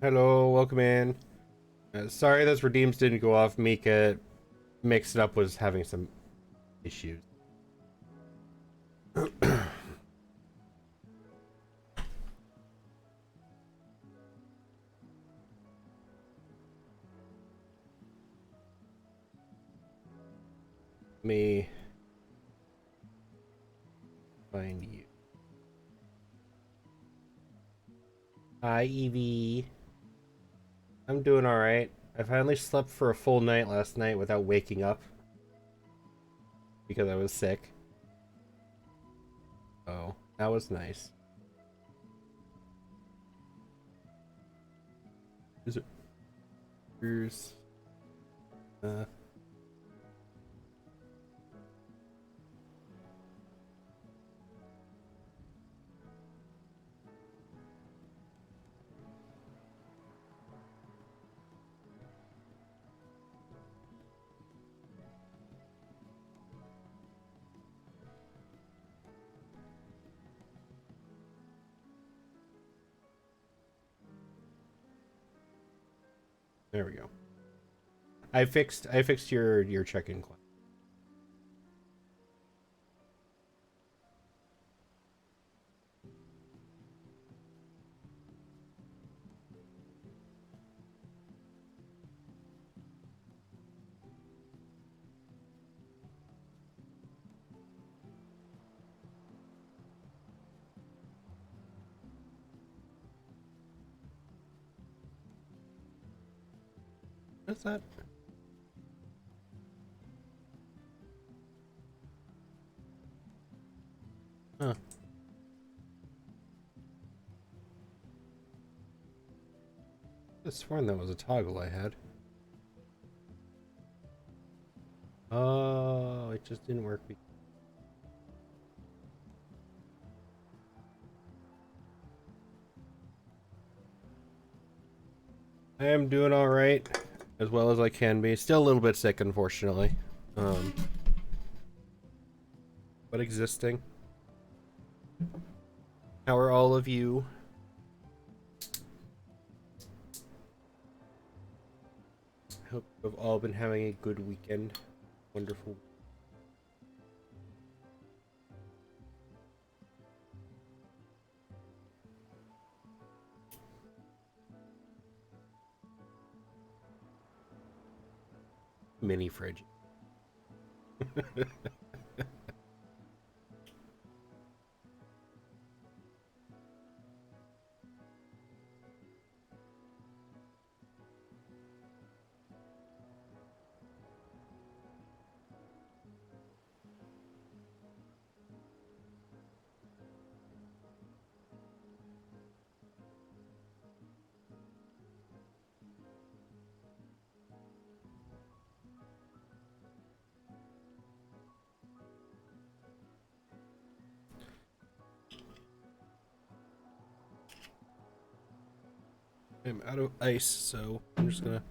Hello, welcome in. Sorry those redeems didn't go off. Mika mixed it up, was having some issues. Let me find you. Hi, Evie. I'm doing alright. I finally slept for a full night last night without waking up because I was sick. Oh, that was nice. Is it? Here's, uh, there we go. I fixed your check-in clock. What's that? Huh. I sworn that was a toggle I had. Oh, it just didn't work. I am doing all right, as well as I can be. Still a little bit sick, unfortunately. Um, but existing. How are all of you? Hope you've all been having a good weekend. Wonderful. Mini fridge. I'm out of ice, so I'm just gonna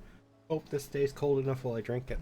hope this stays cold enough while I drink it.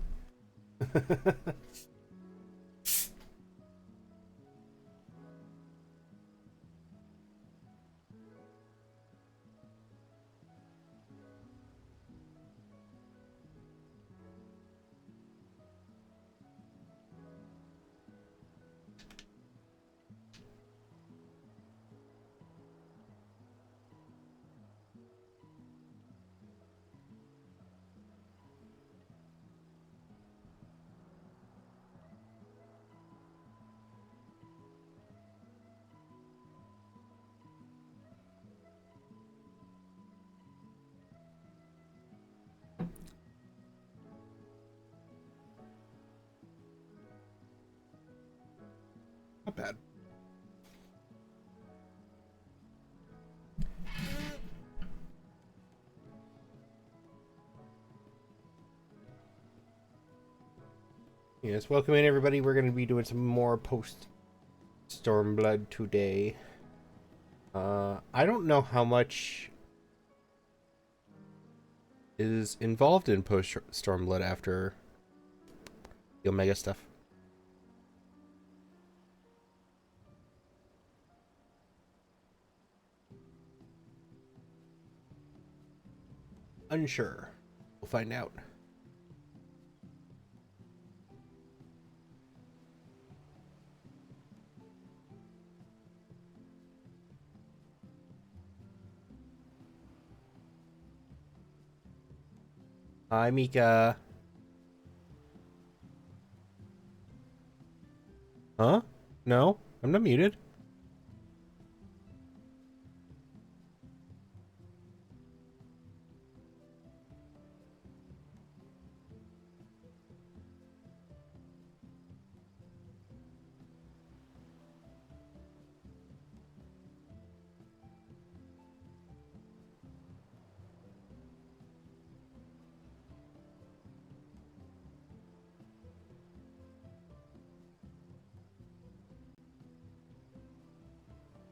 Not bad. Yes, welcome in everybody. We're gonna be doing some more post Stormblood today. I don't know how much is involved in post Stormblood after the Omega stuff. Unsure. We'll find out. Hi, Mika. Huh? No, I'm not muted.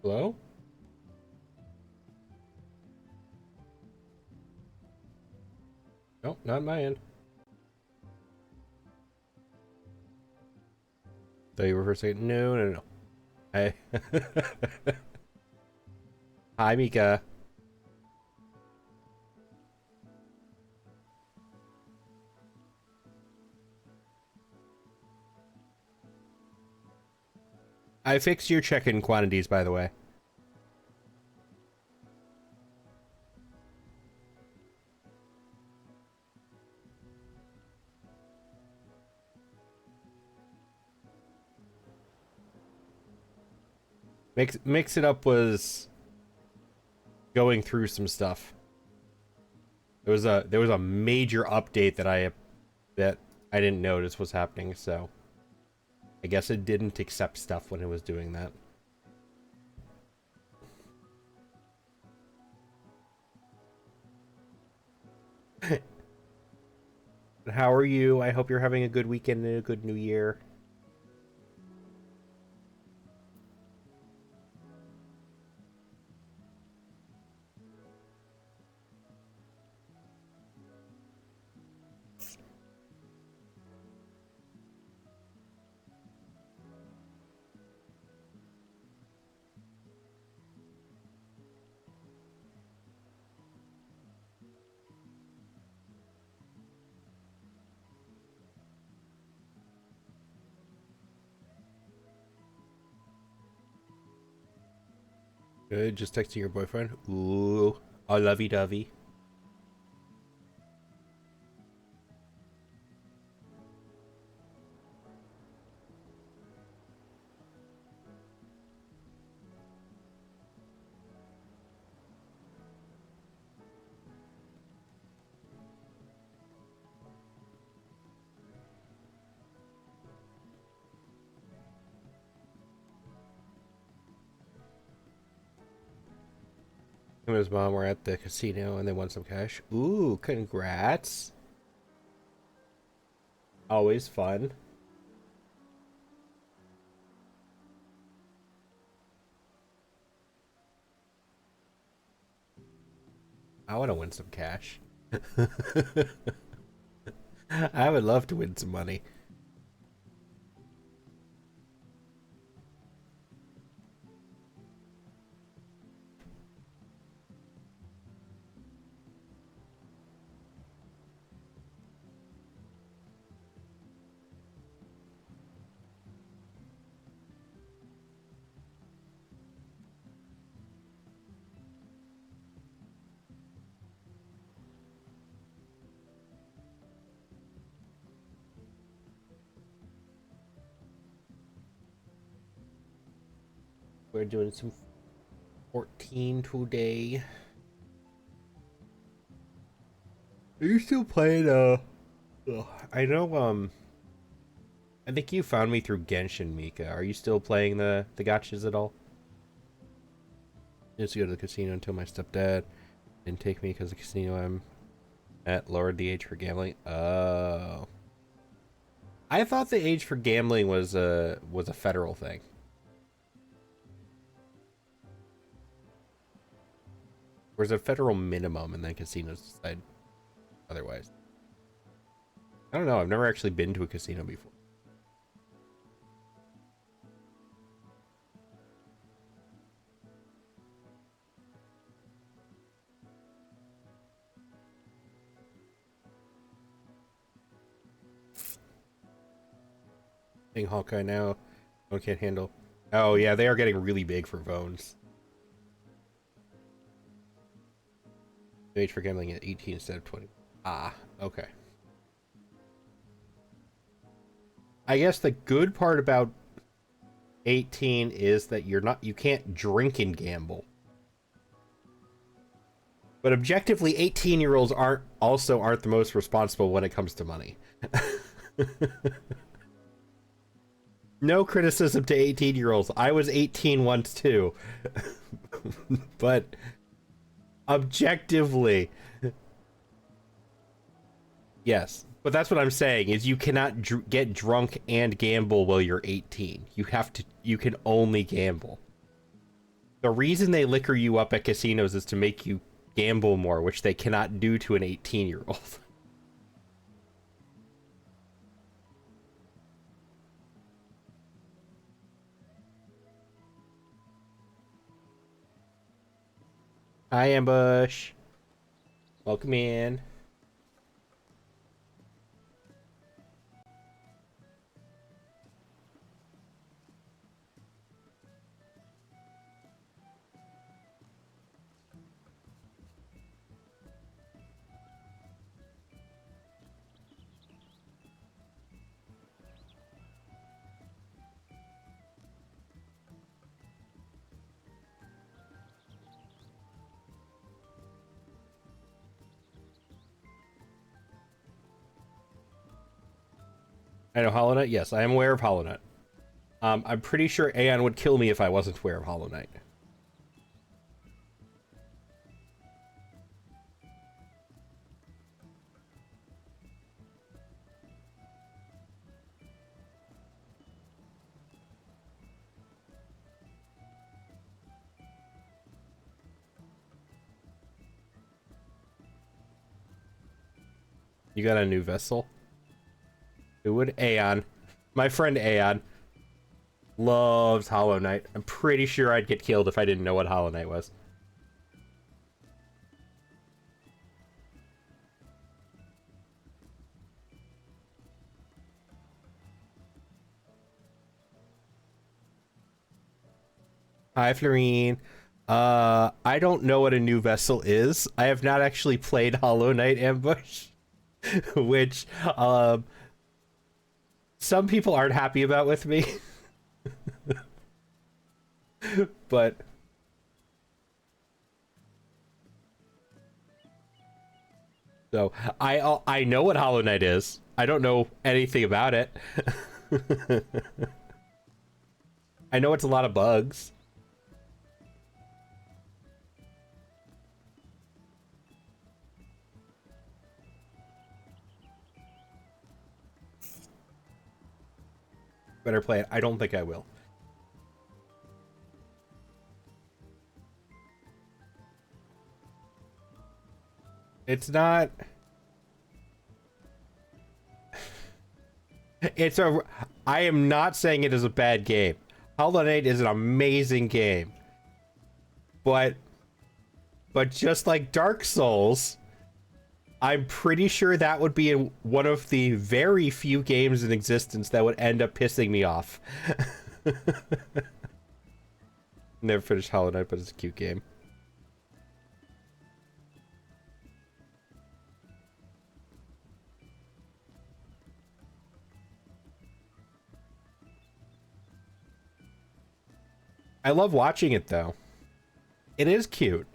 Hello? No, not my end. Thought you were for a second. No, no, no. Hey. Hi, Mika. I fixed your check-in quantities, by the way. Mix It Up was going through some stuff. There was a major update that I didn't notice was happening, so I guess it didn't accept stuff when it was doing that. How are you? I hope you're having a good weekend and a good new year. Good, just texting your boyfriend. Ooh, I lovey-dovey. Him and his mom were at the casino and they won some cash. Ooh, congrats. Always fun. I want to win some cash. I would love to win some money. We're doing some 14 today. Are you still playing, I know, I think you found me through Genshin, Mika. Are you still playing the gachas at all? I used to go to the casino until my stepdad didn't take me because the casino I'm at lowered the age for gambling. Oh. I thought the age for gambling was a federal thing. Where's a federal minimum and then casinos decide otherwise. I don't know. I've never actually been to a casino before. Playing Hawkeye now. Phone can't handle. Oh yeah, they are getting really big for phones. Age for gambling at 18 instead of 20. Ah, okay. I guess the good part about 18 is that you can't drink and gamble. But objectively, 18-year-olds aren't the most responsible when it comes to money. No criticism to 18-year-olds. I was 18 once too. But objectively, yes. But that's what I'm saying is you cannot get drunk and gamble while you're 18. You can only gamble. The reason they liquor you up at casinos is to make you gamble more, which they cannot do to an 18-year-old. Hi, Ambush. Welcome in. I know Hollow Knight. Yes, I am aware of Hollow Knight. I'm pretty sure Aeon would kill me if I wasn't aware of Hollow Knight. You got a new vessel? Who would? Aeon. My friend Aeon loves Hollow Knight. I'm pretty sure I'd get killed if I didn't know what Hollow Knight was. Hi, Florine. I don't know what a new vessel is. I have not actually played Hollow Knight Ambush, which, some people aren't happy about with me. But so I know what Hollow Knight is. I don't know anything about it. I know it's a lot of bugs. Better play it. I don't think I will. It's not. It's a. I am not saying it is a bad game. Hollow Knight is an amazing game. But just like Dark Souls, I'm pretty sure that would be one of the very few games in existence that would end up pissing me off. Never finished Hollow Knight, but it's a cute game. I love watching it, though. It is cute.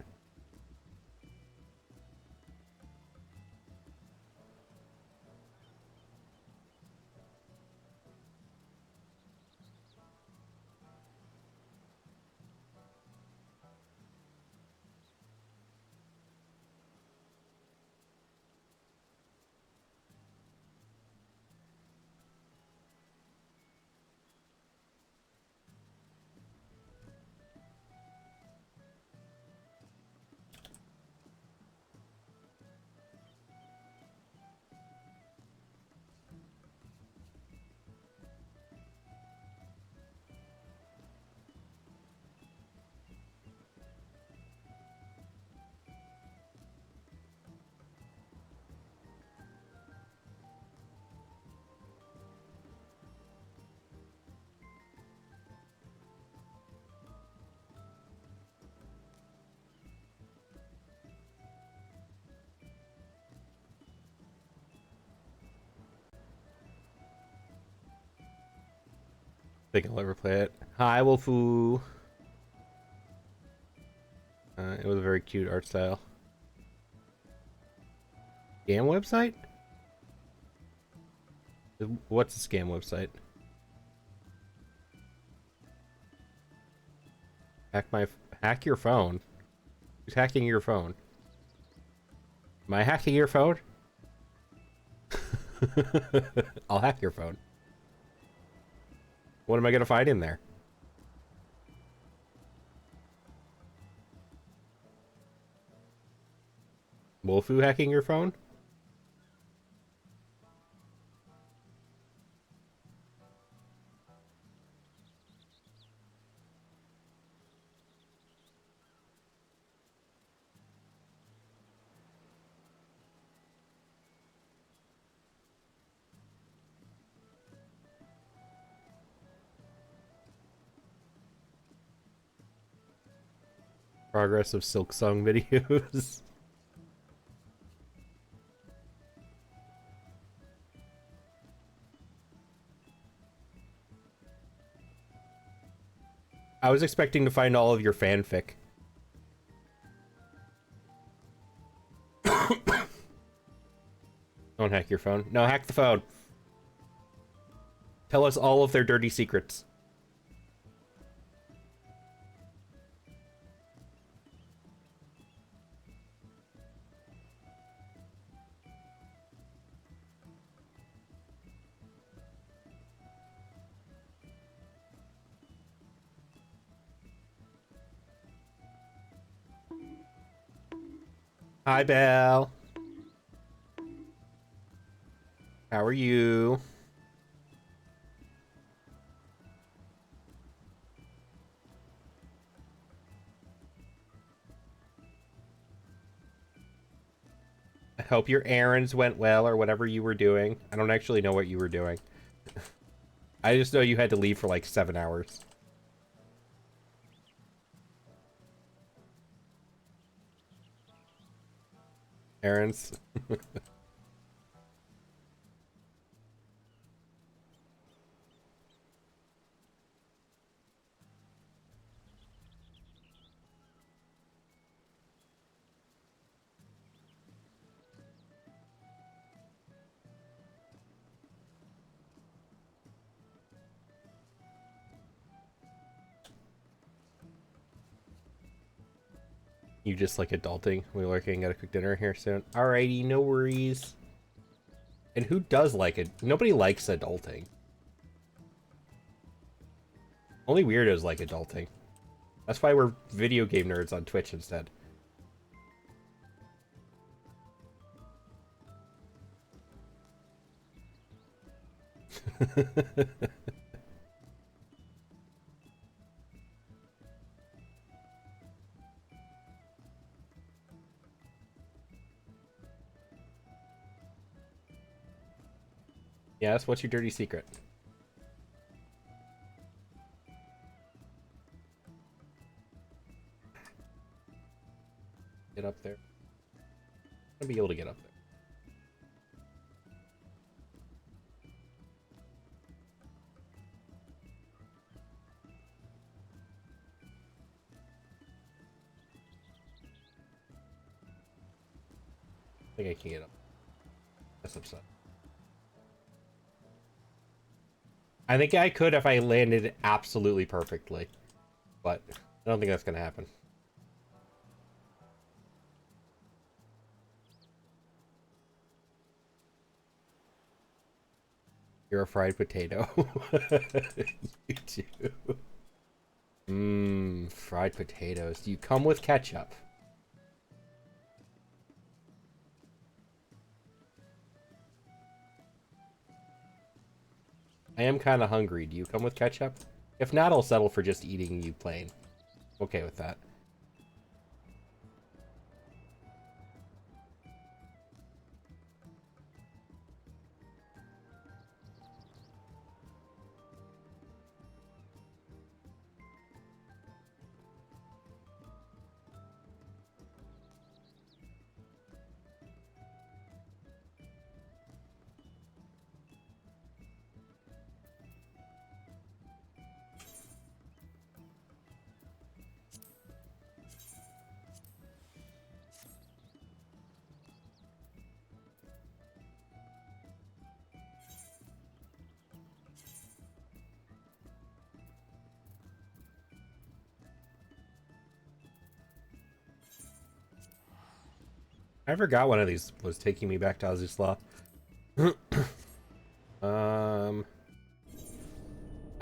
Think I'll ever play it. Hi, Wolfoo. It was a very cute art style. Scam website? What's a scam website? Hack your phone. Who's hacking your phone? Am I hacking your phone? I'll hack your phone. What am I gonna find in there? Wolfoo hacking your phone? Progress of Silk Song videos. I was expecting to find all of your fanfic. Don't hack your phone. No, hack the phone. Tell us all of their dirty secrets. Hi, Belle. How are you? I hope your errands went well or whatever you were doing. I don't actually know what you were doing. I just know you had to leave for like 7 hours. Errands. You just like adulting. We're looking at a quick dinner here soon. Alrighty, no worries. And who does like it? Nobody likes adulting. Only weirdos like adulting. That's why we're video game nerds on Twitch instead. Yes, what's your dirty secret? Get up there. I'll be able to get up there. I think I can get up. That's upset. I think I could if I landed absolutely perfectly. But I don't think that's gonna happen. You're a fried potato. You do. Mmm, fried potatoes. Do you come with ketchup? I am kind of hungry. Do you come with ketchup? If not, I'll settle for just eating you plain. Okay with that. I forgot one of these was taking me back to Azuslaw. I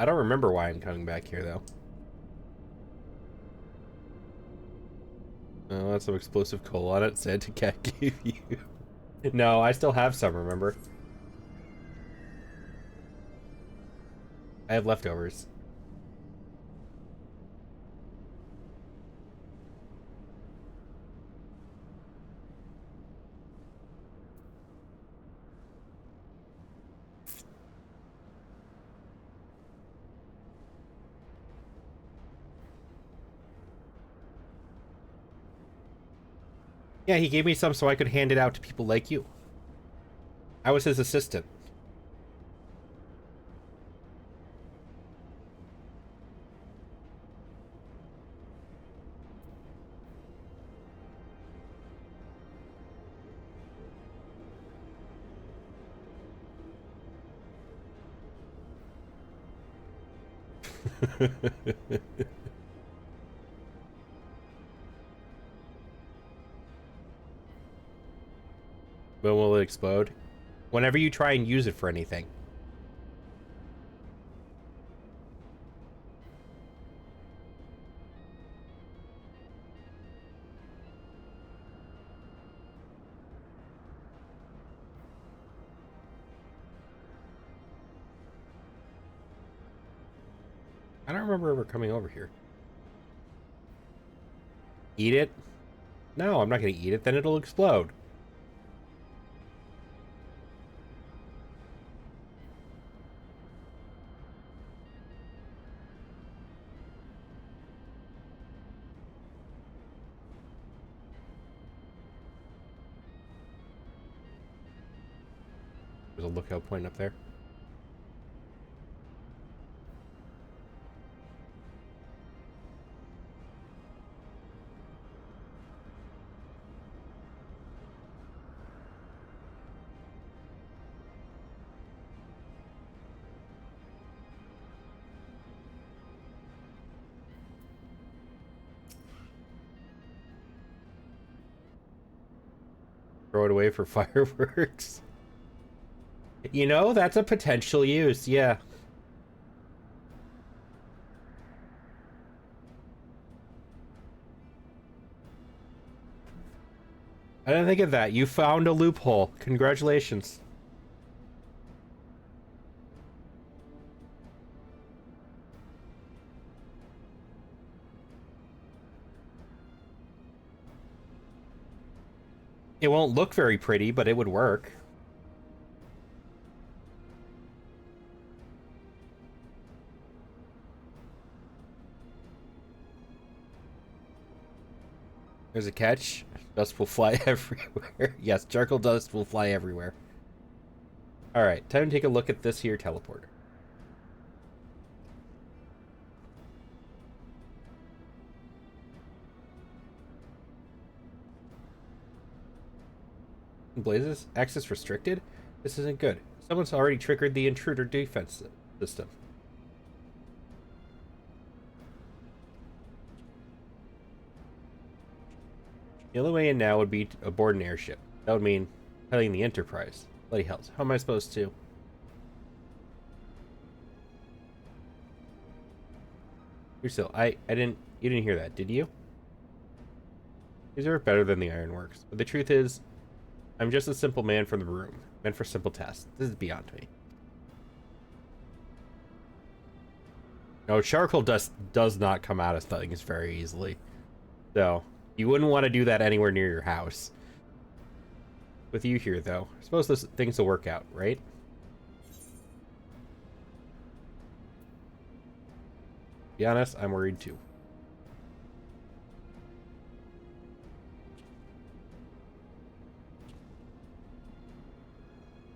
don't remember why I'm coming back here, though. Oh, that's some explosive coal on it. Santa Cat gave you. No, I still have some, remember? I have leftovers. Yeah, he gave me some so I could hand it out to people like you. I was his assistant. When will it explode? Whenever you try and use it for anything. I don't remember ever coming over here. Eat it? No, I'm not gonna eat it, then it'll explode. There's a lookout point up there. Throw it away for fireworks. You know, that's a potential use, yeah. I didn't think of that. You found a loophole. Congratulations. It won't look very pretty, but it would work. There's a catch. Dust will fly everywhere. Yes, charcoal dust will fly everywhere. Alright, time to take a look at this here teleporter. Blazes? Access restricted? This isn't good. Someone's already triggered the intruder defense system. The only way in now would be aboard an airship. That would mean hailing the Enterprise. Bloody hells. How am I supposed to? You're still, you didn't hear that, did you? These are better than the ironworks. But the truth is, I'm just a simple man from the room, meant for simple tasks. This is beyond me. No, charcoal dust does not come out of things very easily. So, you wouldn't want to do that anywhere near your house. With you here, though, I suppose those things will work out, right? To be honest, I'm worried too.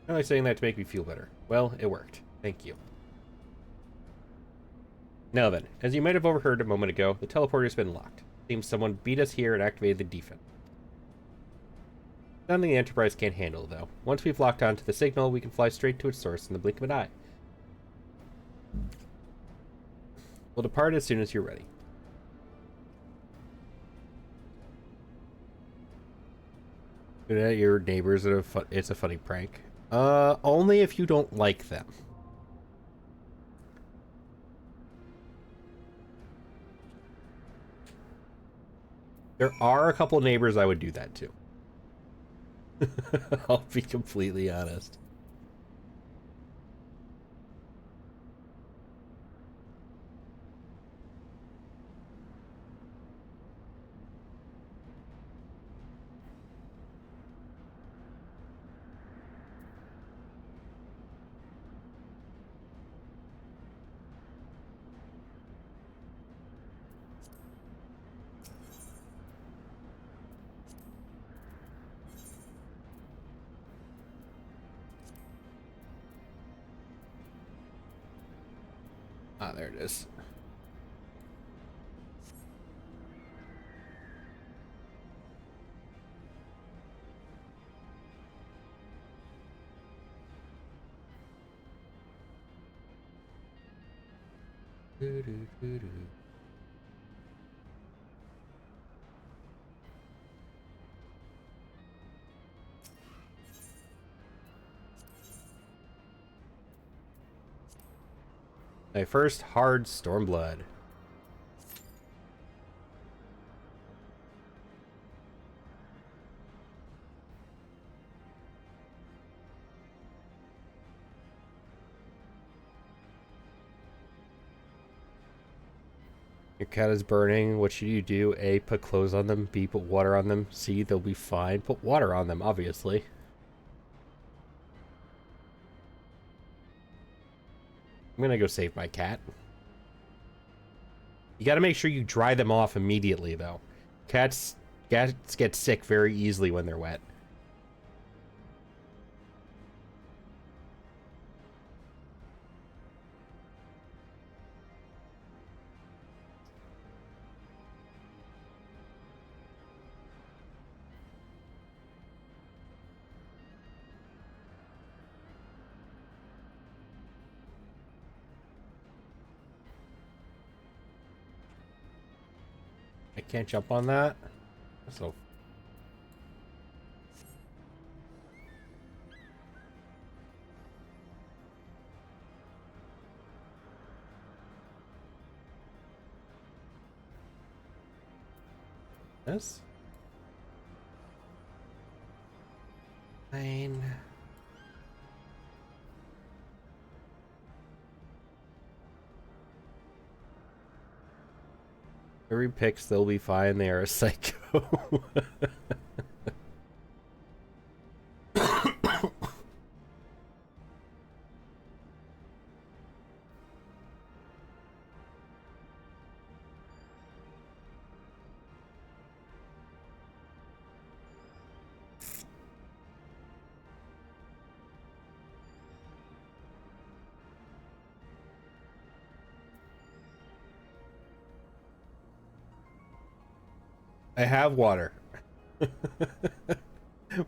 I'm only saying that to make me feel better. Well, it worked. Thank you. Now then, as you might have overheard a moment ago, the teleporter's been locked. Seems someone beat us here and activated the defense. Something the Enterprise can't handle, though. Once we've locked onto the signal, we can fly straight to its source in the blink of an eye. We'll depart as soon as you're ready. Your neighbors are it's a funny prank. Only if you don't like them. There are a couple neighbors I would do that to. I'll be completely honest. Ah, there it is. My first hard Stormblood. Your cat is burning. What should you do? A, put clothes on them. B, put water on them. C, they'll be fine. Put water on them, obviously. I'm gonna go save my cat. You gotta make sure you dry them off immediately, though. Cats get sick very easily when they're wet. I can't jump on that. So this. Fine. Every picks, they'll be fine. They are a psycho. I have water.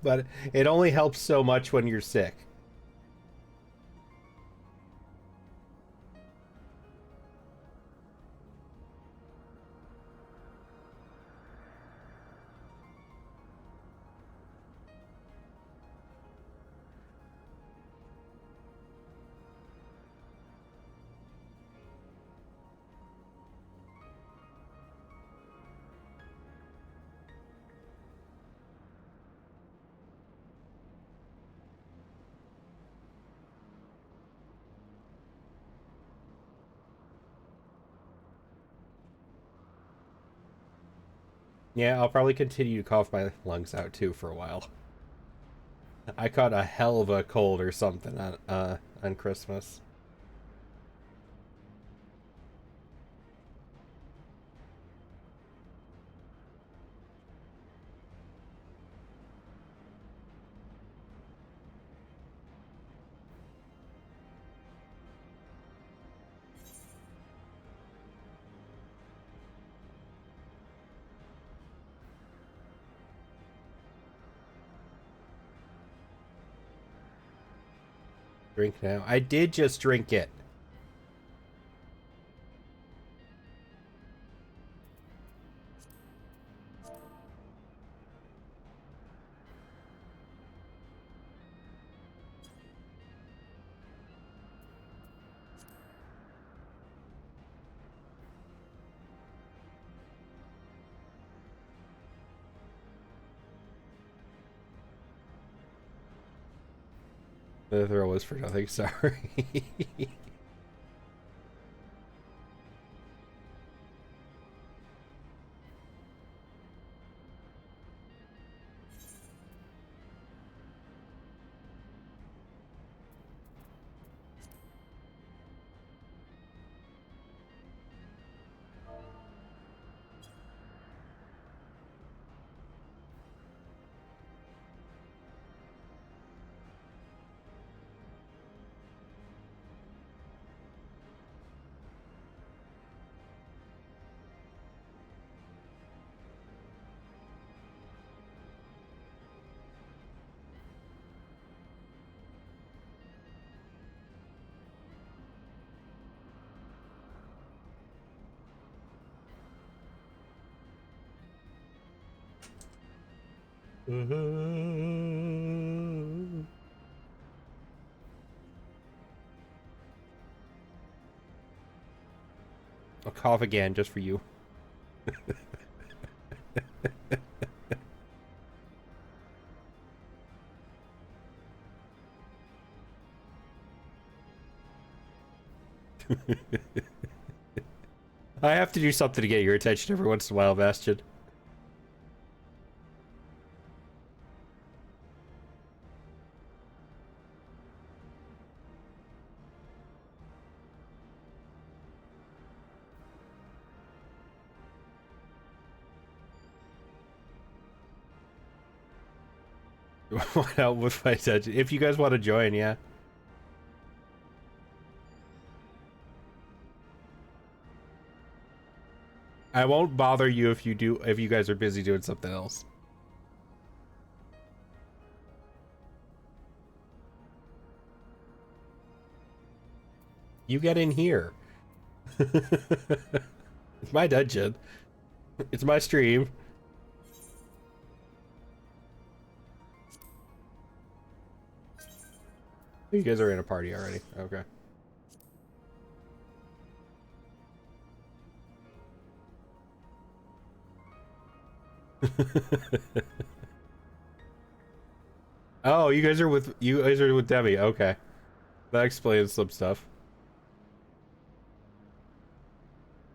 But it only helps so much when you're sick. Yeah, I'll probably continue to cough my lungs out too for a while. I caught a hell of a cold or something on Christmas. Drink now. I did just drink it. The throw was for nothing, sorry. I'll cough again just for you. I have to do something to get your attention every once in a while, Bastion. What help with my attention? If you guys want to join, yeah. I won't bother you if you guys are busy doing something else. You get in here. It's my dungeon. It's my stream. You guys are in a party already. Okay. Oh, you guys are with Debbie. Okay. That explains some stuff.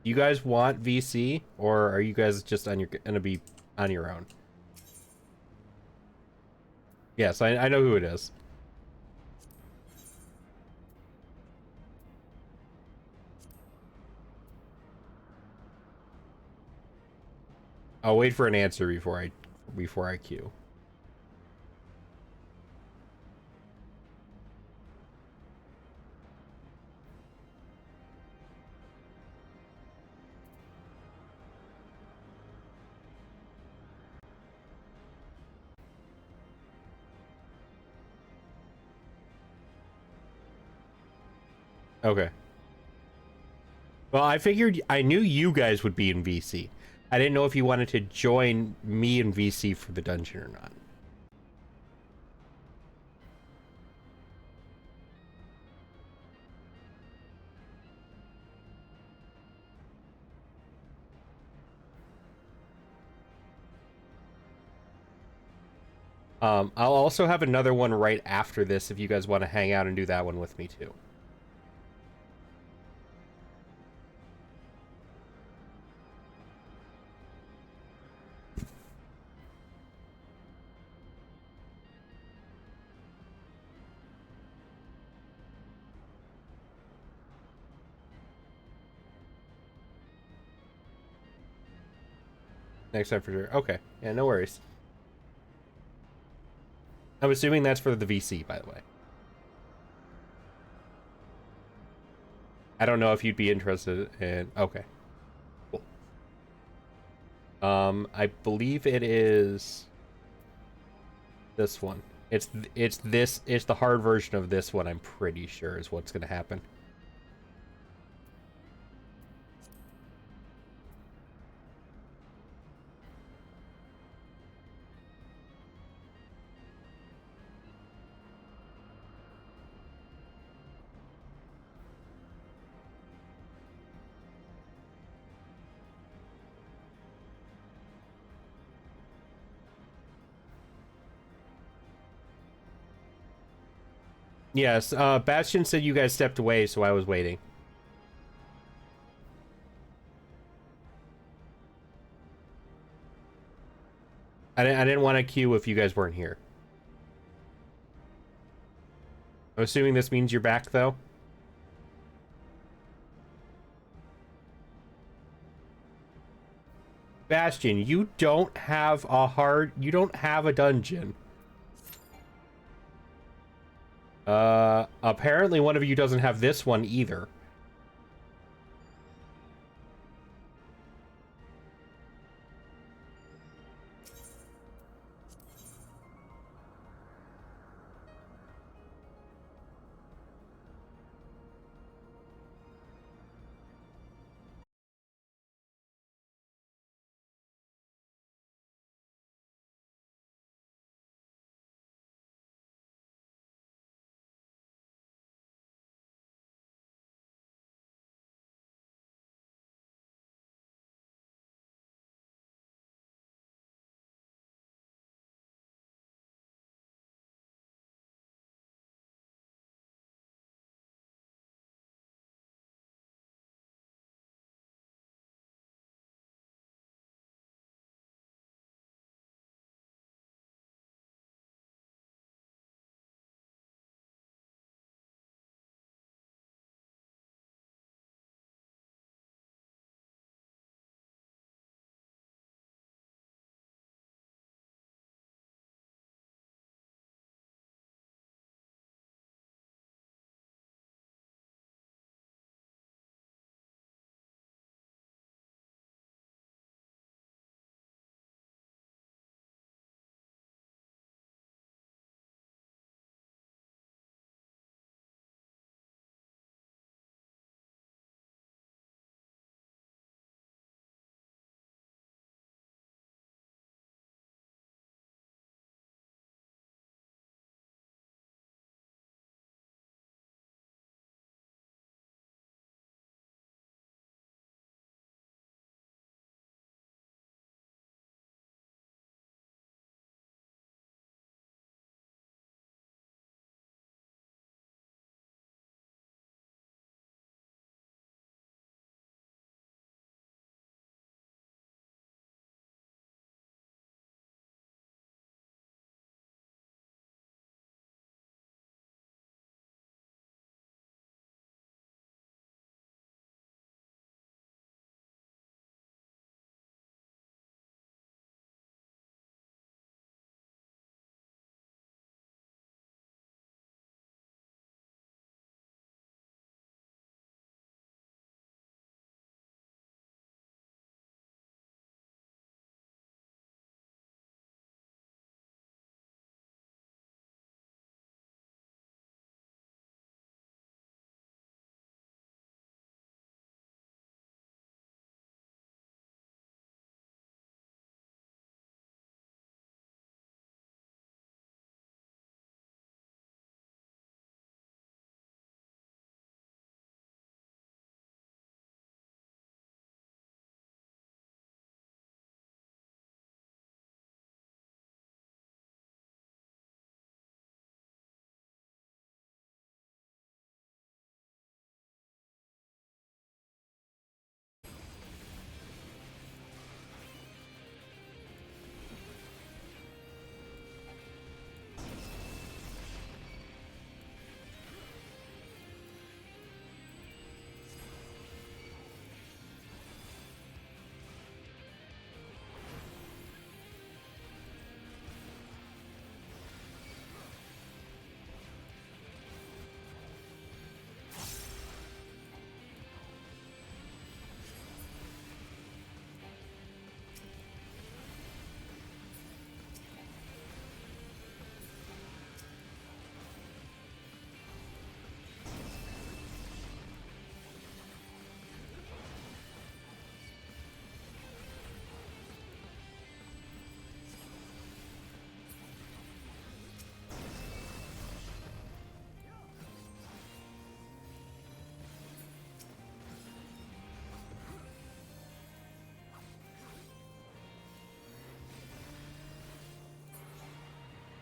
You guys want VC, or are you guys just gonna be on your own? Yes, I know who it is. I'll wait for an answer before I queue. Okay. Well, I knew you guys would be in VC. I didn't know if you wanted to join me in VC for the dungeon or not. I'll also have another one right after this if you guys want to hang out and do that one with me too. Next time for sure. Okay. Yeah, no worries. I'm assuming that's for the VC, by the way. I don't know if you'd be interested in... Okay. Cool. I believe it is... this one. It's the hard version of this one, I'm pretty sure, is what's gonna happen. Yes, Bastion said you guys stepped away, so I was waiting. I didn't want to queue if you guys weren't here. I'm assuming this means you're back, though? Bastion, you don't have you don't have a dungeon. Apparently one of you doesn't have this one either.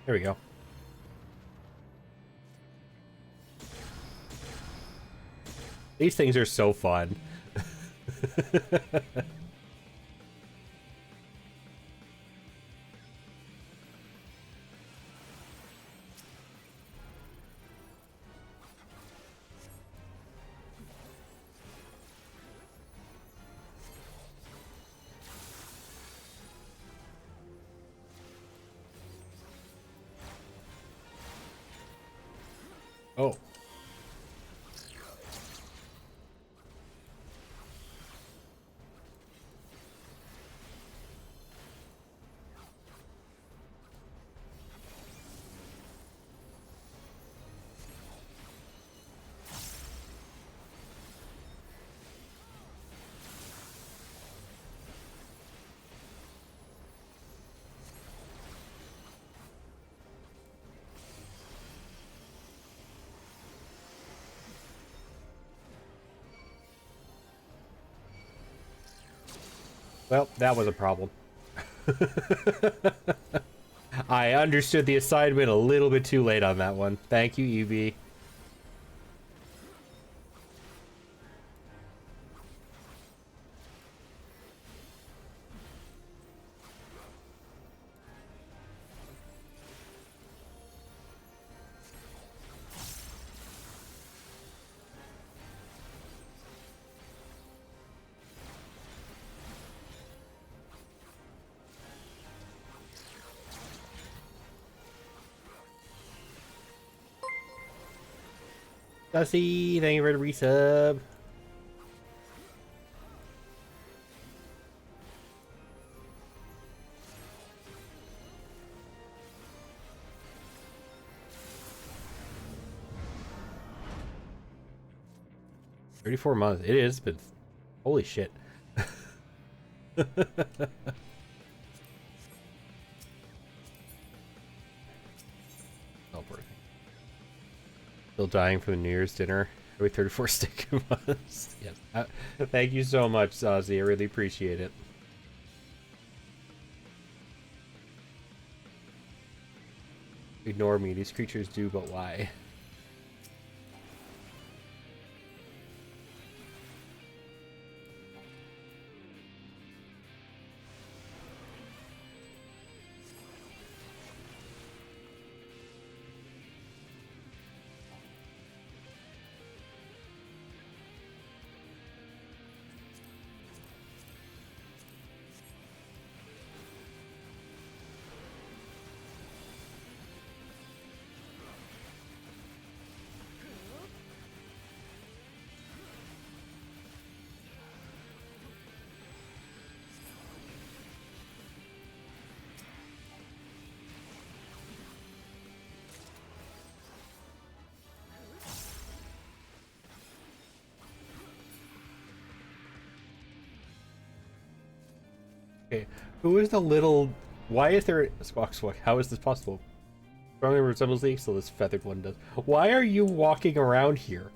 There we go. These things are so fun. Oh. Well, that was a problem. I understood the assignment a little bit too late on that one. Thank you, EB. Dusty, thank you for the resub. $34 months. It is, but holy shit. Still dying from the New Year's dinner. Every 34 stick months. Yes. Thank you so much, Ozzy. I really appreciate it. Ignore me. These creatures do, but why? Okay, who is the little... Why is there... Squawk, how is this possible? Strongly resembles the so this feathered one does. Why are you walking around here?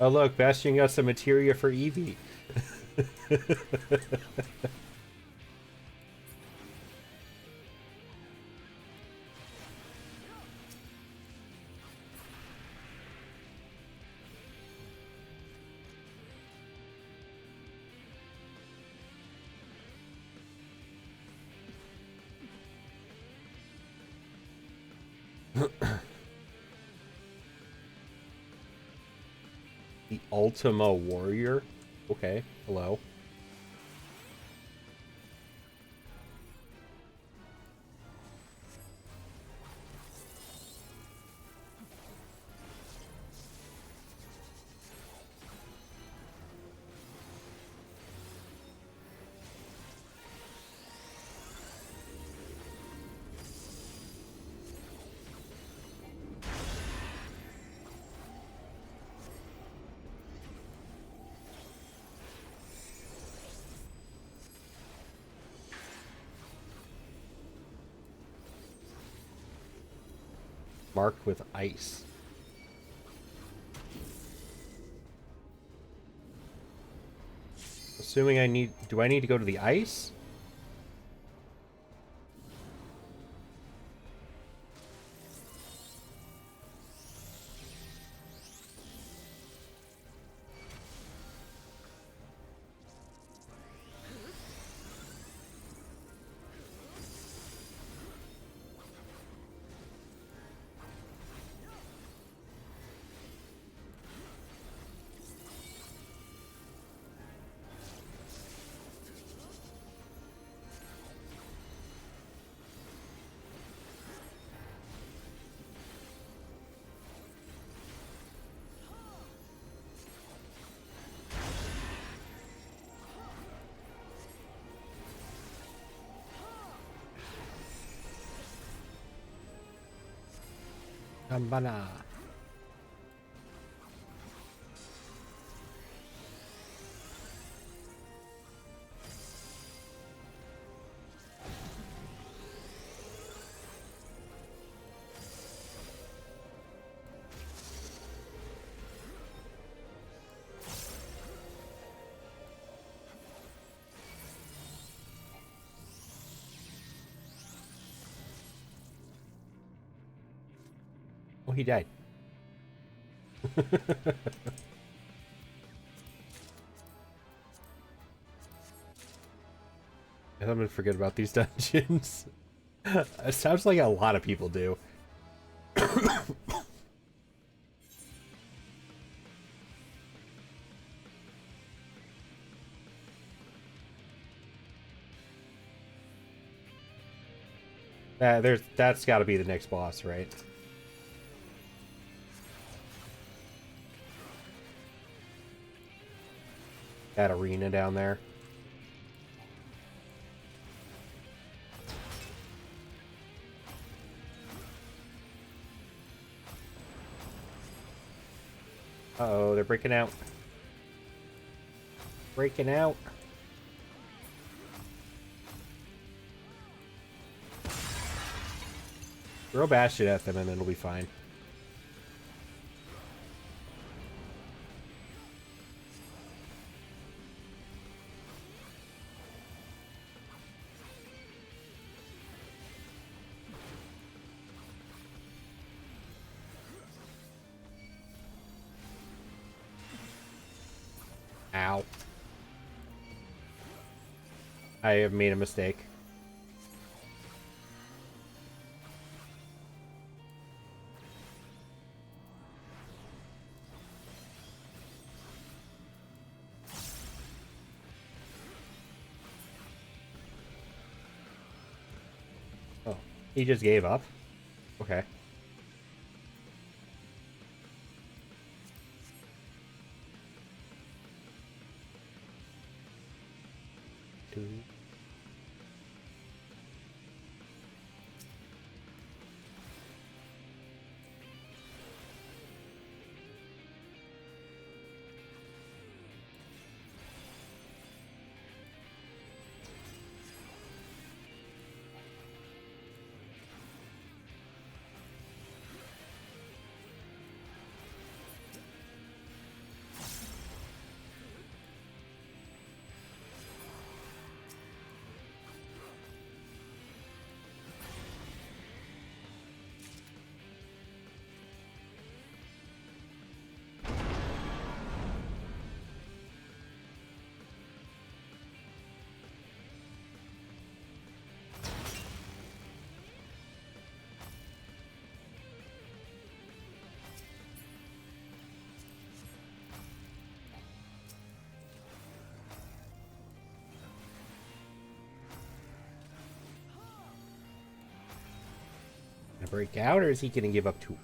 Oh look, Bastion got some materia for Eevee. The Ultima Warrior? Okay, hello. Marked with ice. Assuming I need... Do I need to go to the ice? Gambana. Oh, he died. I'm gonna forget about these dungeons. It sounds like a lot of people do. That's got to be the next boss, right? That arena down there. Uh-oh, they're breaking out. Breaking out. Throw Bastion at them and it'll be fine. Ow. I have made a mistake. Oh, he just gave up? Okay. Two. Gonna break out, or is he gonna give up too?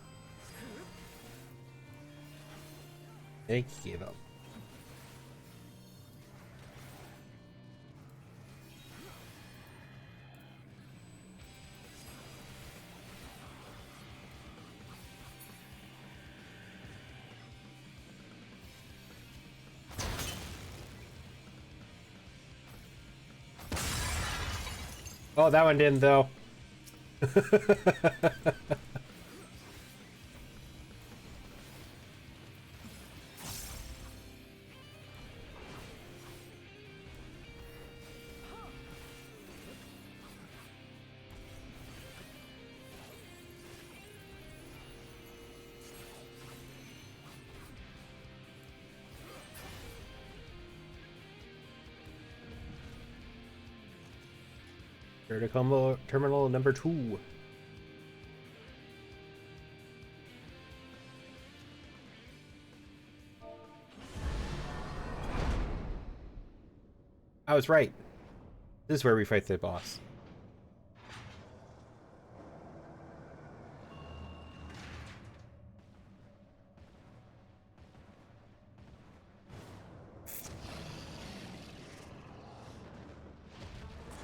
I think he gave up. Oh, that one didn't, though. Vertical terminal number 2. I was right. This is where we fight the boss.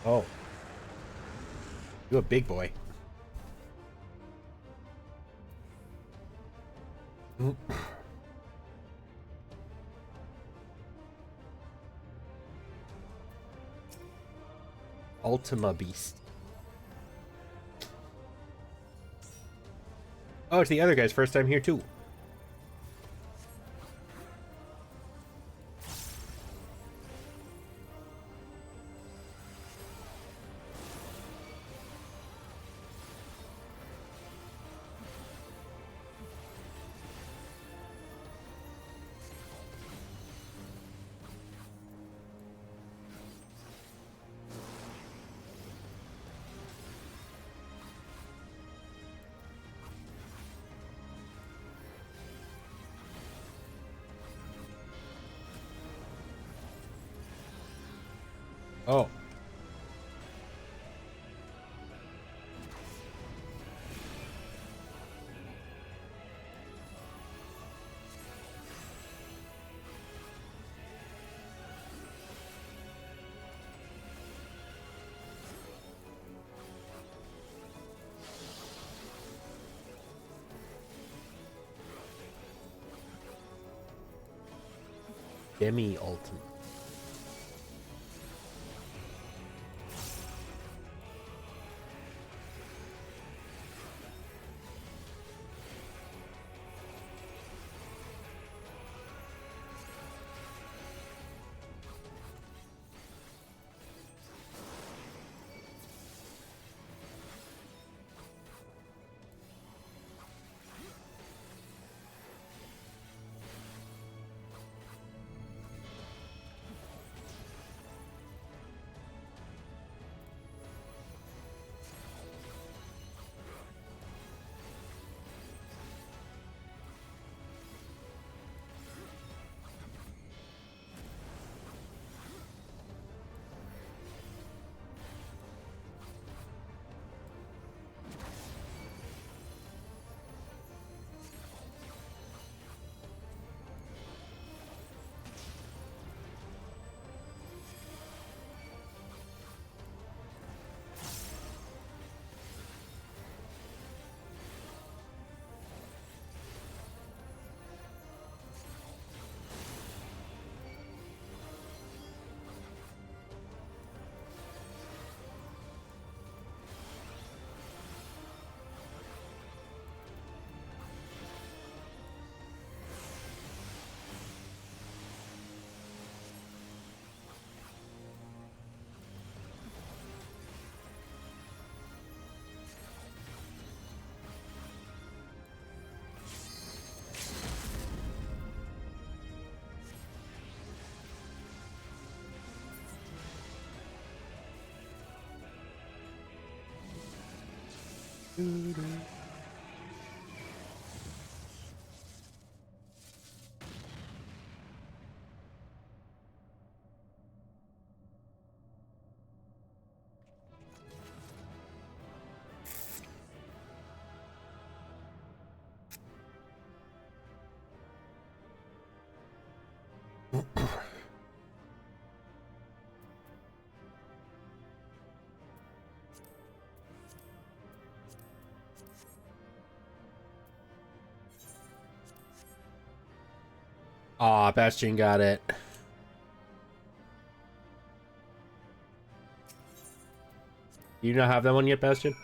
Oh. You a big boy. Ultima Beast. Oh, it's the other guy's first time here too. Oh. Demi Ultima. Aw, Bastion got it. You not have that one yet, Bastion?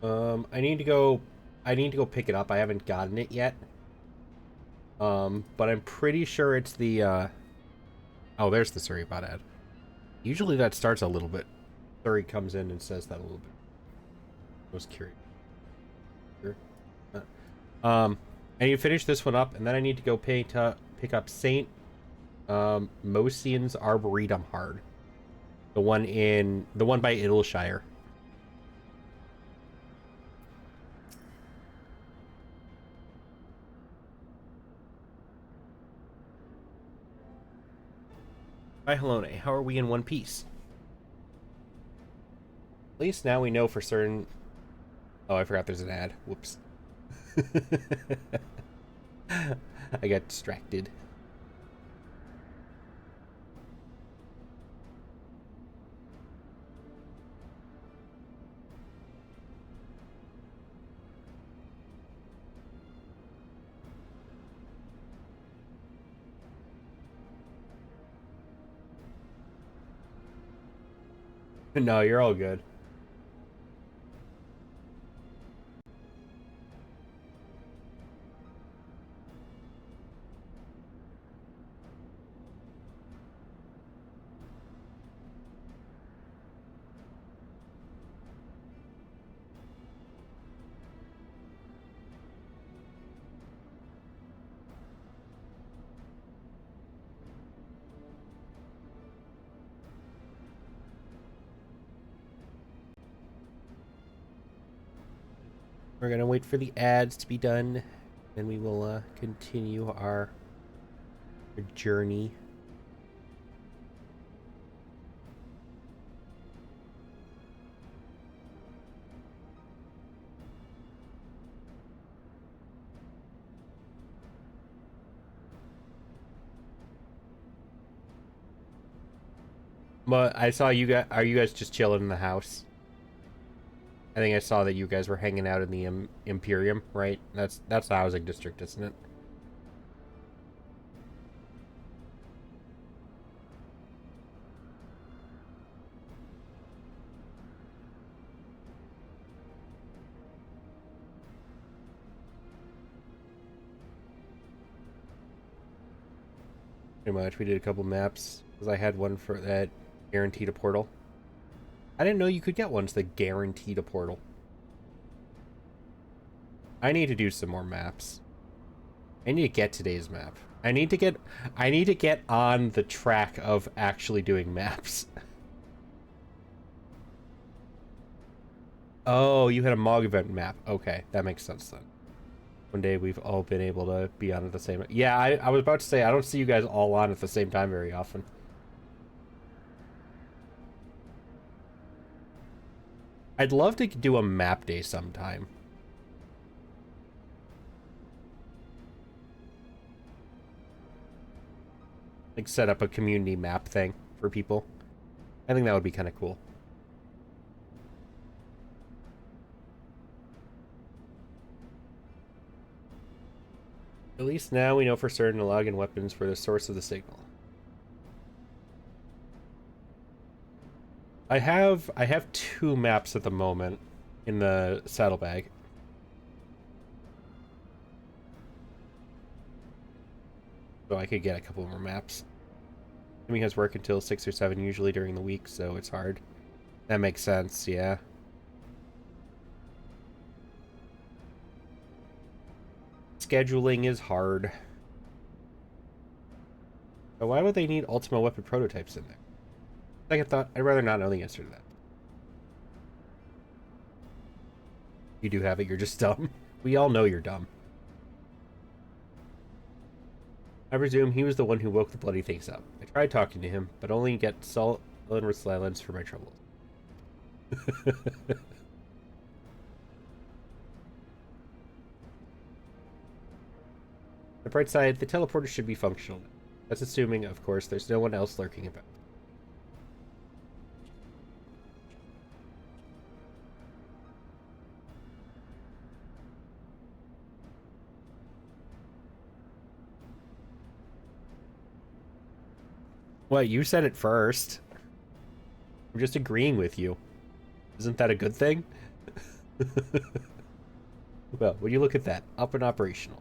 I need to go. I need to go pick it up. I haven't gotten it yet. But I'm pretty sure it's the. Oh, there's the Surrey-bot ad. Usually that starts a little bit. Surrey comes in and says that a little bit. I was curious. Sure. I need to finish this one up, and then I need to go pick up Saint Mosian's Arboretum Hard. The one by Idleshire. Hi, Helone. How are we in one piece? At least now we know for certain. Oh, I forgot there's an ad. Whoops. I got distracted. No, you're all good. We're gonna wait for the ads to be done, then we will continue our journey. But I saw you guys. Are you guys just chilling in the house? I think I saw that you guys were hanging out in the Imperium, right? That's the housing district, isn't it? Pretty much. We did a couple maps because I had one for that guaranteed a portal. I didn't know you could get ones that guaranteed a portal. I need to do some more maps. I need to get today's map. I need to get on the track of actually doing maps. Oh, you had a MOG event map. Okay, that makes sense then. One day we've all been able to be on at the same... Yeah, I was about to say, I don't see you guys all on at the same time very often. I'd love to do a map day sometime. Like set up a community map thing for people. I think that would be kind of cool. At least now we know for certain to log in weapons for the source of the signal. I have 2 maps at the moment in the saddlebag. So I could get a couple more maps. Timmy has work until 6 or 7 usually during the week, so it's hard. That makes sense, yeah. Scheduling is hard. But why would they need Ultima weapon prototypes in there? Second thought, I'd rather not know the answer to that. You do have it, you're just dumb. We all know you're dumb. I presume he was the one who woke the bloody things up. I tried talking to him, but only get sullen with silence for my troubles. The bright side, the teleporter should be functional. That's assuming, of course, there's no one else lurking about. What, you said it first. I'm just agreeing with you. Isn't that a good thing? Well, would you look at that? Up and operational.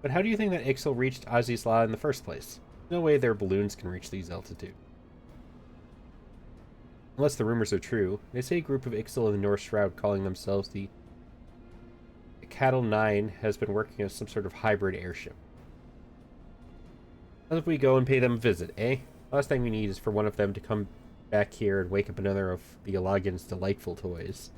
But how do you think that Ixal reached Azizla in the first place? No way their balloons can reach these altitudes. Unless the rumors are true, they say a group of Ixal in the North Shroud calling themselves the XIV has been working as some sort of hybrid airship. How if we go and pay them a visit, eh? Last thing we need is for one of them to come back here and wake up another of the Ilagan's delightful toys.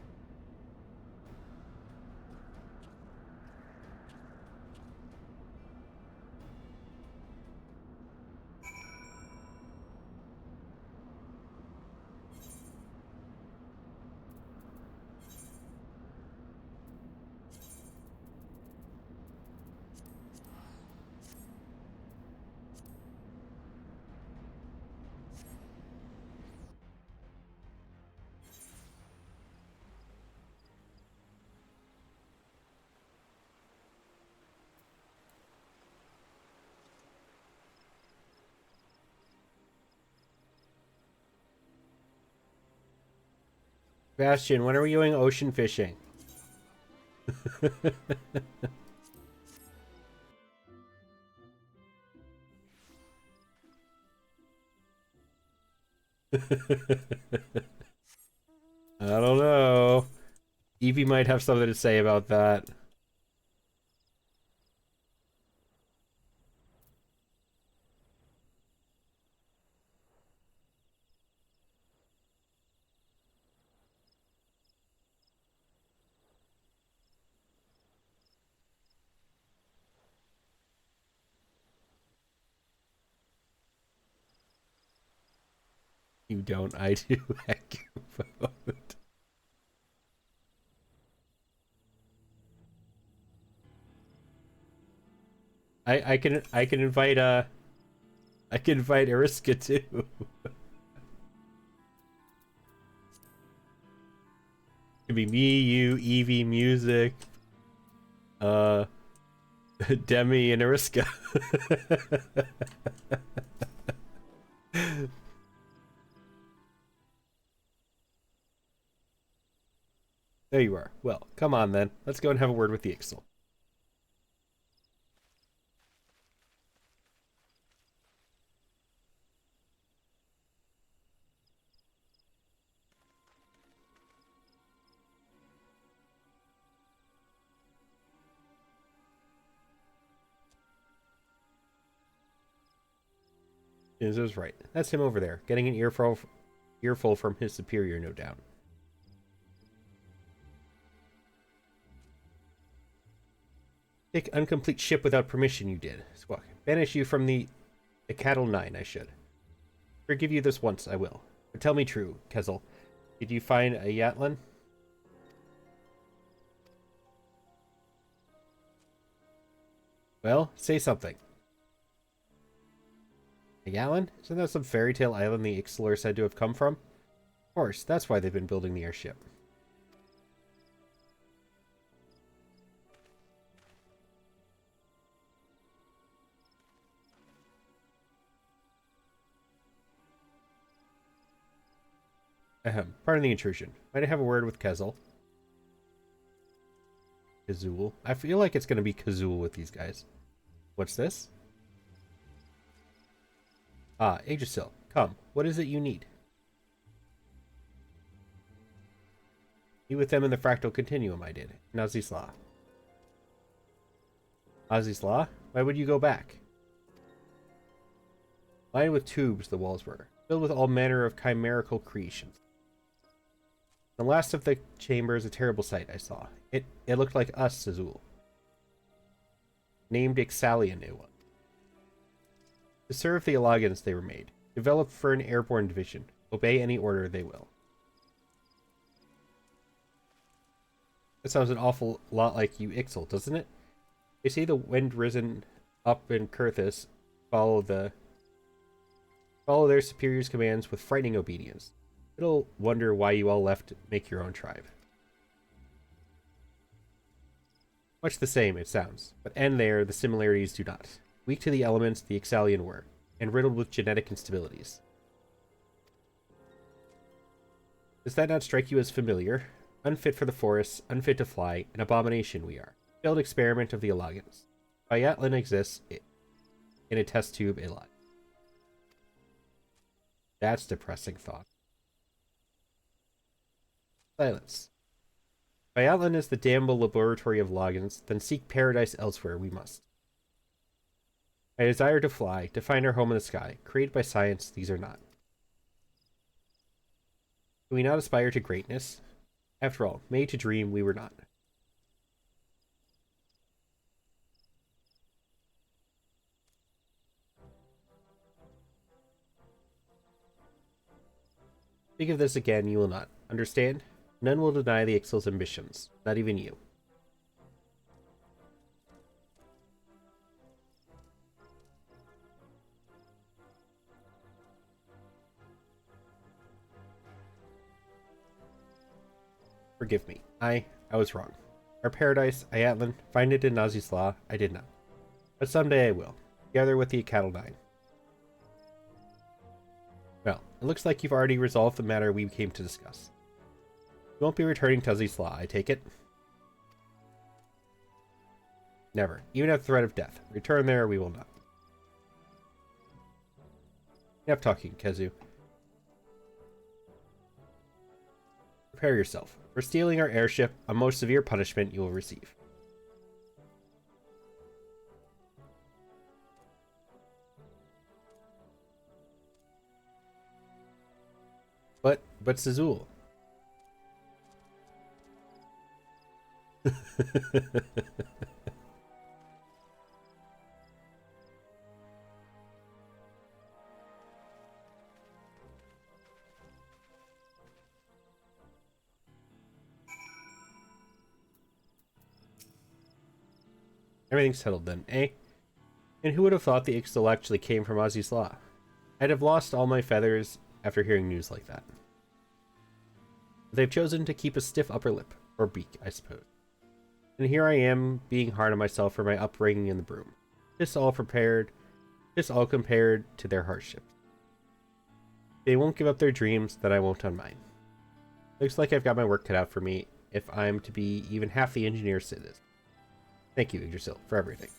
Bastion, when are we going ocean fishing? I don't know. Evie might have something to say about that. You don't, I do. Vote. I can invite I can invite Ariska too. It'd be me, you, Evie, music, Demi, and Ariska. There you are. Well, come on then. Let's go and have a word with the Ixal. Is right. That's him over there, getting an earful from his superior, no doubt. Take incomplete ship without permission, you did. Squawk. Banish you from the Cattle 9, I should. Forgive you this once, I will. But tell me true, Kezel. Did you find a Yatlan? Well, say something. A Yatlan? Isn't that some fairy tale island the Ixal are said to have come from? Of course, that's why they've been building the airship. Ahem. Pardon the intrusion. Might I have a word with Kezel? Kazul. I feel like it's going to be Kazul with these guys. What's this? Ah, Aegisil. Come. What is it you need? Be with them in the fractal continuum, I did. In Azizla. Azizla? Why would you go back? Lined with tubes, the walls were. Filled with all manner of chimerical creations. The last of the chambers, a terrible sight I saw. It looked like us, Azul. Named Ixalian it was. To serve the Ilagans they were made. Developed for an airborne division. Obey any order they will. That sounds an awful lot like you Ixal, doesn't it? They say the wind risen up in Kurthus follow their superiors' commands with frightening obedience. Little wonder why you all left to make your own tribe. Much the same, it sounds, but and there the similarities do not. Weak to the elements the Ixalian were, and riddled with genetic instabilities. Does that not strike you as familiar? Unfit for the forest, unfit to fly, an abomination we are. Failed experiment of the Alagans. Biathlon exists in a test tube it lies. That's depressing thought. Silence. Biathlon is the damnable laboratory of Logans, then seek paradise elsewhere we must. I desire to fly, to find our home in the sky. Created by science, these are not. Do we not aspire to greatness? After all, made to dream, we were not. Think of this again, you will not. Understand? None will deny the Ixal's ambitions. Not even you. Forgive me. I was wrong. Our paradise, Iatlan, find it in Nazi's law. I did not. But someday I will. Together with the Cattle 9. Well, it looks like you've already resolved the matter we came to discuss. You won't be returning to Nazi's law, I take it? Never. Even at the threat of death. Return there, we will not. Enough talking, Kezu. Prepare yourself. For stealing our airship, a most severe punishment you will receive. But Sizul. Everything's settled then, eh? And who would have thought the Ixtal actually came from Ozzy's Law? I'd have lost all my feathers after hearing news like that. They've chosen to keep a stiff upper lip, or beak, I suppose. And here I am, being hard on myself for my upbringing in the broom. This all compared to their hardships. They won't give up their dreams, then I won't on mine. Looks like I've got my work cut out for me, if I'm to be even half the engineer Sid is. Thank you, Yggdrasil, for everything.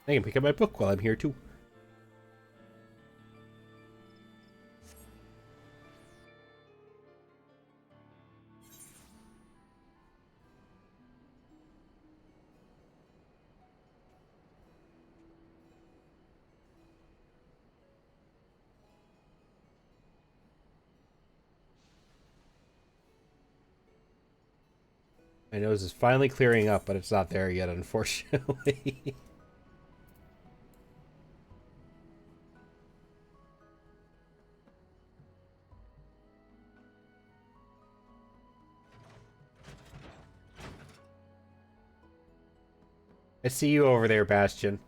I can pick up my book while I'm here, too. My nose is finally clearing up, but it's not there yet, unfortunately. I see you over there, Bastion.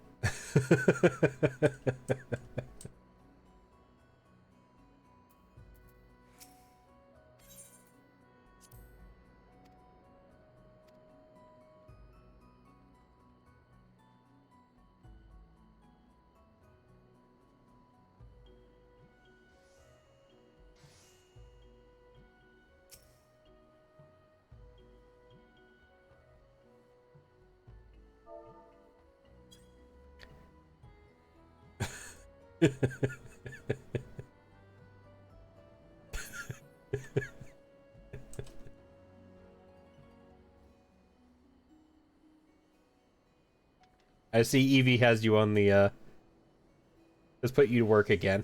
I see Evie has you on the, let's put you to work again.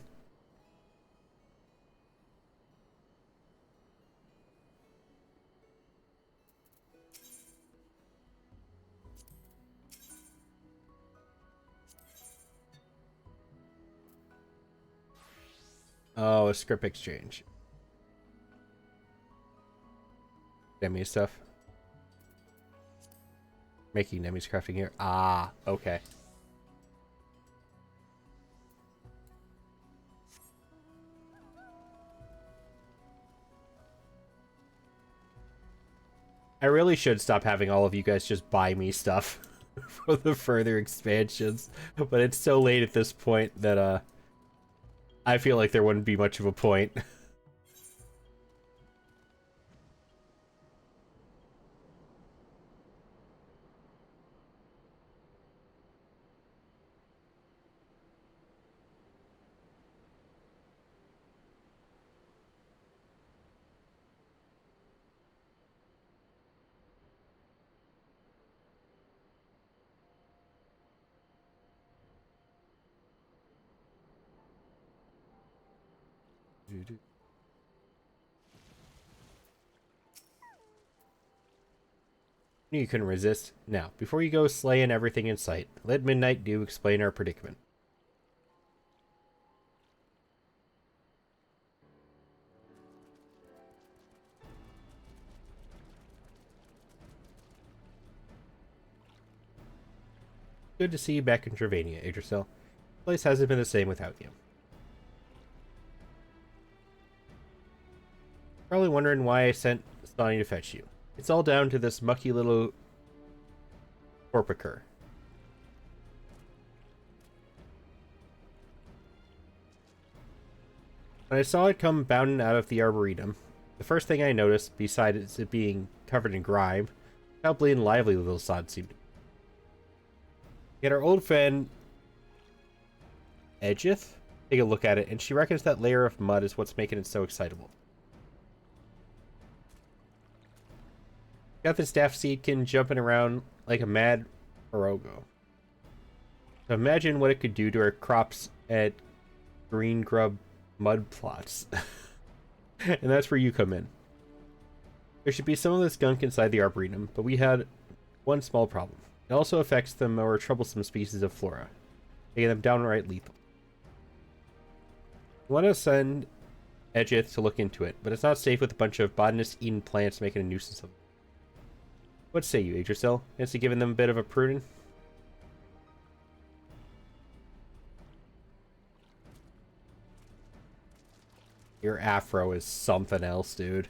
Oh, a script exchange. Demi stuff. Making Nemi's crafting here. Ah, okay. I really should stop having all of you guys just buy me stuff for the further expansions, but it's so late at this point that I feel like there wouldn't be much of a point. You couldn't resist. Now, before you go slaying everything in sight, let Midnight Dew explain our predicament. Good to see you back in Gervania, Idrisil. The place hasn't been the same without you. Probably wondering why I sent Sonny to fetch you. It's all down to this mucky little Corpicur. When I saw it come bounding out of the Arboretum, the first thing I noticed, besides it being covered in grime, how bleeding lively the little sod seemed to be. Yet our old friend Edgeth take a look at it, and she reckons that layer of mud is what's making it so excitable. Got this daft seedkin jumping around like a mad Orogo. So imagine what it could do to our crops at green grub mud plots. And that's where you come in. There should be some of this gunk inside the Arboretum, but we had one small problem. It also affects the more troublesome species of flora, making them downright lethal. We want to send Edgeth to look into it, but it's not safe with a bunch of botanist-eaten plants making a nuisance of them. What say you, Idrisil? Fancy giving them a bit of a pruning? Your afro is something else, dude.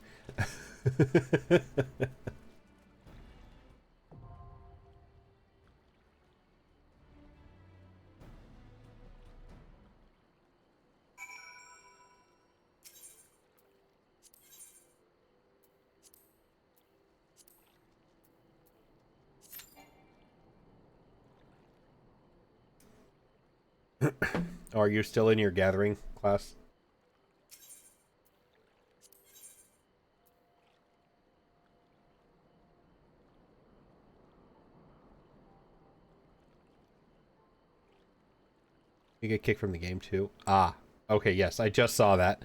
Oh, are you still in your gathering class? You get kicked from the game too? Ah, okay, yes, I just saw that.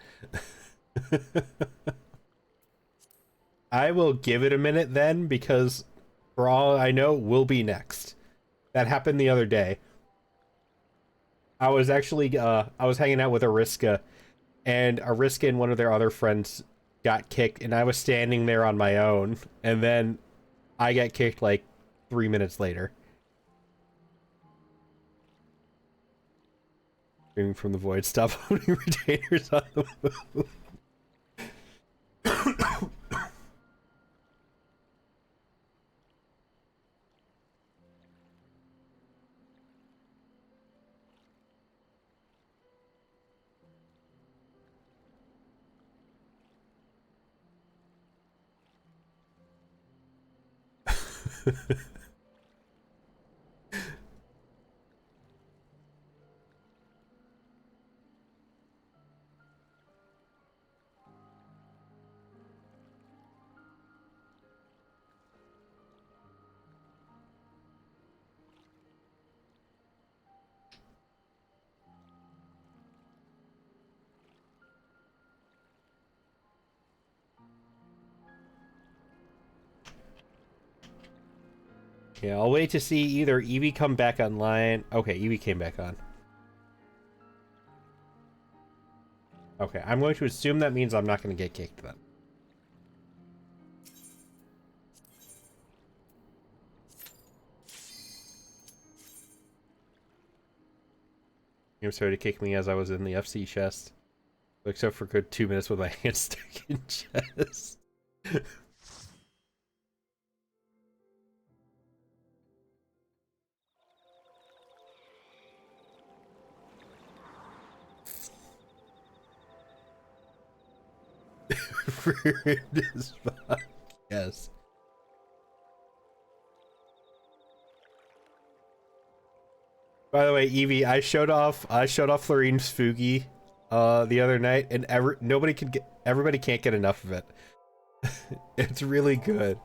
I will give it a minute then, because for all I know, we'll be next. That happened the other day. I was actually, I was hanging out with Ariska, and Ariska and one of their other friends got kicked, and I was standing there on my own, and then I got kicked like 3 minutes later. Screaming from the void, stop owning retainers on the move. Yeah, I'll wait to see either Evie come back online. Okay, Evie came back on. Okay, I'm going to assume that means I'm not going to get kicked then. You started to kick me as I was in the FC chest. Except for a good 2 minutes with my hand stuck in chest. Rude as fuck. Yes. By the way, Evie, I showed off Florine's Fugi the other night, and everybody can't get enough of it. It's really good.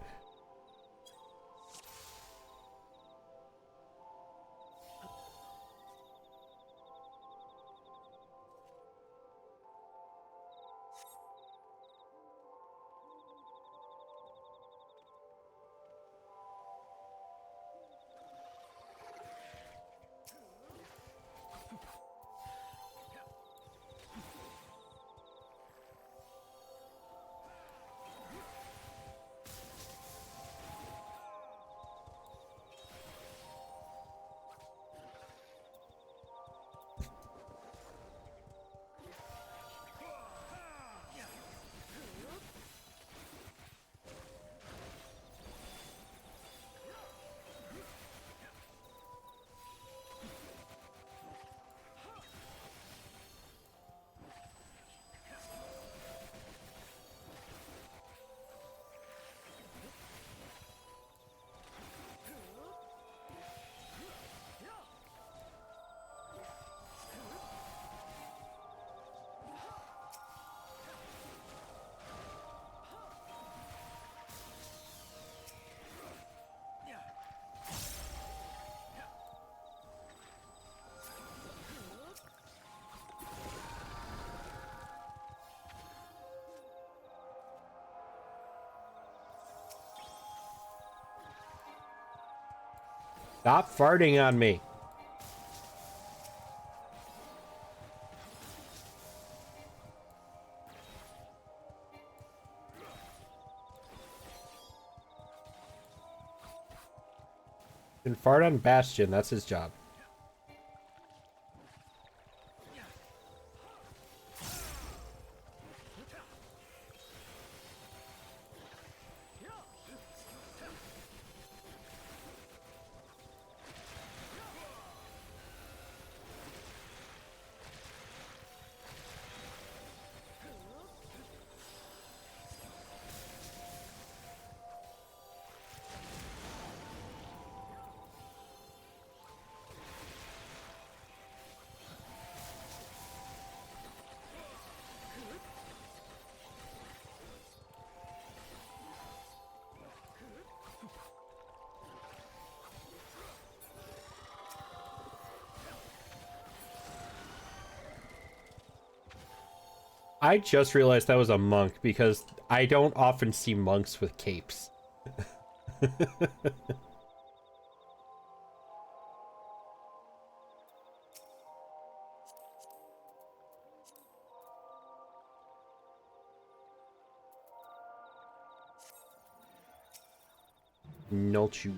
Stop farting on me. Can fart on Bastion, that's his job. I just realized that was a monk because I don't often see monks with capes. Nolchu.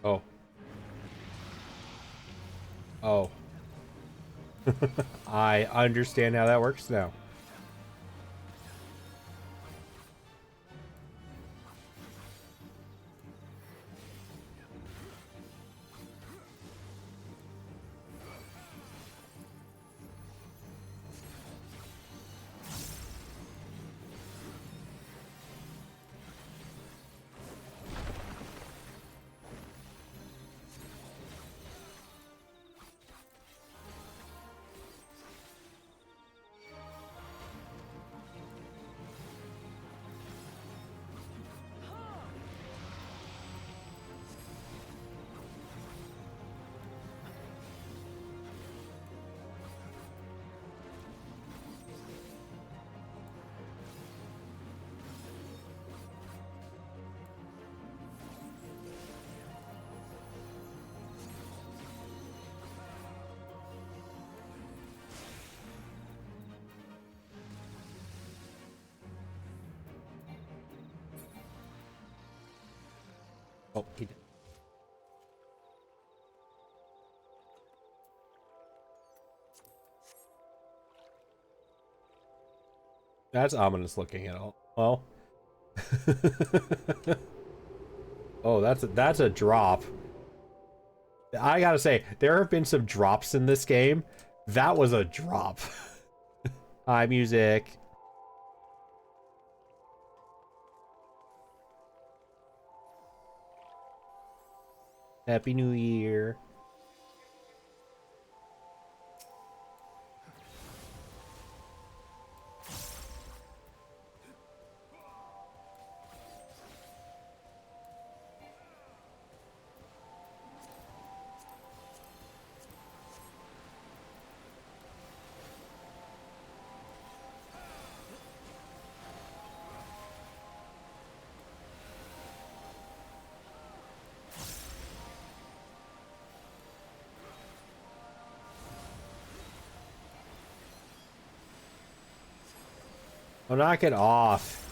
Oh. Oh. I understand how that works now. Oh, he did. That's ominous looking at all. Well. Oh, that's a drop. I gotta say, there have been some drops in this game. That was a drop. Hi, music. Happy New Year. Oh, knock it off.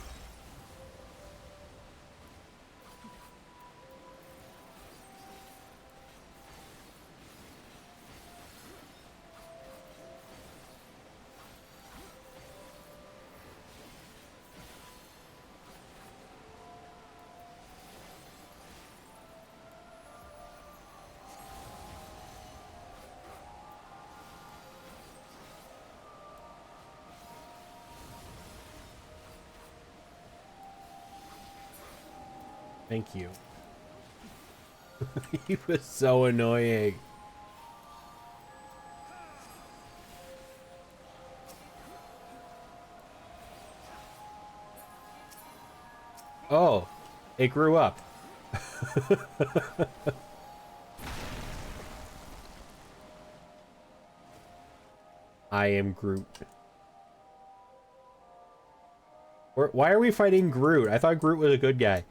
Thank you. He was so annoying. Oh, it grew up. I am Groot. Why are we fighting Groot? I thought Groot was a good guy.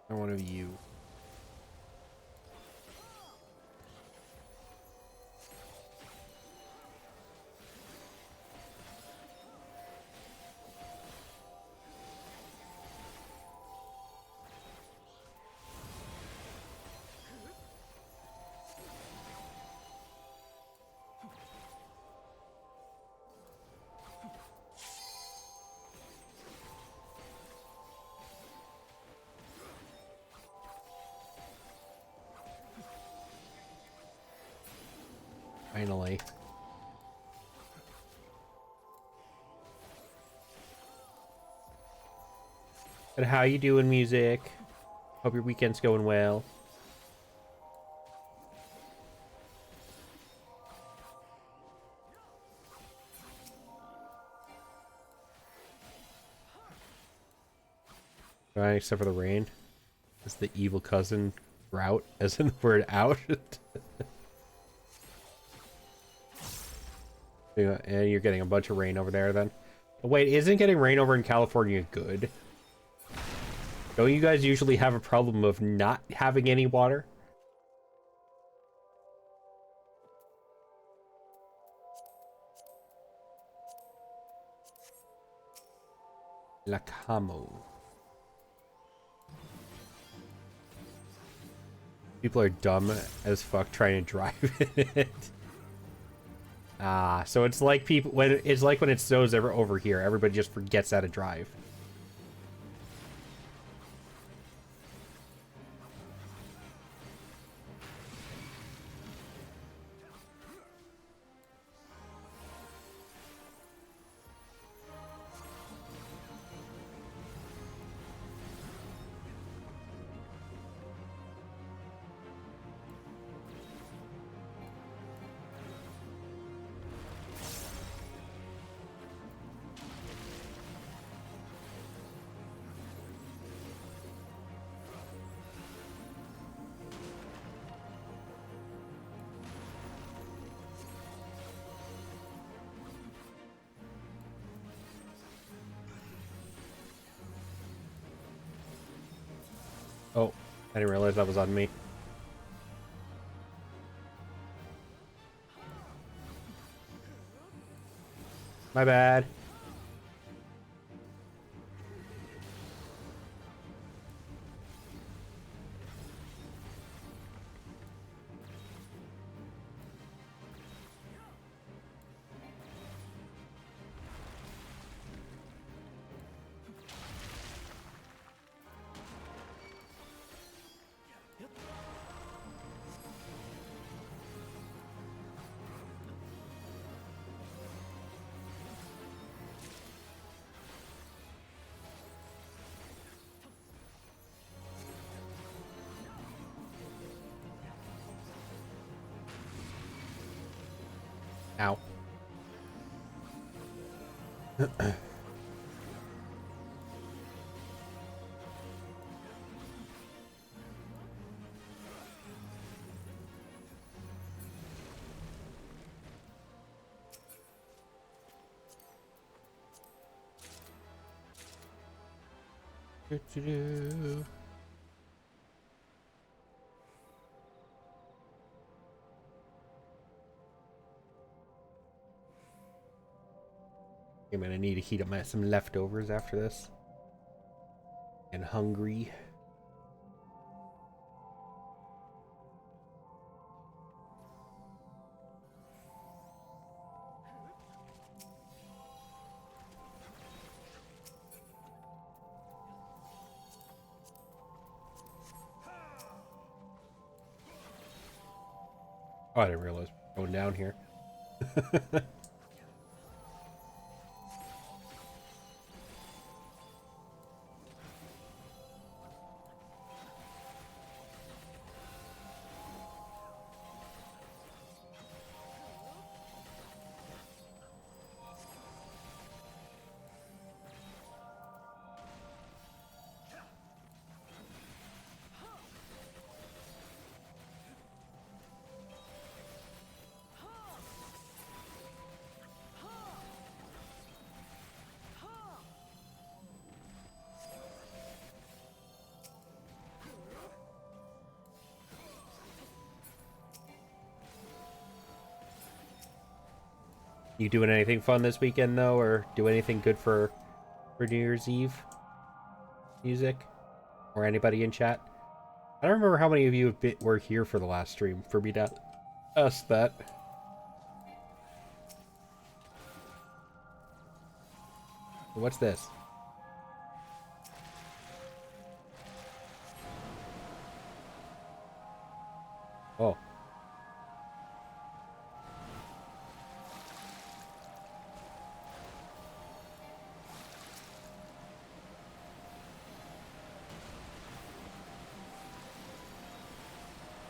I want one of you. Finally. But how you doing, music? Hope your weekend's going well. Right, except for the rain. It's the evil cousin route, as in the word out. And you're getting a bunch of rain over there then. Wait, isn't getting rain over in California good? Don't you guys usually have a problem of not having any water? La Camo. People are dumb as fuck trying to drive it. Ah, so it's like people when it snows over here, everybody just forgets how to drive. I didn't realize that was on me. My bad. Ow. Do-do-do. I'm gonna need to heat up some leftovers after this. And hungry. Oh, I didn't realize going down here. You doing anything fun this weekend though, or do anything good for New Year's Eve music, or anybody in chat? I don't remember how many of you were here for the last stream for me to ask that. What's this? Oh.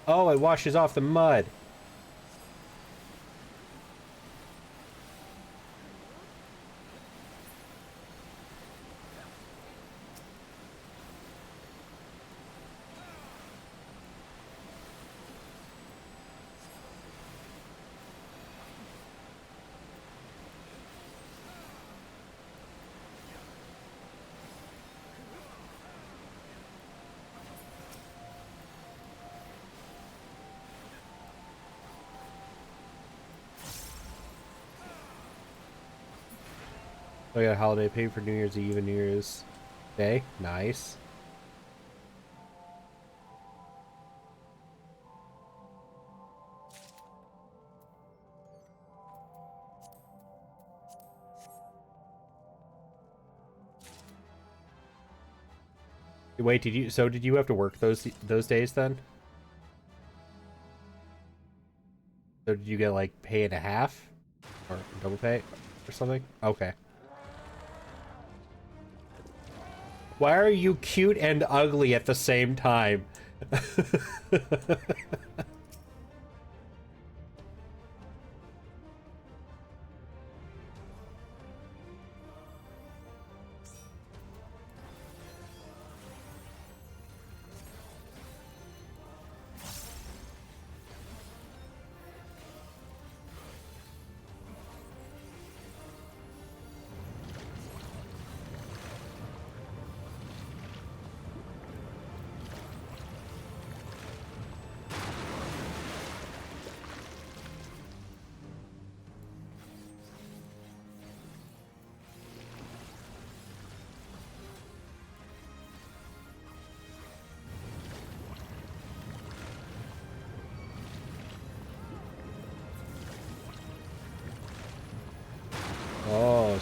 Oh, it washes off the mud. I got a holiday pay for New Year's Eve and New Year's Day. Nice. Wait, did you have to work those days then? So did you get like pay and a half? Or double pay? Or something? Okay. Why are you cute and ugly at the same time?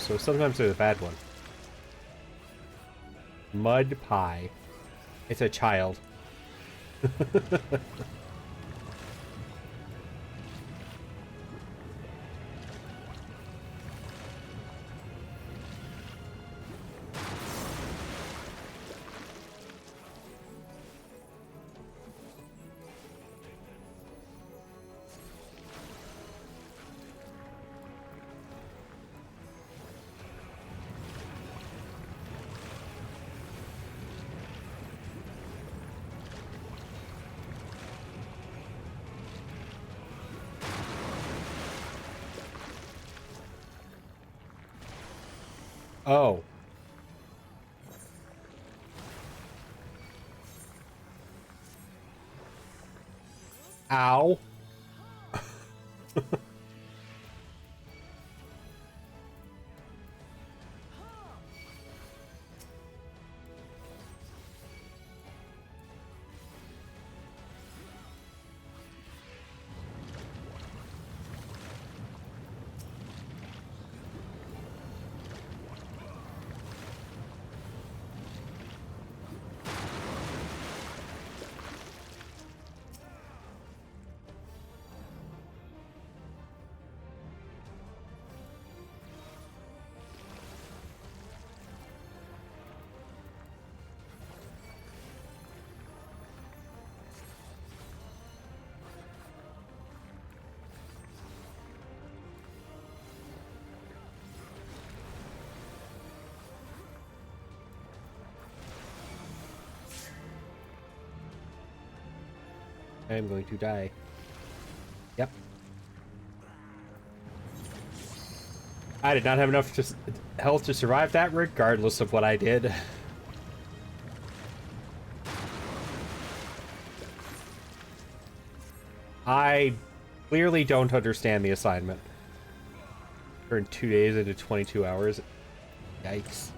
so sometimes they're the bad one. Mud pie. It's a child. Oh. Ow. I am going to die. Yep. I did not have enough health to survive that, regardless of what I did. I clearly don't understand the assignment. Turn 2 days into 22 hours. Yikes.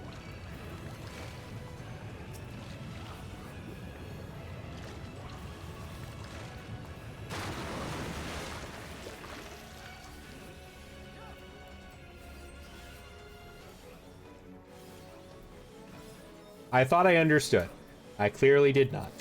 I thought I understood. I clearly did not.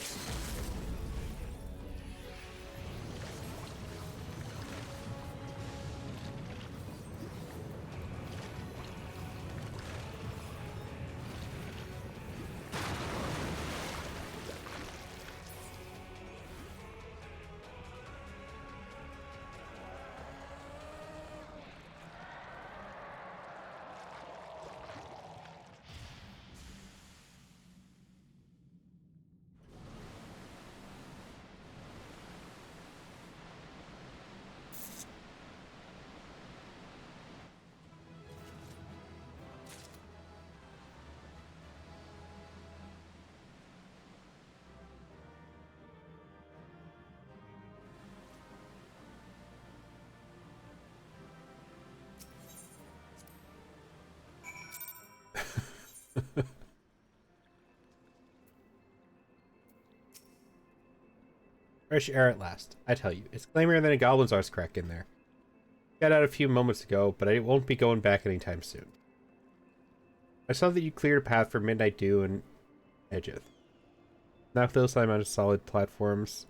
Fresh air at last. I tell you, it's clammier than a goblin's arse crack in there. Got out a few moments ago, but I won't be going back anytime soon. I saw that you cleared a path for Midnight Dew and Edgeth. Knock those slime onto solid platforms.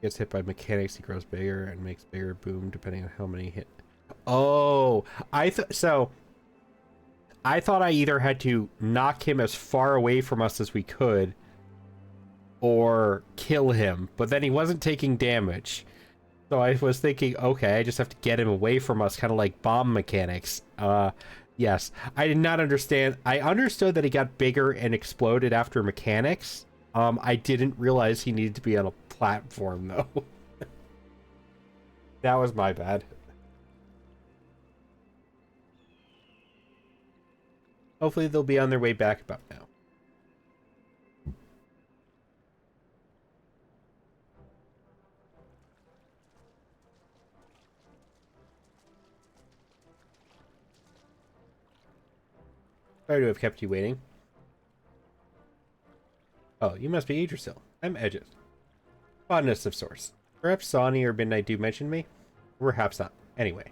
Gets hit by mechanics, he grows bigger and makes bigger boom depending on how many hit. Oh, I thought I either had to knock him as far away from us as we could or kill him, but then he wasn't taking damage. So I was thinking, okay, I just have to get him away from us, kind of like bomb mechanics. Yes. I did not understand. I understood that he got bigger and exploded after mechanics. I didn't realize he needed to be on a platform, though. That was my bad. Hopefully they'll be on their way back about now. Sorry to have kept you waiting. Oh, you must be Idrisil. I'm Edgeth. Botanist of sorts. Perhaps Sonny or Midnight Dew mentioned me? Perhaps not. Anyway.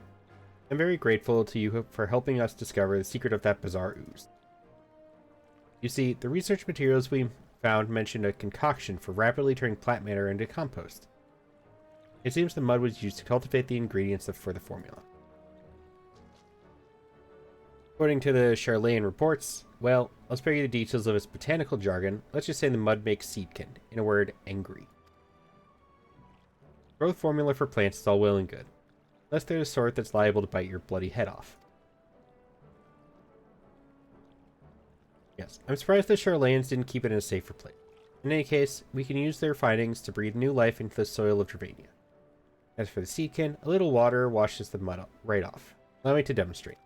I'm very grateful to you for helping us discover the secret of that bizarre ooze. You see, the research materials we found mentioned a concoction for rapidly turning plant matter into compost. It seems the mud was used to cultivate the ingredients for the formula. According to the Charlayan reports, well, I'll spare you the details of its botanical jargon. Let's just say the mud makes seedkin. In a word, angry. Growth formula for plants is all well and good, unless they're the sort that's liable to bite your bloody head off. Yes, I'm surprised the Charlayans didn't keep it in a safer place. In any case, we can use their findings to breathe new life into the soil of Dravania. As for the seedkin, a little water washes the mud right off. Allow me to demonstrate.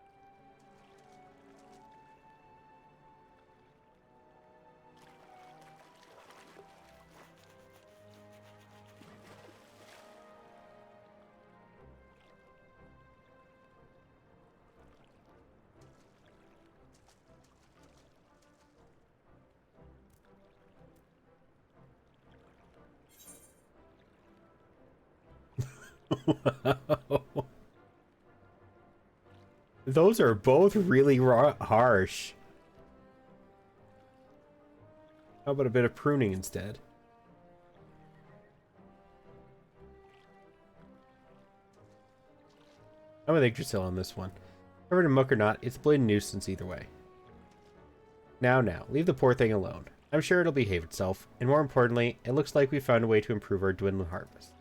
Those are both really harsh. How about a bit of pruning instead? I'm with Yggdrasil on this one. Covered in muck or not, it's a blatant nuisance either way. Now, leave the poor thing alone. I'm sure it'll behave itself, and more importantly, it looks like we found a way to improve our dwindling harvest.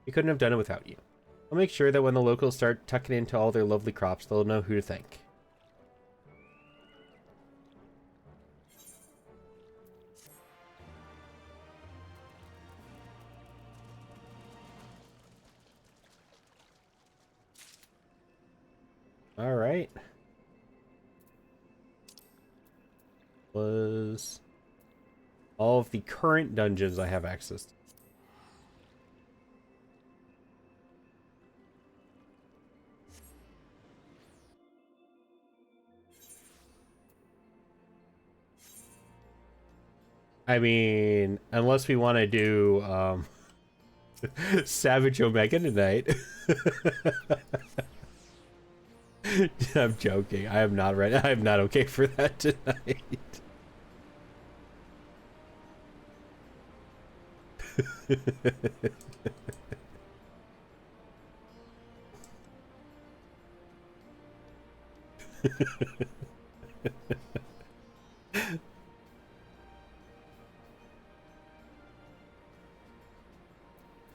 We couldn't have done it without you. I'll make sure that when the locals start tucking into all their lovely crops, they'll know who to thank. Alright. Was all of the current dungeons I have access to. I mean, unless we want to do Savage Omega tonight. I'm joking. I am not ready. I am not okay for that tonight.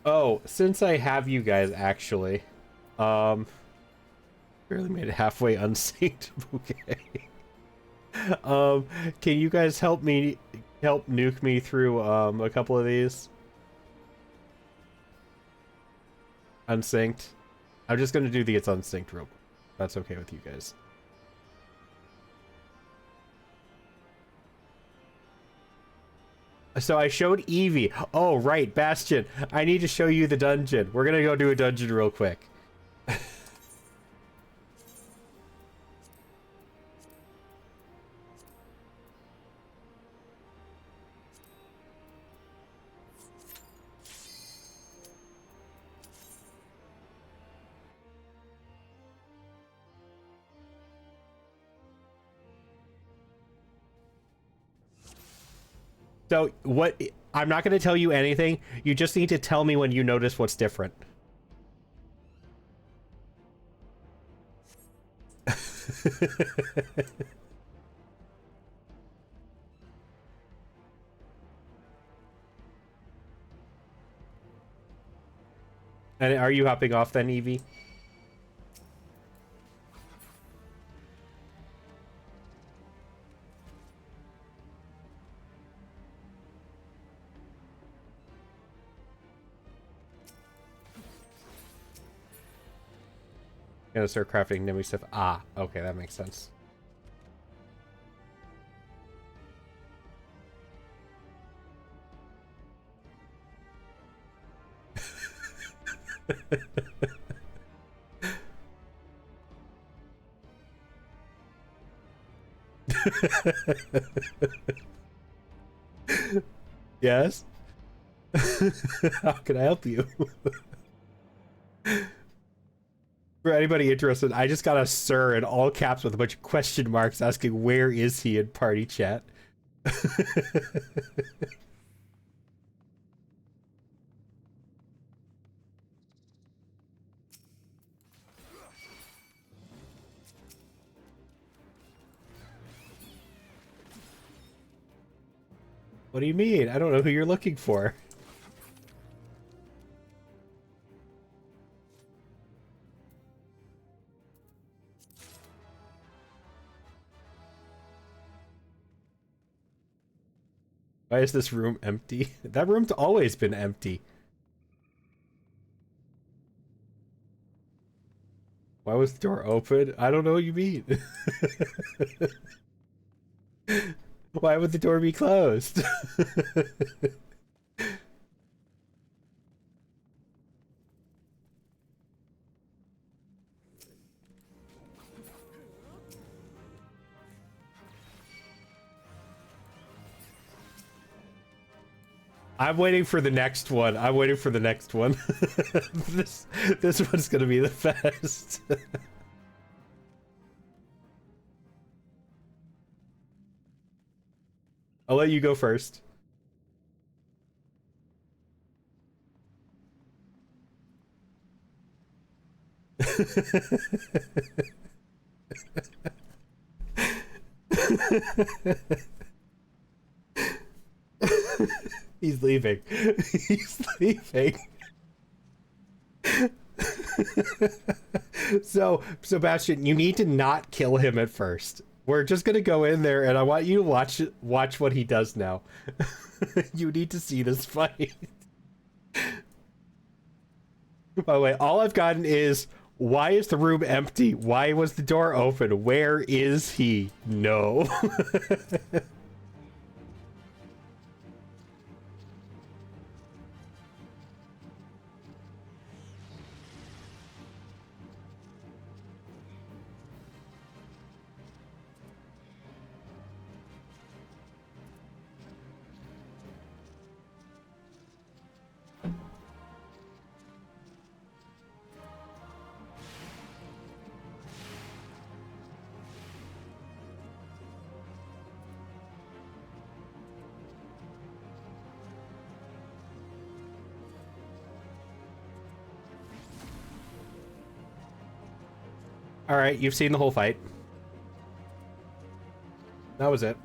Oh, since I have you guys actually, barely made it halfway unsynced bouquet. Can you guys help nuke me through a couple of these? Unsynced. I'm just gonna do the it's unsynced real quick. That's okay with you guys. So I showed Evie. Oh, right, Bastion. I need to show you the dungeon. We're gonna go do a dungeon real quick. So what? I'm not going to tell you anything. You just need to tell me when you notice what's different. And are you hopping off then, Evie? Gonna start crafting new stuff. Ah, okay, that makes sense. Yes? How can I help you? For anybody interested, I just got a sir in all caps with a bunch of question marks asking where is he in party chat. What do you mean? I don't know who you're looking for. Why is this room empty? That room's always been empty. Why was the door open? I don't know what you mean. Why would the door be closed? I'm waiting for the next one. I'm waiting for the next one. this one's gonna be the best. I'll let you go first. He's leaving. He's leaving. So, Sebastian, you need to not kill him at first. We're just gonna go in there, and I want you to watch what he does now. You need to see this fight. By the way, all I've gotten is, why is the room empty? Why was the door open? Where is he? No. All right, you've seen the whole fight. That was it.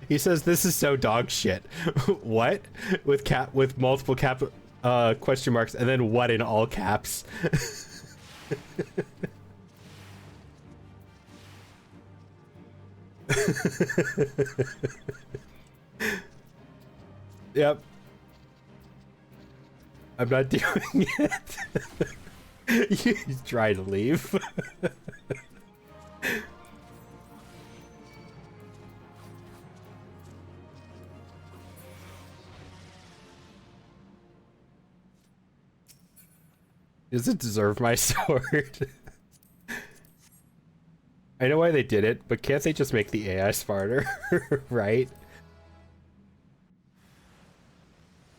He says this is so dog shit. What? With multiple question marks and then what in all caps? Yep. I'm not doing it. He's trying to leave. Does it deserve my sword? I know why they did it, but can't they just make the AI smarter? Right?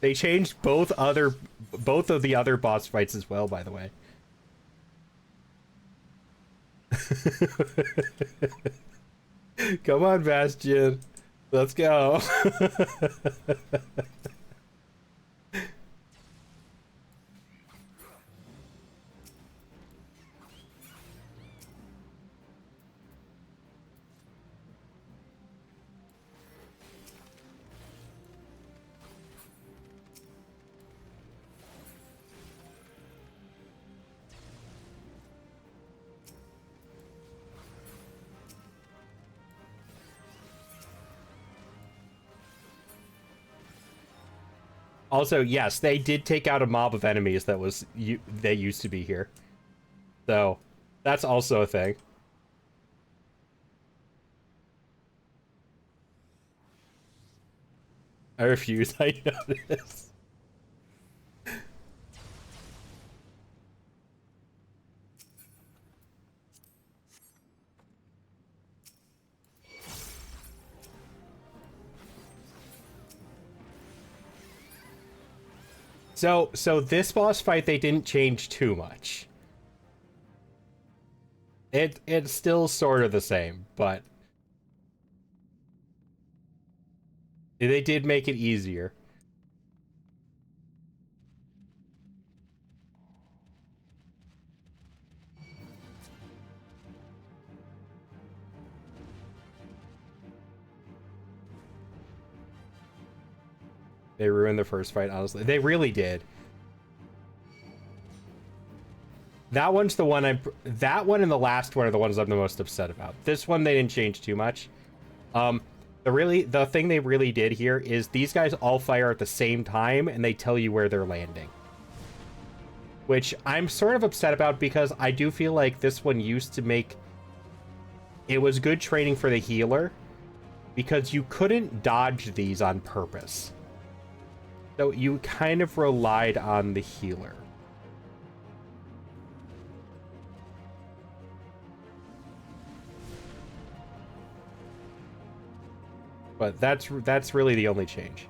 They changed both of the other boss fights as well, by the way. Come on, Bastion. Let's go. Also, yes, they did take out a mob of enemies that was they used to be here. So, that's also a thing. I refuse, I notice. So this boss fight, they didn't change too much. It's still sort of the same, but they did make it easier. They ruined the first fight, honestly. They really did. That one's the one that one and the last one are the ones I'm the most upset about. This one they didn't change too much. The thing they really did here is these guys all fire at the same time and they tell you where they're landing. Which I'm sort of upset about because I do feel like this one used to make it was good training for the healer because you couldn't dodge these on purpose. So you kind of relied on the healer. But that's really the only change.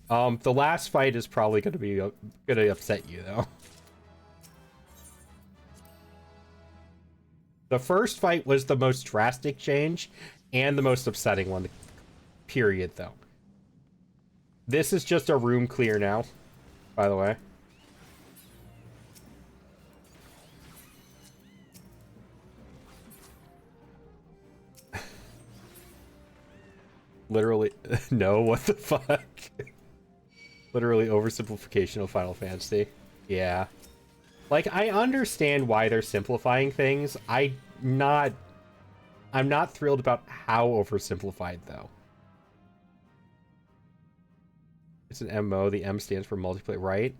The last fight is probably gonna upset you though. The first fight was the most drastic change and the most upsetting one, period, though. This is just a room clear now, by the way. Literally, no, what the fuck? Literally oversimplification of Final Fantasy. Yeah. Like, I understand why they're simplifying things. I'm not thrilled about how oversimplified, though. It's an MMO. The M stands for multiplayer, right?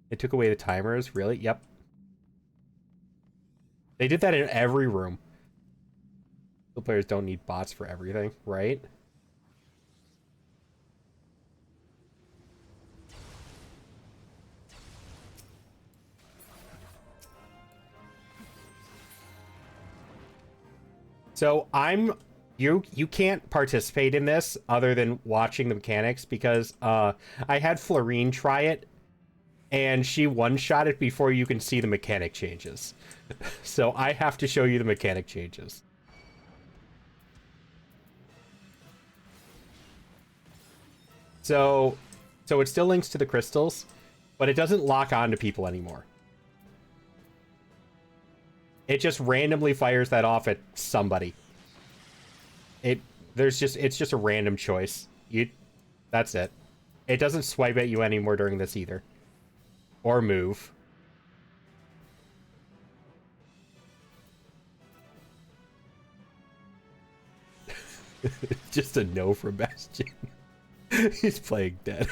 They took away the timers. Really? Yep. They did that in every room. The players don't need bots for everything, right? So you can't participate in this other than watching the mechanics because I had Florine try it and she one-shot it before you can see the mechanic changes. So I have to show you the mechanic changes. So it still links to the crystals, but it doesn't lock on to people anymore. It just randomly fires that off at somebody. It's just a random choice. That's it. It doesn't swipe at you anymore during this either. Or move. Just a no from Bastion. He's playing dead.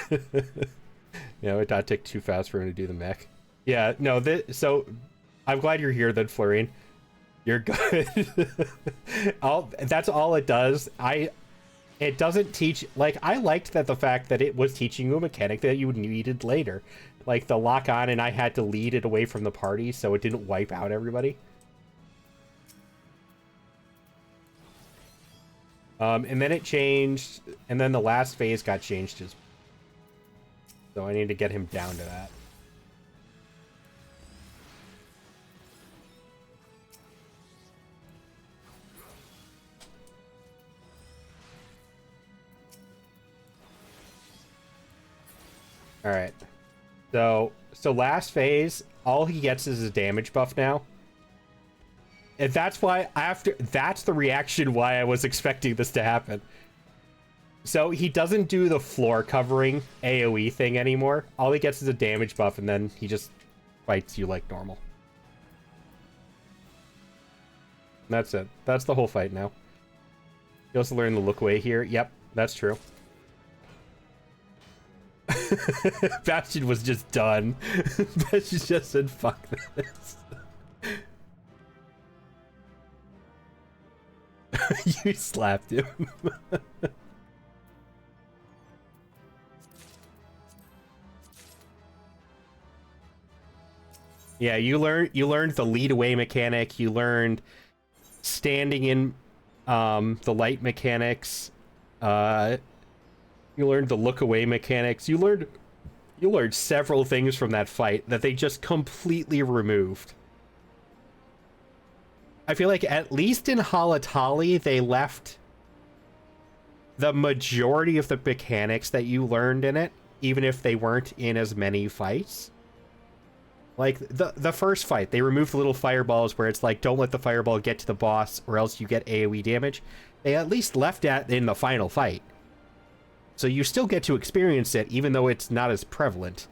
Yeah, it did take too fast for him to do the mech. Yeah, no, so I'm glad you're here then, Florine. You're good. That's all it does. It doesn't teach, like, I liked that the fact that it was teaching you a mechanic that you needed later. Like the lock on, and I had to lead it away from the party so it didn't wipe out everybody. And then it changed, and then the last phase got changed as so I need to get him down to that. Alright. So last phase, all he gets is a damage buff now. And that's why that's the reaction why I was expecting this to happen. So he doesn't do the floor covering AoE thing anymore. All he gets is a damage buff and then he just fights you like normal. That's it. That's the whole fight now. You also learn the look away here. Yep, that's true. Bastion was just done. Bastion just said, fuck this. You slapped him. Yeah, you learned the lead away mechanic. You learned standing in The light mechanics. Uh, you learned the look away mechanics. You learned several things from that fight that they just completely removed. I feel like at least in Halatali, they left the majority of the mechanics that you learned in it, even if they weren't in as many fights. Like, the first fight, they removed little fireballs where it's like, don't let the fireball get to the boss or else you get AoE damage. They at least left that in the final fight. So you still get to experience it, even though it's not as prevalent.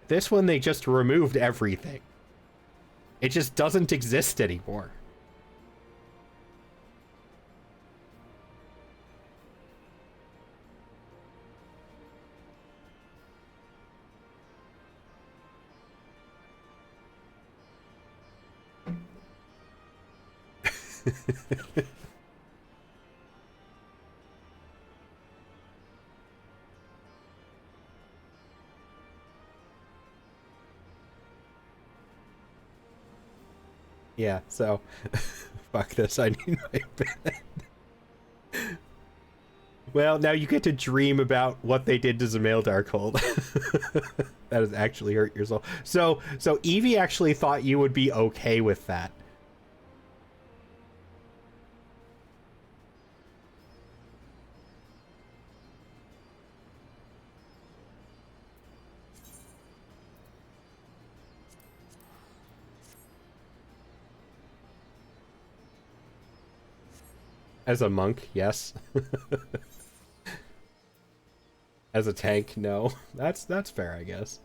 This one, they just removed everything. It just doesn't exist anymore. Yeah, so fuck this, I need my bed. Well, now you get to dream about what they did to Zamail Darkhold. That has actually hurt your soul. So Evie actually thought you would be okay with that. As a monk, yes. As a tank, no. That's fair, I guess.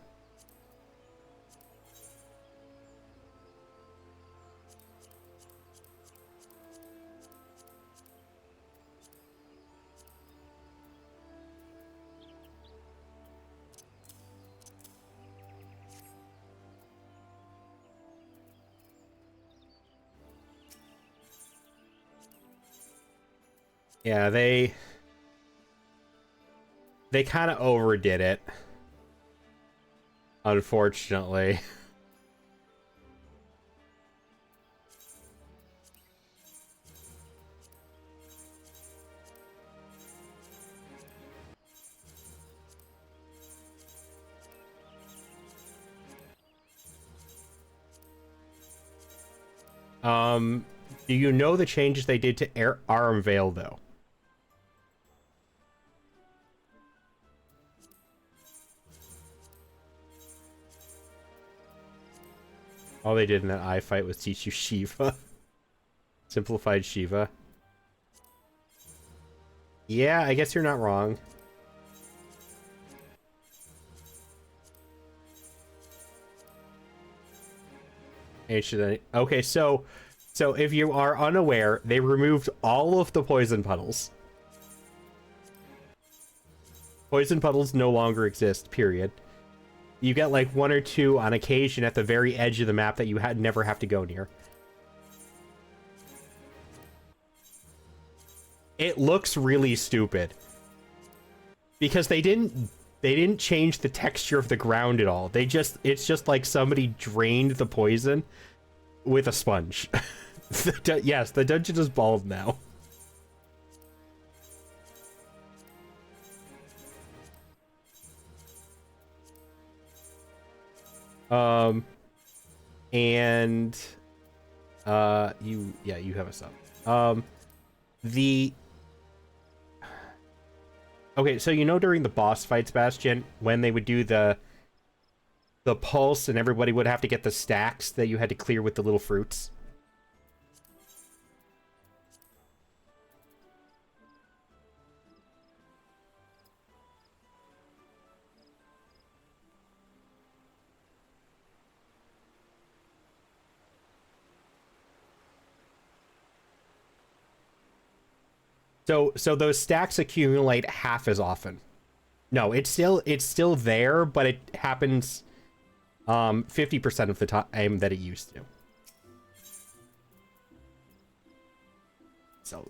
Yeah, they kind of overdid it, unfortunately. Do you know the changes they did to Aram Vale, though? All they did in that eye fight was teach you Shiva. Simplified Shiva. Yeah, I guess you're not wrong. Okay, so if you are unaware, they removed all of the poison puddles. Poison puddles no longer exist, period. You get like one or two on occasion at the very edge of the map that you never have to go near. It looks really stupid. Because they didn't change the texture of the ground at all. It's just like somebody drained the poison with a sponge. Yes, the dungeon is bald now. And you have a sub. The Okay, so you know during the boss fights, Bastion, when they would do the pulse and everybody would have to get the stacks that you had to clear with the little fruits? So those stacks accumulate half as often. No, it's still there, but it happens 50% of the time that it used to. So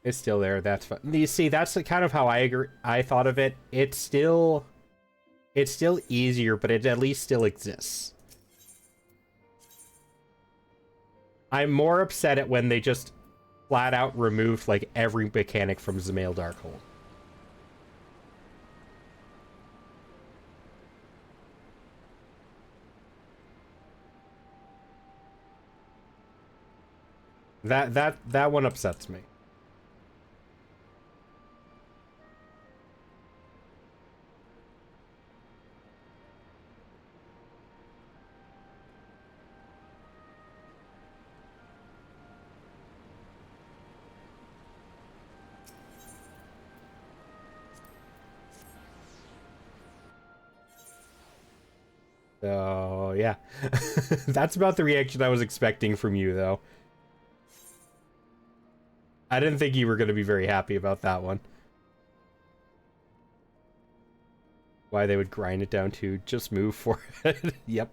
It's still there. That's fun. You see, that's kind of how I agree. I thought of it. It's still easier, but it at least still exists. I'm more upset at when they just flat out removed like every mechanic from Zemail Darkhold. That one upsets me. So, yeah. That's about the reaction I was expecting from you, though. I didn't think you were going to be very happy about that one. Why they would grind it down to just move for it. Yep.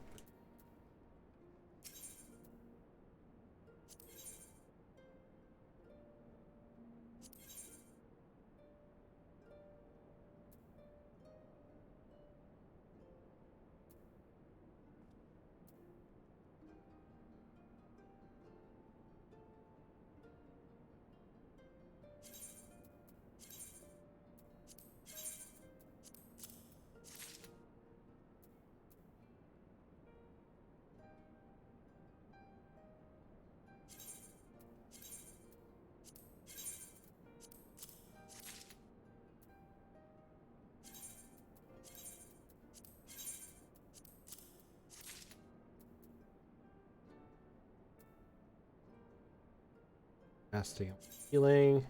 Casting, healing.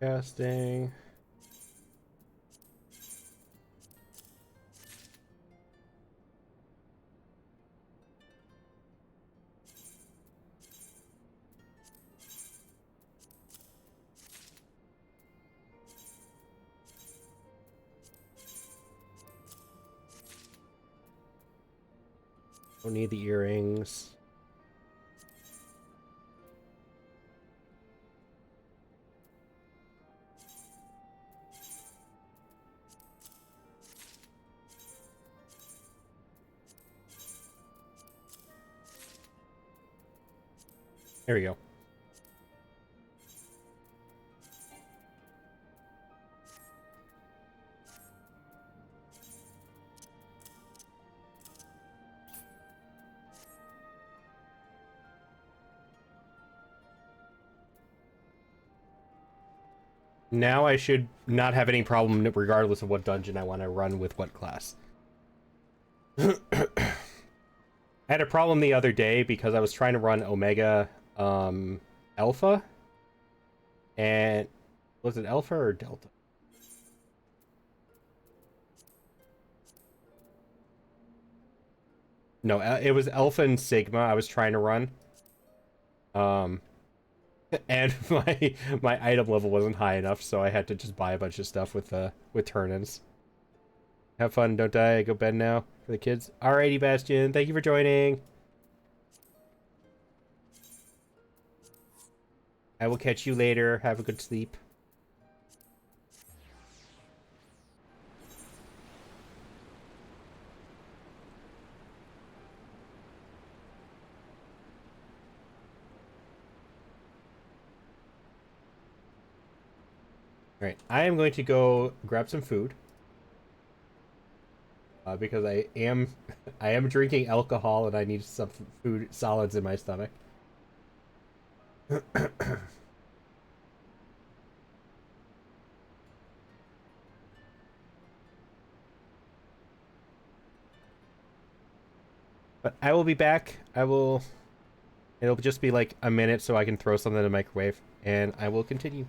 Casting. Don't need the earrings. There we go. Now I should not have any problem regardless of what dungeon I want to run with what class. I had a problem the other day because I was trying to run Omega Alpha. And was it Alpha or Delta? No, it was Alpha and Sigma I was trying to run. Um and my item level wasn't high enough, so I had to just buy a bunch of stuff with turn-ins. Have fun, don't die, go bed now for the kids. Alrighty, Bastion, thank you for joining. I will catch you later. Have a good sleep. Alright, I am going to go grab some food. Because I am I am drinking alcohol and I need some food solids in my stomach. But I will be back. It'll just be like a minute so I can throw something in the microwave and I will continue.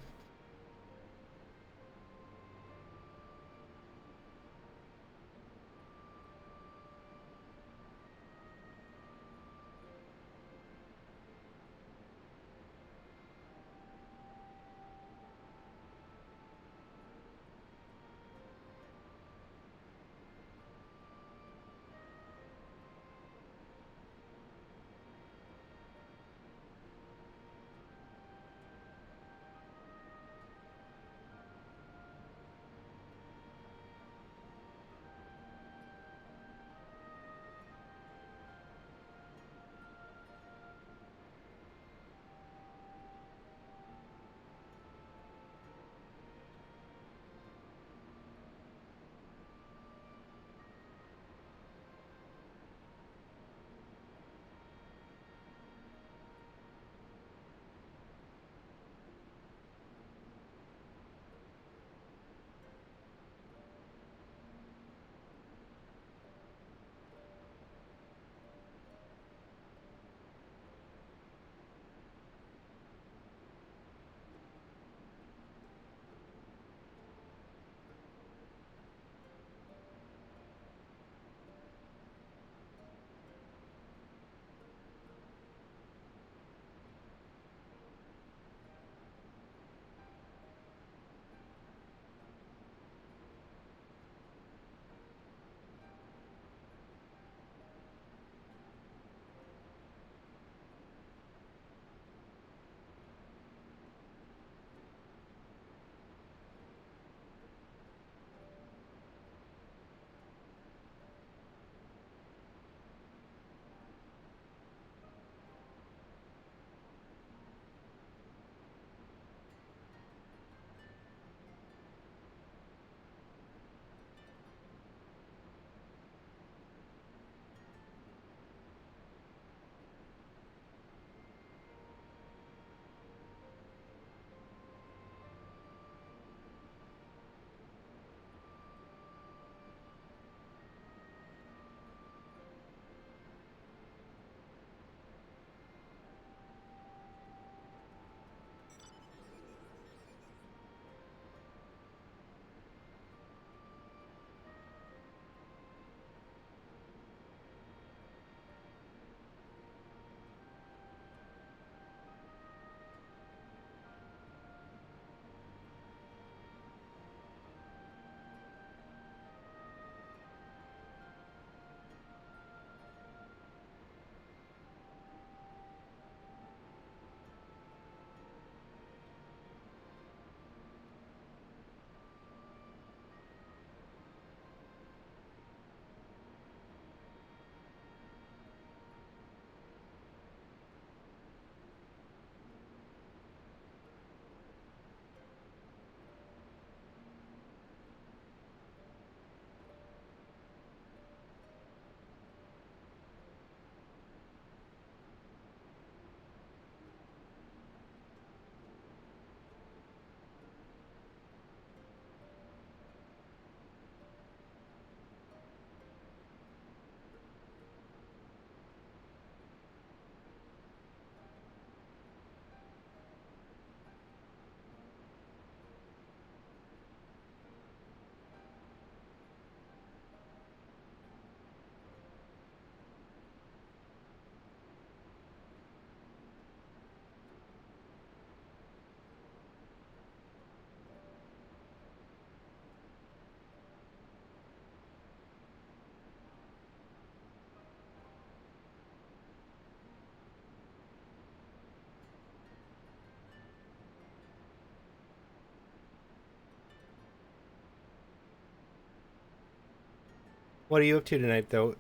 What are you up to tonight, though?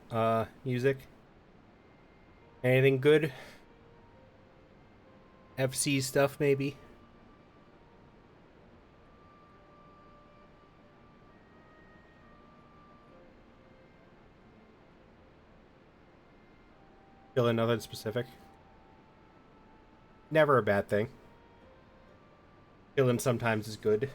Music? Anything good? FC stuff, maybe? Feeling nothing specific? Never a bad thing. Feeling sometimes is good.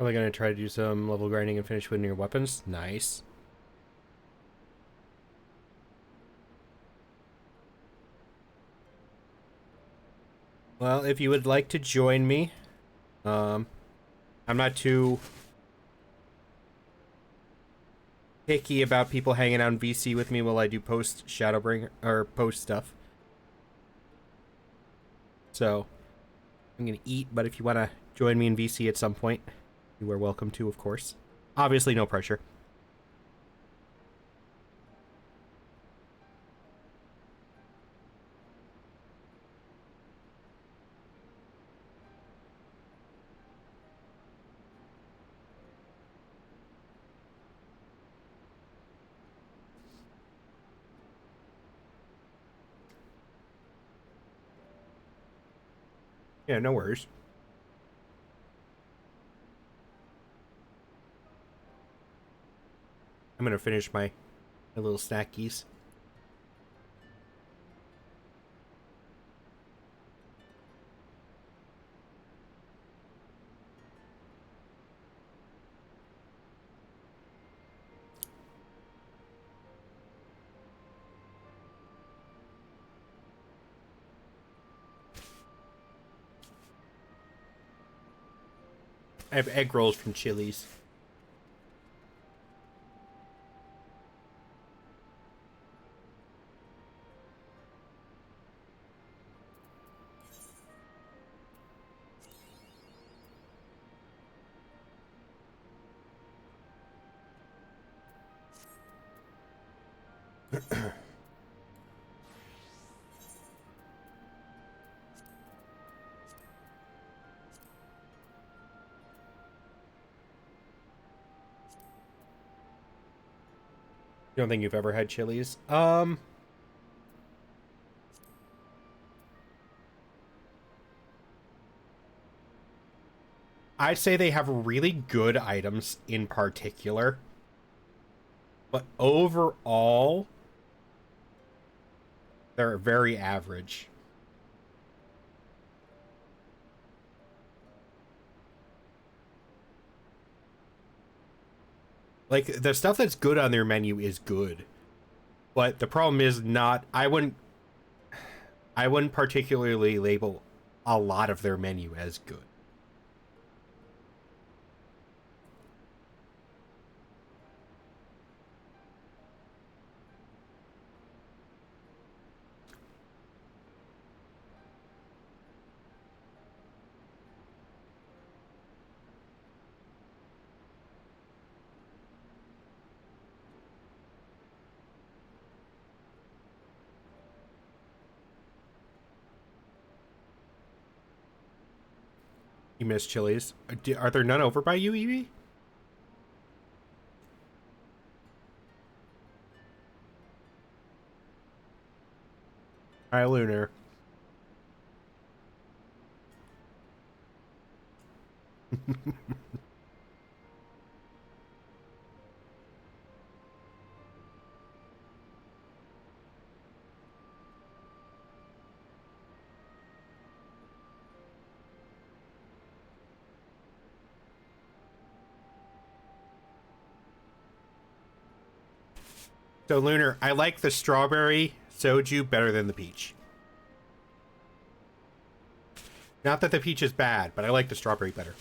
Are they gonna try to do some level grinding and finish winning your weapons? Nice. Well, if you would like to join me, I'm not too picky about people hanging out in VC with me while I do post Shadowbring or post stuff. So I'm gonna eat, but if you want to join me in VC at some point, you are welcome to, of course. Obviously, no pressure. Yeah, no worries. I'm gonna finish my little snackies. I have egg rolls from Chili's. You don't think you've ever had Chili's? I'd say they have really good items in particular, but overall, they're very average. Like, the stuff that's good on their menu is good, but the problem is not. I wouldn't particularly label a lot of their menu as good. You miss Chili's? Are there none over by you, Evie? Hi, Lunar. So, Lunar, I like the strawberry soju better than the peach. Not that the peach is bad, but I like the strawberry better.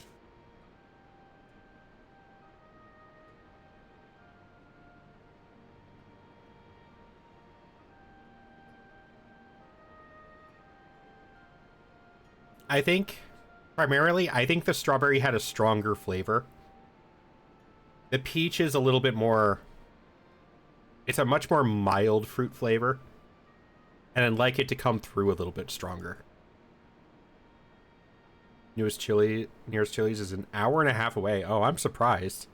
I think, primarily, I think the strawberry had a stronger flavor. The peach is a little bit more... It's a much more mild fruit flavor. And I'd like it to come through a little bit stronger. Nearest Chili's is an hour and a half away. Oh, I'm surprised.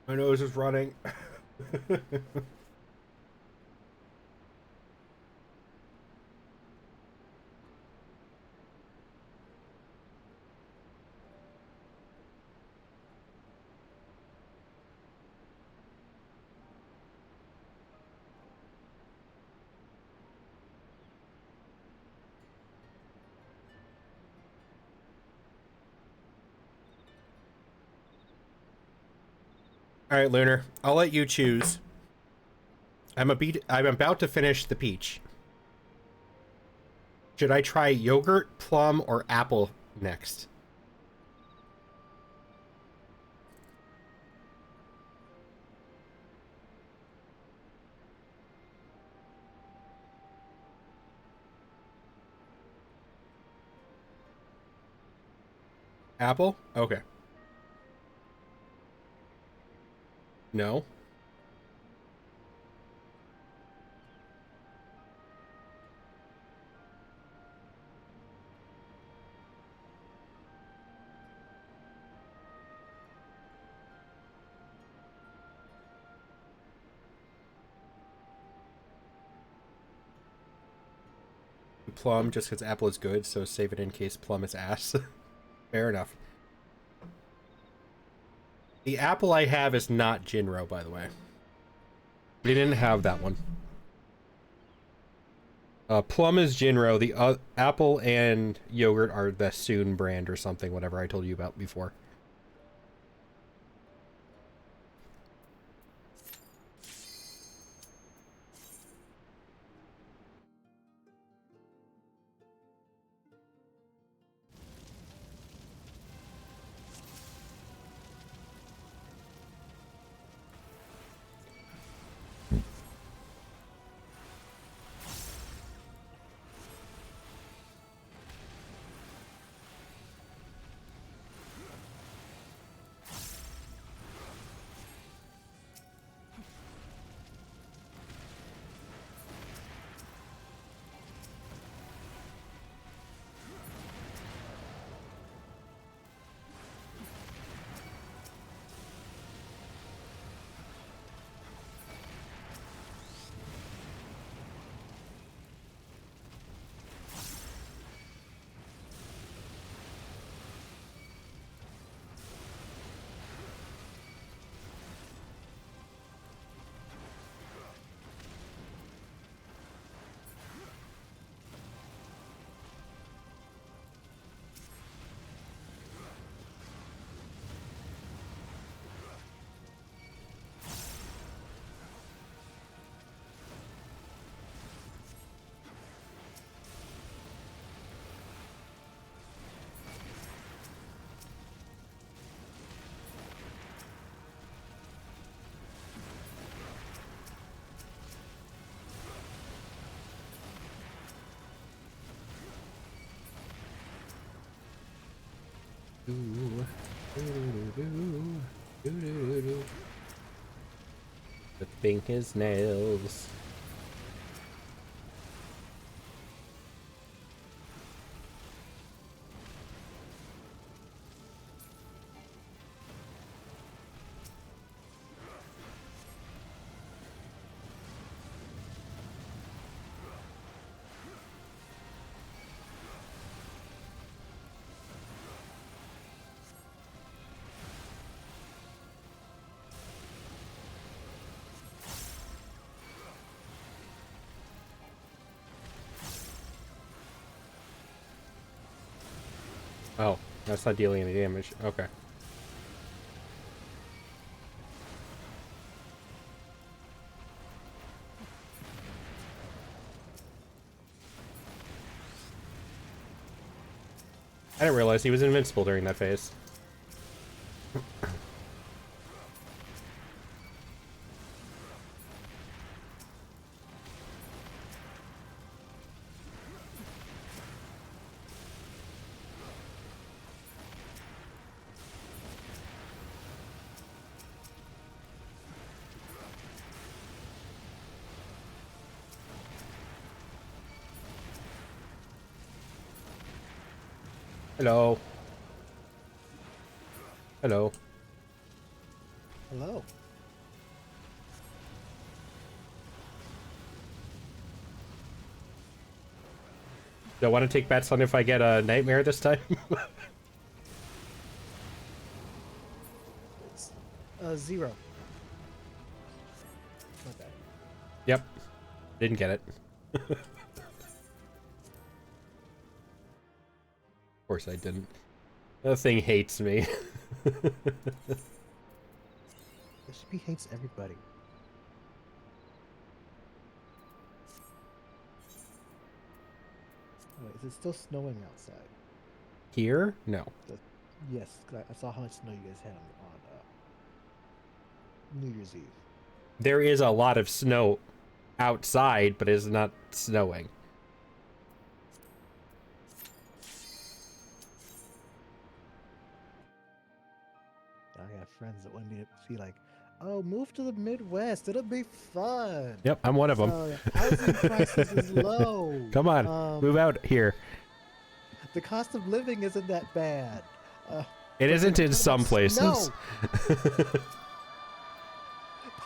My nose is running. All right, Lunar. I'll let you choose. I'm about to finish the peach. Should I try yogurt, plum, or apple next? Apple? Okay. No. Plum, just because apple is good, so save it in case plum is ass. Fair enough. The apple I have is not Jinro, by the way. We didn't have that one. Plum is Jinro. The apple and yogurt are the Soon brand or something, whatever I told you about before. The pink as nails. Oh, that's not dealing any damage. Okay. I didn't realize he was invincible during that phase. Hello. Hello. Hello. Do I want to take bets on if I get a nightmare this time? It's 0. Okay. Yep. Didn't get it. Of course I didn't. That thing hates me. SCP hates everybody. Wait, is it still snowing outside? Here? No. The, yes, 'cause I saw how much snow you guys had on New Year's Eve. There is a lot of snow outside, but it's not snowing. I got friends that want me to be like, oh, move to the Midwest. It'll be fun. Yep, I'm one of them. Housing prices is low. Come on, move out here. The cost of living isn't that bad. It isn't in some places. No.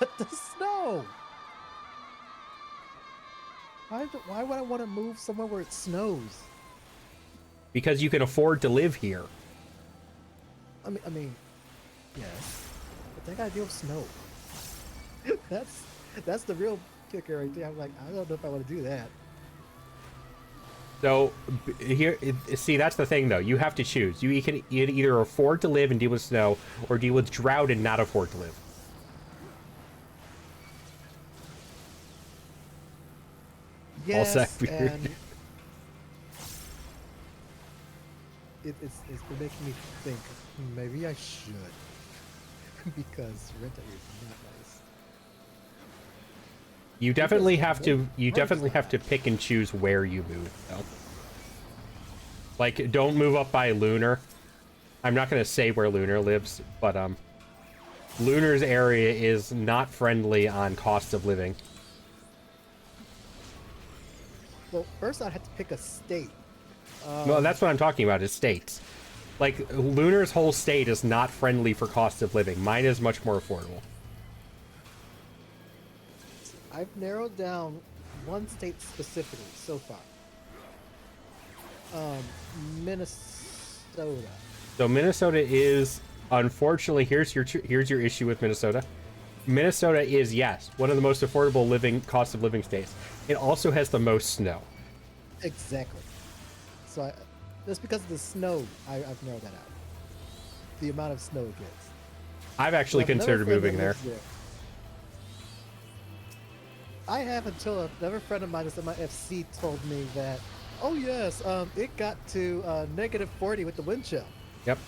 But the snow. Why would I want to move somewhere where it snows? Because you can afford to live here. I mean, yes, but they gotta deal with snow. That's the real kicker right there. I'm like, I don't know if I want to do that. So here, see, that's the thing though. You have to choose. You can either afford to live and deal with snow, or deal with drought and not afford to live. Yes, Siberian. and it's been making me think maybe I should because rent here is not nice. You definitely have to. You Hard definitely have to side. pick and choose where you move, though. Like, don't move up by Lunar. I'm not gonna say where Lunar lives, but Lunar's area is not friendly on cost of living. Well, first I'd have to pick a state. Well, that's what I'm talking about, is states. Like, Lunar's whole state is not friendly for cost of living. Mine is much more affordable. I've narrowed down one state specifically so far. Minnesota. So Minnesota is, unfortunately, here's your issue with Minnesota. Minnesota is, yes, one of the most affordable cost of living states. It also has the most snow. Exactly. So that's because of the snow. I've narrowed that out. The amount of snow it gets. I've actually So I have another considered friend moving that there. lives there. I have until another friend of mine that's in my FC told me that, oh yes, it got to -40 with the wind chill. Yep.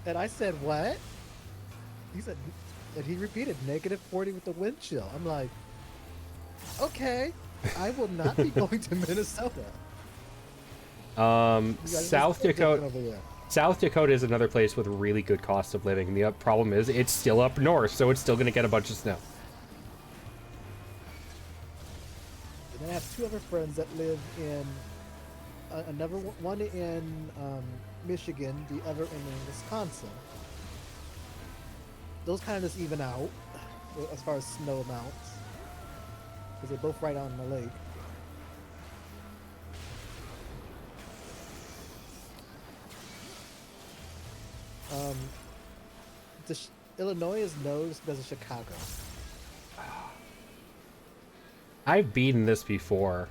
And I said, what? He said, and he repeated, -40 with the wind chill. I'm like, okay, I will not be going to Minnesota. You guys South are so different Dakota. over there. South Dakota is another place with really good cost of living. The problem is it's still up north, so it's still going to get a bunch of snow. And I have two other friends that live in another one in Michigan, the other in Wisconsin. Those kind of just even out as far as snow amounts because they're both right on the lake. Illinois is known because of Chicago. I've beaten this before.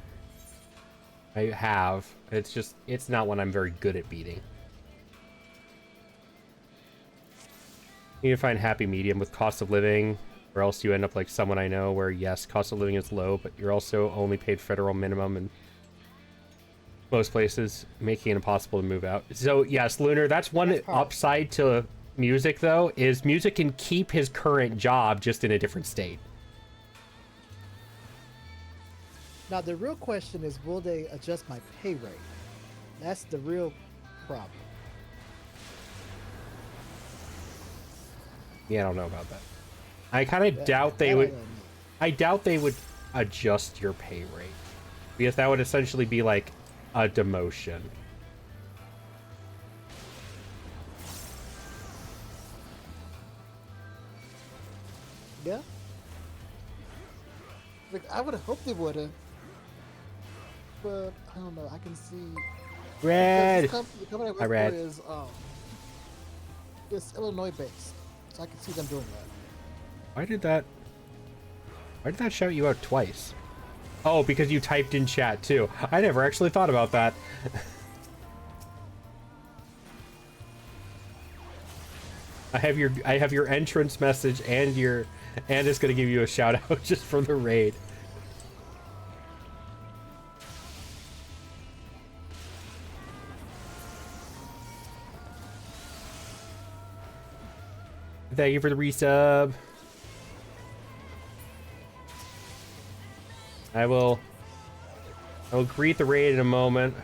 I have. It's just, it's not one I'm very good at beating. You need to find happy medium with cost of living, or else you end up like someone I know where, yes, cost of living is low, but you're also only paid federal minimum in most places, making it impossible to move out. So, yes, Lunar, that's one upside to music, though, is music can keep his current job just in a different state. Now, the real question is, will they adjust my pay rate? That's the real problem. Yeah, I don't know about that. I kind of doubt they would. I doubt they would adjust your pay rate, because that would essentially be like a demotion. Yeah. Like, I would have hoped they would have, but I don't know. I can see. Red. The company I work for is it's Illinois based, so I can see them doing that. Why did that shout you out twice? Oh, because you typed in chat too. I never actually thought about that. I have your entrance message and it's gonna give you a shout out just for the raid. Thank you for the resub. I will greet the raid in a moment.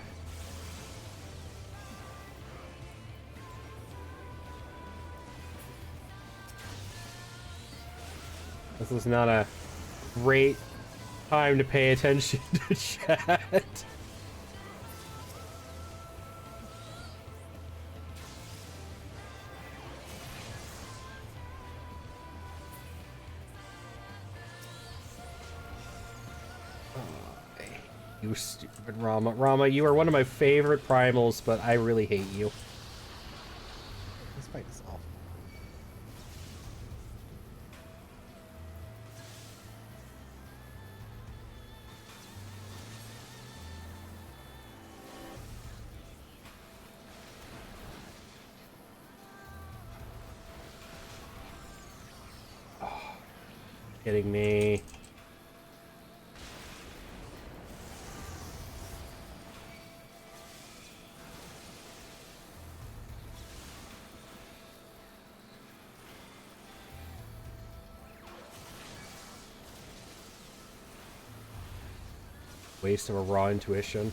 This is not a great time to pay attention to chat. You stupid Rama. Rama, you are one of my favorite primals, but I really hate you. This fight is awful. Oh, kidding me. Waste of a raw intuition.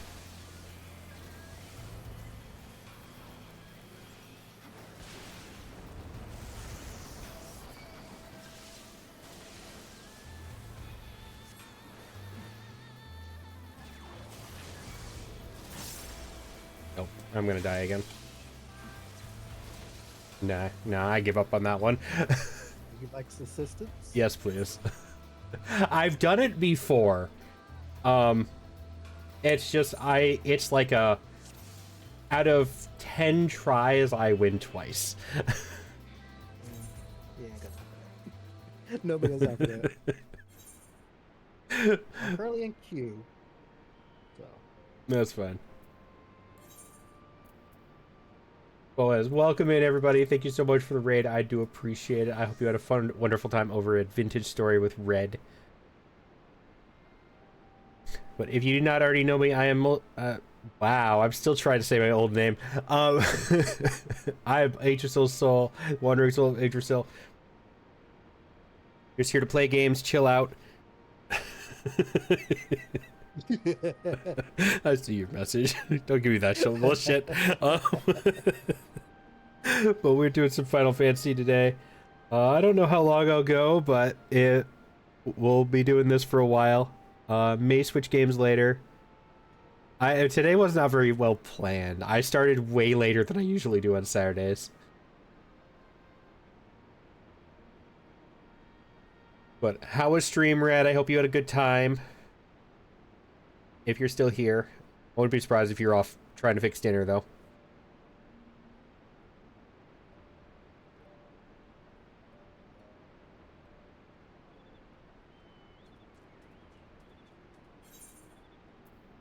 Nope, I'm gonna die again. Nah, I give up on that one. He likes assistance? Yes, please. I've done it before. It's just, it's like a, out of 10 tries, I win twice. Yeah, nobody has after that. I'm currently in queue. So. That's fine. Well, welcome in, everybody. Thank you so much for the raid. I do appreciate it. I hope you had a fun, wonderful time over at Vintage Story with Red. But if you do not already know me, I am... wow, I'm still trying to say my old name. I am Yggdrasil Soul, Wandering Soul of Yggdrasil. Just here to play games, chill out. I see your message. Don't give me that shit bullshit. But we're doing some Final Fantasy today. I don't know how long I'll go, but we'll be doing this for a while. May switch games later. Today was not very well planned. I started way later than I usually do on Saturdays. But how was stream, Red? I hope you had a good time. If you're still here. I wouldn't be surprised if you're off trying to fix dinner, though.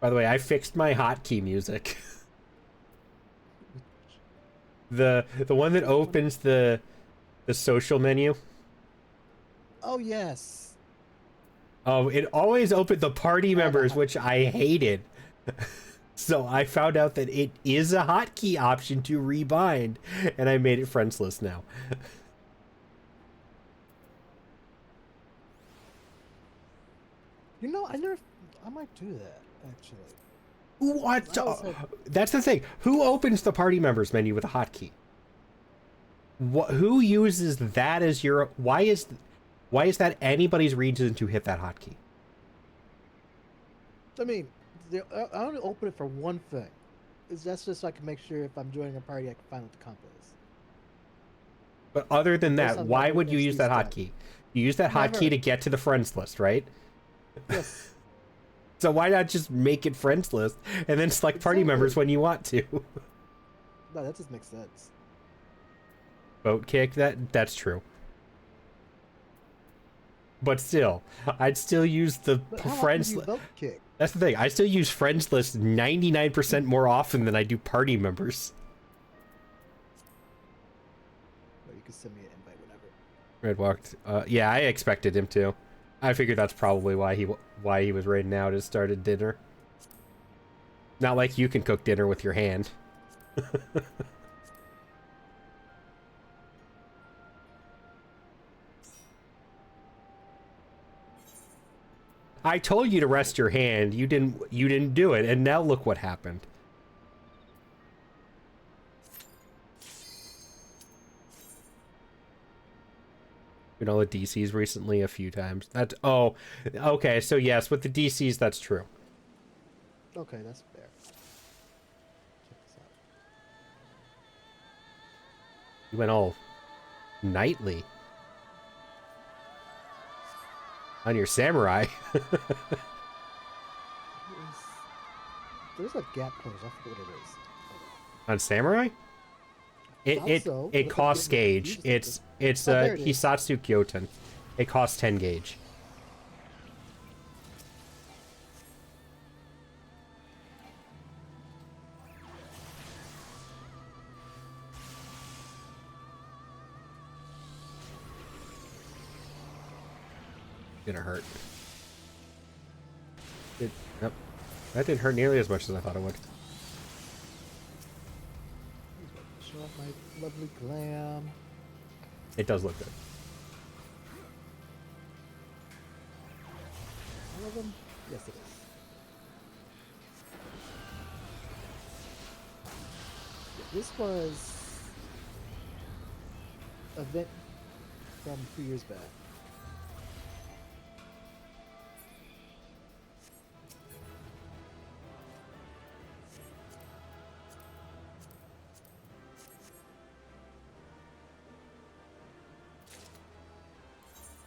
By the way, I fixed my hotkey music. The one that opens the social menu. Oh yes. Oh, it always opened the party members, which I hated. So I found out that it is a hotkey option to rebind, and I made it friends list now. You know, I might do that actually. What? I was like, That's the thing. Who opens the party members menu with a hotkey? Who uses that as your? Why is that anybody's reason to hit that hotkey? I mean, I only open it for one thing. That's just so I can make sure if I'm joining a party, I can find what the comp is. But other than That's that, not why what would you use that hotkey? You use that Never. hotkey to get to the friends list, right? Yes. So why not just make it friends list and then select party Exactly. members when you want to? No, that just makes sense. Vote kick, that's true. But still, I'd still use the But how often friends do you list. vote kick? That's the thing. I still use friends list 99% more often than I do party members. Or you can send me an invite whenever. Red walked. Yeah, I expected him to. I figured that's probably why he was raiding out and started dinner. Not like you can cook dinner with your hand. I told you to rest your hand. You didn't do it, and now look what happened. You know, the DCs recently a few times. That's okay. So yes, with the DCs, that's true. Okay, that's fair. Check this out. You went all knightly on your samurai. There's a gap close. I forget what it is. On samurai? It costs gauge. It's there it is. Hisatsu Kyoten. It costs 10 gauge. Gonna hurt. Yep. That didn't hurt nearly as much as I thought it would. Show off my lovely glam. It does look good. All of them? Yes, it is. Yeah, this was an event from 2 years back.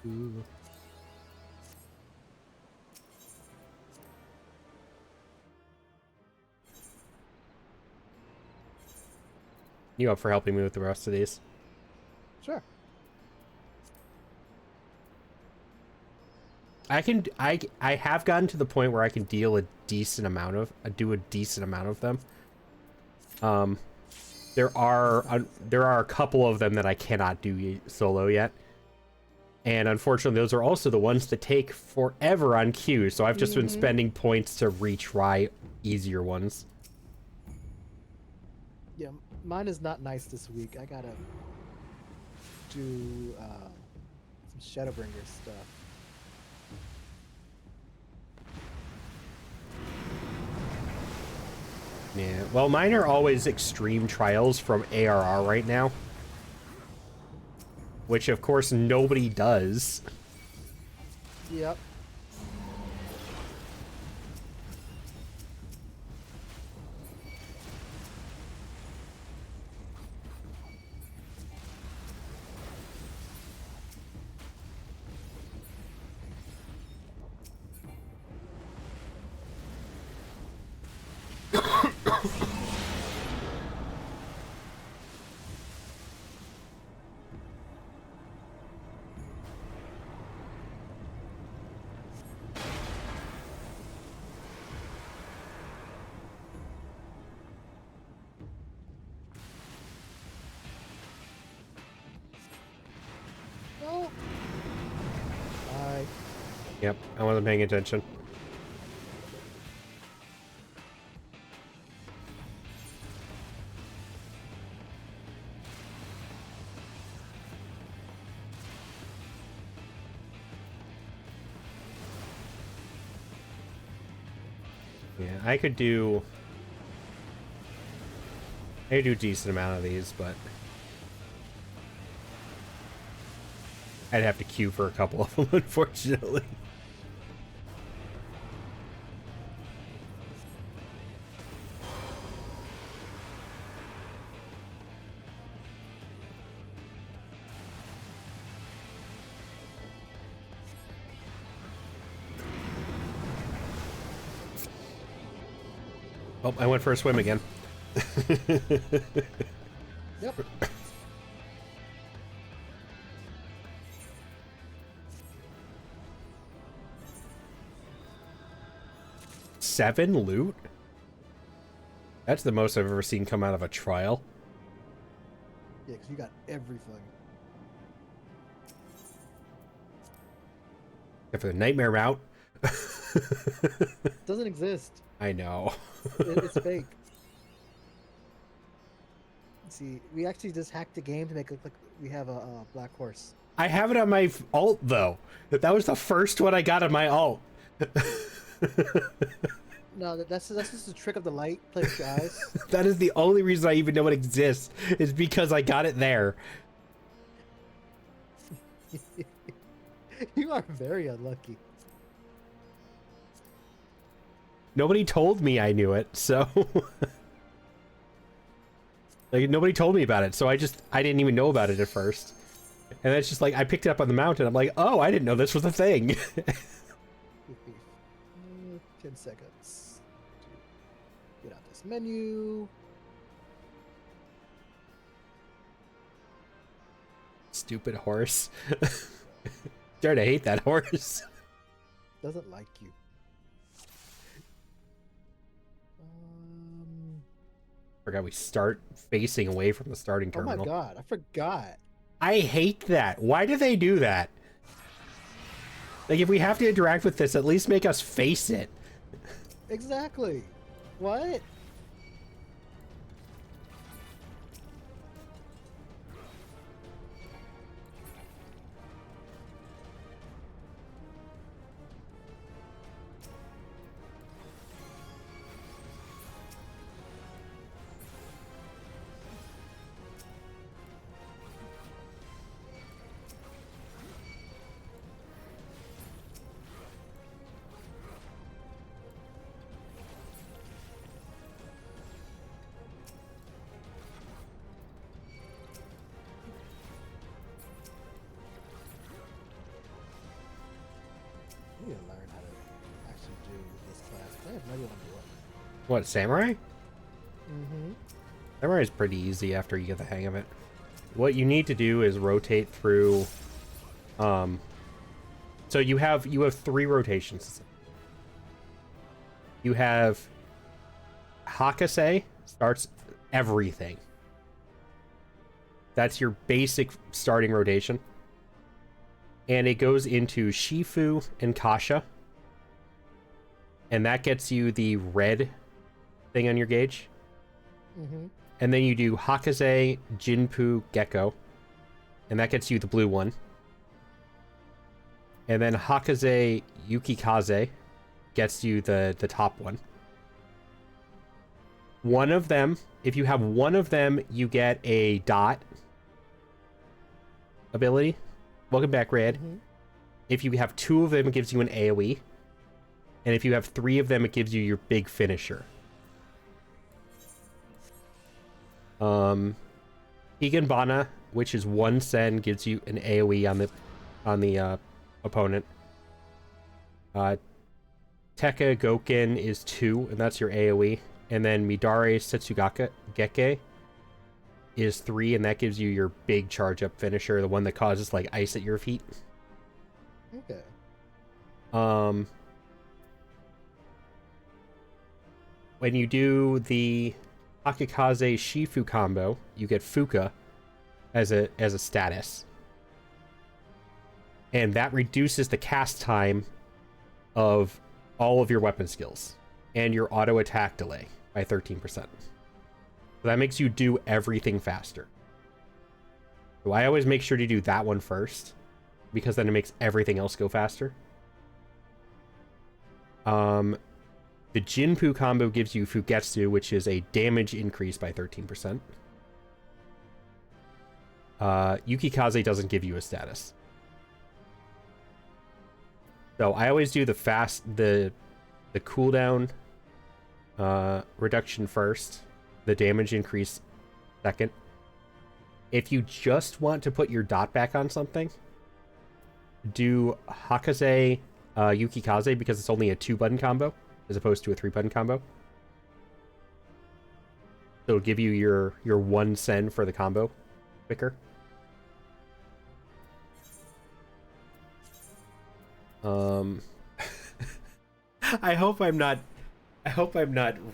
Ooh. You up for helping me with the rest of these? Sure. I have gotten to the point where I can deal a decent amount of them. There are a couple of them that I cannot do solo yet. And unfortunately, those are also the ones that take forever on queue, so I've just been spending points to retry easier ones. Yeah, mine is not nice this week. I gotta do some Shadowbringer stuff. Yeah, well, mine are always extreme trials from ARR right now. Which, of course, nobody does. Yep. Yep, I wasn't paying attention. Yeah, I could do a decent amount of these, but I'd have to queue for a couple of them, unfortunately. Oh, I went for a swim again. Yep. Seven loot? That's the most I've ever seen come out of a trial. Yeah, because you got everything. Except for the nightmare route. Doesn't exist. I know. It's fake. See, we actually just hacked the game to make it look like we have a black horse. I have it on my alt, though. That was the first one I got on my alt. No, that's just a trick of the light. Play with your eyes. That is the only reason I even know it exists, is because I got it there. You are very unlucky. Nobody told me I knew it, so... like, nobody told me about it, so I didn't even know about it at first. And it's just like, I picked it up on the mountain, I'm like, oh, I didn't know this was a thing. 10 seconds. Get out this menu. Stupid horse. Starting to hate that horse. Doesn't like you. Forgot we start facing away from the starting Oh terminal. my god, I forgot. I hate that. Why do they do that? Like, if we have to interact with this, at least make us face it. Exactly. What? I need to learn how to actually do this class. I have no idea what I'm doing. What, samurai? Mm-hmm. Samurai is pretty easy after you get the hang of it. What you need to do is rotate through... So you have 3 rotations. You have... Hakase starts everything. That's your basic starting rotation. And it goes into Shifu and Kasha. And that gets you the red thing on your gauge. Mm-hmm. And then you do Hakaze, Jinpu, Gecko. And that gets you the blue one. And then Hakaze, Yukikaze gets you the top one. One of them, if you have one of them, you get a dot ability. Welcome back, Red. Mm-hmm. If you have 2 of them, it gives you an AoE. And if you have 3 of them, it gives you your big finisher. Higanbana, which is 1 sen, gives you an AoE on the opponent. Tekka Goken is 2, and that's your AoE. And then Midare Setsugaka Geke is 3, and that gives you your big charge-up finisher, the one that causes, like, ice at your feet. Okay. When you do the Akikaze Shifu combo, you get Fuka as a status. And that reduces the cast time of all of your weapon skills and your auto attack delay by 13%. So that makes you do everything faster. So I always make sure to do that one first, because then it makes everything else go faster. The Jinpu combo gives you Fugetsu, which is a damage increase by 13%. Yukikaze doesn't give you a status. So I always do the cooldown reduction first, the damage increase second. If you just want to put your dot back on something, do Hakaze Yukikaze, because it's only a 2-button combo as opposed to a 3-button combo. So it'll give you your 1 sen for the combo quicker. I hope I'm not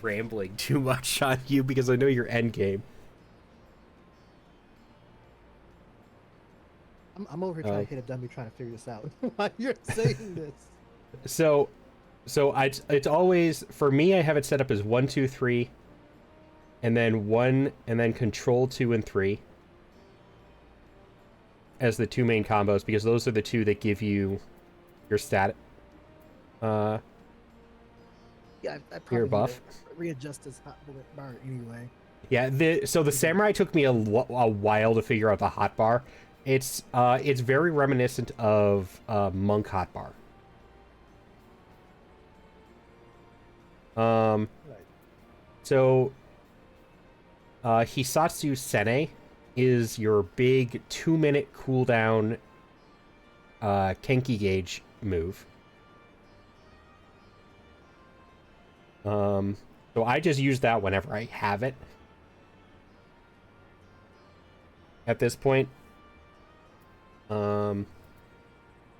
rambling too much on you, because I know your end game. I'm over here trying to hit a dummy trying to figure this out while you're saying this. So it's always, for me, I have it set up as 1, 2, 3, and then 1, and then control 2 and 3 as the 2 main combos, because those are the 2 that give you your stat. Yeah, I probably your buff. Readjust this hot bullet bar anyway. Yeah, so the samurai took me a while to figure out the hotbar. It's very reminiscent of monk hotbar. Right. So Hisatsu Sene is your big 2-minute cooldown Kenki gauge move. So I just use that whenever I have it. At this point.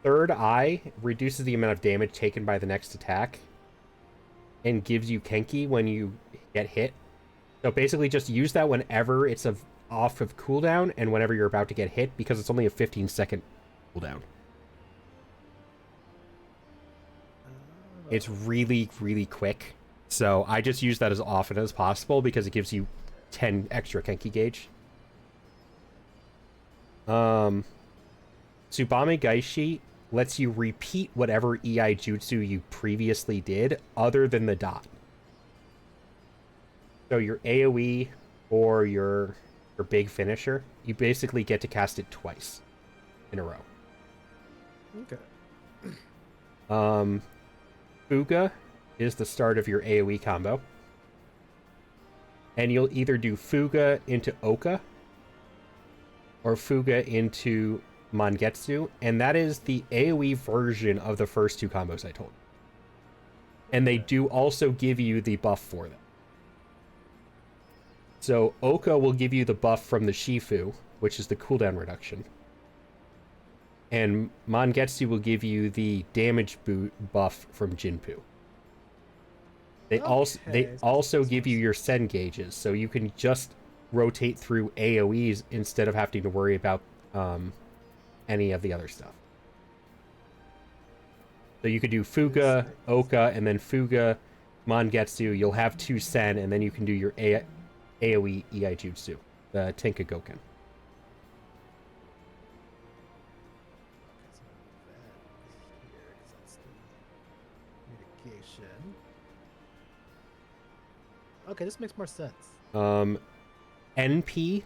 Third Eye reduces the amount of damage taken by the next attack and gives you Kenki when you get hit. So basically just use that whenever it's off of cooldown and whenever you're about to get hit, because it's only a 15-second cooldown. It's really, really quick. So I just use that as often as possible because it gives you 10 extra Kenki gauge. Tsubame Gaishi lets you repeat whatever EI Jutsu you previously did, other than the dot. So your AoE or your big finisher, you basically get to cast it twice in a row. Okay. Fuga is the start of your AoE combo. And you'll either do Fuga into Oka or Fuga into Mangetsu, and that is the AoE version of the first 2 combos I told you. And they do also give you the buff for them. So Oka will give you the buff from the Shifu, which is the cooldown reduction. And Mangetsu will give you the damage buff from Jinpu. They also give you your Sen gauges, so you can just rotate through AoEs instead of having to worry about any of the other stuff. So you could do Fuga, Oka, and then Fuga, Mangetsu. You'll have 2 Sen, and then you can do your AoE EI Jutsu, the Tenka Goken. Okay, this makes more sense. NP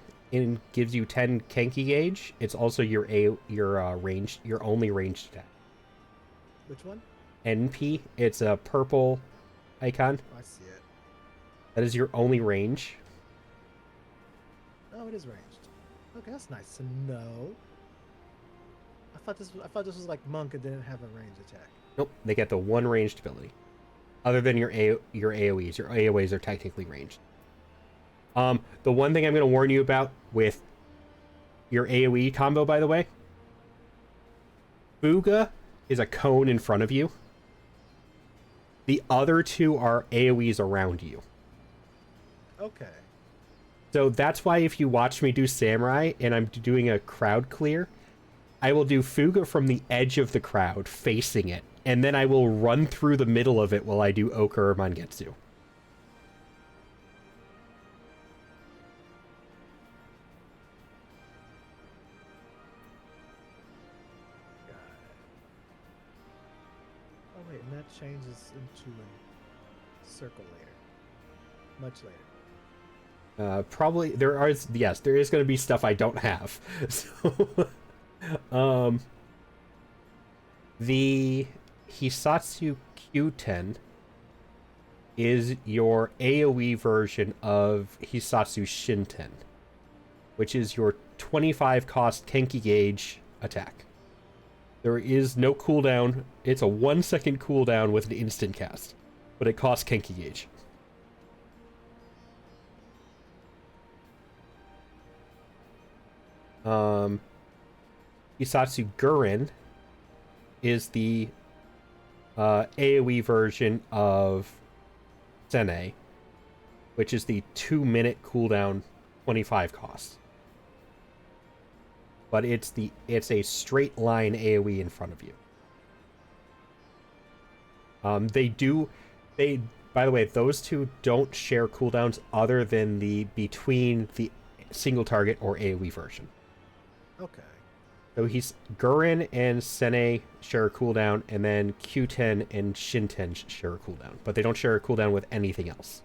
gives you 10 Kenki gauge. It's also your ranged, your only ranged attack. Which one? NP. It's a purple icon. Oh, I see it. That is your only range. Oh, it is ranged. Okay, that's nice to know. I thought this was like monk and didn't have a ranged attack. Nope, they get the 1 ranged ability. Other than your AoEs. Your AoEs are technically ranged. The one thing I'm going to warn you about with your AoE combo, by the way, Fuga is a cone in front of you. The other 2 are AoEs around you. Okay. So that's why if you watch me do Samurai and I'm doing a crowd clear, I will do Fuga from the edge of the crowd, facing it, and then I will run through the middle of it while I do Ochre or Mangetsu. Oh wait, and that changes into a circle later. Much later. Probably there are, yes, there is going to be stuff I don't have. So, the Hisatsu Q10 is your AoE version of Hisatsu Shinten, which is your 25 cost Kenki gauge attack. There is no cooldown. It's a 1 second cooldown with an instant cast, but it costs Kenki gauge. Hisatsu Gurin is the AoE version of Sene, which is the 2-minute cooldown 25 cost. But it's a straight line AoE in front of you. By the way, those two don't share cooldowns other than between the single target or AoE version. Okay. So Gurin and Sene share a cooldown, and then Q10 and Shinten share a cooldown, but they don't share a cooldown with anything else.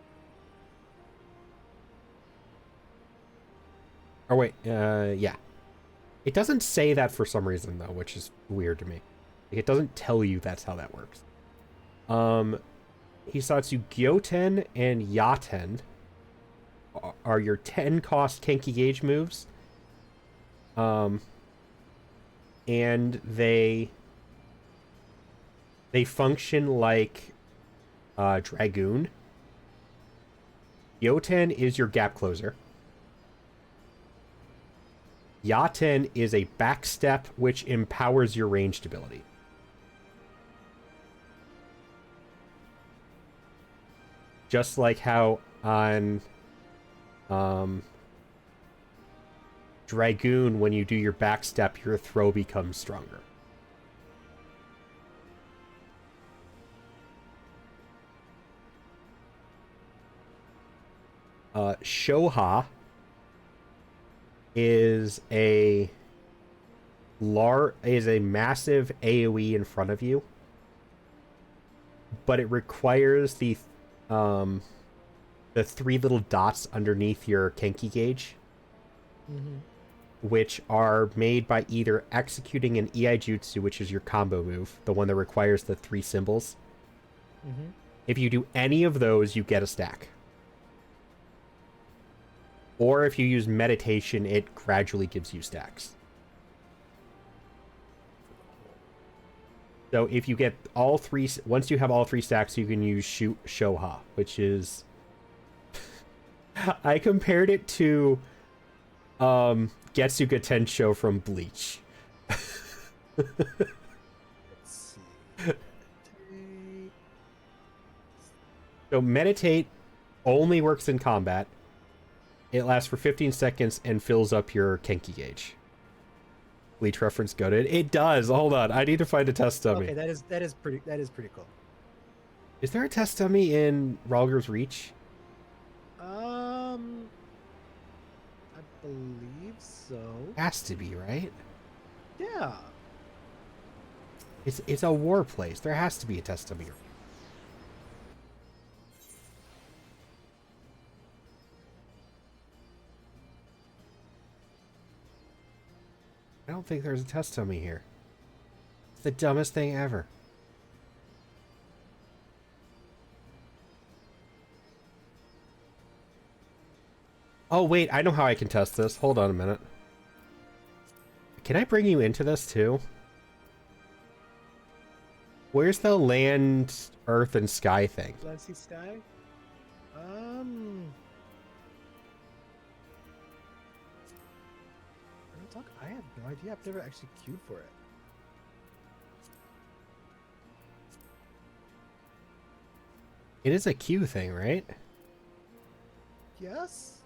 Oh wait, yeah. It doesn't say that for some reason though, which is weird to me. It doesn't tell you that's how that works. Hisatsu Gyoten and Yaten are your 10 cost Kenki gauge moves. And they function like Dragoon. Yoten is your gap closer. Yaten is a backstep which empowers your ranged ability. Just like how on Dragoon, when you do your backstep, your throw becomes stronger. Shoha is a massive AoE in front of you, but it requires the 3 little dots underneath your Kenki gauge, which are made by either executing an EI Jutsu, which is your combo move, the one that requires the 3 symbols. If you do any of those, you get a stack. Or if you use meditation, it gradually gives you stacks. So if you get all 3, once you have all 3 stacks, you can use Shoha, which is... I compared it to Getsuga Tensho from Bleach. Let's see. So meditate only works in combat. It lasts for 15 seconds and fills up your Kenki gauge. Bleach reference goated. It does. Hold on. I need to find a test dummy. Okay, that is pretty cool. Is there a test dummy in Ralger's Reach? I believe so. Has to be, right? Yeah. It's a war place. There has to be a test dummy. I don't think there's a test dummy here. It's the dumbest thing ever. Oh, wait, I know how I can test this. Hold on a minute. Can I bring you into this, too? Where's the land, earth, and sky thing? Let's see sky. I have no idea. I've never actually queued for it. It is a Q thing, right? Yes.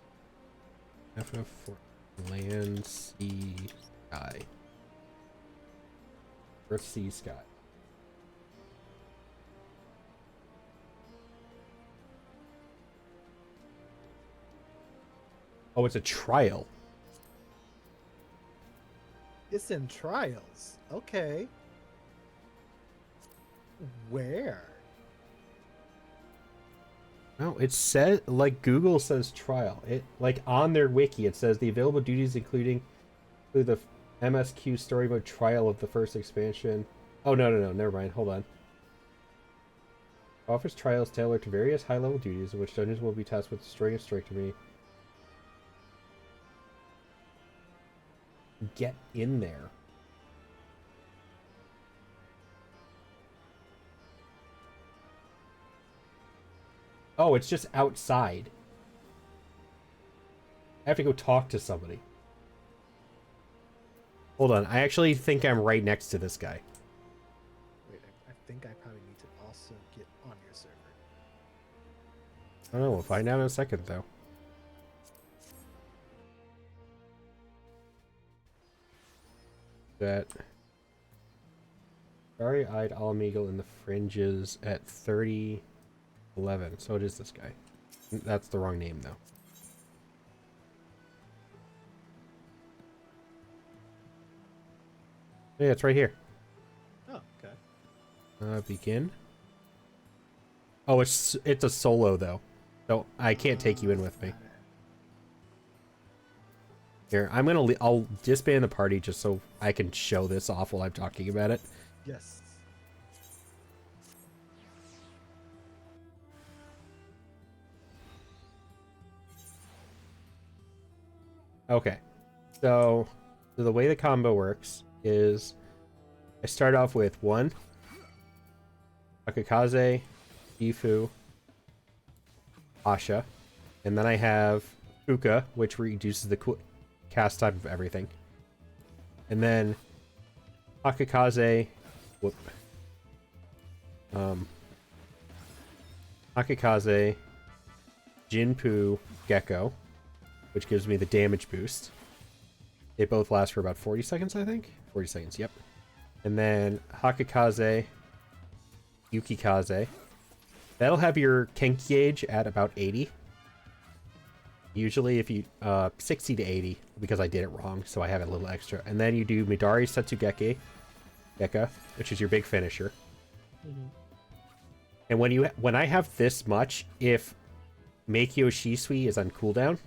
FF4 land, sea, sky. Earth, sea, sky. Oh, it's a trial. It's in trials. Okay. Where? No, it says, like, Google says trial. It, like, on their wiki, it says the available duties include the MSQ story mode trial of the first expansion. Oh, no, never mind. Hold on. Offers trials tailored to various high-level duties in which dungeons will be tasked with destroying a strike to me. Get in there. Oh, it's just outside. I have to go talk to somebody. Hold on, I actually think I'm right next to this guy. Wait, I think I probably need to also get on your server. I don't know, we'll find out in a second, though. That Starry-eyed Alamigal in the fringes at 3011. So it is this guy. That's the wrong name, though. Yeah, it's right here. Oh, okay. Begin. Oh, it's a solo, though. So I can't take you in with me. Here, I'll disband the party just so I can show this off while I'm talking about it. Yes. Okay. So the way the combo works is I start off with 1 Akakaze, Ifu, Asha, and then I have Kuka, which reduces the cast time of everything. And then Akakaze, Akakaze, Jinpu, Gecko, which gives me the damage boost. They both last for about 40 seconds, I think? 40 seconds, yep. And then Hakakaze, Yukikaze. That'll have your Kenki gauge at about 80. Usually if you, 60 to 80, because I did it wrong, so I have a little extra. And then you do Midari Setsugeki, Gekka, which is your big finisher. Mm-hmm. And when I have this much, if Meikyo Shisui is on cooldown,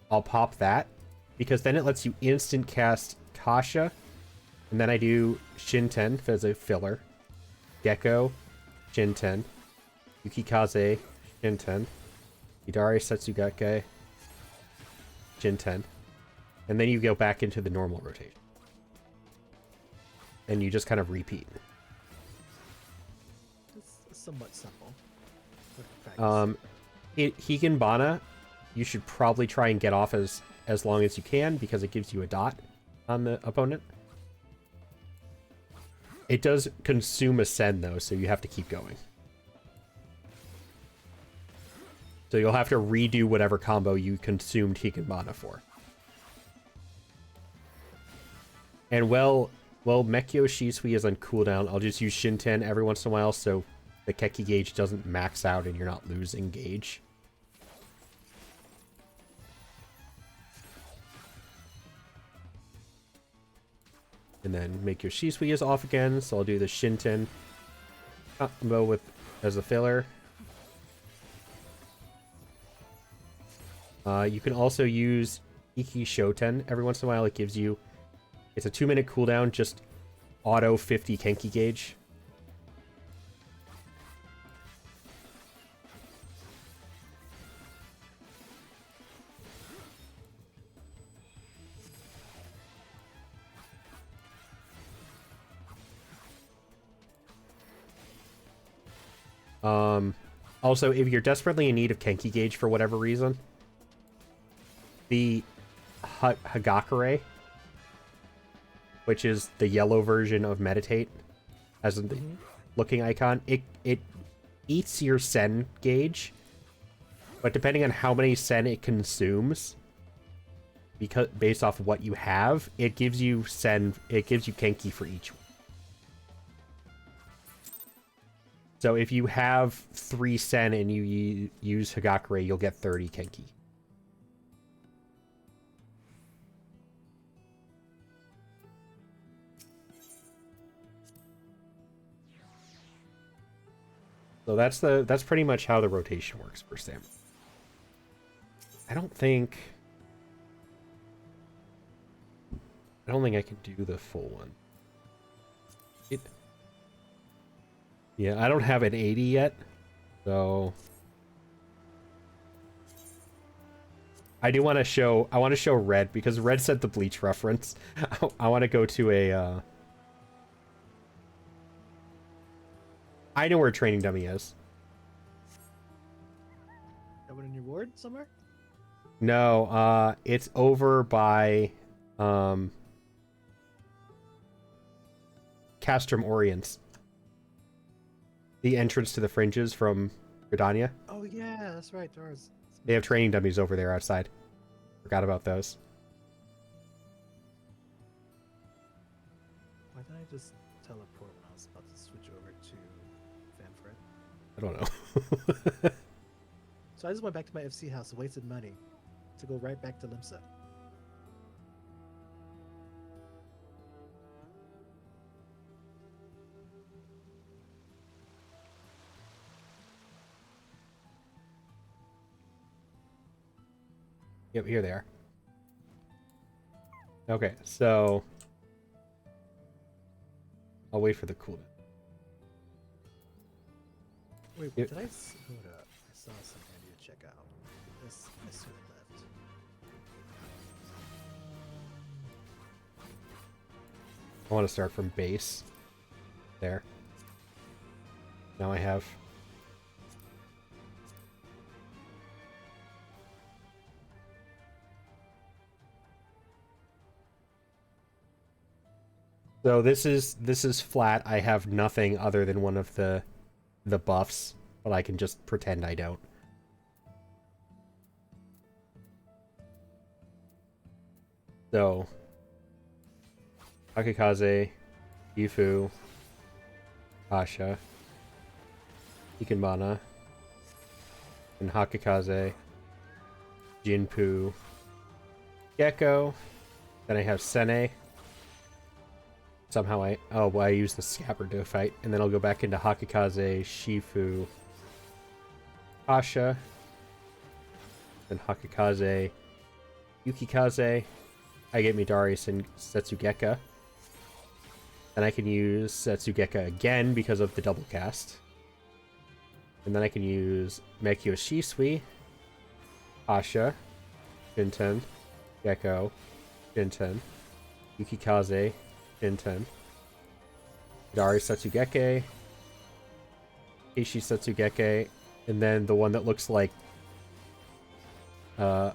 I'll pop that, because then it lets you instant cast Kasha, and then I do Shinten as a filler, Gecko, Shinten, Yukikaze, Shinten, Midari Setsugeki, Shinten, and then you go back into the normal rotation. And you just kind of repeat. It's somewhat simple. Higanbana, you should probably try and get off as long as you can, because it gives you a dot on the opponent. It does consume a Sen, though, so you have to keep going. So you'll have to redo whatever combo you consumed Higanbana for. And well, Meikyo Shisui is on cooldown. I'll just use Shinten every once in a while so the Keki gauge doesn't max out and you're not losing gauge. And then Meikyo Shisui is off again, so I'll do the Shinten combo as a filler. You can also use Iki Shoten every once in a while. It gives you, it's a 2-minute cooldown, just auto 50 Kenki gauge. Also, if you're desperately in need of Kenki gauge for whatever reason, the Hagakure, which is the yellow version of Meditate, as in the looking icon, it eats your Sen gauge, but depending on how many Sen it consumes, because based off what you have, it gives you Kenki for each one. So if you have 3 Sen and you use Hagakure, you'll get 30 Kenki. So that's pretty much how the rotation works for Sam. I don't think I can do the full one. Yeah, I don't have an 80 yet, so I want to show Red because Red said the Bleach reference. I want to go to a I know where Training Dummy is. That one in your ward somewhere? No, it's over by Castrum Orients. The entrance to the fringes from Gridania. Oh yeah, that's right. There was. They have training dummies over there outside. Forgot about those. Why didn't I just teleport when I was about to switch over to Fanfred? I don't know. So I just went back to my FC house and wasted money to go right back to Limsa. Yep, here they are. Okay, so I'll wait for the cooldown. Wait, Yep. did I? Hold up. I saw something I need to check out. This I sort of left. I want to start from base. There. Now I have. So this is flat. I have nothing other than one of the buffs, but I can just pretend I don't. So Akikaze, Yifu, Asha, Ikenbana, and Hakikaze, Jinpu, Gecko. Then I have Sene. Somehow I use the Scabbard to fight, and then I'll go back into Hakikaze, Shifu, Asha, then Hakikaze, Yukikaze. I get Midarius and Setsugeka. Then I can use Setsugeka again because of the double cast. And then I can use Mekyo Shisui, Asha, Shinten, Gecko, Shinten, Yukikaze, Shinten, Midarius Setsugeke, Keishi Setsugeke, and then the one that looks like a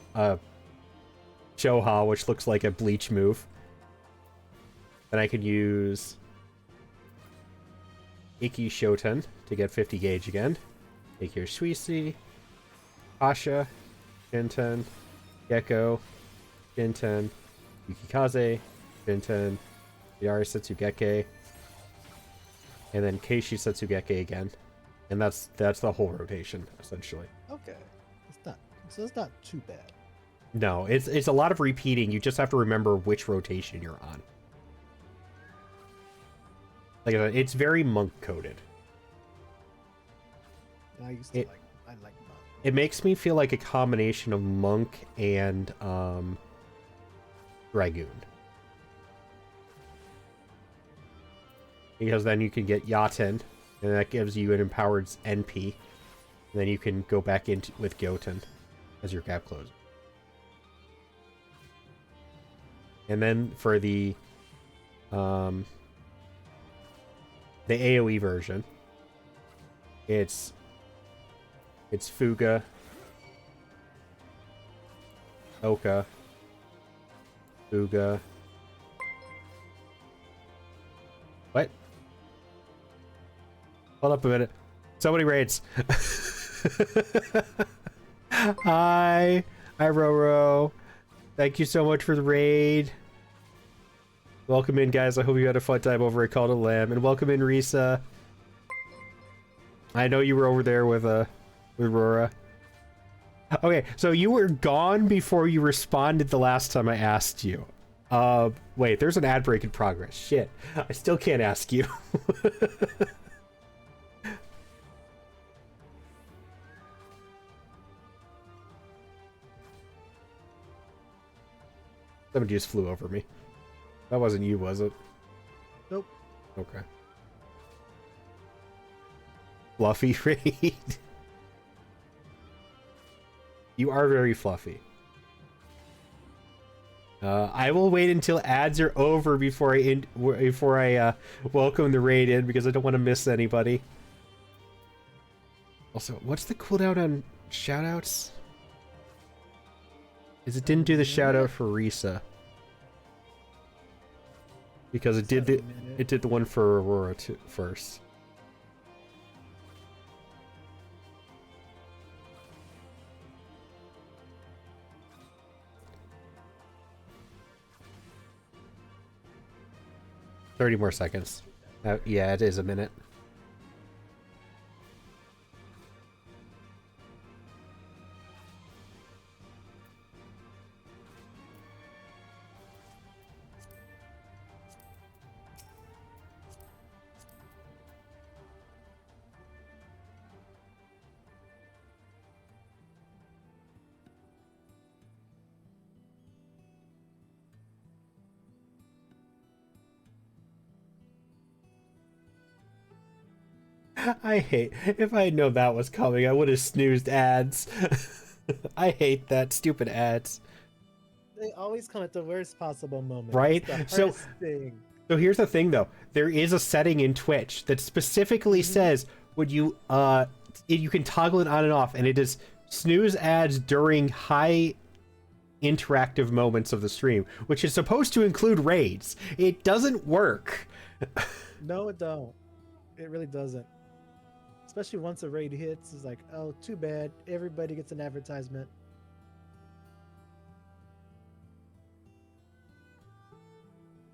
Shoha, which looks like a Bleach move. Then I could use Iki Shoten to get 50 gauge again. Ikyo Shuisi, Asha, Shinten, Gecko, Shinten, Yukikaze, Shinten, Midarius Setsugeke, and then Keishi Setsugeke again. And that's the whole rotation, essentially. Okay, it's not too bad. No, it's a lot of repeating. You just have to remember which rotation you're on. Like I said, it's very monk coded. I used to I like Monk. It makes me feel like a combination of monk and dragoon. Because then you can get Yaten, and that gives you an empowered NP. And then you can go back into with Goten as your gap closer. And then for the AoE version, it's Fuga, Oka, Fuga. What? Hold up a minute. Somebody raids. Hi, Roro. Thank you so much for the raid. Welcome in, guys. I hope you had a fun time over at Call to Lamb. And welcome in, Risa. I know you were over there with Rora. Okay, so you were gone before you responded the last time I asked you. Wait, there's an ad break in progress. Shit. I still can't ask you. Somebody just flew over me. That wasn't you, was it? Nope. Okay. Fluffy raid. You are very fluffy. I will wait until ads are over before I welcome the raid in, because I don't want to miss anybody. Also, what's the cooldown on shoutouts? Is it didn't do the shoutout for Risa? Because it did the one for Aurora first. $30 more seconds. Yeah, it is a minute. I hate, if I had known that was coming, I would have snoozed ads. I hate that, stupid ads. They always come at the worst possible moment. Right? So here's the thing though. There is a setting in Twitch that specifically says when you can toggle it on and off, and it is snooze ads during high interactive moments of the stream, which is supposed to include raids. It doesn't work. No, it don't. It really doesn't. Especially once a raid hits, it's like, oh, too bad. Everybody gets an advertisement.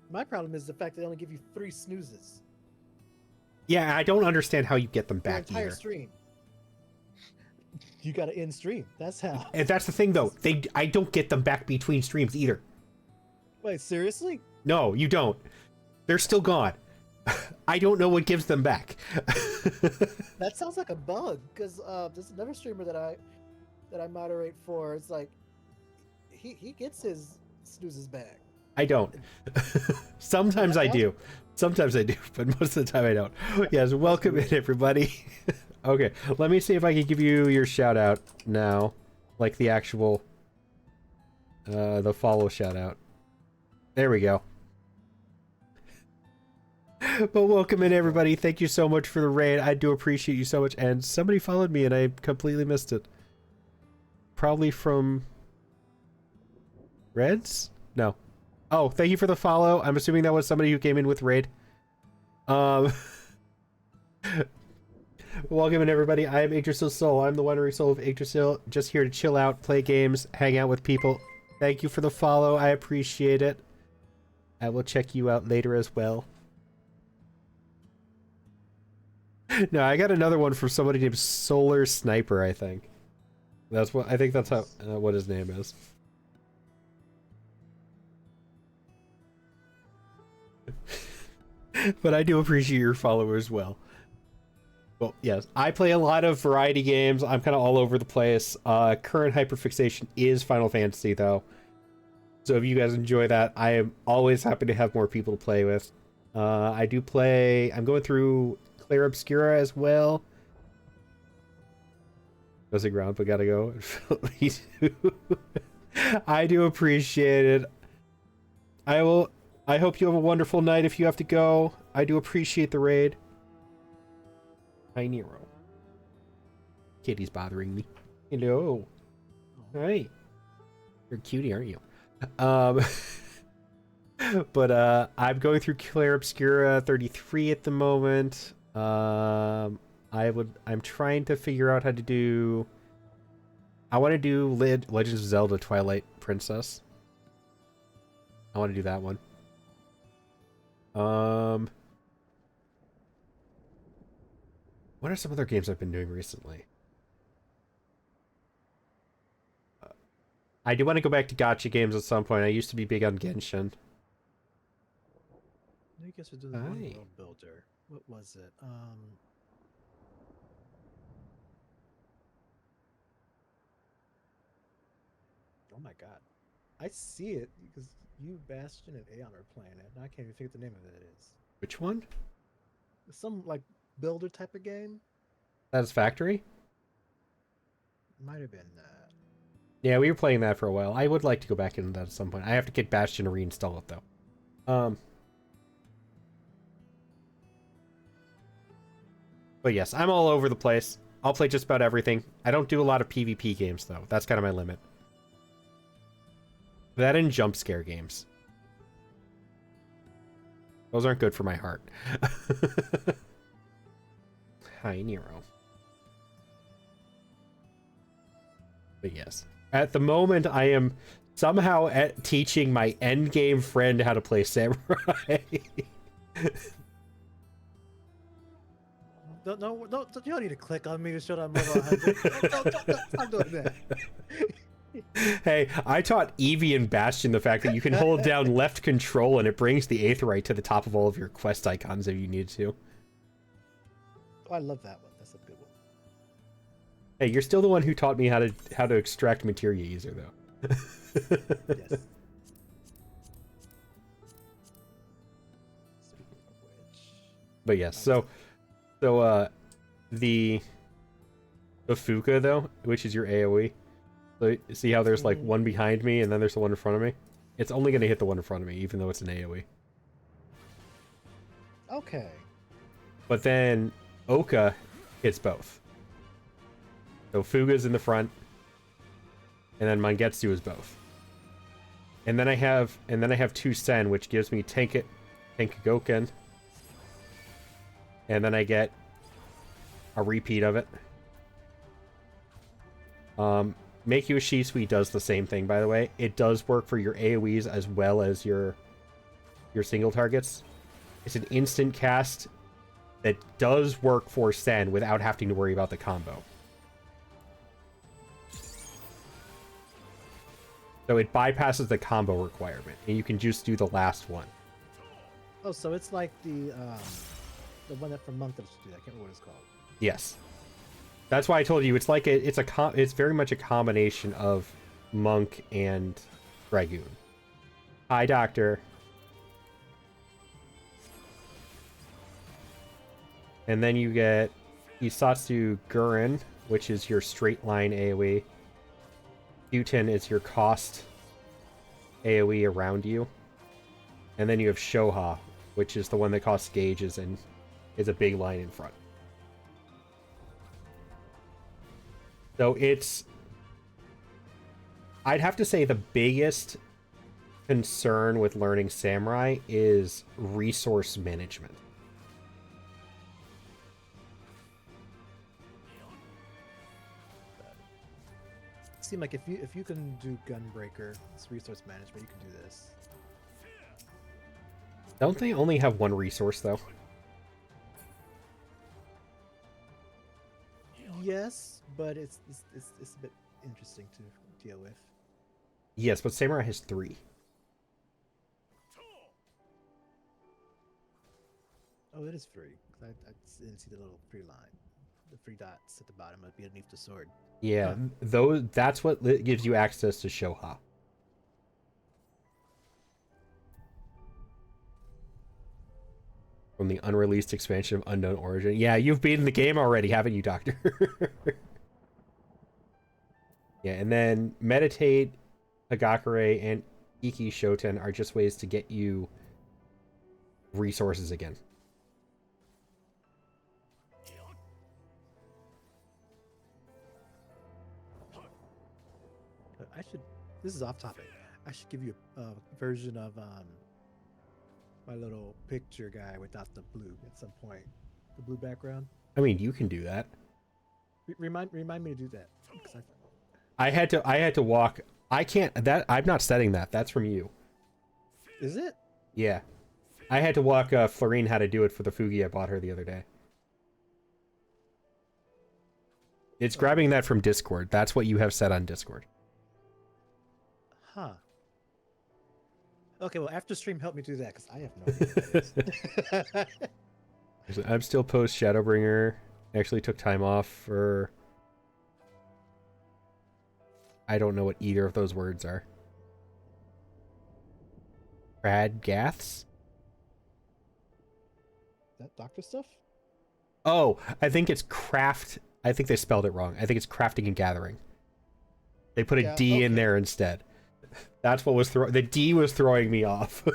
My problem is the fact that they only give you 3 snoozes. Yeah, I don't understand how you get them back Your entire either. stream. You gotta end stream. That's how. And that's the thing though. I don't get them back between streams either. Wait, seriously? No, you don't. They're still gone. I don't know what gives them back. That sounds like a bug, because there's another streamer that I moderate for. It's like he gets his snoozes back. I don't. Sometimes I do. Sometimes I do, but most of the time I don't. Yes, welcome in everybody. Okay, let me see if I can give you your shout out now. Like the actual the follow shout out. There we go. But welcome in everybody. Thank you so much for the raid. I do appreciate you so much. And somebody followed me and I completely missed it. Probably from Reds? No. Oh, thank you for the follow. I'm assuming that was somebody who came in with raid. Welcome in everybody. I am Yggdrasil Soul. I'm the wandering soul of Yggdrasil. Just here to chill out, play games, hang out with people. Thank you for the follow. I appreciate it. I will check you out later as well. No, I got another one from somebody named Solar Sniper, I think. That's what I think that's how what his name is. But I do appreciate your follow as well. Well, yes, I play a lot of variety games. I'm kind of all over the place. Current hyperfixation is Final Fantasy, though. So if you guys enjoy that, I am always happy to have more people to play with. I do play... I'm going through Clair Obscura as well. Buzzing around, but gotta go. I do appreciate it. I hope you have a wonderful night if you have to go. I do appreciate the raid. Hi, Nero. Kitty's bothering me. Hello. Hi. You're a cutie, aren't you? But I'm going through Clair Obscura 33 at the moment. I'm trying to figure out how to do... I want to do Legends of Zelda Twilight Princess. I want to do that one. What are some other games I've been doing recently? I do want to go back to gacha games at some point. I used to be big on Genshin. I guess we'll do the one world builder. What was it? Oh my god. I see it because you, Bastion, and Aeon are playing it, and I can't even figure what the name of it is. Which one? Some like builder type of game. Satisfactory? Might have been that. Yeah, we were playing that for a while. I would like to go back into that at some point. I have to get Bastion to reinstall it though. But yes, I'm all over the place. I'll play just about everything. I don't do a lot of PvP games though. That's kind of my limit. That and jump scare games. Those aren't good for my heart. Hi, Nero. But yes. At the moment, I am somehow teaching my endgame friend how to play Samurai. No, you don't need to click on me to show that I'm level 100. Don't stop doing that. Hey, I taught Eevee and Bastion the fact that you can hold down left control and it brings the Aetheryte to the top of all of your quest icons if you need to. Oh, I love that one. That's a good one. Hey, you're still the one who taught me how to extract materia user though. Yes. But yes, so the Fuka though, which is your AoE. So see how there's like one behind me and then there's the one in front of me? It's only going to hit the one in front of me, even though it's an AoE. Okay. But then Oka hits both. So Fuga's in the front, and then Mangetsu is both. And then I have two Sen, which gives me Tenkagoken. And then I get a repeat of it. Make You a Shisui does the same thing, by the way. It does work for your AoEs as well as your single targets. It's an instant cast that does work for Sen without having to worry about the combo. So it bypasses the combo requirement, and you can just do the last one. Oh, so it's like the one that from Monk that used to do that. I can't remember what it's called. Yes. That's why I told you it's like it's very much a combination of Monk and Dragoon. Hi, Doctor. And then you get Isatsu Gurin, which is your straight line AoE. Q10 is your cost AoE around you. And then you have Shoha, which is the one that costs gauges and is a big line in front. So I'd have to say the biggest concern with learning Samurai is resource management. It seems like if you can do Gunbreaker, it's resource management, you can do this. Don't they only have one resource though? Yes, but it's a bit interesting to deal with. Yes, but Samurai has 3. Oh, it is free. I didn't see the little free line. The 3 dots at the bottom would be underneath the sword. Yeah, that's what gives you access to Shoha. From the unreleased expansion of Unknown Origin. Yeah, you've beaten the game already, haven't you, Doctor? Yeah, and then Meditate, Hagakure, and Iki Shoten are just ways to get you resources again. This is off topic. I should give you a version of my little picture guy without the blue at some point. The blue background. I mean, you can do that. Remind me to do that. 'Cause I had to walk. I can't. I'm not setting that. That's from you. Is it? Yeah, I had to walk Florine how to do it for the Fugi I bought her the other day. It's grabbing that from Discord. That's what you have set on Discord. Huh. Okay, well, after stream, help me do that, because I have no idea what that is. I'm still post Shadowbringer. Actually took time off for... I don't know what either of those words are. Crad Gaths? That doctor stuff? Oh, I think it's craft. I think they spelled it wrong. I think it's crafting and gathering. They put a Yeah, D in okay. there instead. That's what was the D was throwing me off.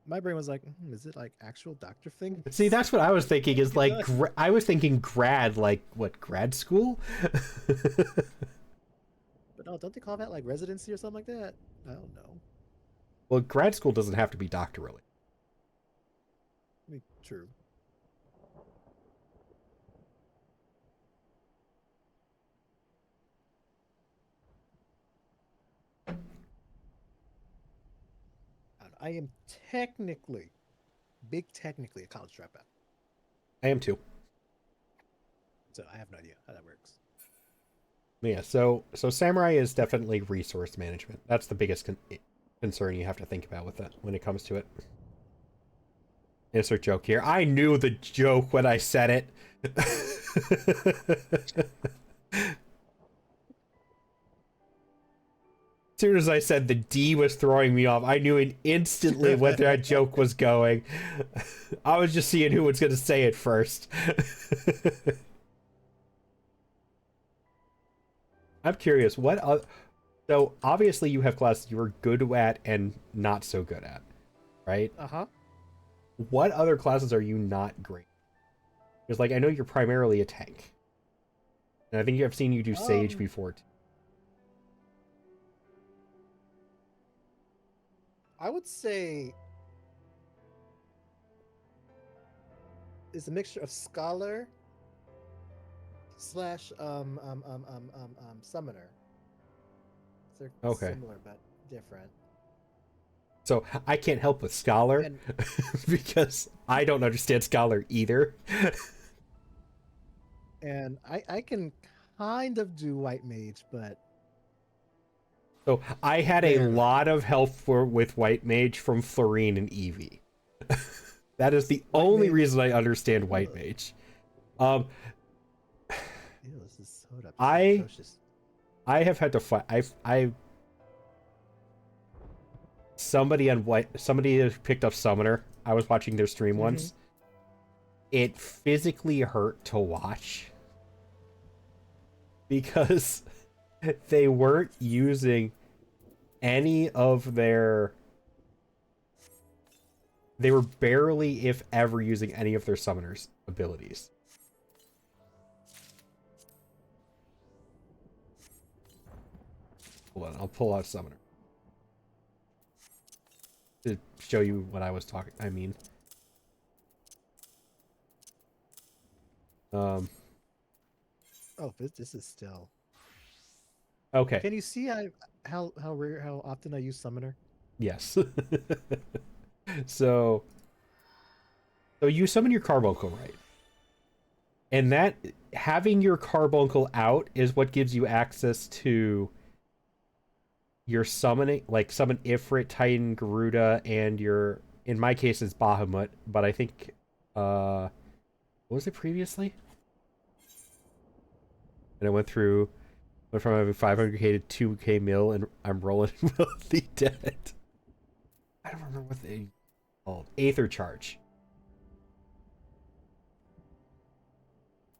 My brain was like, is it like actual doctor thing? See, that's what I was thinking. Is like Done. I was thinking grad, like what, grad school? But no, don't they call that like residency or something like that? I don't know. Well, grad school doesn't have to be doctorally. I mean, true. I am technically, technically a college dropout. I am too. So I have no idea how that works. Yeah, so samurai is definitely resource management. That's the biggest concern you have to think about with that when it comes to it. Insert joke here. I knew the joke when I said it. As soon as I said the D was throwing me off, I knew instantly where that joke was going. I was just seeing who was going to say it first. I'm curious, so obviously you have classes you are good at and not so good at, right? Uh-huh. What other classes are you not great? Because, like, I know you're primarily a tank. And I think I've seen you do Sage before, too. I would say it's a mixture of scholar slash summoner. They're Okay. similar but different. So I can't help with Scholar And because I don't understand Scholar either. and I can kind of do white mage, but So I had a barely. lot of help with White Mage from Florine and Eevee. That is the White only mage- reason I understand White Mage. Ew, this is soda. This is I atrocious. I have had to fight. Somebody has picked up Summoner. I was watching their stream once. It physically hurt to watch because they weren't using any of their. They were barely, if ever, using any of their summoners' abilities. Hold on, I'll pull out Summoner to show you what I was talking. I mean, Oh, this is still. okay, Can you see how rare, how often I use summoner? yes. So you summon your Carbuncle, right? And that having your Carbuncle out is what gives you access to your summoning, like summon Ifrit, Titan, Garuda, and your, in my case, it's Bahamut, but I think, what was it previously? And I went from having 500k to 2k mil, and I'm rolling with the dead. I don't remember what they called. Aether Charge.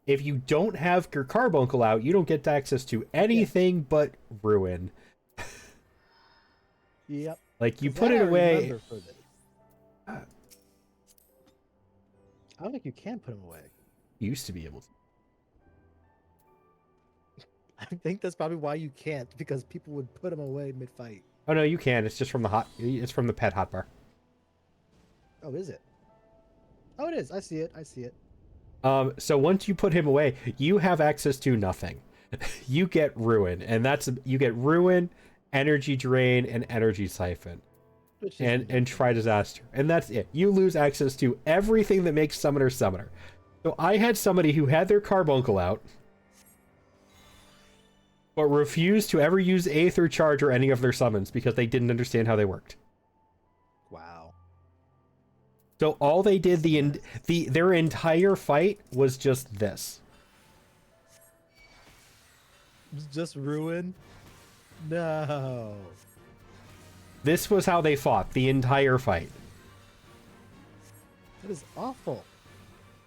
If you don't have your Carbuncle out, you don't get access to anything but Ruin. Yep. Like, you 'Cause put that it I away. remember for this. I don't think you can put them away. Used to be able to. I think that's probably why you can't, because people would put them away mid-fight. Oh no, you can. It's just from it's from the pet hotbar. Oh, is it? Oh, it is. I see it. I see it. So once you put him away, you have access to nothing. You get Ruin, and you get Ruin, Energy Drain, and Energy Siphon. Which is And Try Disaster. And that's it. You lose access to everything that makes Summoner Summoner. So I had somebody who had their Carbuncle out, but refused to ever use Aether Charge or any of their summons because they didn't understand how they worked. wow. So all they did their entire fight was just this. Just ruin? No. This was how they fought the entire fight. That is awful.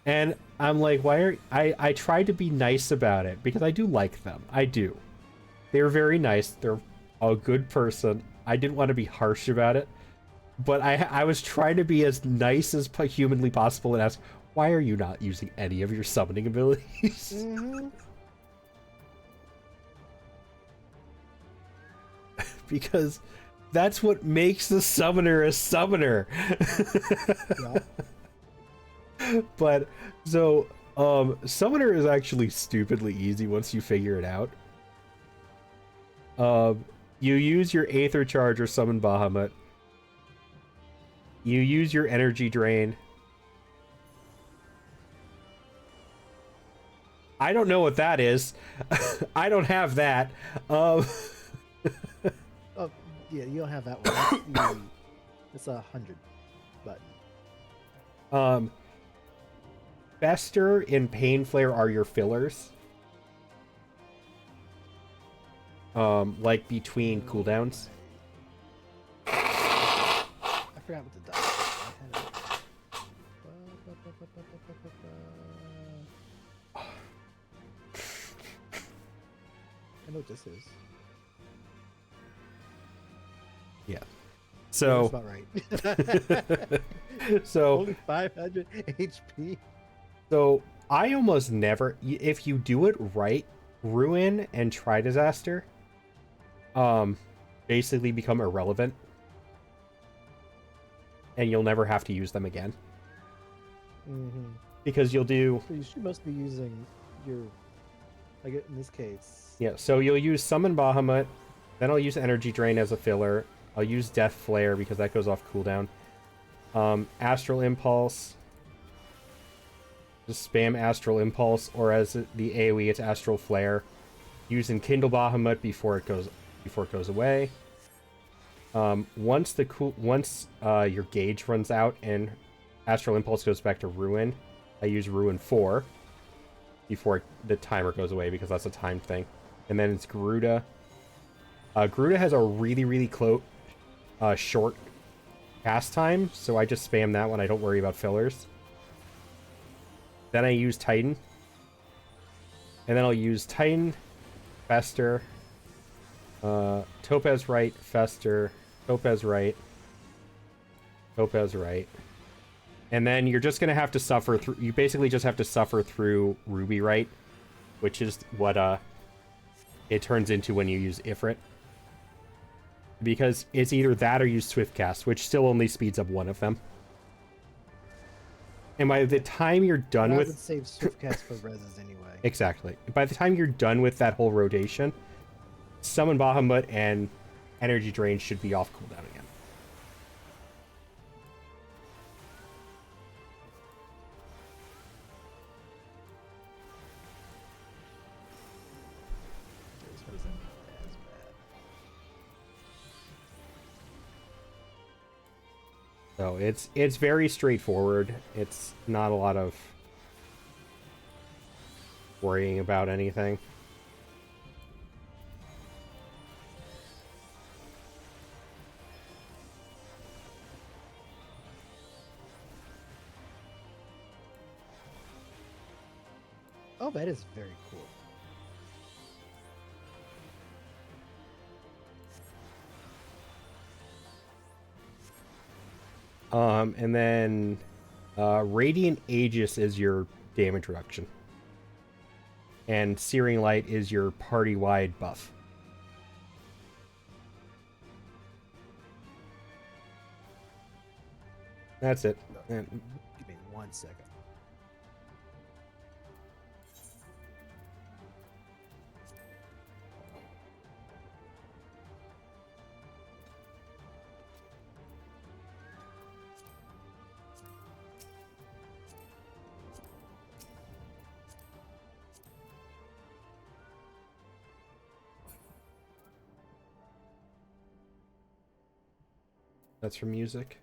And I'm like, why are... I tried to be nice about it, because I do like them. I do. They're very nice. They're a good person. I didn't want to be harsh about it. But I was trying to be as nice as humanly possible and ask, why are you not using any of your summoning abilities? Mm-hmm. Because that's what makes the summoner a summoner. Yeah. But, so, summoner is actually stupidly easy once you figure it out. You use your Aether Charge or Summon Bahamut. You use your Energy Drain. I don't know what that is. I don't have that. Oh, yeah, you don't have that one. It's 100 button. Fester and Pain Flare are your fillers. Like between cooldowns. I forgot what the dice I know what this is. Yeah. That's So, about right. so, Only 500 HP. so I almost never, if you do it right, Ruin and Try Disaster, basically become irrelevant. And you'll never have to use them again. Mm-hmm. Because you'll do... So you should must be using your, like in this case. Yeah, so you'll use Summon Bahamut, then I'll use Energy Drain as a filler, I'll use Death Flare because that goes off cooldown, Astral Impulse, just spam Astral Impulse, or as the AoE it's Astral Flare, using Kindle Bahamut before it goes away. Once your gauge runs out and Astral Impulse goes back to Ruin, I use Ruin 4 before the timer goes away because that's a timed thing. And then it's Garuda. Garuda has a really short cast time, so I just spam that one. I don't worry about fillers. Then I use Titan. And then I'll use Titan, Fester, Topaz Right, Fester, Topaz Right, Topaz Right. And then you're just going to have to suffer through... You basically just have to suffer through Ruby Right, which is what it turns into when you use Ifrit. Because it's either that or use Swiftcast, which still only speeds up one of them. And by the time you're done I with... would save Swiftcast for reses anyway. Exactly. By the time you're done with that whole rotation, Summon Bahamut and Energy Drain should be off cooldown again. So it's very straightforward. It's not a lot of worrying about anything. Oh, that is very cool. And then Radiant Aegis is your damage reduction. And Searing Light is your party-wide buff. That's it. And Give me 1 second. that's for music.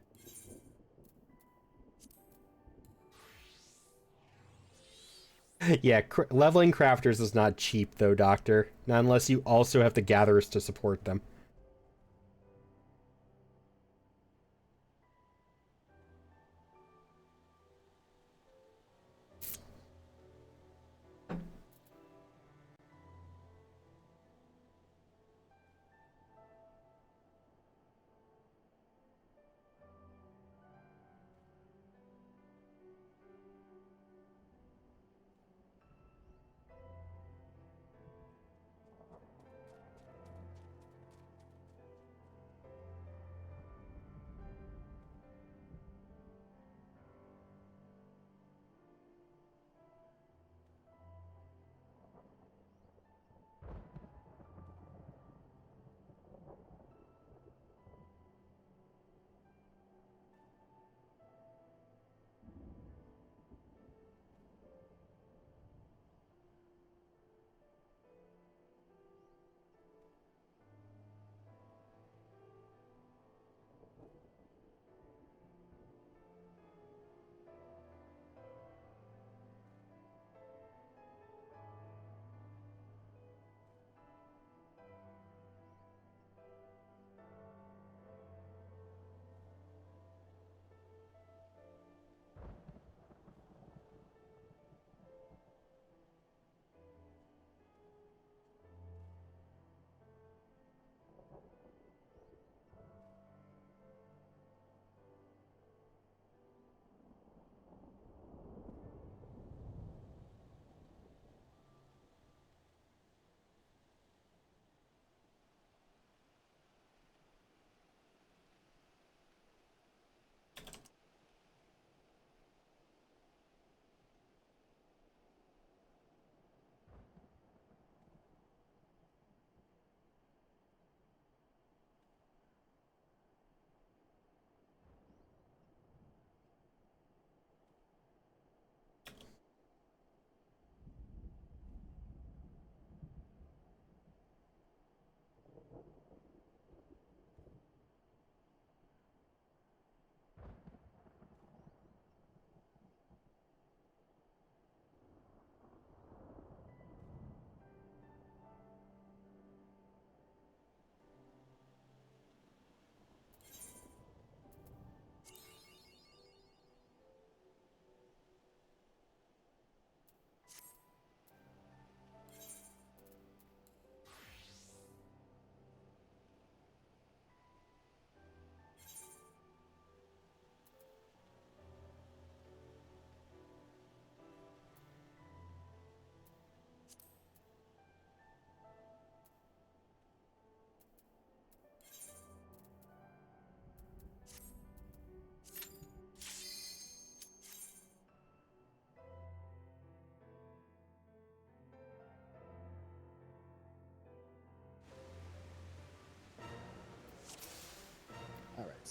Yeah, leveling crafters is not cheap though, Doctor. Not unless you also have the gatherers to support them.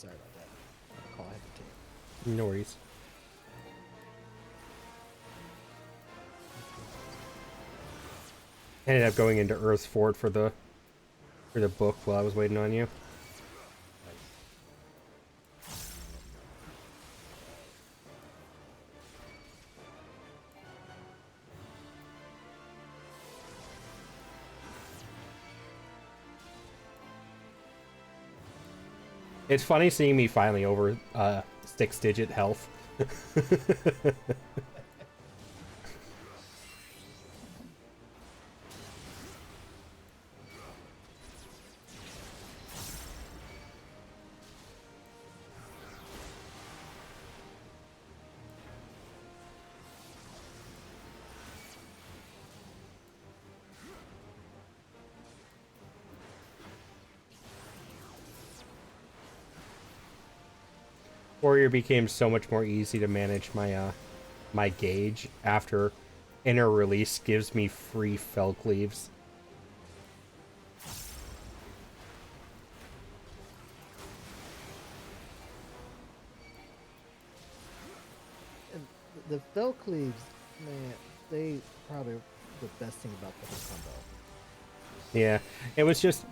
Sorry about that. Call I had to take. No worries. I ended up going into Earth's Fort for the book while I was waiting on you. It's funny seeing me finally over 6-digit health. Warrior became so much more easy to manage my my gauge after inner release gives me free fell cleaves. And the fell cleaves, man, they probably the best thing about the whole combo. Yeah, it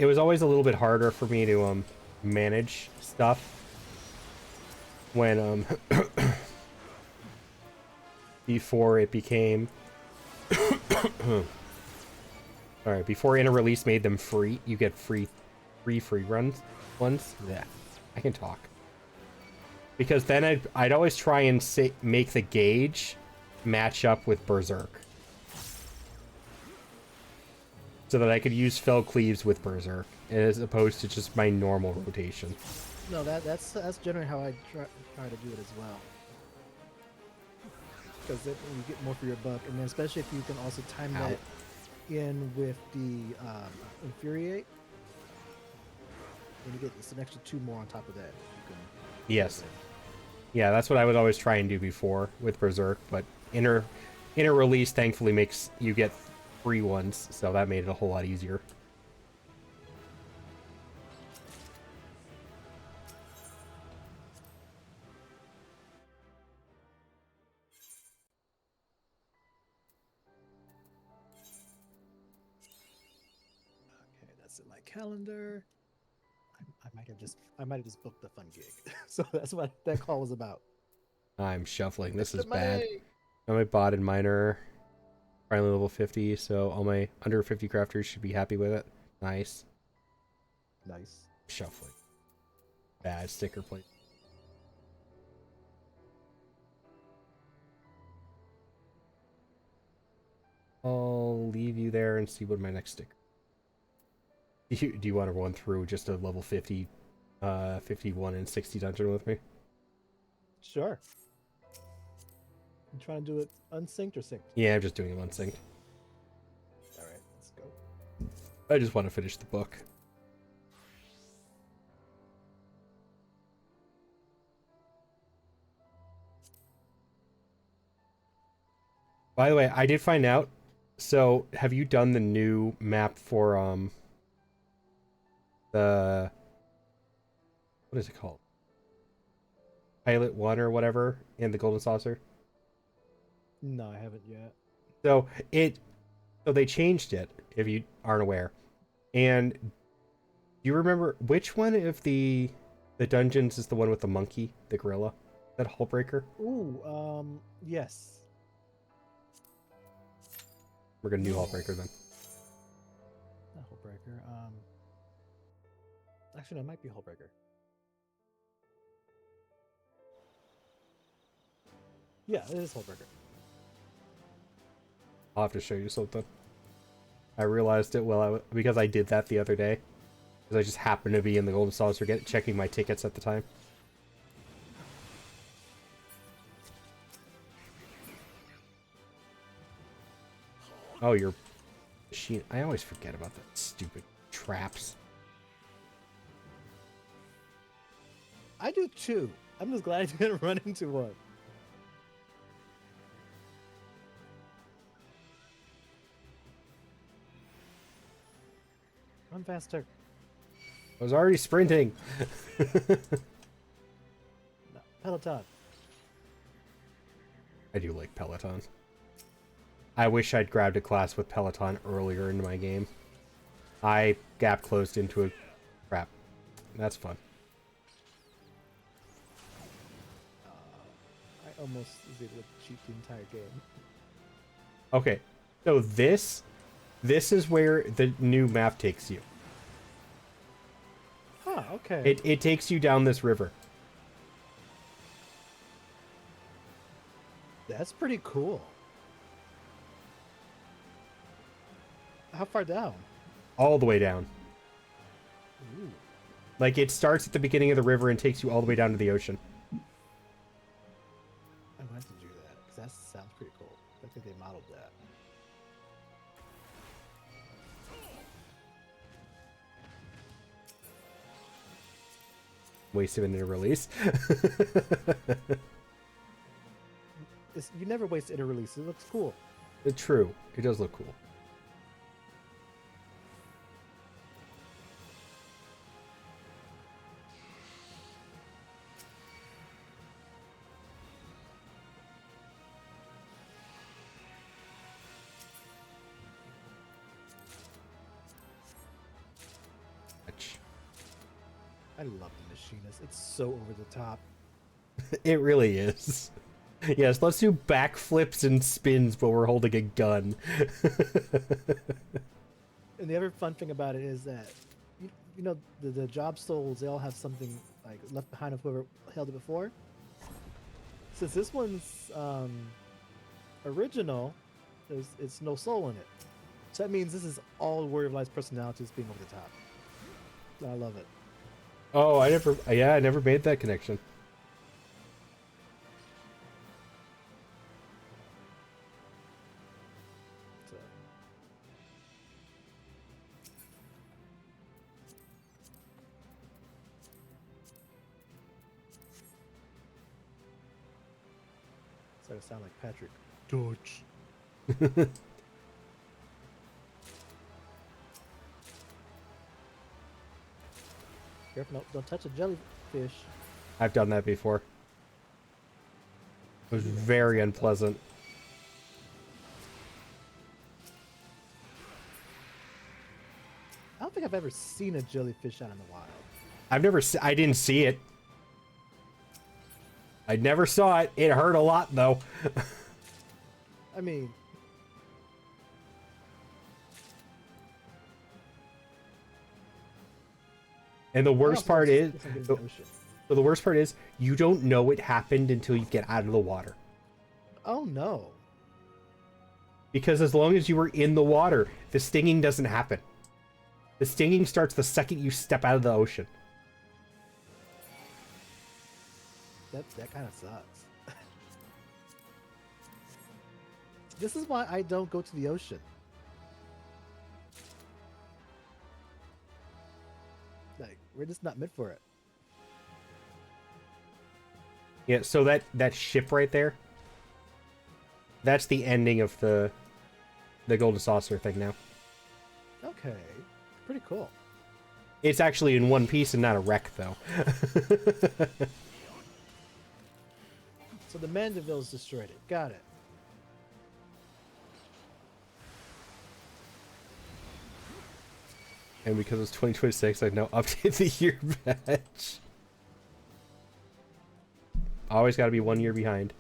was always a little bit harder for me to manage stuff when before it became all right, before inner release made them free, you get free runs ones. Yeah, I can talk. Because then I'd always try and make the gauge match up with Berserk. So that I could use Fell Cleaves with Berserk, as opposed to just my normal rotation. No, that's generally how I try to do it as well. Because then you get more for your buck, and then especially if you can also time that in with the Infuriate, and you get an extra 2 more on top of that. You can yes. Yeah, that's what I would always try and do before with Berserk, but inner release thankfully makes you get free ones, so that made it a whole lot easier. Okay, that's in my calendar. I might have just booked the fun gig, so that's what that call was about. I'm shuffling. This is Money! bad. Now my bot and miner finally level 50, so all my under 50 crafters should be happy with it. Nice. Nice. Shuffling. Bad sticker plate. I'll leave you there and see what my next sticker. Do you want to run through just a level 50, 51 and 60 dungeon with me? Sure. I'm trying to do it unsynced or synced. Yeah, I'm just doing it unsynced. All right, let's go. I just want to finish the book. By the way, I did find out. So, have you done the new map for the what is it called? Pilot 1 or whatever in the Golden Saucer? No, I haven't yet. So they changed it, if you aren't aware. And do you remember which one of the dungeons is the one with the monkey, the gorilla? That Hullbreaker? Ooh, yes. We're gonna do Hullbreaker then. Not Hullbreaker. Actually, no, it might be Hullbreaker. Yeah, it is Hullbreaker. I'll have to show you something. I realized it because I did that the other day. Because I just happened to be in the Golden Saucer checking my tickets at the time. Oh, your machine. I always forget about that stupid traps. I do too. I'm just glad I didn't run into one. Run faster. I was already sprinting. Peloton. I do like Peloton. I wish I'd grabbed a class with Peloton earlier in my game. I gap closed into a... Crap. That's fun. I almost was able to cheat the entire game. Okay. So this is where the new map takes you. Huh, okay. It takes you down this river. That's pretty cool. How far down? All the way down. Ooh. Like, it starts at the beginning of the river and takes you all the way down to the ocean. I might have to do that, because that sounds pretty cool. I think they modeled that. Waste of an inner release. You never waste inner release. It looks cool. True. It does look cool. I love the machinist. It's so over the top. It really is. Yes, let's do backflips and spins, but we're holding a gun. And the other fun thing about it is that, you know, the job souls, they all have something like left behind of whoever held it before. Since this one's original, it's no soul in it. So that means this is all Warrior of Light's personalities being over the top. I love it. Oh, I never made that connection. So. So I sound like Patrick. Dodge. Careful, no, don't touch a jellyfish. I've done that before. It was very unpleasant. I don't think I've ever seen a jellyfish out in the wild. I didn't see it. I never saw it. It hurt a lot, though. I mean, And the worst part is, so the worst part is, you don't know it happened until you get out of the water. oh no. Because as long as you were in the water, the stinging doesn't happen. The stinging starts the second you step out of the ocean. That kind of sucks. This is why I don't go to the ocean. Like, we're just not meant for it. Yeah, so that ship right there, that's the ending of the Golden Saucer thing now. Okay, pretty cool. It's actually in one piece and not a wreck, though. So the Mandeville's destroyed it. Got it. And because it's 2026, I've now updated the year badge. Always got to be 1 year behind.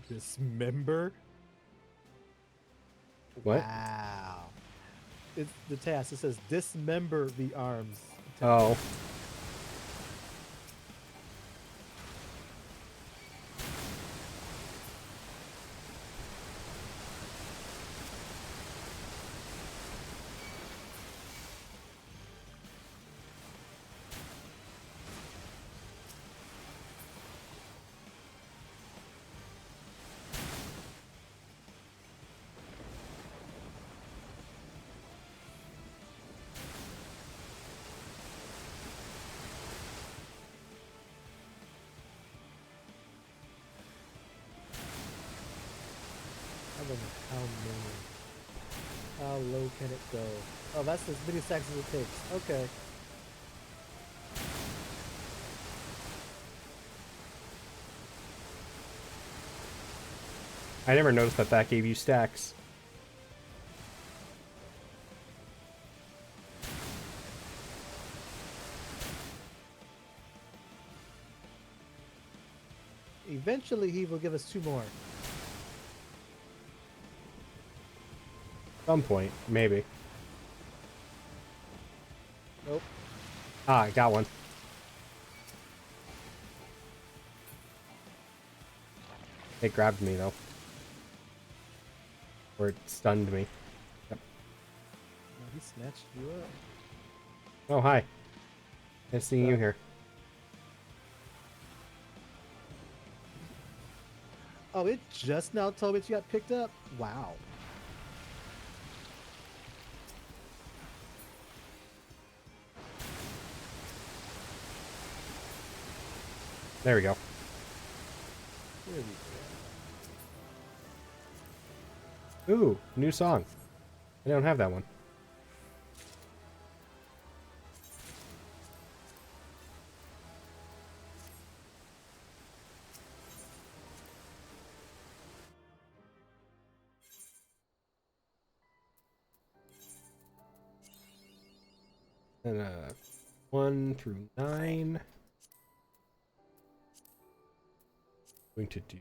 Dismember? What? Wow. It's the task. It says dismember the arms. Oh. I don't know how many. How low can it go? Oh, that's as many stacks as it takes. Okay. I never noticed that that gave you stacks. Eventually, he will give us 2 more. Some point, maybe. Nope. Ah, I got one. It grabbed me though. Or it stunned me. Yep. Oh, he snatched you up. Oh, hi. Nice seeing you here. Oh, it just now told me you got picked up? Wow. There we go. There we go. Ooh, new song. I don't have that one. And 1 through 9. Going to do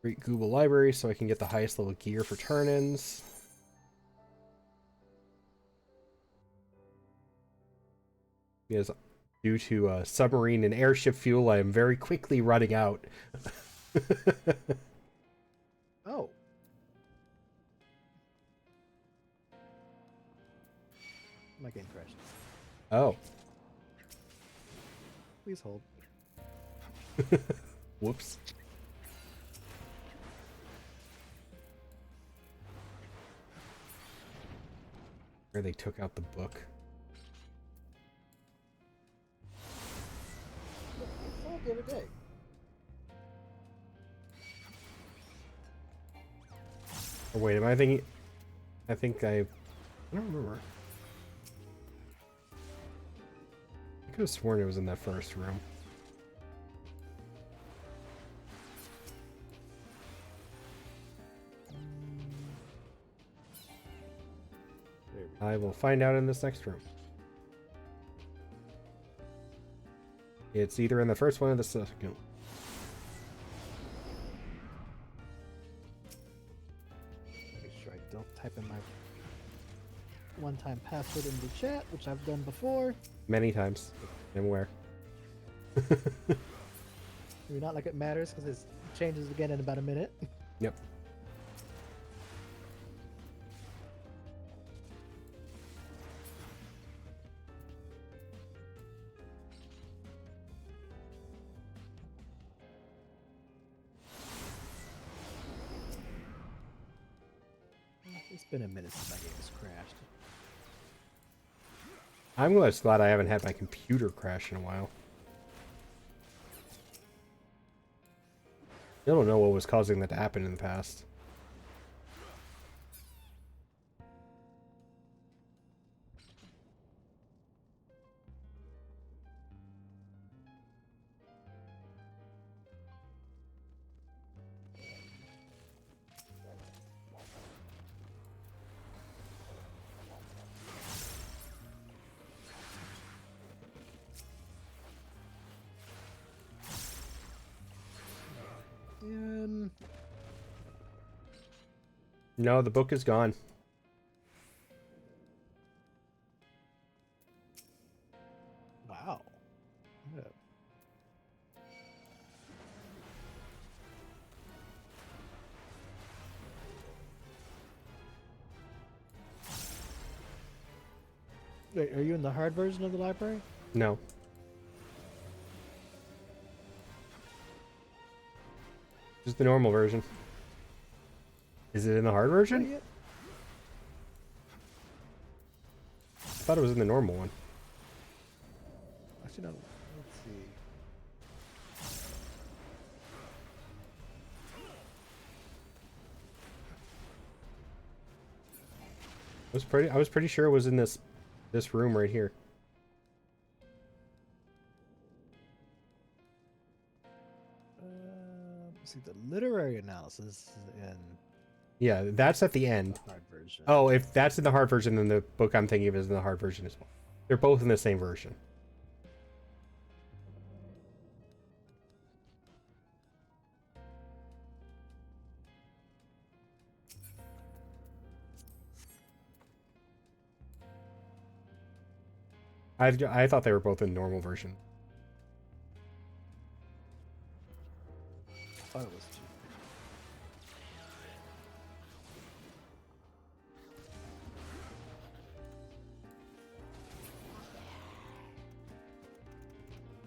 Great Google Library so I can get the highest level gear for turn-ins. Because due to submarine and airship fuel, I am very quickly running out. Oh. My game crashed. Oh. Please hold. Whoops. Where they took out the book. Oh, the other day. Or wait, am I thinking... I think I don't remember. I could have sworn it was in that first room. I will find out in this next room. It's either in the first one or the second. Make sure I don't type in my one-time password in the chat, which I've done before. Many times. I'm aware. Maybe not like it matters because it changes again in about a minute. Yep. It's been a minute since my game has crashed. I'm just glad I haven't had my computer crash in a while. I don't know what was causing that to happen in the past. No, the book is gone. Wow. Yeah. Wait, are you in the hard version of the library? No. Just the normal version. Is it in the hard version? Yeah. I thought it was in the normal one. Actually, no. Let's see. I was pretty sure it was in this room right here. Let's see, the literary analysis and Yeah, that's at the end. hard version. Oh, if that's in the hard version, then the book I'm thinking of is in the hard version as well. They're both in the same version. I thought they were both in normal version. I thought it was two.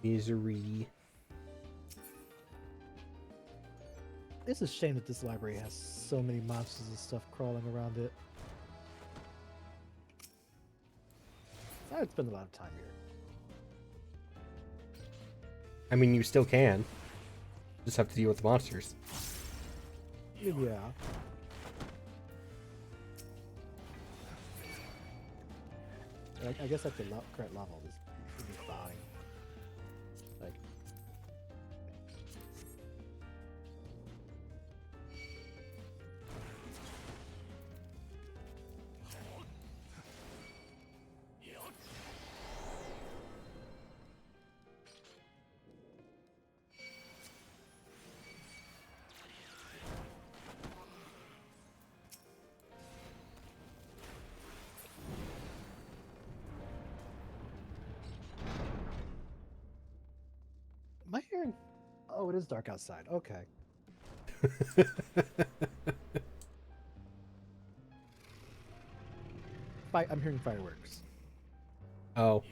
Misery. It's a shame that this library has so many monsters and stuff crawling around it. I would spend a lot of time here. I mean, you still can. Just have to deal with the monsters. Yeah. I guess at the current level, this should be fine. Like, am I hearing? Oh, it is dark outside. Okay. I'm hearing fireworks. Oh.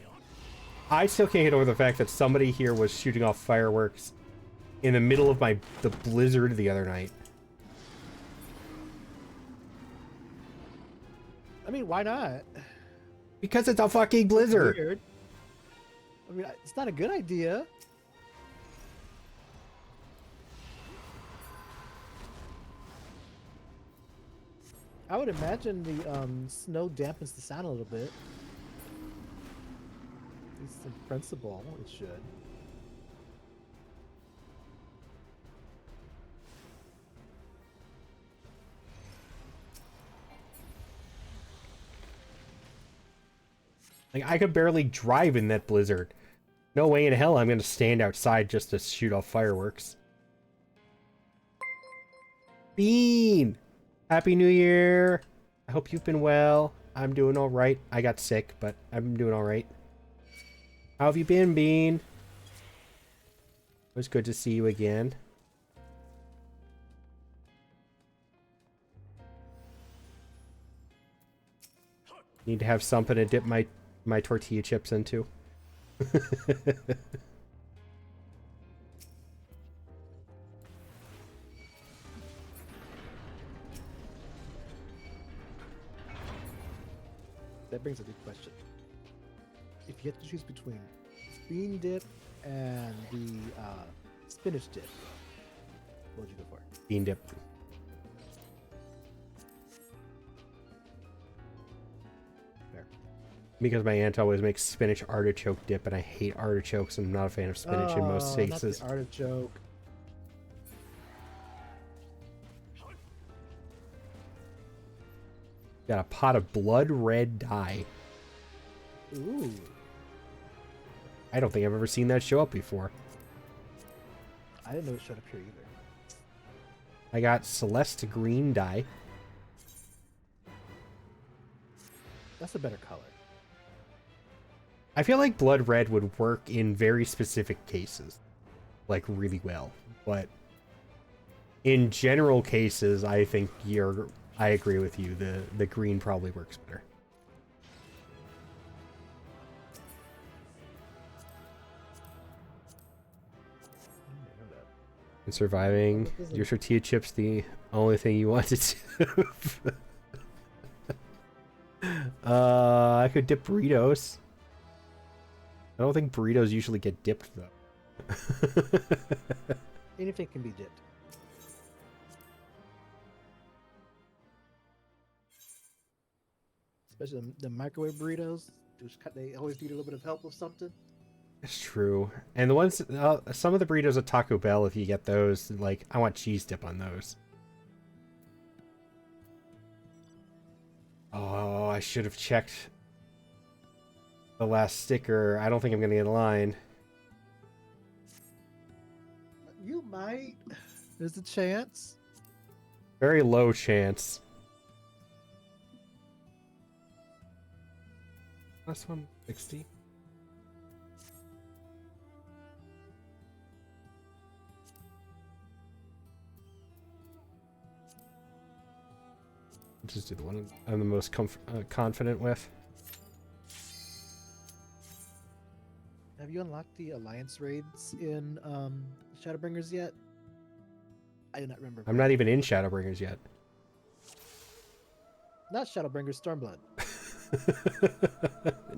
I still can't get over the fact that somebody here was shooting off fireworks in the middle of the blizzard the other night. I mean, why not? Because it's a fucking blizzard. Weird. I mean, it's not a good idea. I would imagine the snow dampens the sound a little bit. At least in principle, it should. Like, I could barely drive in that blizzard. No way in hell I'm going to stand outside just to shoot off fireworks. Bean! Happy New Year! I hope you've been well. I'm doing alright. I got sick, but I'm doing alright. How have you been, Bean? It was good to see you again. Need to have something to dip my tortilla chips into. That brings a good question. If you had to choose between bean dip and the spinach dip, what would you go for? Bean dip. Fair. Because my aunt always makes spinach artichoke dip, and I hate artichokes, and I'm not a fan of spinach in most Not cases. the artichoke. Got a pot of blood red dye. Ooh. I don't think I've ever seen that show up before. I didn't know it showed up here either. I got Celeste green dye. That's a better color. I feel like blood red would work in very specific cases, like really well. But in general cases, I think I agree with you. The green probably works better. And surviving your tortilla chips, the only thing you wanted to. I could dip burritos. I don't think burritos usually get dipped though. Anything can be dipped. especially the microwave burritos. They always need a little bit of help with something. It's true. And the ones, some of the burritos at Taco Bell, if you get those, like, I want cheese dip on those. Oh, I should have checked the last sticker. I don't think I'm going to get in line. You might. There's a chance. Very low chance. Last one, 60. Just do the one I'm the most confident with. Have you unlocked the alliance raids in Shadowbringers yet? I do not remember. I'm not even in Shadowbringers yet. Not Shadowbringers, Stormblood.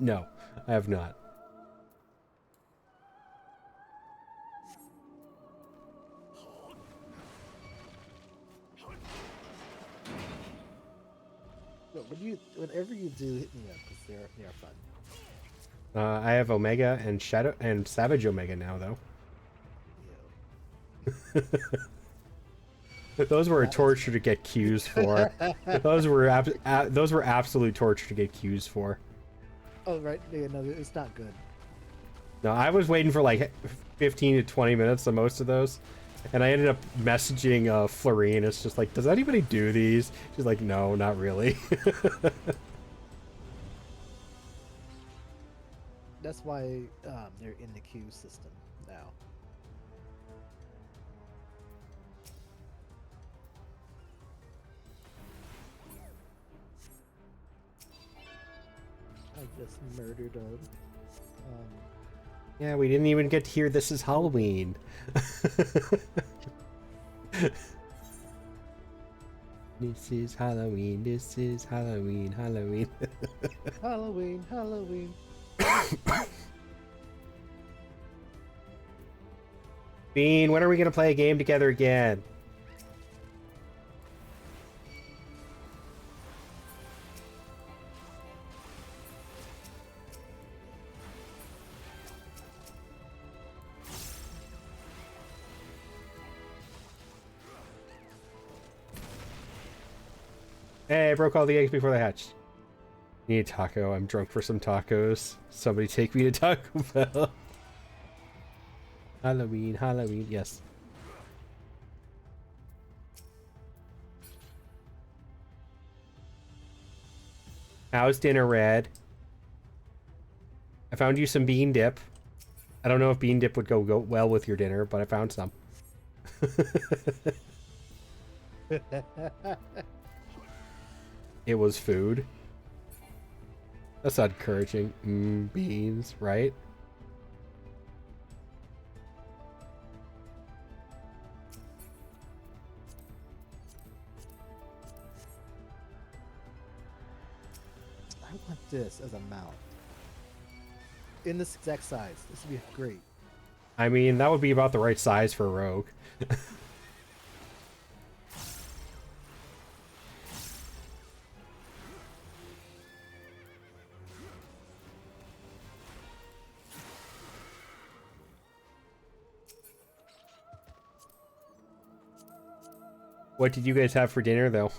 No, I have not. No, whenever you do, hit me up because they are fun. I have Omega and Shadow and Savage Omega now, though. Those were a torture to get cues for. Those were absolute torture to get cues for. Oh right, yeah, no, it's not good. No, I was waiting for like 15 to 20 minutes on most of those, and I ended up messaging Florine. It's just like, does anybody do these? She's like, no, not really. That's why they're in the queue system now. I just murdered a. Yeah, we didn't even get to hear "This Is Halloween." This is Halloween. This is Halloween. Halloween. Halloween, Halloween. Bean, when are we gonna play a game together again? Hey, I broke all the eggs before they hatched. Need a taco. I'm drunk for some tacos. Somebody take me to Taco Bell. Halloween, Halloween, yes. How's dinner, Red? I found you some bean dip. I don't know if bean dip would go well with your dinner, but I found some. It was food. That's not encouraging. Beans, right? I want this as a mount. In this exact size. This would be great. I mean, that would be about the right size for a rogue. What did you guys have for dinner, though?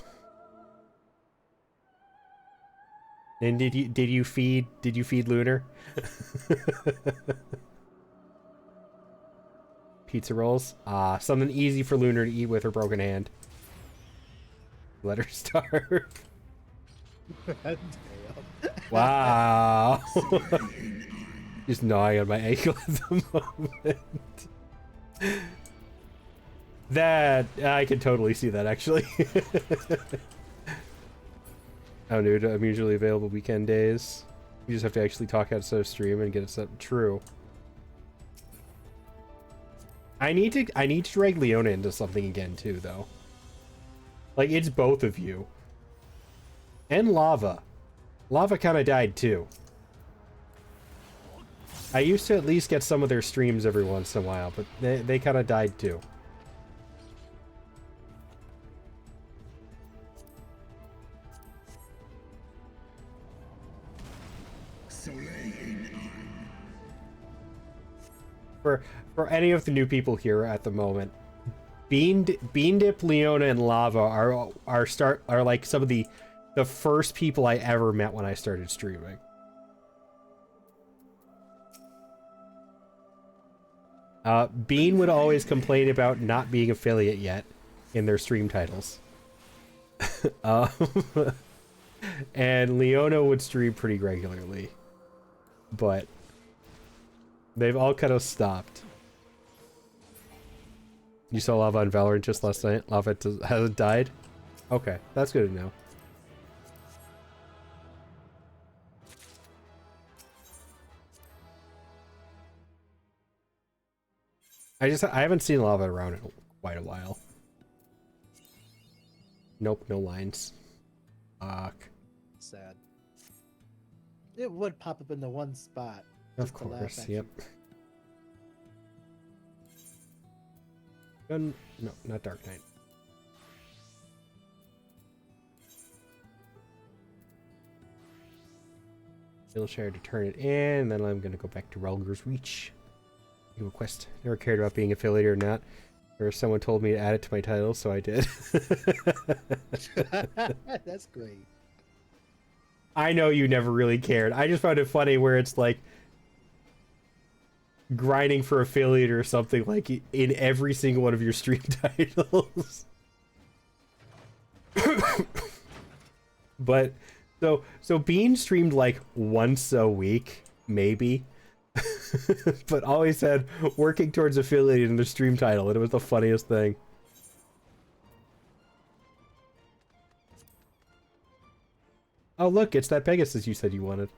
And did you feed Lunar? Pizza rolls? Ah, something easy for Lunar to eat with her broken hand. Let her starve. Damn. Wow. Just gnawing on my ankle at the moment. That, I can totally see that, actually. Oh, dude, I'm usually available weekend days. You just have to actually talk outside of stream and get it set true. I need to drag Leona into something again, too, though. Like, it's both of you. And Lava. Lava kind of died, too. I used to at least get some of their streams every once in a while, but they kind of died, too. For any of the new people here at the moment, Bean Dip, Leona, and Lava are like some of the first people I ever met when I started streaming. Bean would always complain about not being affiliate yet in their stream titles. And Leona would stream pretty regularly, but they've all kind of stopped. You saw Lava on Valorant just last night? Lava hasn't died? Okay, that's good to know. I haven't seen Lava around in quite a while. Nope, no lines. Fuck. Sad. It would pop up in the one spot. Of course, yep. Gun... No, not Dark Knight. Skillshare to turn it in, and then I'm gonna go back to Relger's Reach. Give a quest. Never cared about being affiliated or not. Or someone told me to add it to my title, so I did. That's great. I know you never really cared. I just found it funny where it's like grinding for affiliate or something like in every single one of your stream titles. But so Bean streamed like once a week, maybe. But always said working towards affiliate in the stream title, and it was the funniest thing. Oh look, it's that Pegasus you said you wanted.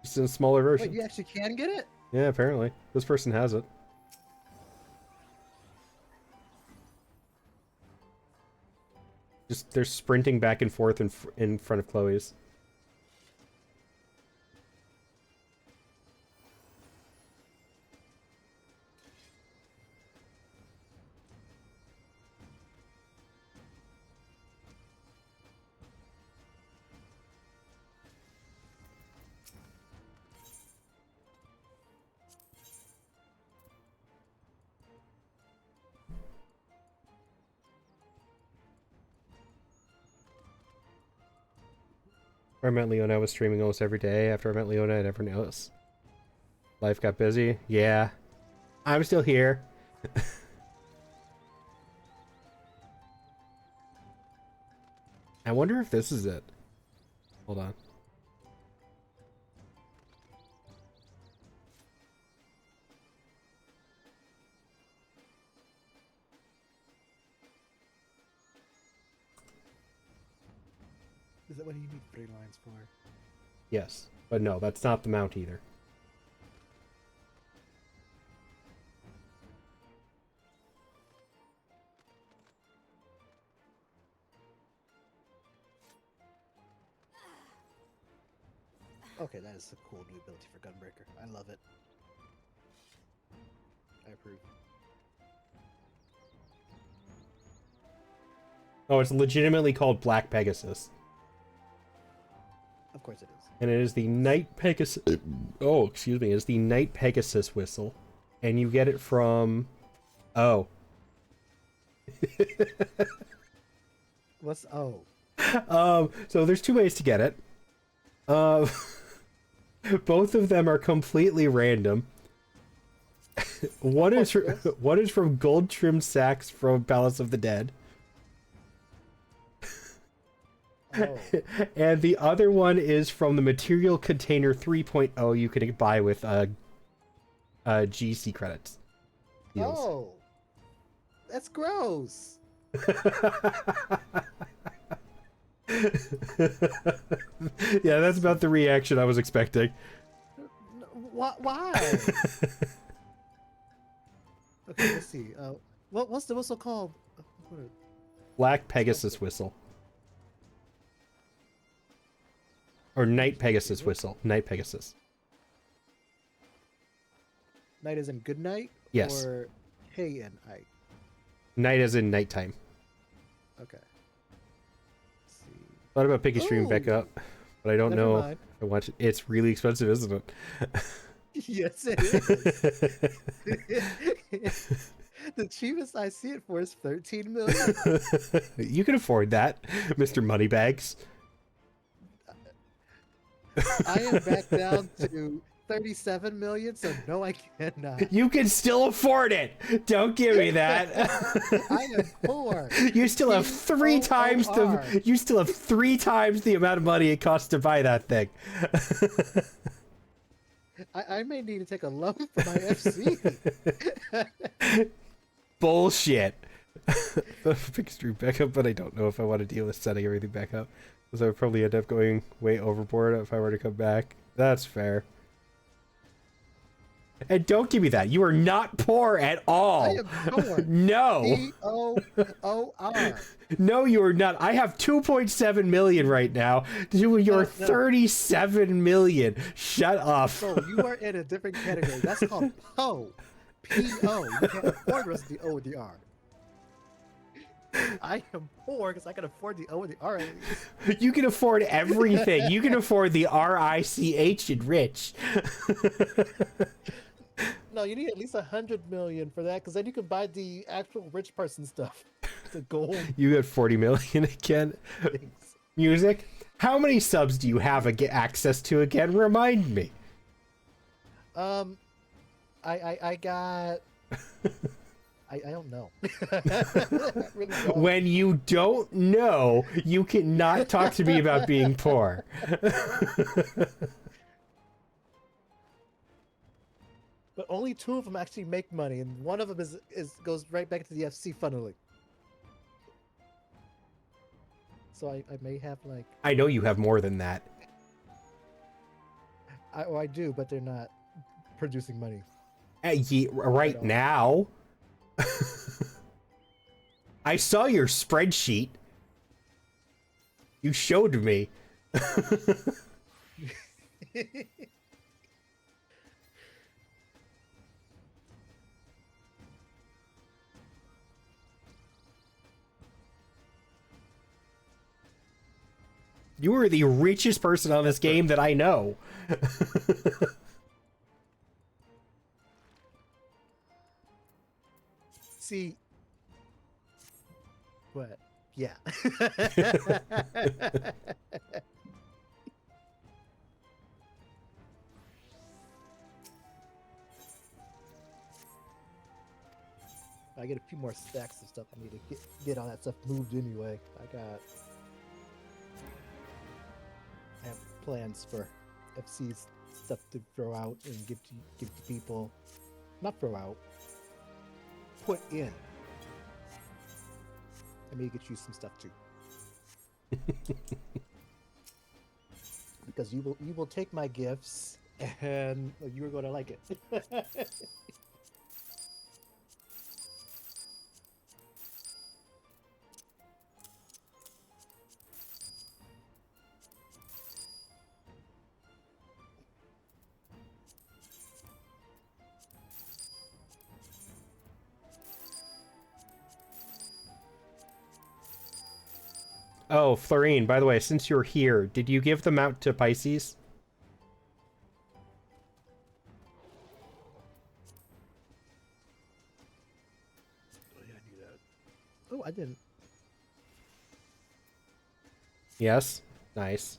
Just in a smaller version. Wait, you actually can get it? Yeah, apparently. This person has it. Just, they're sprinting back and forth in front of Chloe's. I met Leona, I was streaming almost every day. After I met Leona, I never noticed. Life got busy. Yeah. I'm still here. I wonder if this is it. Hold on. Is that what you need 3 lines for? Yes. But no, that's not the mount either. Okay, that is a cool new ability for Gunbreaker. I love it. I approve. Oh, it's legitimately called Black Pegasus. Of course it is. And it is the Night Pegasus... Oh, excuse me. It's the Night Pegasus whistle. And you get it from... Oh. What's... Oh. So there's 2 ways to get it. Both of them are completely random. One is from Gold Trimmed Sacks from Palace of the Dead. Oh. And the other one is from the Material Container 3.0 you can buy with GC credits. Deals. Oh. That's gross. Yeah, that's about the reaction I was expecting. Why? Okay, let's see. What's the whistle called? Black Pegasus whistle. Or Night Pegasus whistle. Night Pegasus. Night as in good night? Yes. Or hey and night? Night as in nighttime. Okay. Let's see. Thought about picking stream back Ooh, up, but I don't never know. mind. I want it's really expensive, isn't it? Yes, it is. The cheapest I see it for is 13 million. You can afford that, Mr. Moneybags. I am back down to 37 million, so no, I cannot. You can still afford it. Don't give me that. I am poor. You still have three times P-O-O-R. the. You still have 3 times the amount of money it costs to buy that thing. I may need to take a loan for my FC. Bullshit. Pick stream back up, but I don't know if I want to deal with setting everything back up, because I would probably end up going way overboard if I were to come back. That's fair. And don't give me that. You are not poor at all. I am poor. No. P-O-O-R. No, you are not. I have 2.7 million right now. You're No. 37 million. Shut up. Bro, you are in a different category. That's called PO. P-O. You can't afford the rest of the O with the R. I am poor because I can afford the O and the R. You can afford everything. You can afford the R-I-C-H in rich. No, you need at least 100 million for that, because then you can buy the actual rich person stuff. The gold You got 40 million again. things. Music. How many subs do you have access to again? Remind me. I got. I don't know. I really don't. When you don't know, you cannot talk to me about being poor. But only 2 of them actually make money, and one of them is goes right back to the FC funneling. So I may have like I know you have more than that. I do, but they're not producing money. Right now. I saw your spreadsheet. You showed me. You are the richest person on this game that I know. See, but yeah. I get a few more stacks of stuff I need to get all that stuff moved anyway. I have plans for FC's stuff to throw out and give to people. Not throw out. Put in. I may get you some stuff too. Because you will take my gifts and you are going to like it. Oh, Florine, by the way, since you're here, did you give them out to Pisces? Oh, yeah, I knew that. Oh, I didn't. Yes? Nice.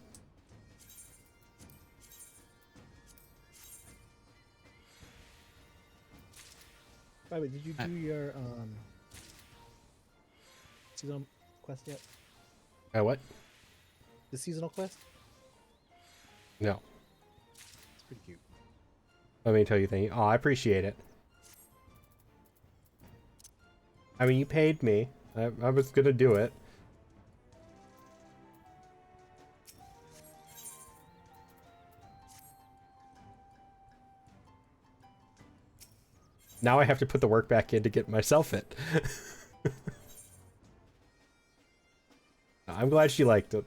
By the way, did you do your seasonal quest yet? What? The seasonal quest? No. It's pretty cute. Let me tell you thing. Oh, I appreciate it. I mean, you paid me. I was gonna do it. Now I have to put the work back in to get myself it. I'm glad she liked it.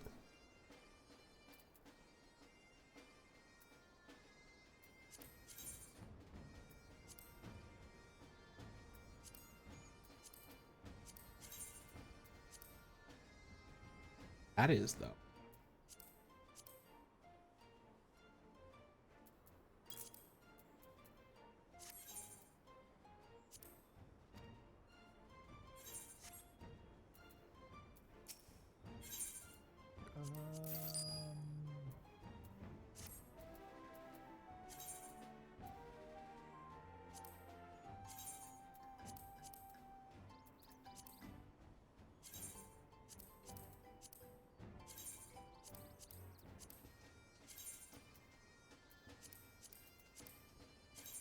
That is, though.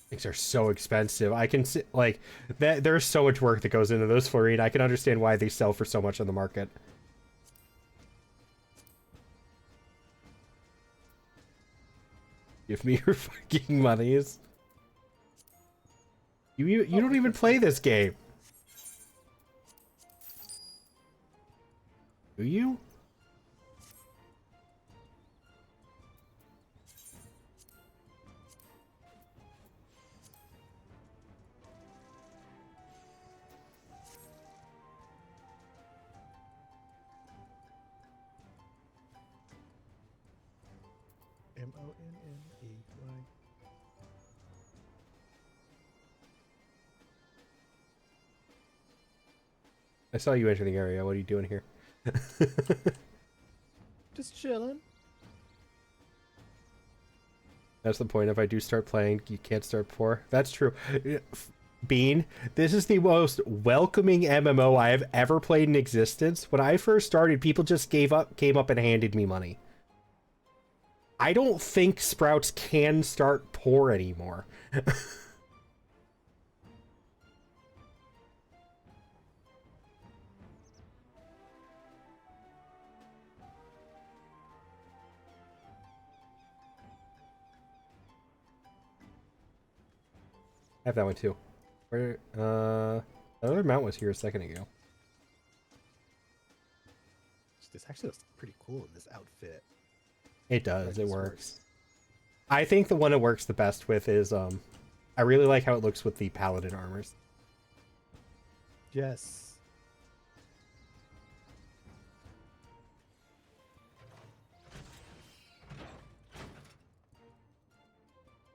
Things are so expensive. I can see, like, that there's so much work that goes into those fluorine. I can understand why they sell for so much on the market. Give me your fucking monies. You don't even play this game. Do you? Monney. I saw you enter the area. What are you doing here? Just chilling. That's the point. If I do start playing, you can't start before. That's true. Bean, this is the most welcoming MMO I have ever played in existence. When I first started, people just came up and handed me money. I don't think Sprouts can start poor anymore. I have that one too. Where, the other mount was here a second ago. This actually looks pretty cool in this outfit. It does. It works. I think the one it works the best with is, I really like how it looks with the paladin armors. Yes.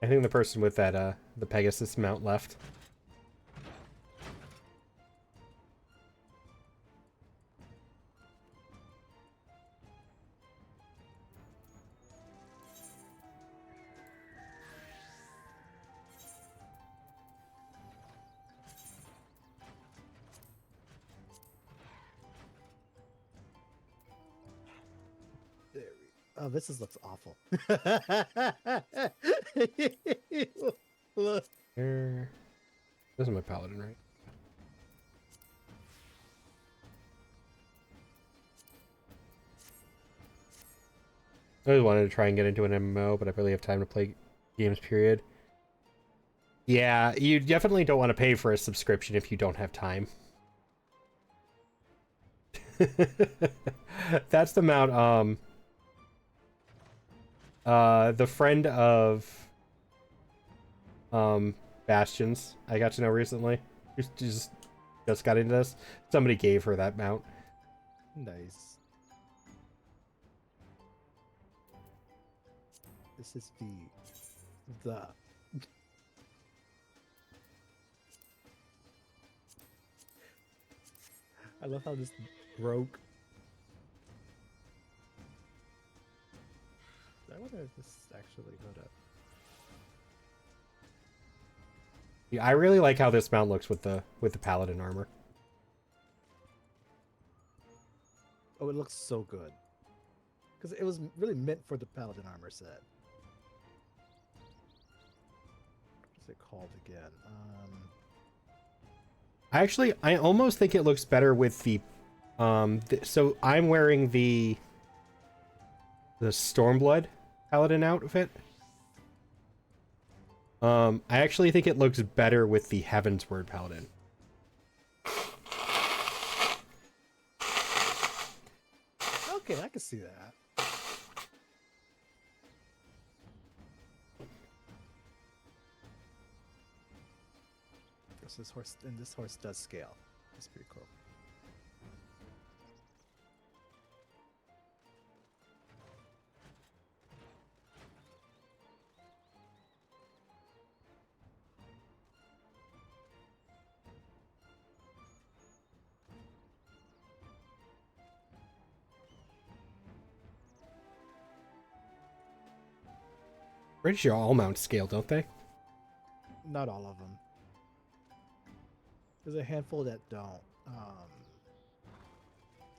I think the person with that, the Pegasus mount left. Oh, this looks awful. Look. Here. This is my paladin, right? I always wanted to try and get into an MMO, but I barely have time to play games, period. Yeah, you definitely don't want to pay for a subscription if you don't have time. That's the amount, the friend of, Bastion's I got to know recently, just got into this. Somebody gave her that mount. Nice. This is the I love how this broke. I wonder if this actually got up. Yeah, I really like how this mount looks with the paladin armor. Oh, it looks so good. Because it was really meant for the paladin armor set. What's it called again? I almost think it looks better with the, so I'm wearing the Stormblood paladin outfit. I actually think it looks better with the Heavensward paladin. Okay, I can see that. This horse does scale. That's pretty cool. Pretty sure all mounts scale, don't they? Not all of them. There's a handful that don't.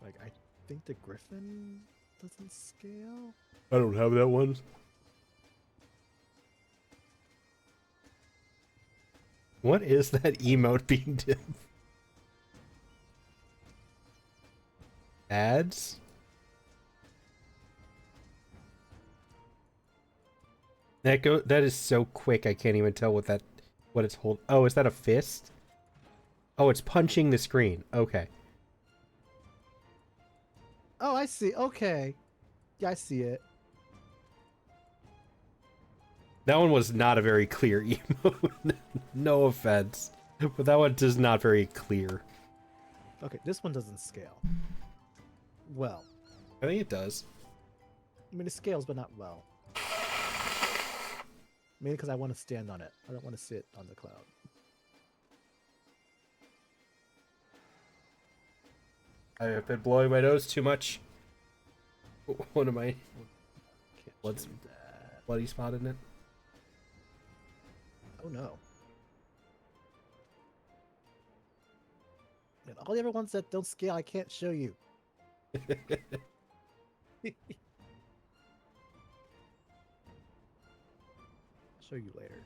Like I think the Griffin doesn't scale. I don't have that one. What is that emote being did? Ads? That is so quick I can't even tell what it's holding. Oh, is that a fist? Oh, it's punching the screen. Okay. Oh, I see. Okay. Yeah, I see it. That one was not a very clear emote. No offense. But that one is not very clear. Okay, this one doesn't scale. Well, I think it does. I mean, it scales, but not well. Maybe because I want to stand on it. I don't want to sit on the cloud. I have been blowing my nose too much. What am I? Can't What's do that? bloody spot in it? Oh no. And all the other ones that don't scale, I can't show you. I'll show you later.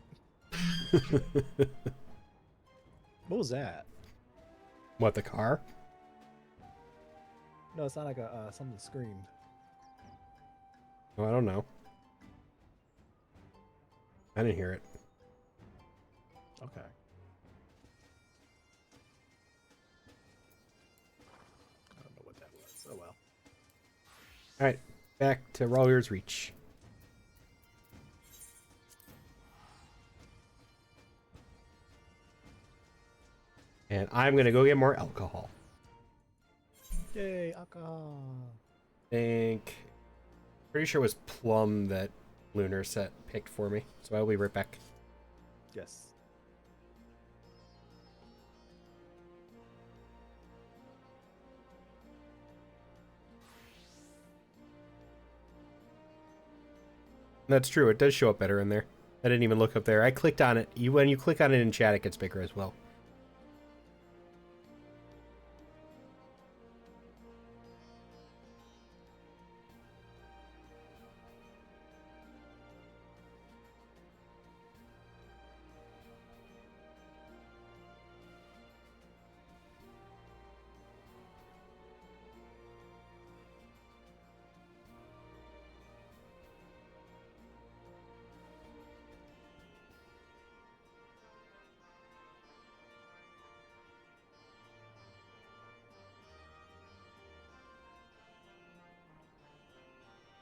What was that? What, the car? No, it's not like a something screamed. Oh, I don't know. I didn't hear it. Okay. I don't know what that was. Oh well. Alright, back to Warrior's Reach. And I'm gonna go get more alcohol. Yay, alcohol. Pretty sure it was Plum that Lunar set picked for me, so I'll be right back. Yes. That's true, it does show up better in there. I didn't even look up there. I clicked on it. When you click on it in chat, it gets bigger as well.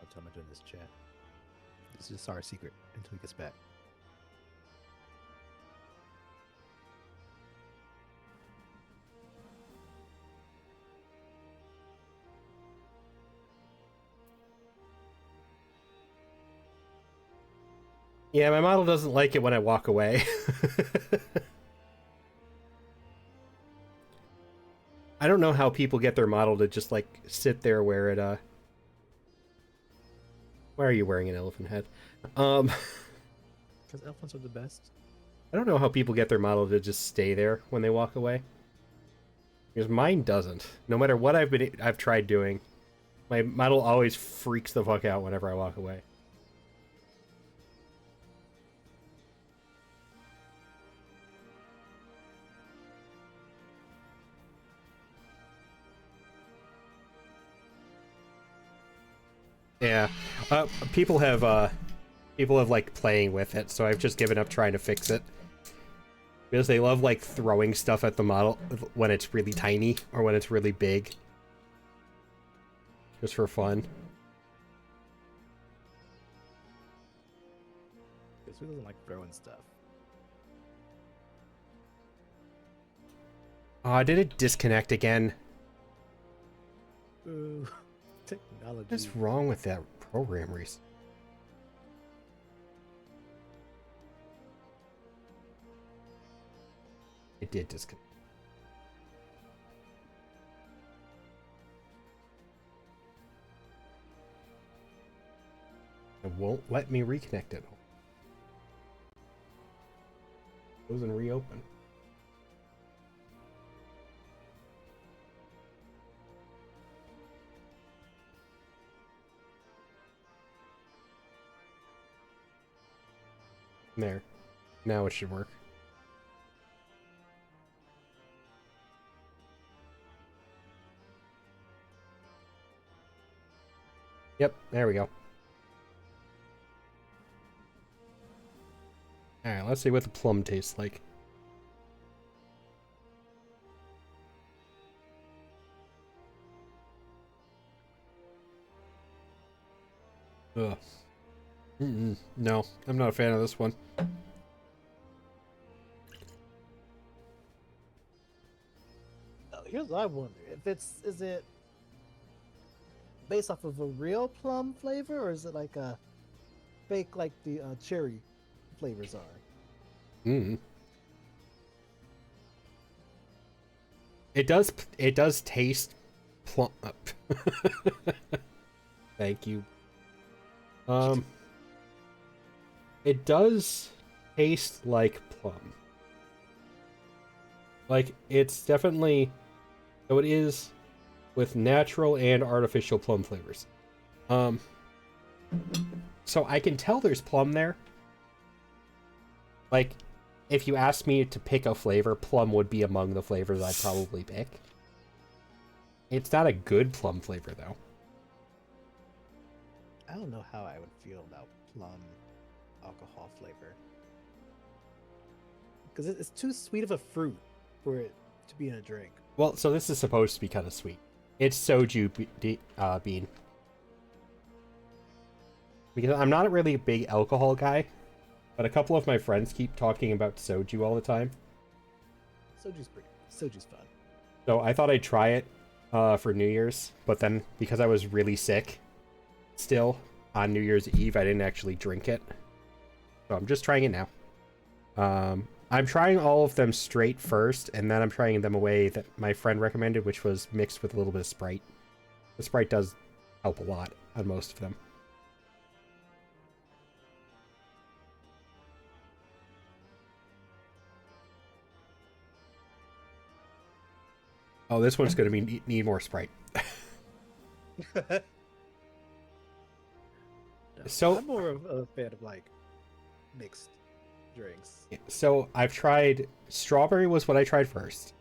I'll tell him I'm doing this chat. This is our secret until he gets back. Yeah, my model doesn't like it when I walk away. I don't know how people get their model to just, like, sit there where it, Why are you wearing an elephant head? Because elephants are the best. I don't know how people get their model to just stay there when they walk away. Because mine doesn't. No matter what I've tried doing, my model always freaks the fuck out whenever I walk away. Yeah, people have like playing with it, so I've just given up trying to fix it. Because they love like throwing stuff at the model when it's really tiny or when it's really big. Just for fun. Because who doesn't like throwing stuff? Oh, did it disconnect again? Ooh, technology. What's wrong with that program recently? It did disconnect. It won't let me reconnect it. Close and reopen. There. Now it should work. Yep, there we go. Alright, let's see what the plum tastes like. Ugh. No, I'm not a fan of this one. Oh, here's what I wonder: if is it based off of a real plum flavor, or is it like a fake, like the cherry flavors are? Mm. It does taste plum. Thank you. It does taste like plum. Like, it's definitely, so it is with natural and artificial plum flavors. So I can tell there's plum there. Like, if you asked me to pick a flavor, plum would be among the flavors I'd probably pick. It's not a good plum flavor, though. I don't know how I would feel about plum alcohol flavor, because it's too sweet of a fruit for it to be in a drink. Well, so this is supposed to be kind of sweet. It's soju bean. Because I'm not really a big alcohol guy, but a couple of my friends keep talking about soju all the time. Soju's fun. So I thought I'd try it for New Year's, but then because I was really sick still on New Year's Eve, I didn't actually drink it. So I'm just trying it now. I'm trying all of them straight first, and then I'm trying them a way that my friend recommended, which was mixed with a little bit of Sprite. The Sprite does help a lot on most of them. Oh, this one's going to need more Sprite. No, So I'm more of a fan of like mixed drinks. So I've tried, strawberry was what I tried first.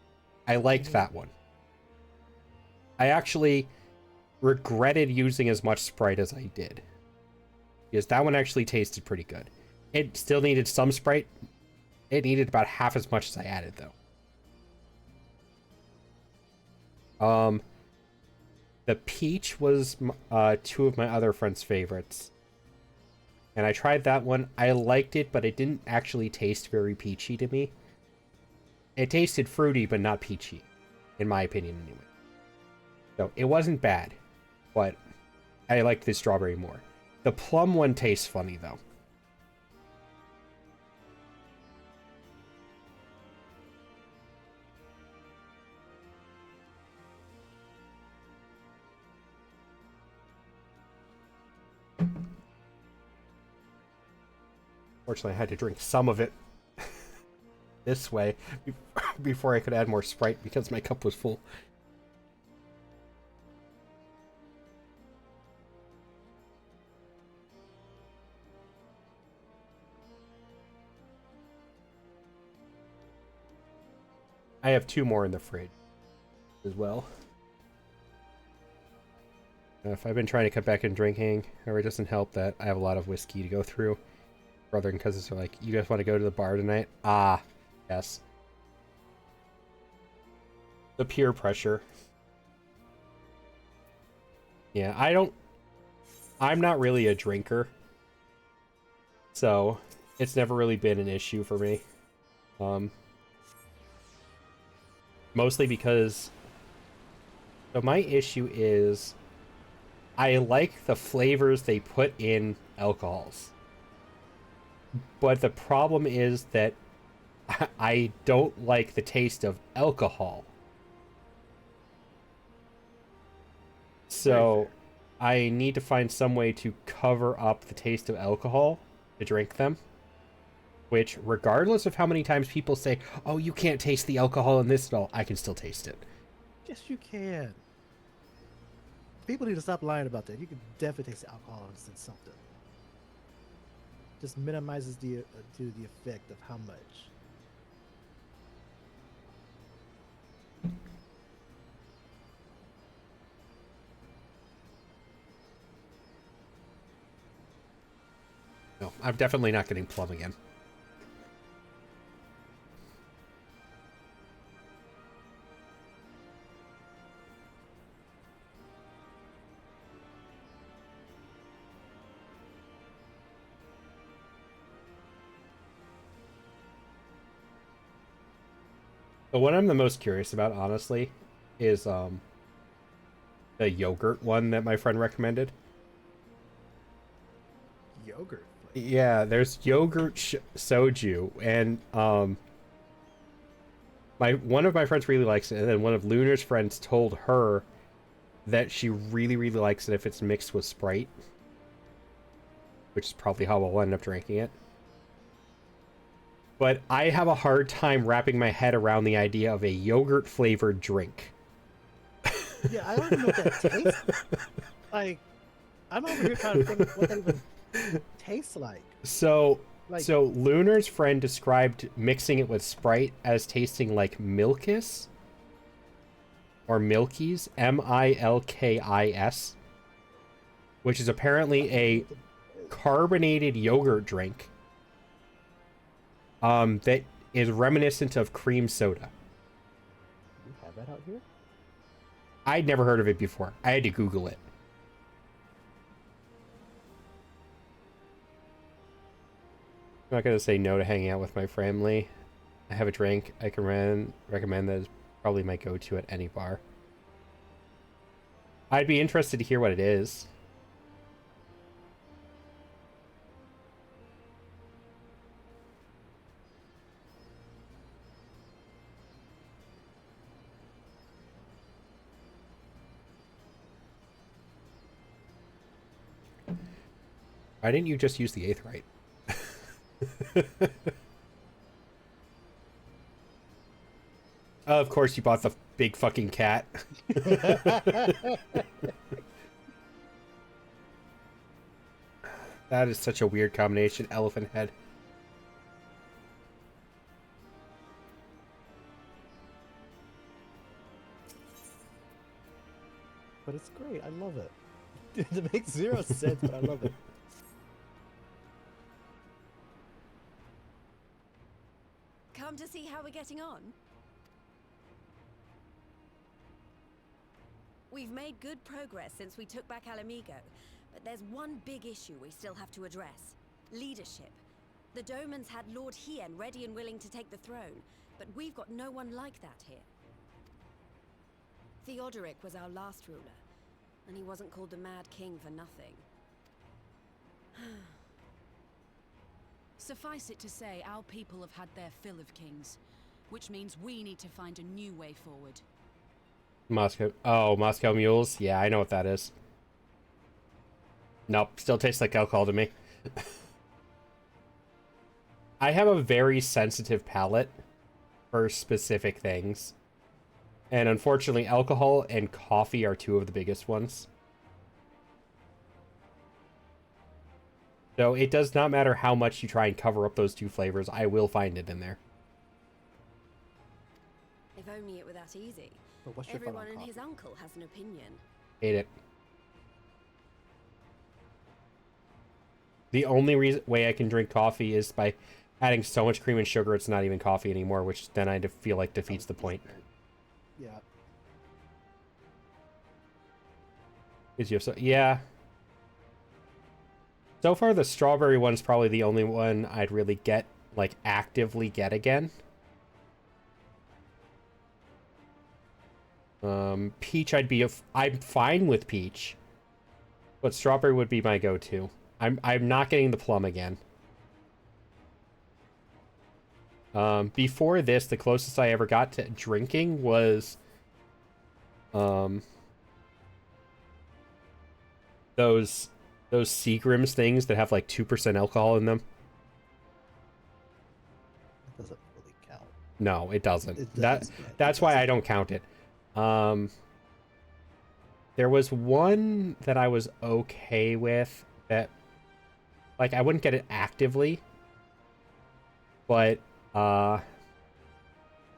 I liked that one. I actually regretted using as much Sprite as I did, because that one actually tasted pretty good. It still needed some Sprite. It needed about half as much as I added, though. The peach was two of my other friends' favorites. And I tried that one. I liked it, but it didn't actually taste very peachy to me. It tasted fruity, but not peachy, in my opinion, anyway. So it wasn't bad, but I liked the strawberry more. The plum one tastes funny, though. Fortunately, I had to drink some of it this way before I could add more Sprite because my cup was full. I have two more in the fridge as well. If I've been trying to cut back on drinking, or it doesn't help that I have a lot of whiskey to go through. Brother and cousins are like, you guys want to go to the bar tonight? Ah, yes. The peer pressure. Yeah, I'm not really a drinker, so it's never really been an issue for me. Mostly because, so my issue is I like the flavors they put in alcohols. But the problem is that I don't like the taste of alcohol. So I need to find some way to cover up the taste of alcohol to drink them. Which, regardless of how many times people say, oh, you can't taste the alcohol in this at all, I can still taste it. Yes, you can. People need to stop lying about that. You can definitely taste the alcohol in something. Just minimizes the effect of how much. I'm definitely not getting plum again. But what I'm the most curious about, honestly, is the yogurt one that my friend recommended. Yogurt flavor. Yeah, there's yogurt soju, and my one of my friends really likes it, and then one of Lunar's friends told her that she really likes it if it's mixed with Sprite, which is probably how we'll end up drinking it. But I have a hard time wrapping my head around the idea of a yogurt flavored drink. Yeah, I don't even know what that tastes like. I'm over here trying to think what that even tastes like. So, Like- so Lunar's friend described mixing it with Sprite as tasting like Milkis or Milkies, Milkis, which is apparently a carbonated yogurt drink that is reminiscent of cream soda. You have that out here? I'd never heard of it before. I had to Google it. I'm not gonna say no to hanging out with my family. I have a drink I can recommend that is probably my go-to at any bar. I'd be interested to hear what it is. Why didn't you just use the 8th right? Of course you bought the big fucking cat. That is such a weird combination. Elephant head. But it's great. I love it. It makes zero sense, but I love it. Come to see how we're getting on? We've made good progress since we took back Alamigo, but there's one big issue we still have to address. Leadership. The Domans had Lord Hien ready and willing to take the throne, but we've got no one like that here. Theodoric was our last ruler, and he wasn't called the Mad King for nothing. Suffice it to say, our people have had their fill of kings, which means we need to find a new way forward. Moscow. Oh, Moscow mules. Yeah, I know what that is. Nope, still tastes like alcohol to me. I have a very sensitive palate for specific things. And unfortunately, alcohol and coffee are two of the biggest ones. So it does not matter how much you try and cover up those two flavors, I will find it in there. If only it were that easy. But what's your Everyone fun on and his coffee? uncle has an opinion. Hate it. The only way I can drink coffee is by adding so much cream and sugar it's not even coffee anymore, which then I feel like defeats the point. Yeah. Is you yeah. So far, the strawberry one's probably the only one I'd really get, like, actively get again. Peach, I'm fine with peach, but strawberry would be my go-to. I'm not getting the plum again. Before this, the closest I ever got to drinking was, those Seagram's things that have like 2% alcohol in them. That doesn't really count. No, it doesn't. It does, but That's it why I doesn't. don't count it. There was one that I was okay with that, like, I wouldn't get it actively, but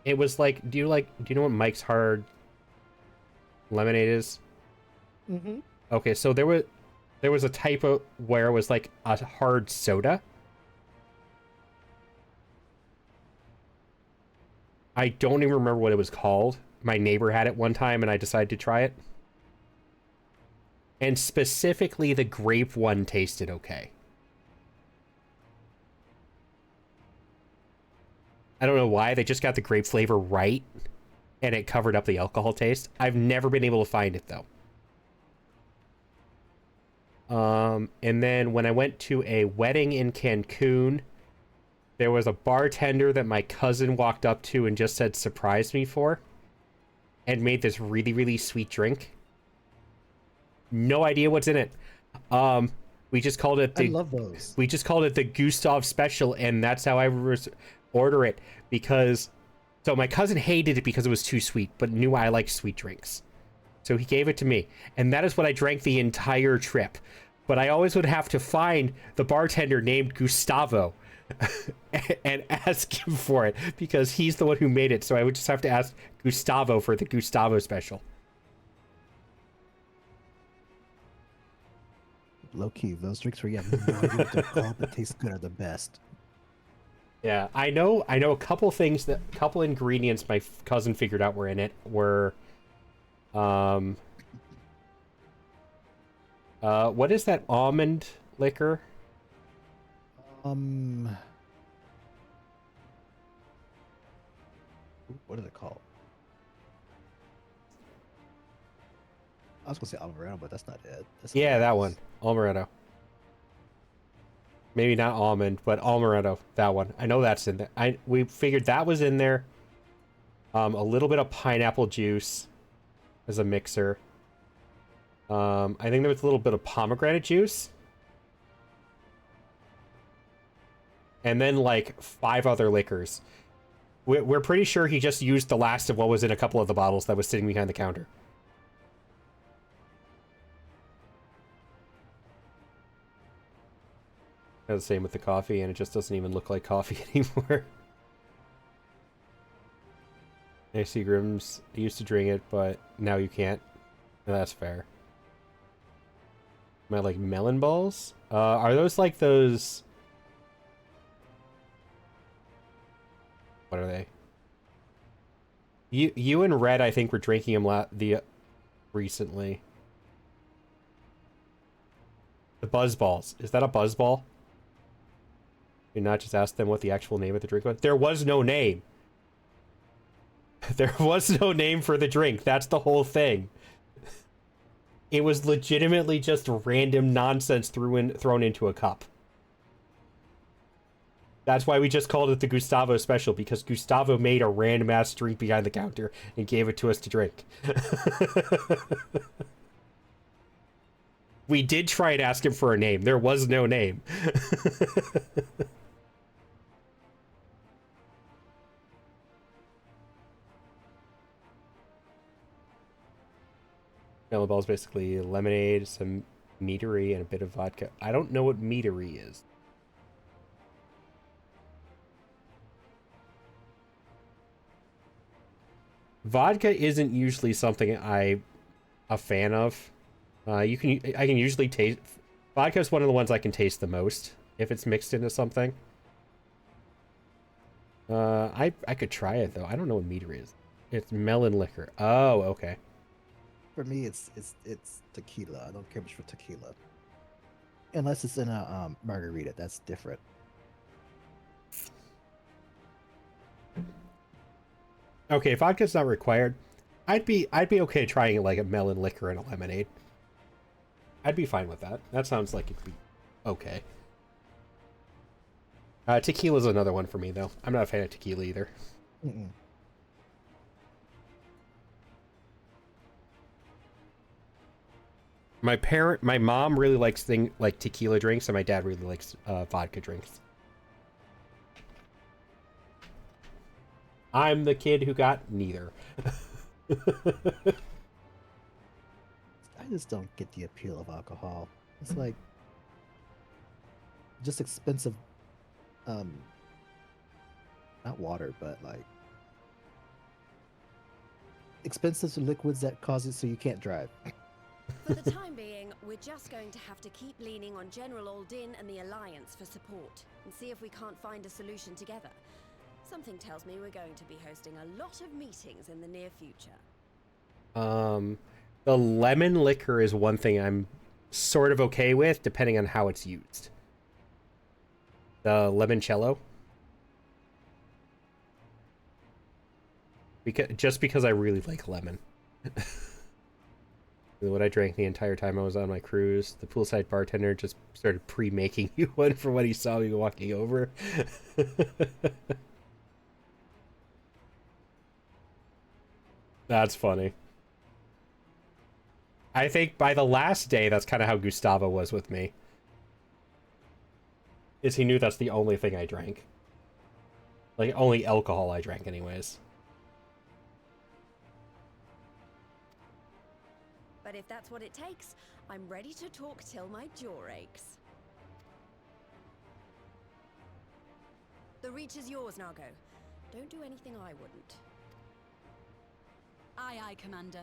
it was like, do you know what Mike's Hard Lemonade is? Mm-hmm. Okay, so there was a type of where it was like a hard soda, I don't even remember what it was called. My neighbor had it one time and I decided to try it. And specifically the grape one tasted okay. I don't know why, they just got the grape flavor right and it covered up the alcohol taste. I've never been able to find it though. And then when I went to a wedding in Cancun, there was a bartender that my cousin walked up to and just said surprise me for, and made this really, really sweet drink. No idea what's in it. We just called it I love those. We just called it the Gustav Special, and that's how I order it, because so my cousin hated it because it was too sweet, but knew I like sweet drinks. So he gave it to me, and that is what I drank the entire trip. But I always would have to find the bartender named Gustavo and ask him for it, because he's the one who made it. So I would just have to ask Gustavo for the Gustavo Special. Low key, those drinks where you have no idea what they're called but taste good are the best. Yeah, I know a couple things, that couple ingredients my cousin figured out were in it were what is that almond liquor? What is it called? I was gonna say Alvarado, but that's not it. That's Yeah, that one. Almoretto. Maybe not almond, but Almoretto. That one. I know that's in there. We figured that was in there. A little bit of pineapple juice as a mixer. I think there was a little bit of pomegranate juice. And then like 5 other liquors. We're pretty sure he just used the last of what was in a couple of the bottles that was sitting behind the counter. The same with the coffee, and it just doesn't even look like coffee anymore. AC Grims, I used to drink it, but now you can't. And that's fair. Am I like melon balls? Are those like those... What are they? You and Red, I think, were drinking them recently. The Buzz Balls. Is that a Buzz Ball? You not just ask them what the actual name of the drink was? There was no name. There was no name for the drink. That's the whole thing. It was legitimately just random nonsense thrown into a cup. That's why we just called it the Gustavo Special, because Gustavo made a random ass drink behind the counter and gave it to us to drink. We did try and ask him for a name. There was no name. Melon Ball is basically lemonade, some meadery, and a bit of vodka. I don't know what meadery is. Vodka isn't usually something I'm a fan of. I can usually taste... Vodka is one of the ones I can taste the most if it's mixed into something. I could try it though. I don't know what meadery is. It's melon liquor. Oh, okay. For me, it's tequila. I don't care much for tequila, unless it's in a margarita. That's different. Okay, vodka's not required. I'd be okay trying like a melon liquor and a lemonade. I'd be fine with that. That sounds like it'd be okay. Tequila's another one for me though. I'm not a fan of tequila either. Mm-mm. My mom really likes like tequila drinks, and my dad really likes vodka drinks. I'm the kid who got neither. I just don't get the appeal of alcohol. It's like just expensive, not water, but like expensive liquids that cause it so you can't drive. For the time being, we're just going to have to keep leaning on General Aldin and the Alliance for support, and see if we can't find a solution together. Something tells me we're going to be hosting a lot of meetings in the near future. The lemon liquor is one thing I'm sort of okay with, depending on how it's used. The limoncello. Because I really like lemon. What I drank the entire time I was on my cruise, the poolside bartender just started pre-making you one for when he saw me walking over. That's funny. I think by the last day, that's kind of how Gustavo was with me. Is he knew that's the only thing I drank. Like, only alcohol I drank anyways. But if that's what it takes, I'm ready to talk till my jaw aches. The reach is yours, Nago. Don't do anything I wouldn't. Aye, aye, Commander.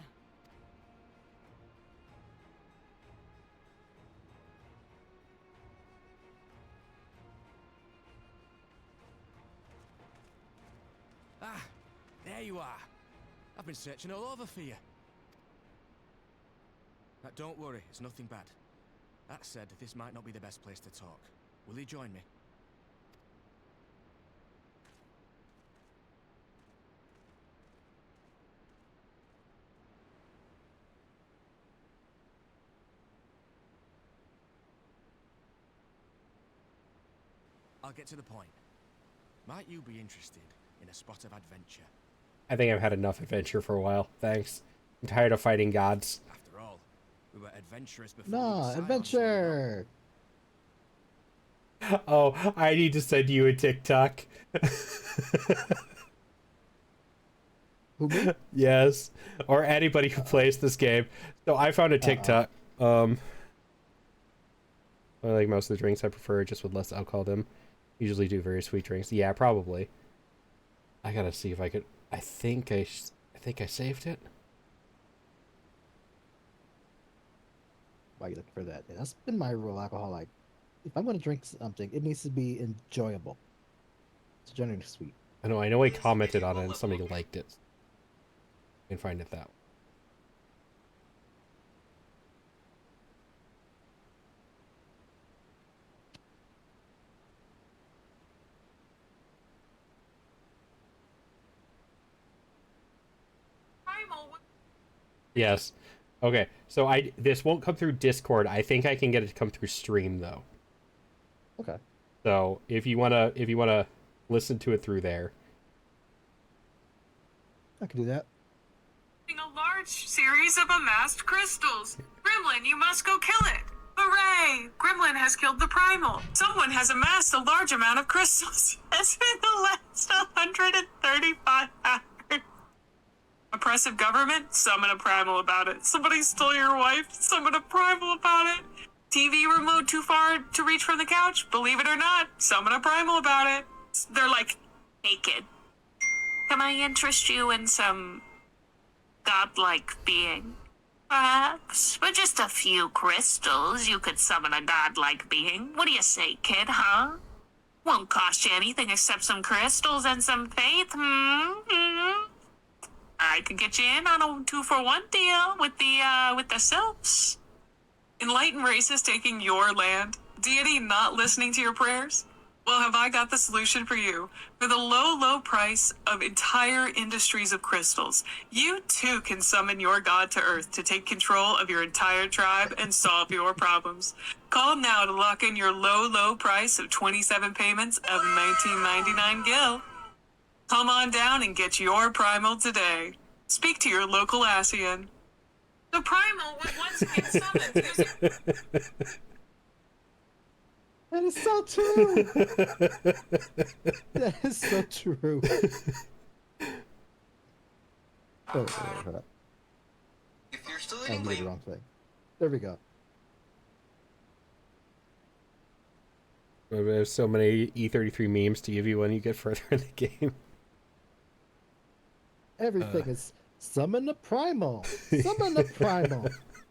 Ah, there you are. I've been searching all over for you. Don't worry, it's nothing bad. That said, this might not be the best place to talk. Will you join me? I'll get to the point. Might you be interested in a spot of adventure? I think I've had enough adventure for a while. Thanks. I'm tired of fighting gods. After all, we were adventurous before. No, adventure. Oh, I need to send you a TikTok. Who, me? Yes, or anybody who plays this game. So I found a TikTok. I like most of the drinks I prefer, just with less alcohol. Them usually do very sweet drinks. Yeah, probably. I gotta see if I could. I think I saved it. Why are you looking for that? That's been my rule. Alcohol, like, if I'm gonna drink something, it needs to be enjoyable. It's generally sweet. I know I commented on it and somebody liked it. I can find it that way. Yes. Okay. So this won't come through Discord. I think I can get it to come through stream though. Okay. So if you wanna listen to it through there. I can do that. A large series of amassed crystals. Gremlin, you must go kill it. Hooray! Gremlin has killed the primal. Someone has amassed a large amount of crystals. It's been the last 135 hours. Oppressive government? Summon a primal about it. Somebody stole your wife? Summon a primal about it. TV remote too far to reach from the couch? Believe it or not, summon a primal about it. They're like naked. Can I interest you in some godlike being? Perhaps. With just a few crystals, you could summon a godlike being. What do you say, kid, huh? Won't cost you anything except some crystals and some faith, I could get you in on a 2-for-1 deal with the sylphs. Enlightened races taking your land? Deity not listening to your prayers? Well, have I got the solution for you. For the low, low price of entire industries of crystals, you too can summon your god to Earth to take control of your entire tribe and solve your problems. Call now to lock in your low, low price of 27 payments of 19.99 gil. Come on down and get your primal today. Speak to your local Asian. The primal would once get summoned using... That is so true. That is so true. Hold up. If you're still I eating did the wrong thing. There we go. There's so many E33 memes to give you when you get further in the game. Everything is summon the primal. Summon the primal.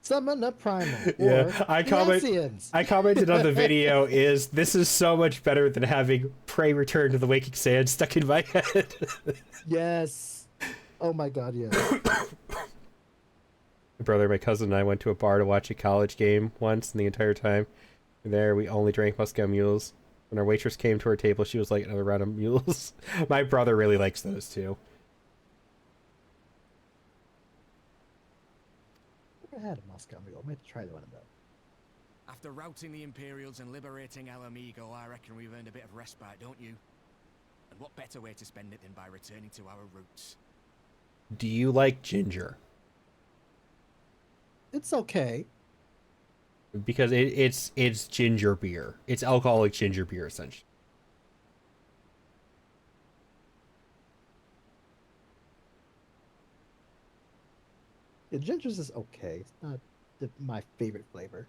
Summon a primal. Yeah, Or I Thespians. commented on the video is this is so much better than having Prey Return to the Waking Sand stuck in my head. Yes. Oh my god, yes. My brother, my cousin, and I went to a bar to watch a college game once, and the entire time there we only drank Moscow Mules. When our waitress came to our table, she was like, another round of mules. My brother really likes those too. Never had a Moscow Mule. I might try one of them. After routing the Imperials and liberating Alamigo, I reckon we've earned a bit of respite, don't you? And what better way to spend it than by returning to our roots? Do you like ginger? It's okay. Because it's ginger beer. It's alcoholic ginger beer, essentially. Yeah, ginger's is okay. It's not my favorite flavor.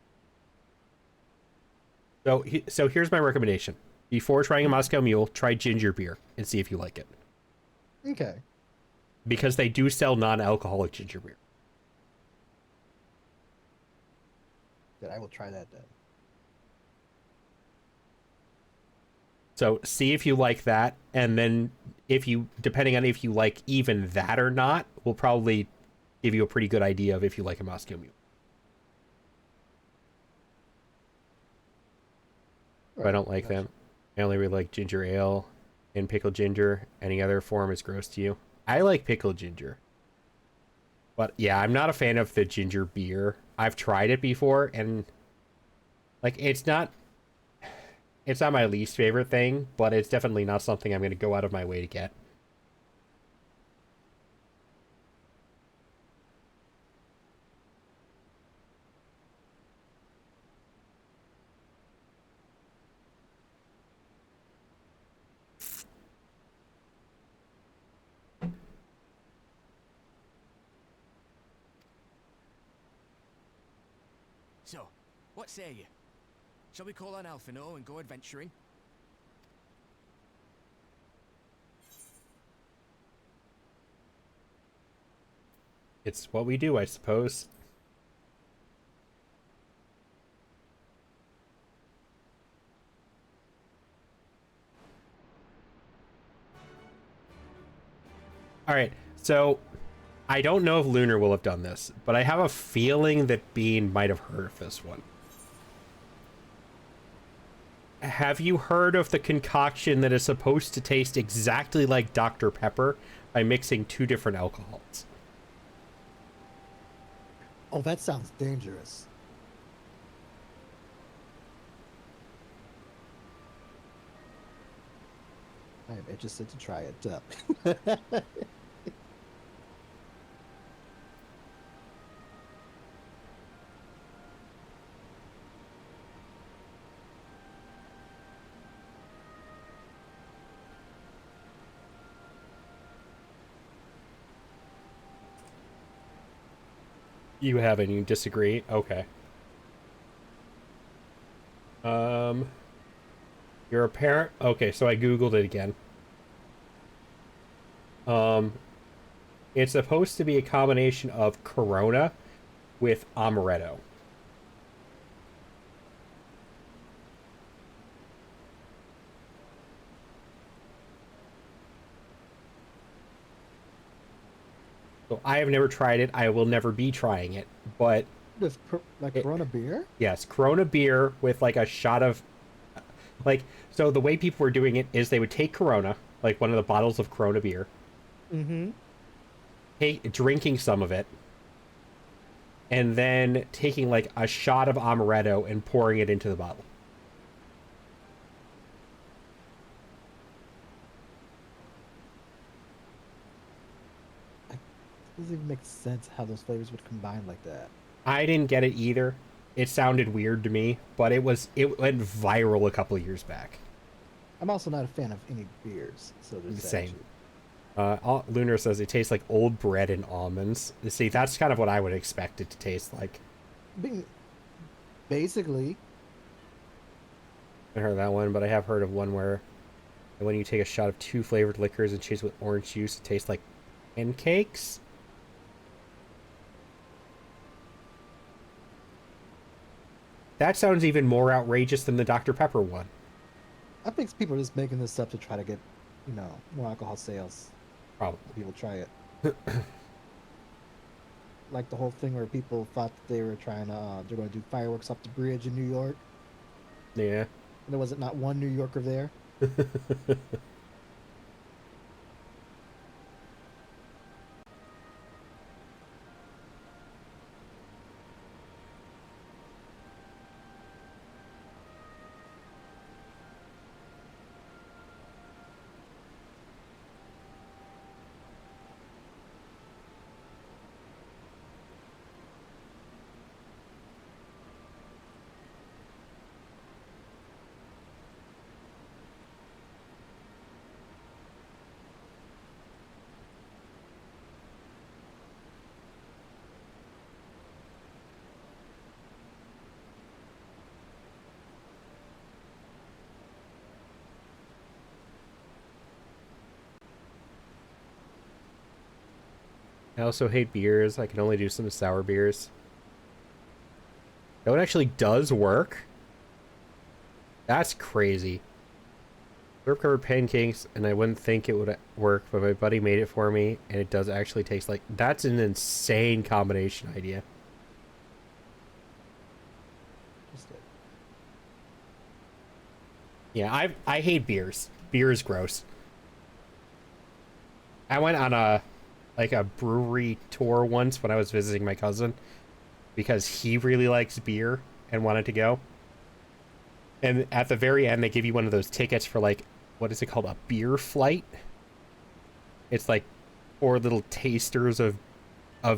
So here's my recommendation. Before trying a Moscow Mule, try ginger beer and see if you like it. Okay. Because they do sell non-alcoholic ginger beer. Then I will try that then. So see if you like that, and then if you, depending on if you like even that or not, will probably give you a pretty good idea of if you like a Moscow Mule. I don't like them. I only really like ginger ale and pickled ginger. Any other form is gross to you. I like pickled ginger. But yeah, I'm not a fan of the ginger beer. I've tried it before, and like it's not my least favorite thing, but it's definitely not something I'm going to go out of my way to get. So, what say you? Shall we call on Alphino and go adventuring? It's what we do, I suppose. Alright, so I don't know if Lunar will have done this, but I have a feeling that Bean might have heard of this one. Have you heard of the concoction that is supposed to taste exactly like Dr. Pepper by mixing two different alcohols? Oh, that sounds dangerous. I am interested to try it. You have and you disagree? Okay. You're a parent? Okay, so I googled it again. It's supposed to be a combination of Corona with Amaretto. So I have never tried it. I will never be trying it, but Just like Corona beer? yes, Corona beer with like a shot of, like, so the way people were doing it is they would take Corona, like one of the bottles of Corona beer, Mm-hmm. drinking some of it, and then taking like a shot of Amaretto and pouring it into the bottle. It doesn't even make sense how those flavors would combine like that. I didn't get it either. It sounded weird to me, but it went viral a couple of years back. I'm also not a fan of any beers, so there's that Same. issue. Lunar says it tastes like old bread and almonds. See, that's kind of what I would expect it to taste like. Basically, I heard that one, but I have heard of one where when you take a shot of two flavored liquors and chase with orange juice, it tastes like pancakes. That sounds even more outrageous than the Dr. Pepper one. I think people are just making this up to try to get, more alcohol sales. Probably. People try it. Like the whole thing where people thought that they were trying to, they're going to do fireworks off the bridge in New York. Yeah. And there wasn't not one New Yorker there. I also hate beers. I can only do some sour beers. That one actually does work. That's crazy. Syrup covered pancakes, and I wouldn't think it would work, but my buddy made it for me, and it does actually taste like... That's an insane combination idea. Just it. Yeah, I hate beers. Beer is gross. I went on a brewery tour once when I was visiting my cousin because he really likes beer and wanted to go. And at the very end, they give you one of those tickets for like, what is it called? A beer flight? It's like 4 little tasters of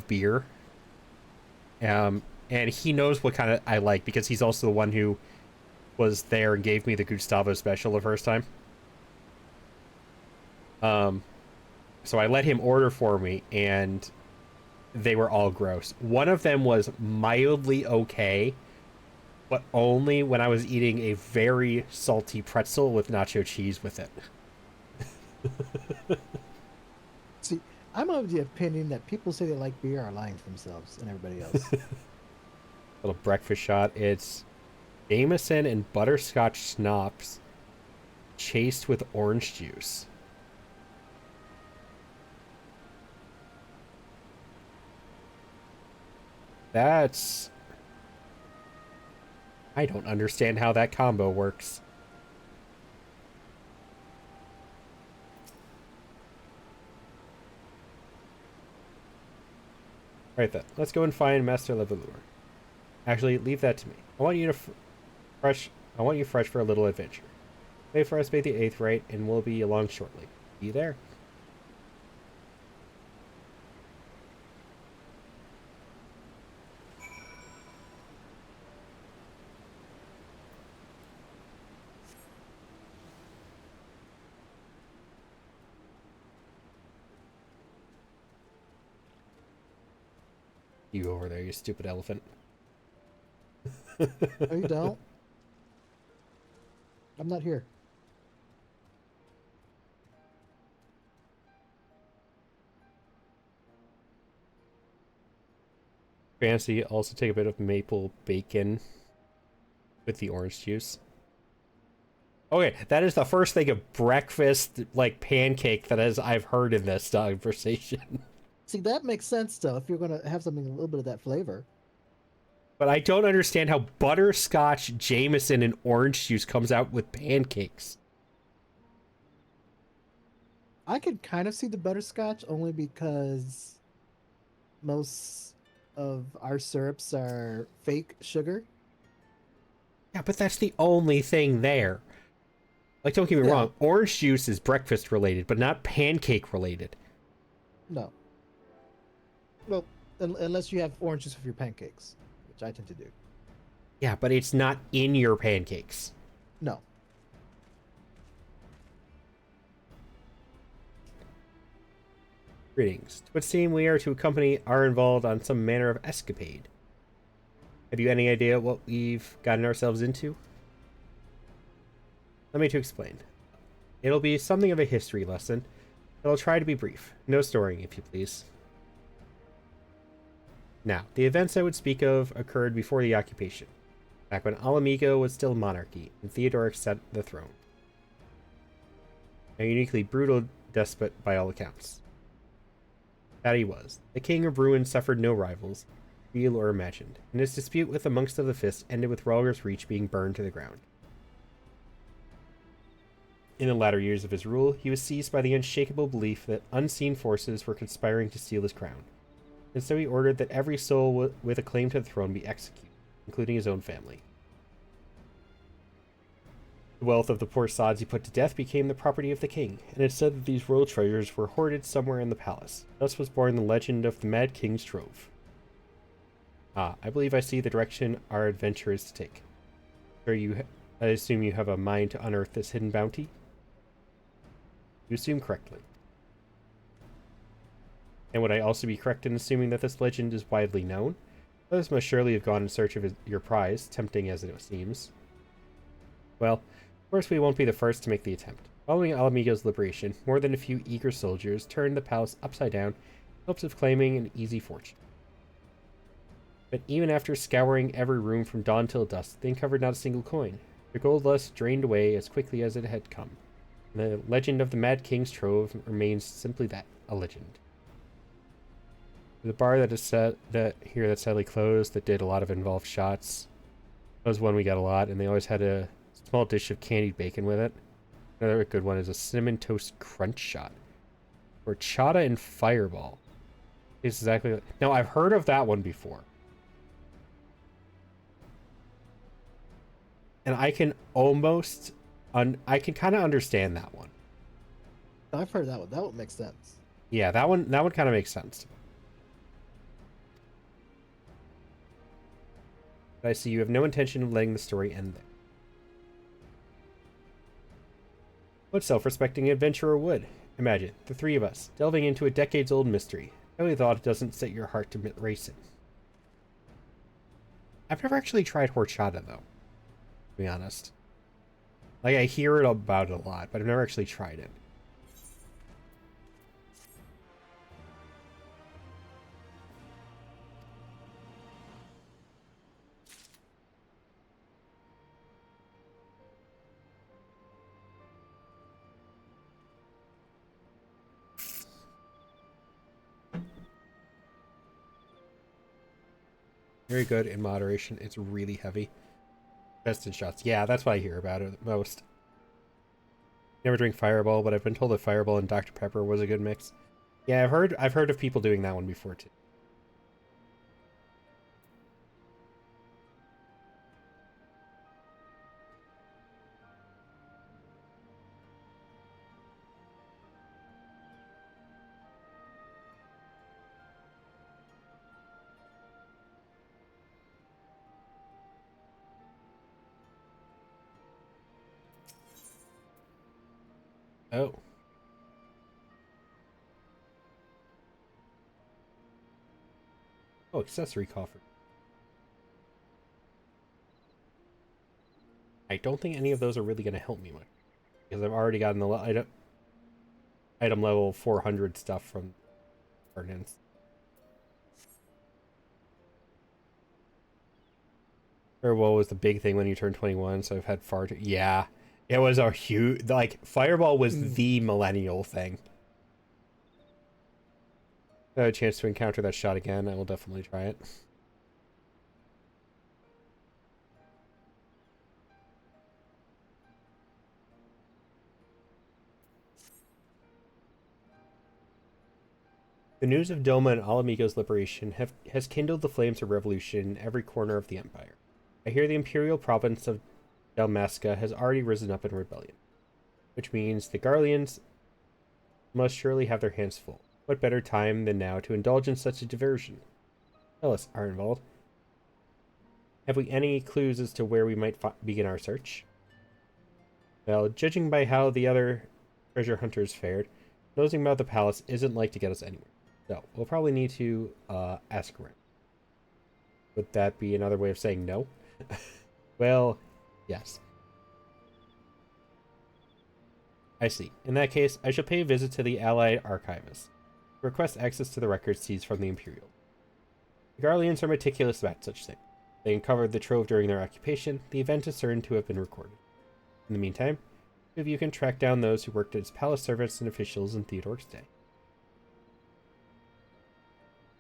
beer. And he knows what kind of I like because he's also the one who was there and gave me the Gustavo special the first time. So I let him order for me, and they were all gross. One of them was mildly okay, but only when I was eating a very salty pretzel with nacho cheese with it. See, I'm of the opinion that people say they like beer are lying to themselves and everybody else. Little breakfast shot. It's Jameson and butterscotch schnapps chased with orange juice. That's... I don't understand how that combo works. Alright then, let's go and find Master Leveler. Actually, leave that to me. I want you fresh for a little adventure. Wait for us to make the 8th right, and we'll be along shortly. Be there. You over there, you stupid elephant. No, you don't. I'm not here. Fancy, also take a bit of maple bacon with the orange juice. Okay, that is the first thing of breakfast, like, pancake that I've heard in this conversation. See, that makes sense, though, if you're going to have something a little bit of that flavor. But I don't understand how butterscotch, Jameson, and orange juice comes out with pancakes. I could kind of see the butterscotch only because most of our syrups are fake sugar. Yeah, but that's the only thing there. Like, don't get me wrong, orange juice is breakfast related, but not pancake related. No. Well, unless you have orange juice with your pancakes, which I tend to do. Yeah, but it's not in your pancakes. No. Greetings. It would seem we are to accompany our involved on some manner of escapade. Have you any idea what we've gotten ourselves into? Let me to explain. It'll be something of a history lesson, but I'll try to be brief. No storying, if you please. Now, the events I would speak of occurred before the occupation. back when Alamigo was still a monarchy, and Theodoric sat the throne. A uniquely brutal despot by all accounts. That he was. The King of Ruin suffered no rivals, real or imagined, and his dispute with the monks of the Fist ended with Rhalgr's Reach being burned to the ground. In the latter years of his rule, he was seized by the unshakable belief that unseen forces were conspiring to steal his crown, and so he ordered that every soul with a claim to the throne be executed, including his own family. The wealth of the poor sods he put to death became the property of the king, and it's said that these royal treasures were hoarded somewhere in the palace. Thus was born the legend of the Mad King's Trove. Ah, I believe I see the direction our adventure is to take. I assume you have a mind to unearth this hidden bounty? You assume correctly. And would I also be correct in assuming that this legend is widely known? Others must surely have gone in search of your prize, tempting as it seems. Well, of course we won't be the first to make the attempt. Following Alamigo's liberation, more than a few eager soldiers turned the palace upside down in hopes of claiming an easy fortune. But even after scouring every room from dawn till dusk, they uncovered not a single coin. Their gold lust drained away as quickly as it had come. And the legend of the Mad King's Trove remains simply that, a legend. The bar that is that's sadly closed, that did a lot of involved shots. That was one we got a lot, and they always had a small dish of candied bacon with it. Another good one is a cinnamon toast crunch shot. Or chata and fireball. It's exactly like... Now, I've heard of that one before. And I can almost... I can kind of understand that one. I've heard that one. That one makes sense. Yeah, that one kind of makes sense. But I see you have no intention of letting the story end there. What self-respecting adventurer would? Imagine, the three of us, delving into a decades-old mystery. I really thought it doesn't set your heart to racing. I've never actually tried horchata, though. To be honest. Like, I hear it about it a lot, but I've never actually tried it. Very good in moderation. It's really heavy. Best in shots. Yeah, that's what I hear about it most. Never drink Fireball, but I've been told that Fireball and Dr. Pepper was a good mix. Yeah, I've heard of people doing that one before too. Oh. Oh, accessory coffer. I don't think any of those are really going to help me much. Because I've already gotten the item level 400 stuff from Ordnance. Fireball was the big thing when you turned 21, so I've had far too... Yeah. It was a huge... Like, Fireball was the millennial thing. If I have a chance to encounter that shot again, I will definitely try it. The news of Doma and Alamigo's liberation has kindled the flames of revolution in every corner of the Empire. I hear the imperial province of Dalmasca has already risen up in rebellion, which means the Garleans must surely have their hands full. What better time than now to indulge in such a diversion? Tell us, Arnvald. Have we any clues as to where we might begin our search? Well, judging by how the other treasure hunters fared, nosing about the palace isn't like to get us anywhere. So, we'll probably need to ask around. Would that be another way of saying no? Well, yes. I see. In that case, I shall pay a visit to the Allied Archivist. Request access to the records seized from the Imperial. The Garleans are meticulous about such things. They uncovered the trove during their occupation. The event is certain to have been recorded. In the meantime, two of you can track down those who worked as palace servants and officials in Theodore's day.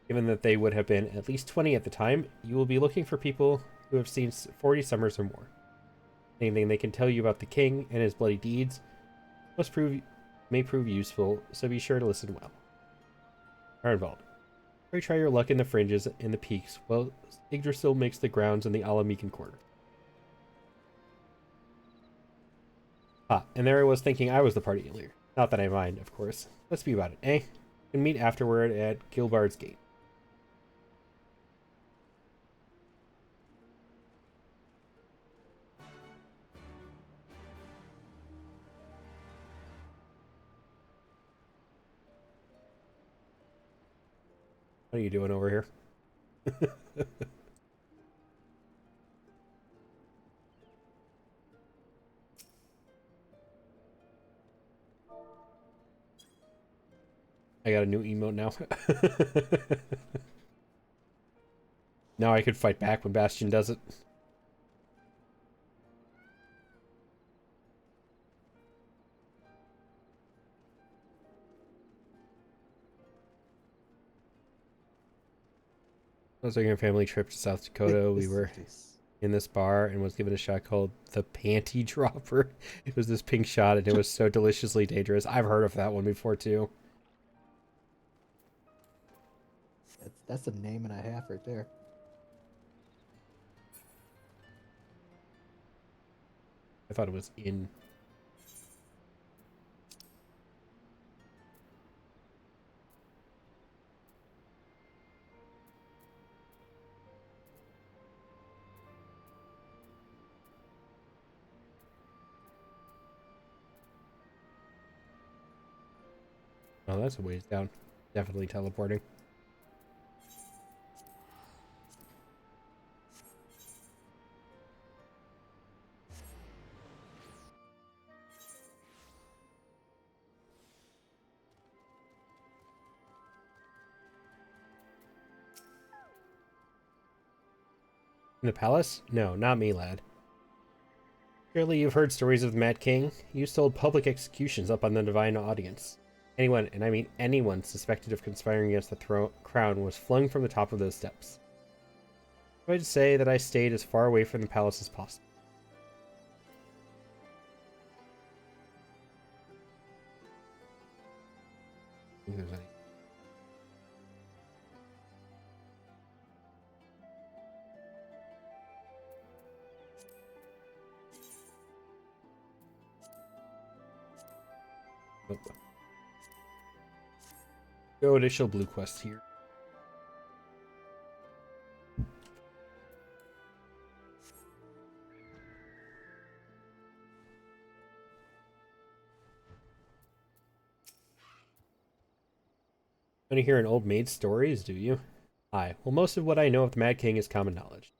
Given that they would have been at least 20 at the time, you will be looking for people who have seen 40 summers or more. Anything they can tell you about the king and his bloody deeds may prove useful, so be sure to listen well. Arnvald, pray try your luck in the fringes and the peaks, while Yggdrasil makes the grounds in the Alamecan quarter. Ah, and there I was thinking I was the party leader. Not that I mind, of course. Let's be about it, eh? We can meet afterward at Gilbard's Gate. What are you doing over here? I got a new emote now. Now I could fight back when Bastion does it. I was taking a family trip to South Dakota. We were in this bar and was given a shot called the Panty Dropper. It was this pink shot and it was so deliciously dangerous. I've heard of that one before too. That's a name and a half right there. I thought it was in. Oh, that's a ways down. Definitely teleporting. In the palace? No, not me, lad. Surely you've heard stories of the Mad King. He used to hold public executions up on the divine audience. Anyone, and I mean anyone, suspected of conspiring against the crown was flung from the top of those steps. I would say that I stayed as far away from the palace as possible. I think there's any. Nope. No initial blue quest here. Want to hear an old maid's stories, do you? Aye, well most of what I know of the Mad King is common knowledge.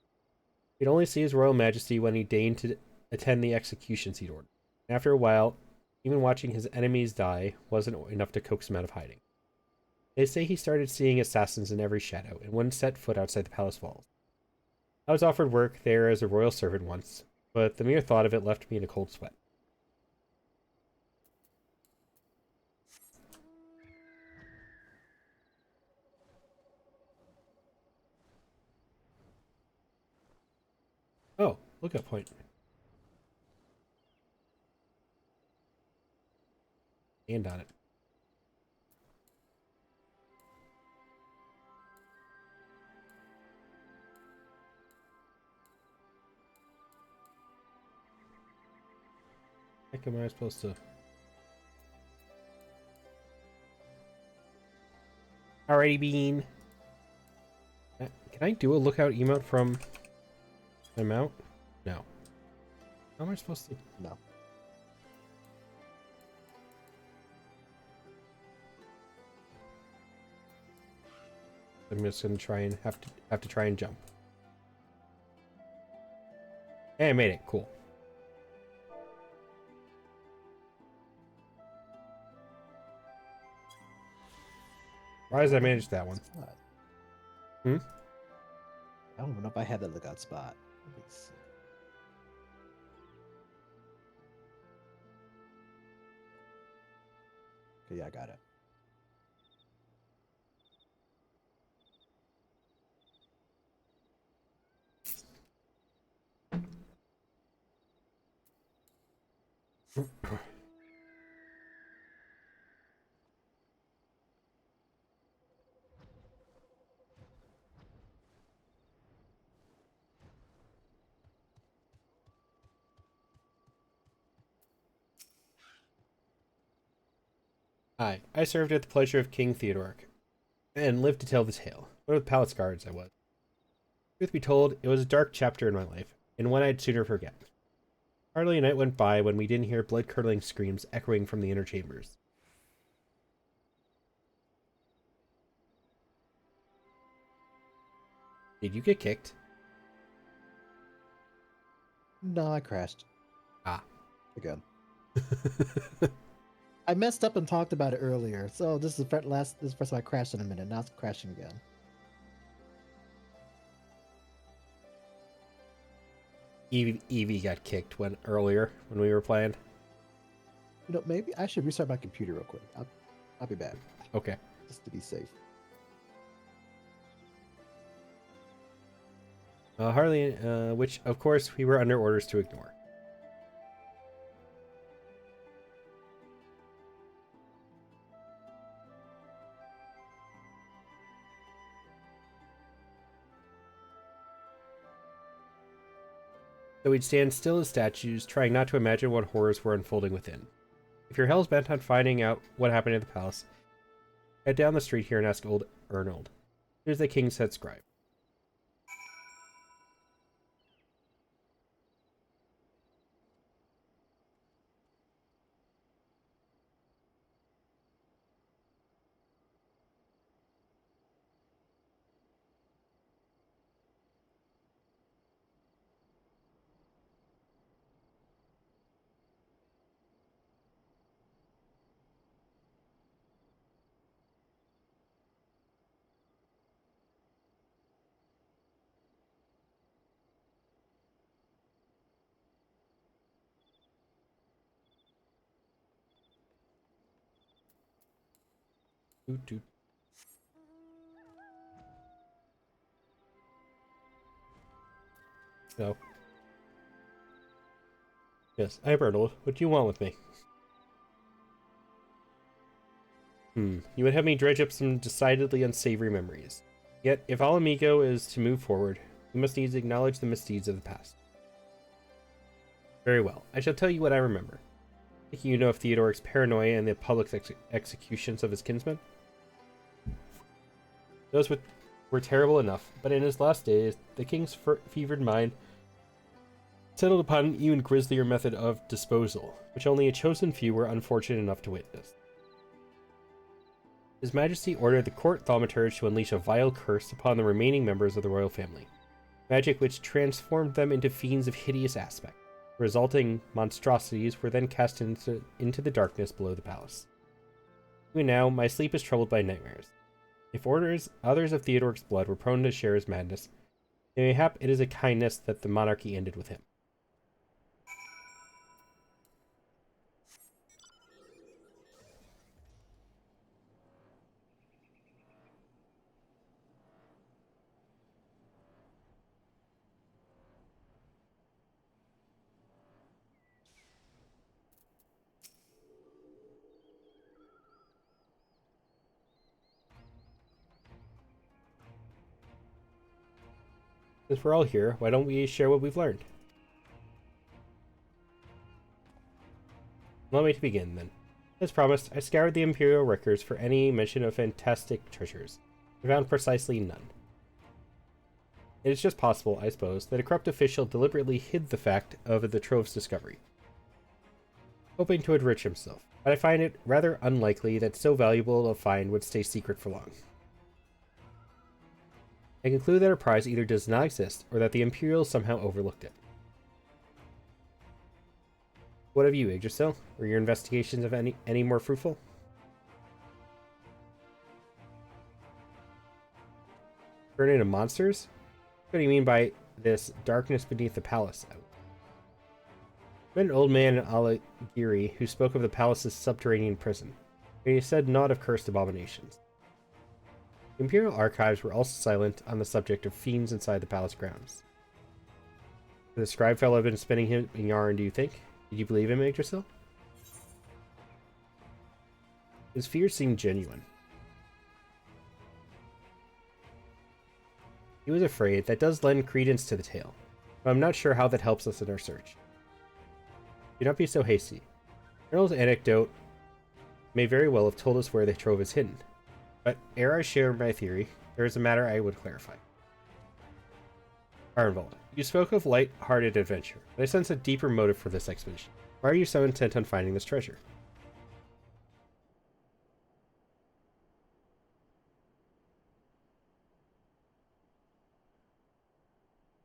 He'd only see his royal majesty when he deigned to attend the executions he'd ordered. After a while, even watching his enemies die wasn't enough to coax him out of hiding. They say he started seeing assassins in every shadow and wouldn't set foot outside the palace walls. I was offered work there as a royal servant once, but the mere thought of it left me in a cold sweat. Oh, lookout point. Stand on it. Heck am I supposed to? Alrighty, Bean. Can I do a lookout emote from the mount? No. How am I supposed to? No. I'm just gonna try and have to try and jump. Hey, I made it. Cool. Why did I manage that one? What? Hmm? I don't know if I have that lookout spot. Let me see. Okay, yeah, I got it. Hi, I served at the pleasure of King Theodoric, and lived to tell the tale. One of the palace guards I was. Truth be told, it was a dark chapter in my life, and one I'd sooner forget. Hardly a night went by when we didn't hear blood-curdling screams echoing from the inner chambers. Did you get kicked? No, I crashed. Ah. Again. I messed up and talked about it earlier, so this is this is the first time I crashed in a minute. Now it's crashing again. Evie got kicked earlier when we were playing. You know, maybe I should restart my computer real quick. I'll be back. Okay. Just to be safe. Harley, which, of course, we were under orders to ignore. So we'd stand still as statues, trying not to imagine what horrors were unfolding within. If you're hell's bent on finding out what happened at the palace, head down the street here and ask old Ernold. Here's the king's head scribe. Doot, doot. So. Yes, I'm Ernold. What do you want with me? You would have me dredge up some decidedly unsavory memories. Yet, if Alamigo is to move forward, we must needs acknowledge the misdeeds of the past. Very well. I shall tell you what I remember. Thinking you know of Theodoric's paranoia and the public executions of his kinsmen? Those were terrible enough, but in his last days, the king's fevered mind settled upon an even grislier method of disposal, which only a chosen few were unfortunate enough to witness. His Majesty ordered the court thaumaturge to unleash a vile curse upon the remaining members of the royal family, magic which transformed them into fiends of hideous aspect. The resulting monstrosities were then cast into the darkness below the palace. Even now, my sleep is troubled by nightmares. If others of Theodoric's blood were prone to share his madness, then mayhap it is a kindness that the monarchy ended with him. Since we're all here, why don't we share what we've learned? Allow me to begin, then. As promised, I scoured the Imperial records for any mention of fantastic treasures. I found precisely none. It is just possible, I suppose, that a corrupt official deliberately hid the fact of the trove's discovery, hoping to enrich himself, but I find it rather unlikely that so valuable a find would stay secret for long. I conclude that our prize either does not exist, or that the Imperials somehow overlooked it. What of you, Yggdrasil? Were your investigations of any more fruitful? Turn into monsters? What do you mean by this darkness beneath the palace? I met an old man in Alagiri who spoke of the palace's subterranean prison. He said naught of cursed abominations. The Imperial archives were also silent on the subject of fiends inside the palace grounds. The scribe fellow have been spinning him in yarn, do you think? Did you believe him, Yggdrasil? His fears seemed genuine. He was afraid. That does lend credence to the tale, but I'm not sure how that helps us in our search. Do not be so hasty. Colonel's anecdote may very well have told us where the trove is hidden, but ere I share my theory, there is a matter I would clarify. Arnvald, you spoke of light-hearted adventure, but I sense a deeper motive for this expedition. Why are you so intent on finding this treasure?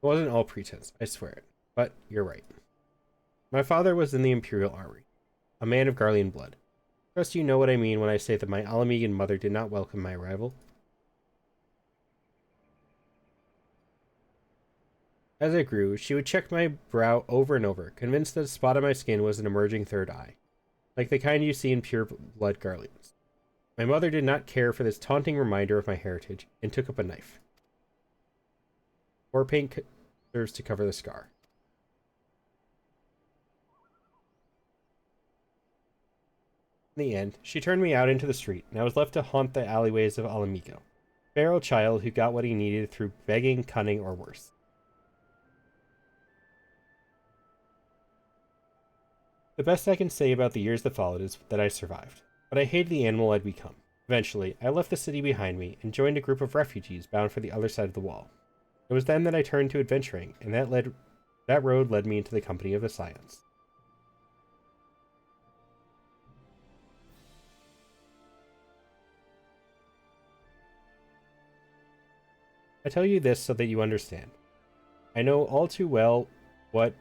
It wasn't all pretense, I swear it, but you're right. My father was in the Imperial Armory, a man of Garlean blood. Trust you know what I mean when I say that my Alamegan mother did not welcome my arrival. As I grew, she would check my brow over and over, convinced that a spot on my skin was an emerging third eye, like the kind you see in pure-blood Garleans. My mother did not care for this taunting reminder of my heritage, and took up a knife. War paint serves to cover the scar. In the end, she turned me out into the street, and I was left to haunt the alleyways of Alamigo, a feral child who got what he needed through begging, cunning, or worse. The best I can say about the years that followed is that I survived, but I hated the animal I'd become. Eventually, I left the city behind me and joined a group of refugees bound for the other side of the wall. It was then that I turned to adventuring, and that road led me into the company of the Scions. I tell you this so that you understand. I know all too well what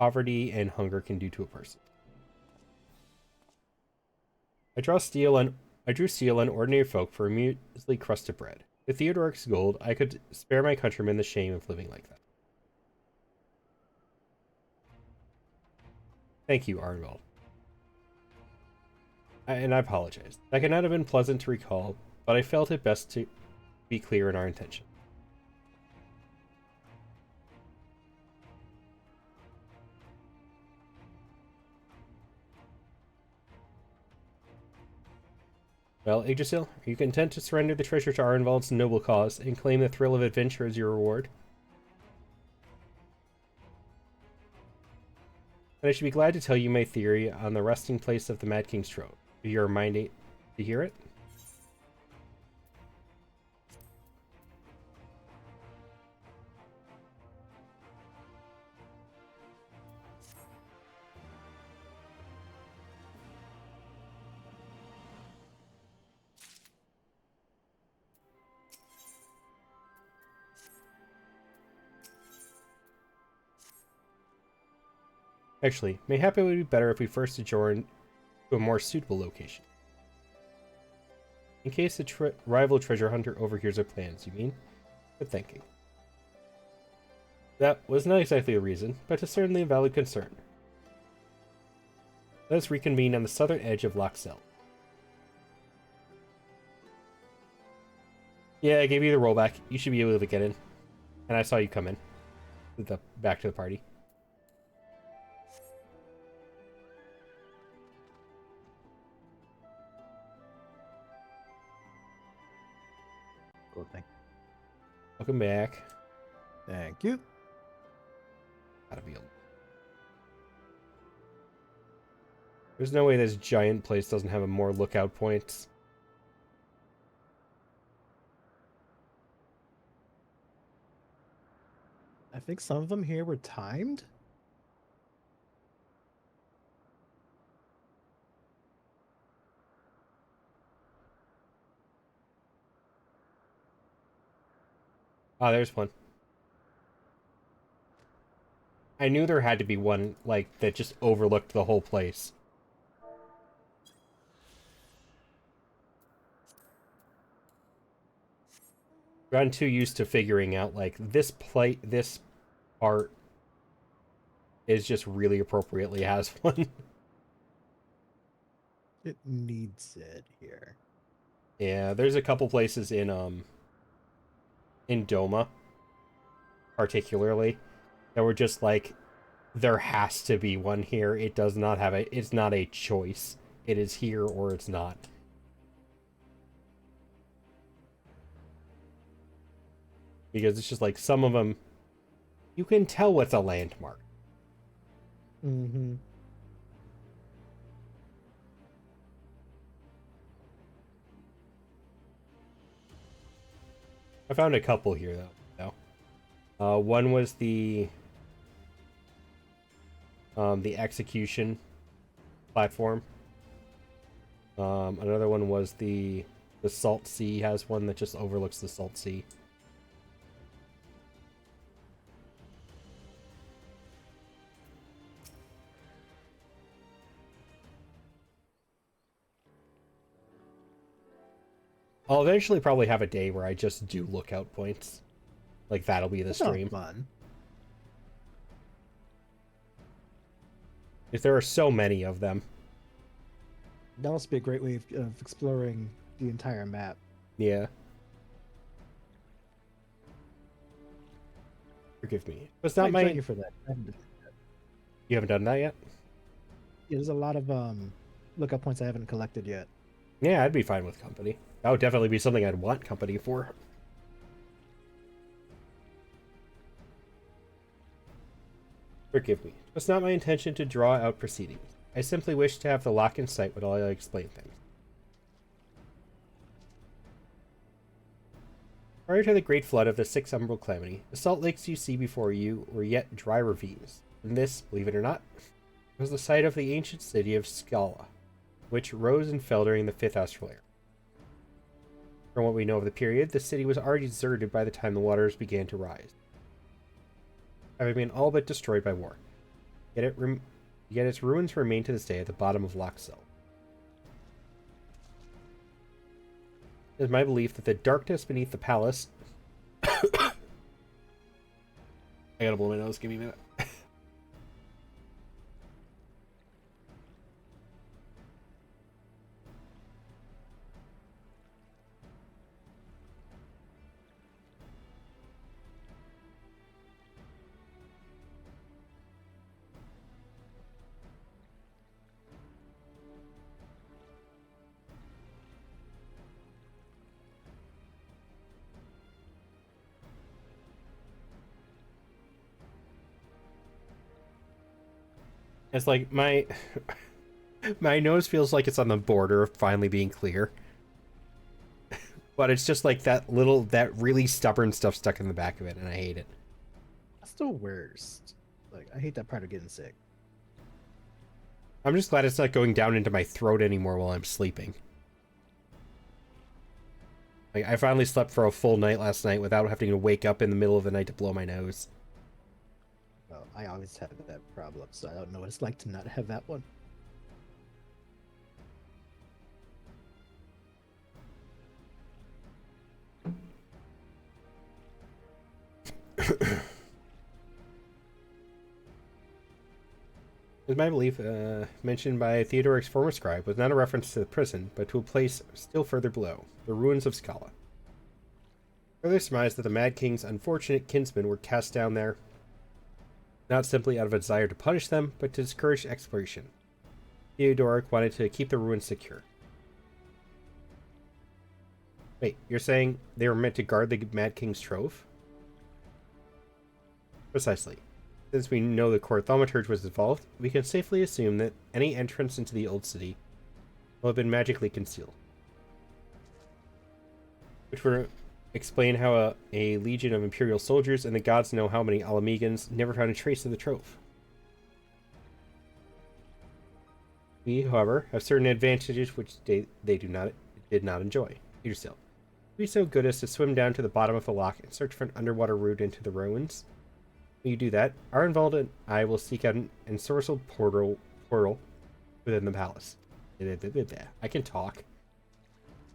poverty and hunger can do to a person. I drew steel on ordinary folk for a measly crust of bread. With Theodoric's gold, I could spare my countrymen the shame of living like that. Thank you, Arnvald. And I apologize. That could not have been pleasant to recall, but I felt it best to be clear in our intention. Well, Yggdrasil, are you content to surrender the treasure to Arnvald's noble cause and claim the thrill of adventure as your reward? And I should be glad to tell you my theory on the resting place of the Mad King's trove. If you are minded to hear it? Actually, mayhap it would be better if we first adjourn to a more suitable location. In case the rival treasure hunter overhears our plans, you mean? Good thinking. That was not exactly a reason, but is certainly a valid concern. Let us reconvene on the southern edge of Loxel. Yeah, I gave you the rollback. You should be able to get in. And I saw you come in. Back to the party. Cool thing. Welcome back. Thank you. Gotta be a... There's no way this giant place doesn't have more lookout points. I think some of them here were timed. Ah, there's one. I knew there had to be one, like, that just overlooked the whole place. gotten too used to figuring out like this part is just really appropriately has one. It needs it here. Yeah, there's a couple places in Doma, particularly, that were just like, there has to be one here. It does not have it's not a choice. It is here or it's not. Because it's just like some of them, you can tell what's a landmark. Mm-hmm. I found a couple here though. One was the execution platform. Another one was the Salt Sea has one that just overlooks the Salt Sea. I'll eventually probably have a day where I just do lookout points. Like, that'll be the stream. Fun. If there are so many of them. That must be a great way of exploring the entire map. Yeah. Forgive me. It's not Thank my... you for that. I haven't done that. You haven't done that yet? Yeah, there's a lot of lookup points I haven't collected yet. Yeah, I'd be fine with company. That would definitely be something I'd want company for. Forgive me. It's not my intention to draw out proceedings. I simply wish to have the lock in sight while I explain things. Prior to the great flood of the Sixth Umbral Calamity, the salt lakes you see before you were yet dry ravines. And this, believe it or not, was the site of the ancient city of Scala, which rose and fell during the Fifth Austral Era. From what we know of the period, the city was already deserted by the time the waters began to rise, having been all but destroyed by war. Yet its ruins remain to this day at the bottom of Loch Sill. It is my belief that the darkness beneath the palace... I gotta blow my nose, give me a minute. It's like my nose feels like it's on the border of finally being clear. But it's just like that really stubborn stuff stuck in the back of it, and I hate it. That's the worst. Like, I hate that part of getting sick. I'm just glad it's not going down into my throat anymore while I'm sleeping. Like, I finally slept for a full night last night without having to wake up in the middle of the night to blow my nose. Well, I always have that problem, so I don't know what it's like to not have that one. It's my belief, mentioned by Theodoric's former scribe, was not a reference to the prison, but to a place still further below, the ruins of Scala. Further surmised that the Mad King's unfortunate kinsmen were cast down there, not simply out of a desire to punish them, but to discourage exploration. Theodoric wanted to keep the ruins secure. Wait, you're saying they were meant to guard the Mad King's trove? Precisely. Since we know the court thaumaturge was involved, we can safely assume that any entrance into the old city will have been magically concealed. Which would explain how a legion of Imperial soldiers and the gods know how many Alamegans never found a trace of the trove. We, however, have certain advantages which they did not enjoy. Yourself. Be so good as to swim down to the bottom of the loch and search for an underwater route into the ruins. When you do that, Arnvald and I will seek out an ensorcelled portal within the palace. I can talk.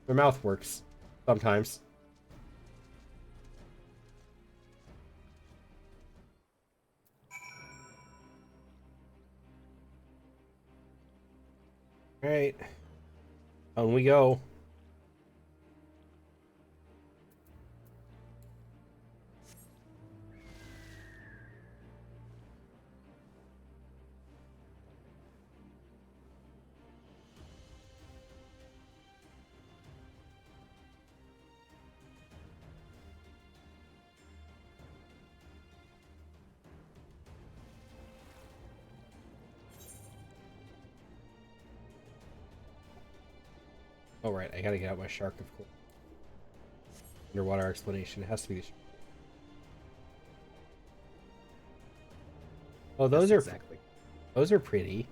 My mouth works. Sometimes. Alright. On we go. Oh, right. I gotta get out my shark, of course. Underwater explanation. It has to be the shark. Oh, those are exactly. those are pretty.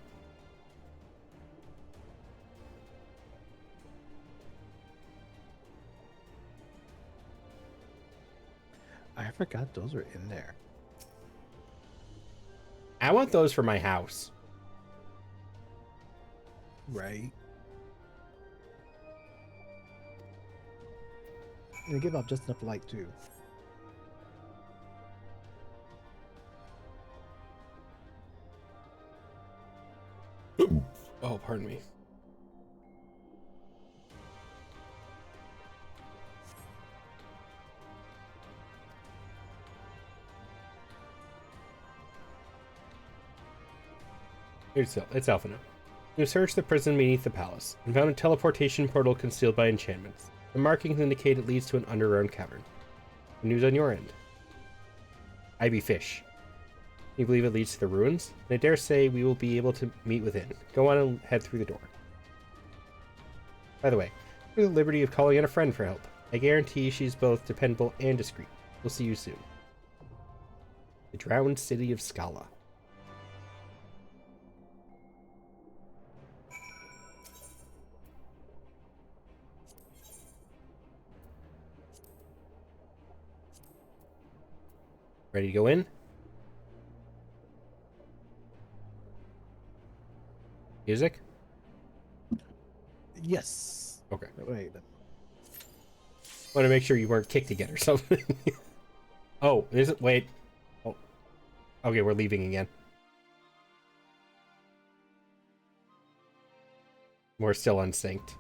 I forgot those were in there. I want those for my house. Right. And they give off just enough light too. Oh, pardon me. It's Alpha now. You searched the prison beneath the palace and found a teleportation portal concealed by enchantments. The markings indicate it leads to an underground cavern. The news on your end. Ivy Fish. You believe it leads to the ruins? And I dare say we will be able to meet within. Go on and head through the door. By the way, for the liberty of calling in a friend for help. I guarantee she's both dependable and discreet. We'll see you soon. The drowned city of Scala. Ready to go in? Music? Yes. Okay. Wait. Want to make sure you weren't kicked again or something. Oh, is it? Wait. Oh. Okay, we're leaving again. We're still unsynced.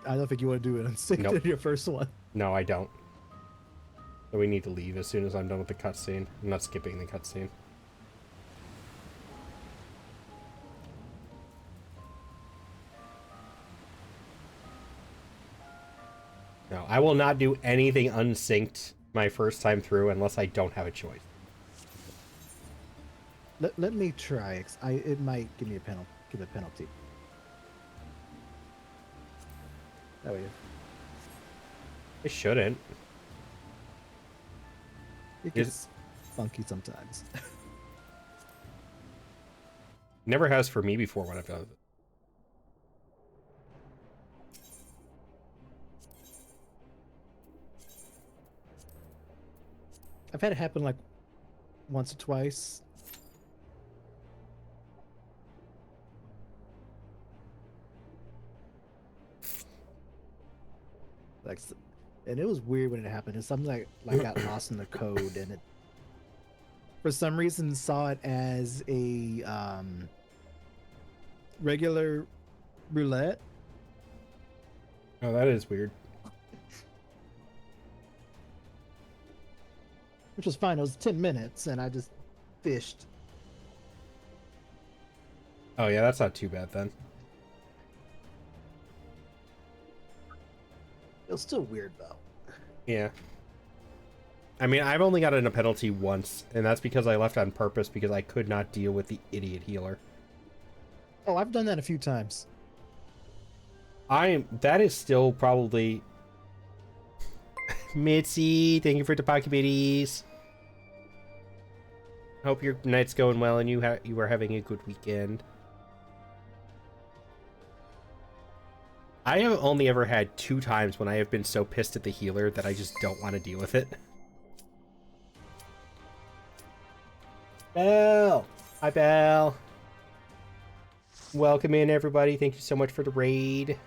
I don't think you want to do it on sync Nope. in your first one. No, I don't. So we need to leave as soon as I'm done with the cutscene. I'm not skipping the cutscene. No, I will not do anything unsynced my first time through unless I don't have a choice. Let me try. It might give me a penalty. That way. It shouldn't. It gets funky sometimes. Never has for me before when I've done it. I've had it happen like once or twice. Like, and it was weird when it happened. It's something like got lost in the code, and it for some reason saw it as a regular roulette. Oh, that is weird. Which was fine. It was 10 minutes, and I just fished. Oh yeah, that's not too bad then. It was still weird, though. Yeah. I mean, I've only gotten a penalty once, and that's because I left on purpose because I could not deal with the idiot healer. Oh, I've done that a few times. That is still probably... Mitzi, thank you for the pocket biddies. Hope your night's going well and you are having a good weekend. I have only ever had 2 times when I have been so pissed at the healer that I just don't want to deal with it. Belle! Hi, Belle. Welcome in, everybody. Thank you so much for the raid.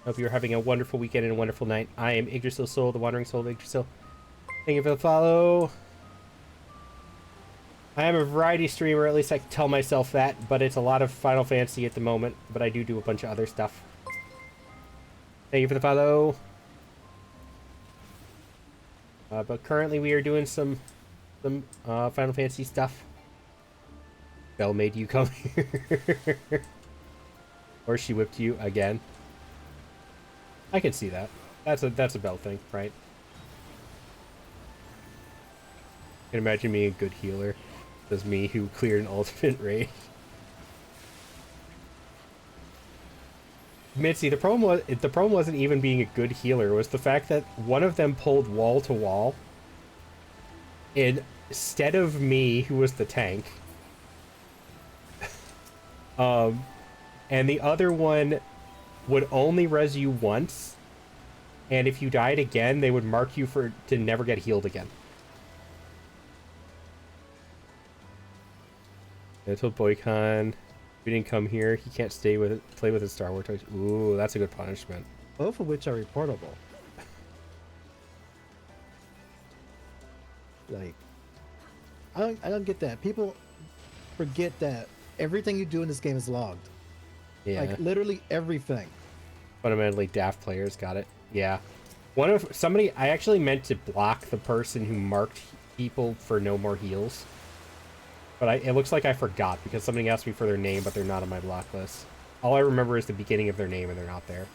Hope you're having a wonderful weekend and a wonderful night. I am Yggdrasil Soul, the Wandering Soul of Yggdrasil. Thank you for the follow. I am a variety streamer, at least I tell myself that, but it's a lot of Final Fantasy at the moment, but I do a bunch of other stuff. Thank you for the follow. But currently we are doing some Final Fantasy stuff. Belle made you come here. Or she whipped you again. I can see that. That's a Belle thing, right? I can imagine being a good healer. That's me who cleared an ultimate raid. Mitzi, the problem wasn't even being a good healer. It was the fact that one of them pulled wall to wall, instead of me, who was the tank. And the other one would only res you once, and if you died again, they would mark you to never get healed again. I told Boycon, if he didn't come here, he can't play with his Star Wars toys. Ooh, that's a good punishment. Both of which are reportable. Like, I don't get that. People forget that everything you do in this game is logged. Yeah. Like, literally everything. Fundamentally daft players got it. Yeah. I actually meant to block the person who marked people for no more heals. But it looks like I forgot because somebody asked me for their name, but they're not on my block list. All I remember is the beginning of their name, and they're not there.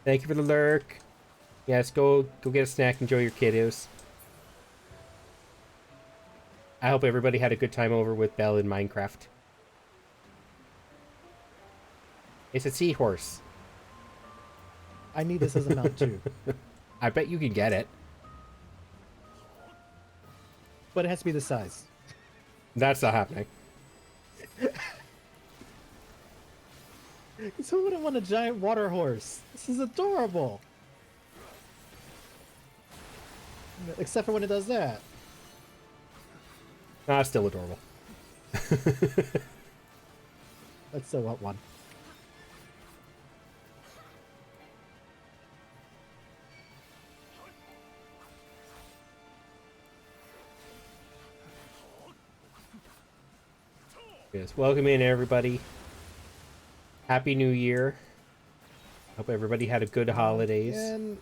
Thank you for the lurk. Yes, go get a snack. Enjoy your kiddos. I hope everybody had a good time over with Belle in Minecraft. It's a seahorse. I need this as a mount too. I bet you can get it. But it has to be the size. That's not happening. Who wouldn't want a giant water horse? This is adorable. Except for when it does that. Nah, it's still adorable. Let's still want one. Yes, welcome in everybody. Happy New Year. Hope everybody had a good holidays. And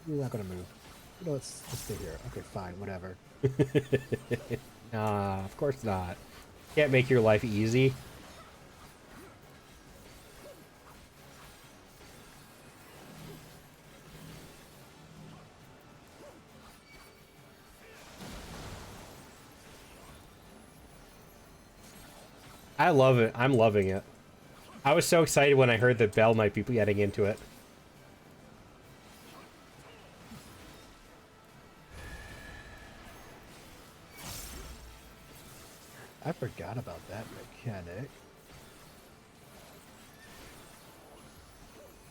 you're not gonna move. You know, let's stay here. Okay, fine, whatever. Nah, of course not. Can't make your life easy. I love it. I'm loving it. I was so excited when I heard that Belle might be getting into it. I forgot about that mechanic.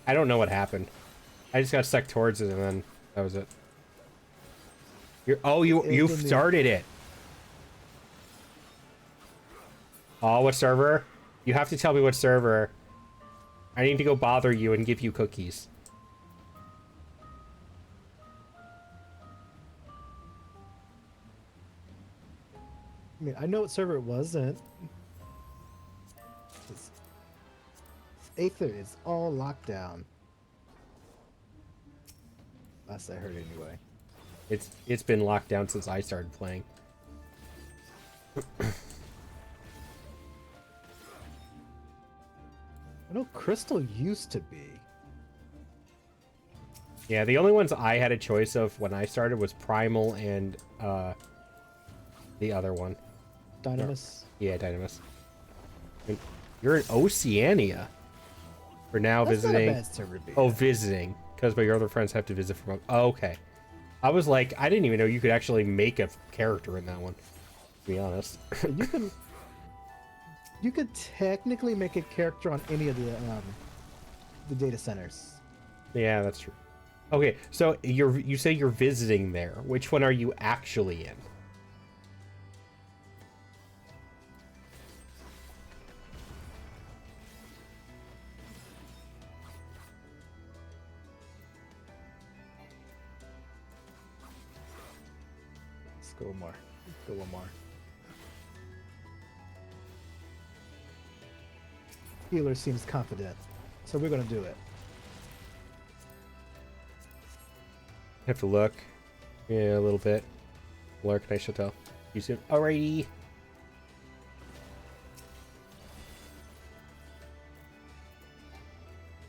I don't know what happened. I just got stuck towards it and then that was it. You started it. Oh, what server? You have to tell me what server. I need to go bother you and give you cookies. I mean, I know what server it wasn't. Aether is all locked down. Last I heard anyway. It's been locked down since I started playing. I know Crystal used to be. Yeah, the only ones I had a choice of when I started was Primal and the other one. Dynamis? Yeah, Dynamis. I mean, you're in Oceania. For now That's visiting. not a bad server to be Oh, at. visiting. Because my other friends have to visit from... Oh, okay. I was like, I didn't even know you could actually make a character in that one. To be honest. You could technically make a character on any of the data centers. Yeah, that's true. Okay, so you say you're visiting there. Which one are you actually in? Go one more. Go one more. Healer seems confident, so we're gonna do it. Have to look. Yeah, a little bit. Lurk, I shall tell. You soon. Alrighty.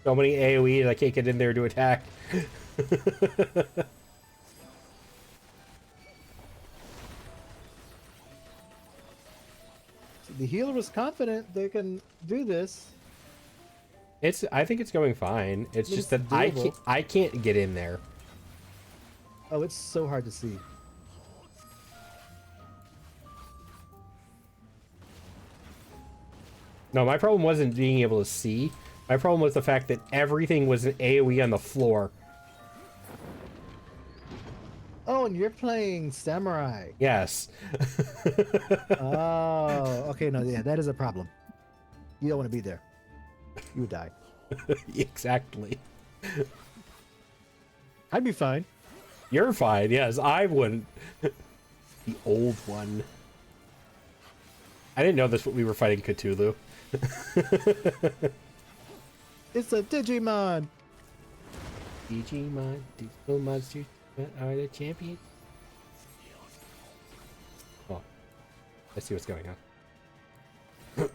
So many AoEs, I can't get in there to attack. The healer was confident they can do this. I think it's going fine. It's It's just that doable. I can't get in there. Oh, it's so hard to see. No, my problem wasn't being able to see. My problem was the fact that everything was an AoE on the floor. Oh, and you're playing samurai. Yes. Oh, okay. No, yeah, that is a problem. You don't want to be there. You would die. Exactly. I'd be fine. You're fine. Yes, I wouldn't. The old one. I didn't know this. We were fighting Cthulhu. It's a Digimon. Digimon, digital monsters are the champion. Oh, let's see what's going on.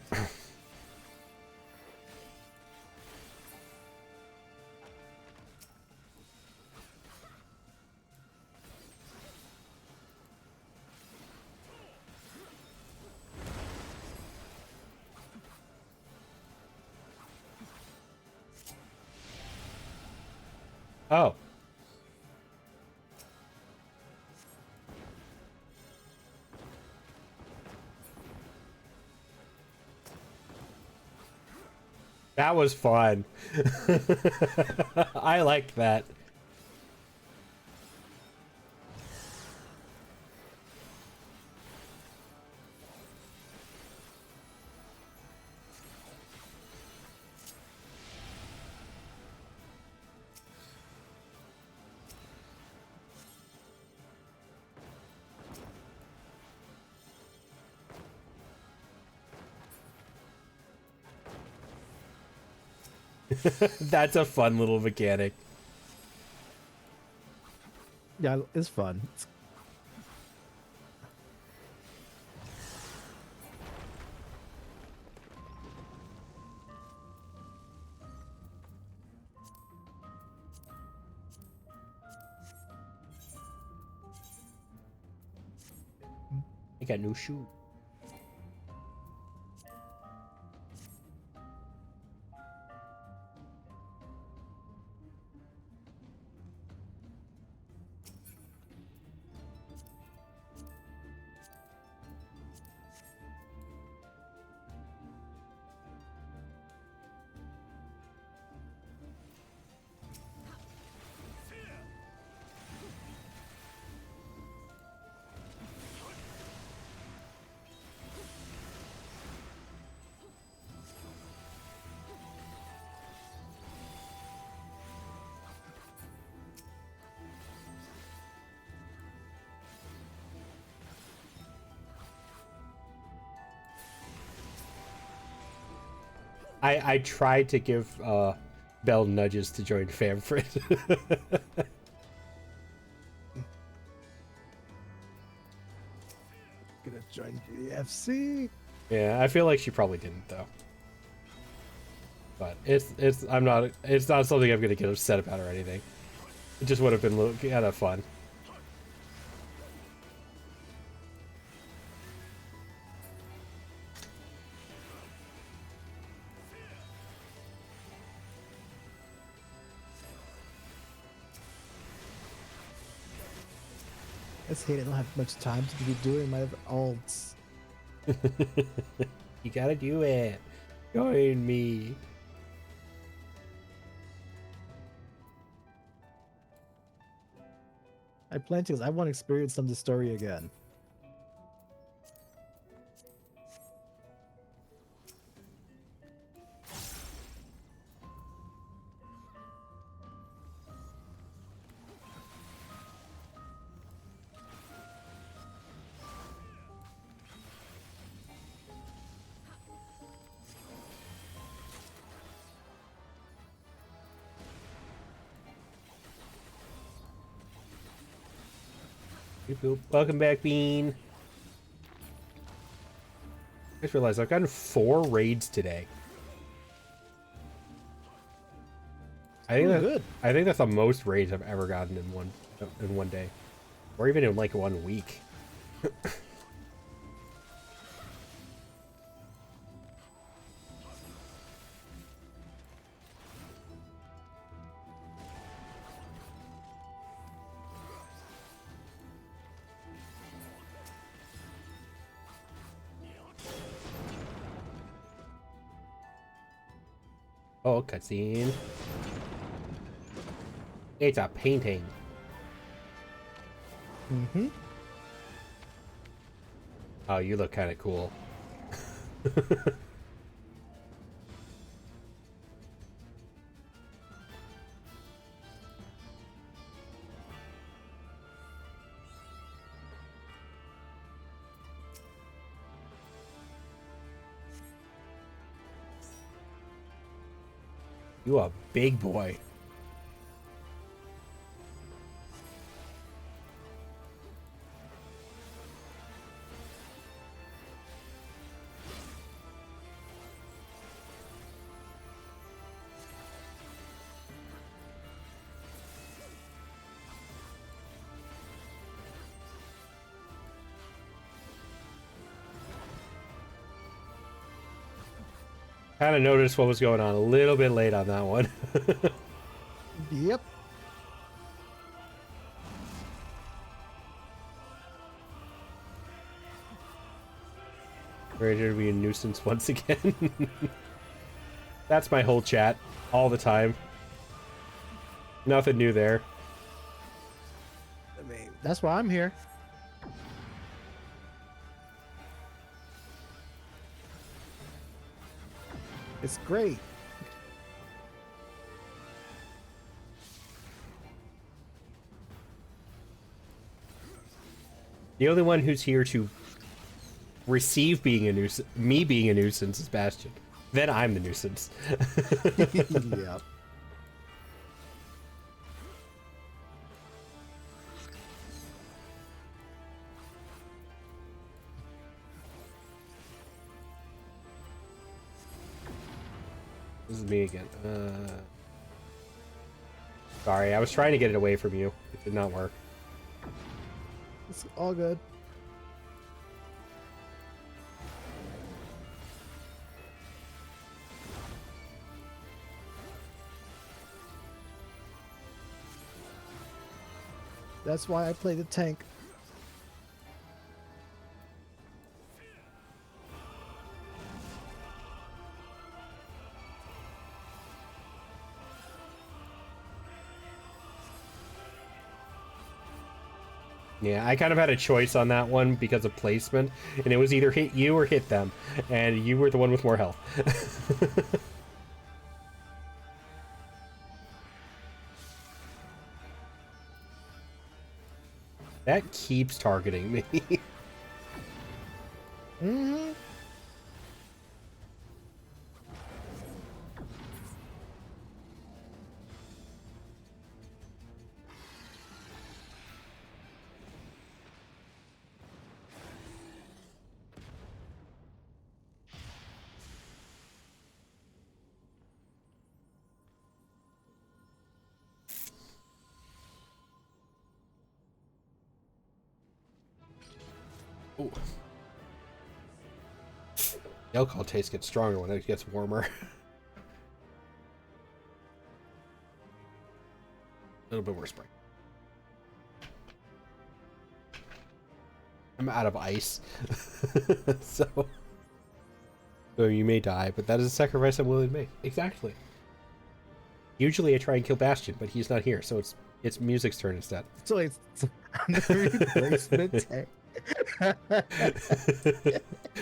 Oh. That was fun. I liked that. That's a fun little mechanic. Yeah, it's fun. I got no shoe. I tried to give Bell nudges to join Famfrit. Gonna join GFC. Yeah, I feel like she probably didn't though. But it's not something I'm gonna get upset about or anything. It just would have been kind of fun. I just hate I don't have much time to be doing my alts. You gotta do it. Join me. I plan to because I want to experience some of the story again. Welcome back, Bean. I just realized I've gotten 4 raids today. Good. I think that's the most raids I've ever gotten in one day, or even in like 1 week. Oh, cutscene. It's a painting. Mm-hmm. Oh, you look kind of cool. You a big boy. Kind of noticed what was going on a little bit late on that one. Yep. Ready to be a nuisance once again. That's my whole chat all the time. Nothing new there. I mean, that's why I'm here. It's great. The only one who's here to receive being a nuisance, me being a nuisance, is Bastion. Then I'm the nuisance. Yeah. This is me again. Sorry, I was trying to get it away from you. It did not work. It's all good. That's why I play the tank. Yeah, I kind of had a choice on that one because of placement, and it was either hit you or hit them, and you were the one with more health. That keeps targeting me. Mm-hmm. Ooh. The alcohol taste gets stronger when it gets warmer. A little bit worse, Sprite. I'm out of ice. so you may die, but that is a sacrifice I'm willing to make. Exactly. Usually I try and kill Bastion, but he's not here, so it's Music's turn instead. So it's the replacement tank.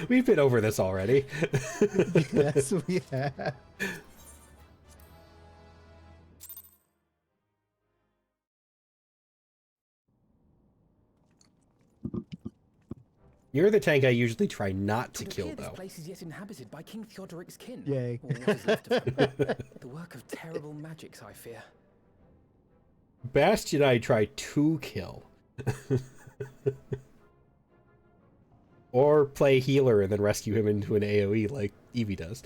We've been over this already. Yes, we have. You're the tank I usually try not to It would kill, appear this though. place is yet inhabited by King Theodoric's kin. Yay. Or what is left of them. The work of terrible magics, I fear. Bastion I try to kill. Or play healer and then rescue him into an AoE like Eevee does.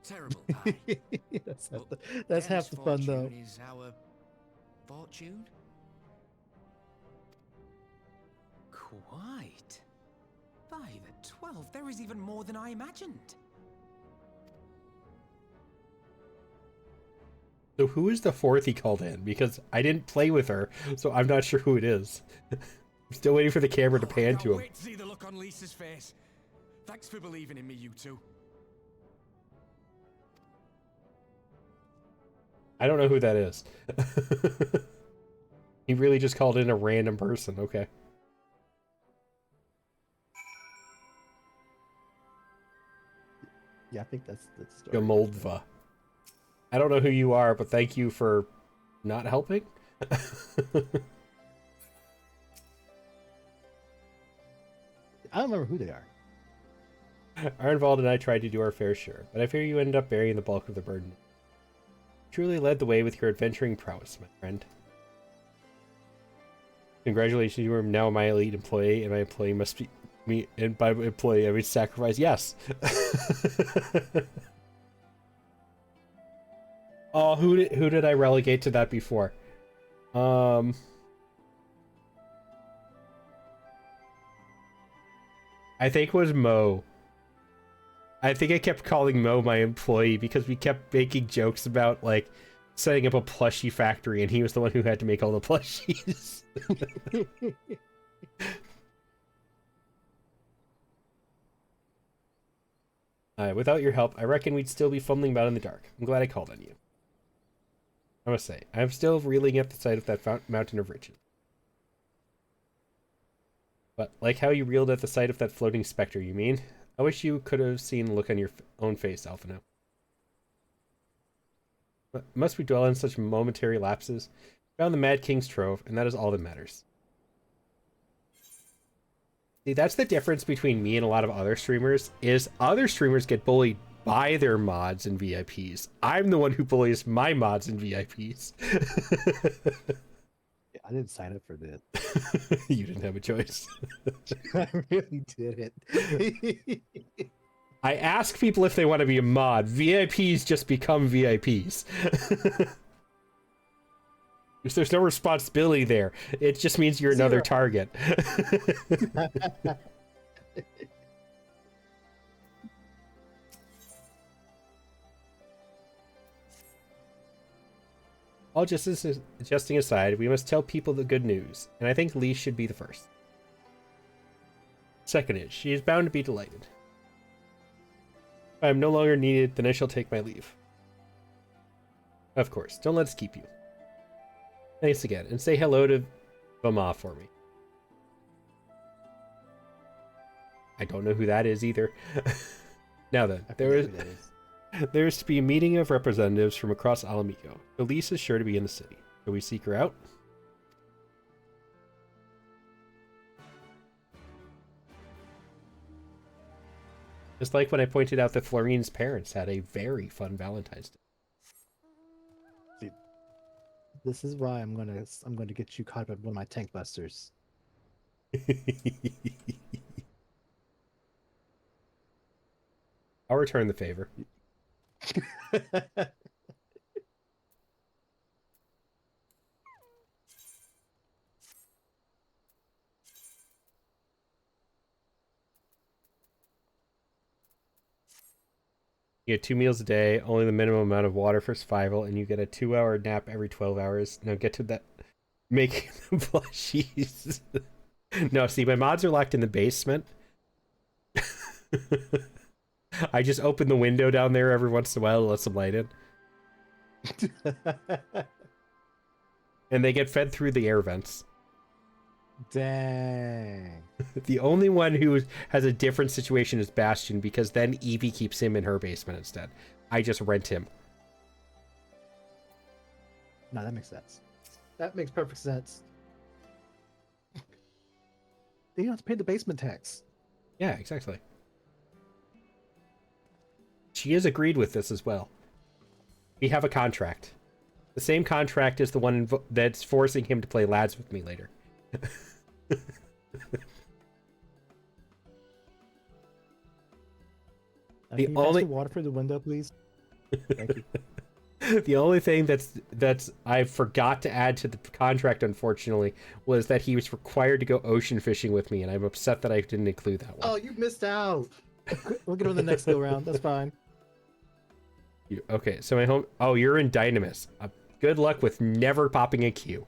Terrible, aye. That's Their half the fun, though. misfortune is our fortune? Quite. By the 12, there is even more than I imagined. So who is the fourth he called in? Because I didn't play with her, so I'm not sure who it is. I'm still waiting for the camera to Oh, I pan can't to him. wait to see the look on Lisa's face. Thanks for believing in me, you two. I don't know who that is. He really just called in a random person. Okay. Yeah, I think that's the story. Gamoldva. I don't know who you are, but thank you for not helping. I don't remember who they are. Arnvald and I tried to do our fair share, but I fear you ended up bearing the bulk of the burden. Truly led the way with your adventuring prowess, my friend. Congratulations, you are now my elite employee, and my employee must be me. And by employee, I mean sacrifice. Yes. Oh, who did I relegate to that before? I think it was Mo. I think I kept calling Mo my employee because we kept making jokes about, like, setting up a plushie factory, and he was the one who had to make all the plushies. Without your help, I reckon we'd still be fumbling about in the dark. I'm glad I called on you. I must say, I'm still reeling at the sight of that mountain of riches. But, like how you reeled at the sight of that floating specter, you mean? I wish you could have seen the look on your own face, Alphino. But must we dwell on such momentary lapses? Found the Mad King's trove, and that is all that matters. See, that's the difference between me and a lot of other streamers, is other streamers get bullied by their mods and VIPs. I'm the one who bullies my mods and VIPs. Yeah, I didn't sign up for this. You didn't have a choice. I really didn't. I ask people if they want to be a mod. VIPs just become VIPs. There's no responsibility there. It just means you're another target. All jesting aside, we must tell people the good news, and I think Lee should be the first. Second is, she is bound to be delighted. If I am no longer needed, then I shall take my leave. Of course, don't let us keep you. Thanks again, and say hello to Vama for me. I don't know who that is either. Now then, there is to be a meeting of representatives from across Alamigo. Elise is sure to be in the city. Shall we seek her out? Just like when I pointed out that Florine's parents had a very fun Valentine's Day. See, this is why I'm gonna get you caught up with one of my tank busters. I'll return the favor. You get 2 meals a day, only the minimum amount of water for survival, and you get a 2-hour nap every 12 hours. Now get to that. Making the plushies. No, see, my mods are locked in the basement. I just open the window down there every once in a while to let some light in. And they get fed through the air vents. Dang. The only one who has a different situation is Bastion, because then Eevee keeps him in her basement instead. I just rent him. No, that makes sense. That makes perfect sense. They don't have to pay the basement tax. Yeah, exactly. She has agreed with this as well. We have a contract. The same contract as the one that's forcing him to play lads with me later. The Can you only- pass the water through the window, please? Thank you. The only thing that's I forgot to add to the contract, unfortunately, was that he was required to go ocean fishing with me, and I'm upset that I didn't include that one. Oh, you missed out. We'll get on the next go round. That's fine. Okay, so my home. Oh, you're in Dynamis. Good luck with never popping a Q.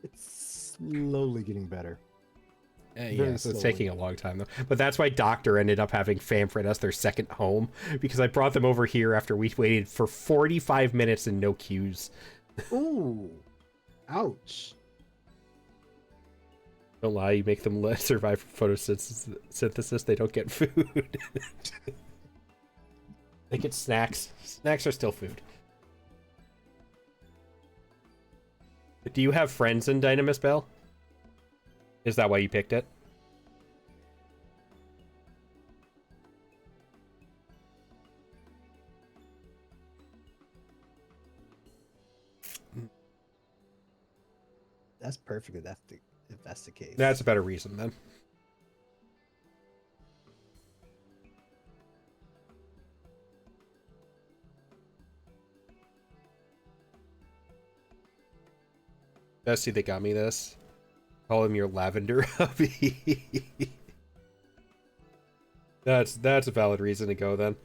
It's slowly getting better. Yeah, so it's slowly. taking a long time though. But that's why Doctor ended up having Famfrit as their second home, because I brought them over here after we waited for 45 minutes and no queues. Ooh. Ouch. Don't lie, you make them survive from photosynthesis, they don't get food. They get snacks. Snacks are still food. Do you have friends in Dynamis, Bell? Is that why you picked it? That's perfect if that's the case. That's a better reason then. Bessie, they got me this. Call him your lavender hubby. That's a valid reason to go then.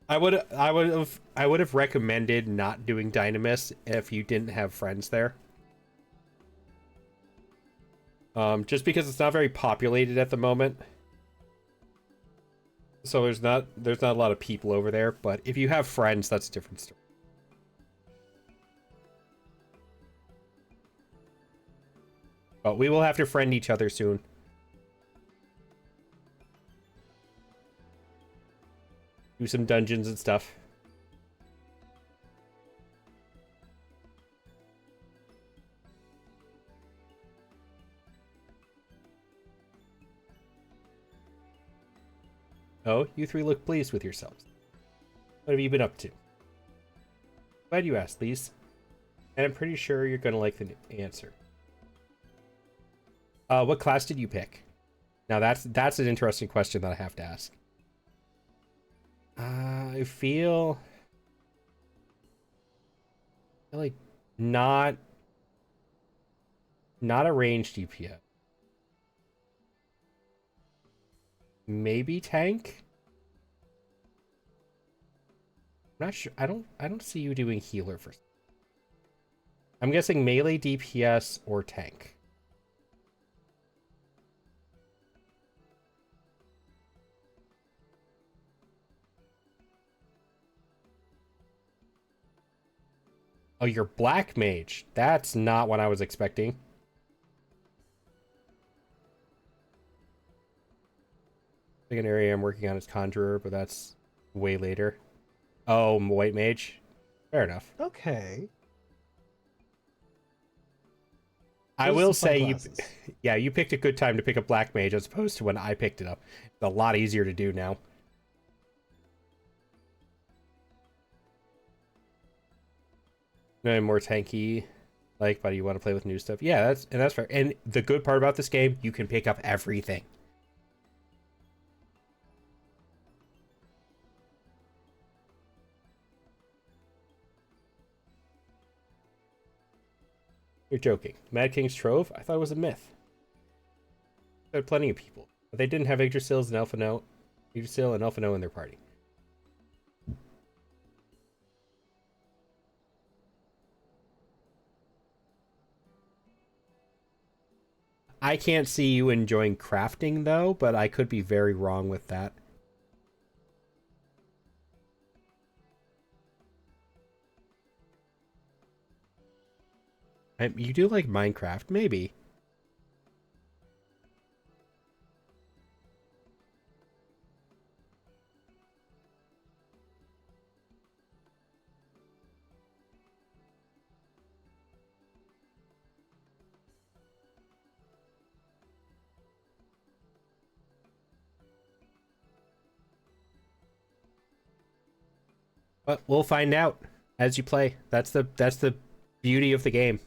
I would have recommended not doing Dynamis if you didn't have friends there. Just because it's not very populated at the moment. So there's not a lot of people over there, but if you have friends, that's a different story. But we will have to friend each other soon. Do some dungeons and stuff. Oh, you three look pleased with yourselves. What have you been up to? Glad you asked, Lise. And I'm pretty sure you're gonna like the answer. What class did you pick? Now that's an interesting question that I have to ask. I feel like not a ranged DPS. Maybe tank? I'm not sure. I don't see you doing healer first. I'm guessing melee DPS or tank. Oh, you're black mage. That's not what I was expecting. Second area I'm working on is conjurer, but that's way later. Oh, white mage. Fair enough. Okay. I Those are will some fun say classes. yeah, you picked a good time to pick up black mage as opposed to when I picked it up. It's a lot easier to do now. No more tanky, but you want to play with new stuff. Yeah, that's fair. And the good part about this game, you can pick up everything. You're joking. Mad King's Trove? I thought it was a myth. There had plenty of people, but they didn't have Yggdrasil and Elfino in their party. I can't see you enjoying crafting, though, but I could be very wrong with that. You do like Minecraft, maybe. But we'll find out as you play. That's the beauty of the game.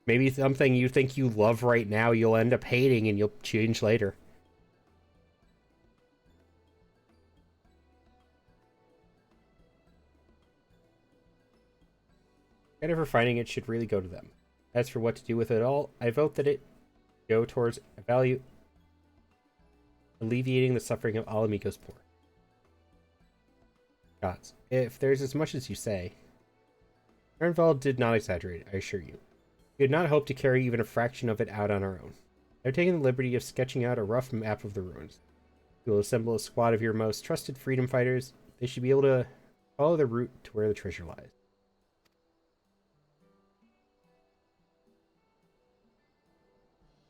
Maybe something you think you love right now, you'll end up hating and you'll change later. Credit for finding it should really go to them. As for what to do with it all, I vote that it go towards alleviating the suffering of Alamigo's poor. Gods, if there's as much as you say. Ernvald did not exaggerate, I assure you. We had not hoped to carry even a fraction of it out on our own. I've taken the liberty of sketching out a rough map of the ruins. You will assemble a squad of your most trusted freedom fighters. They should be able to follow the route to where the treasure lies.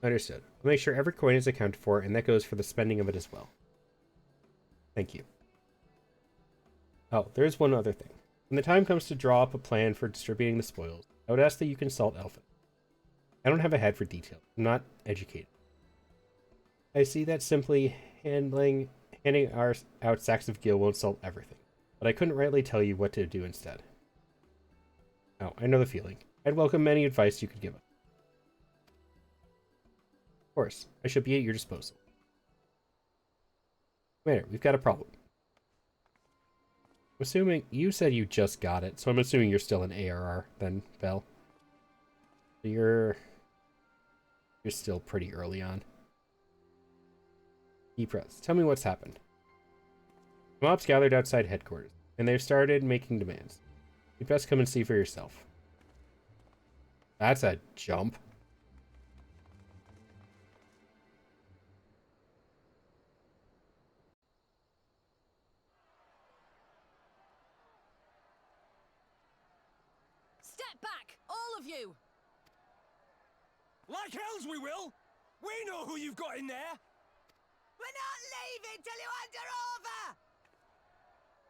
Understood. I'll make sure every coin is accounted for, and that goes for the spending of it as well. Thank you. Oh, there's one other thing. When the time comes to draw up a plan for distributing the spoils, I would ask that you consult Elfin. I don't have a head for detail. I'm not educated. I see that simply handing out sacks of gil won't solve everything, but I couldn't rightly tell you what to do instead. Oh, I know the feeling. I'd welcome any advice you could give us. Of course, I shall be at your disposal. Commander, we've got a problem. I'm assuming you said you just got it, so I'm assuming you're still an ARR then, Bell. You're still pretty early on. E-Press, tell me what's happened. The mobs gathered outside headquarters, and they've started making demands. You'd best come and see for yourself. That's a jump. Step back, all of you! Like hells we will! We know who you've got in there! We're not leaving till you hand her over!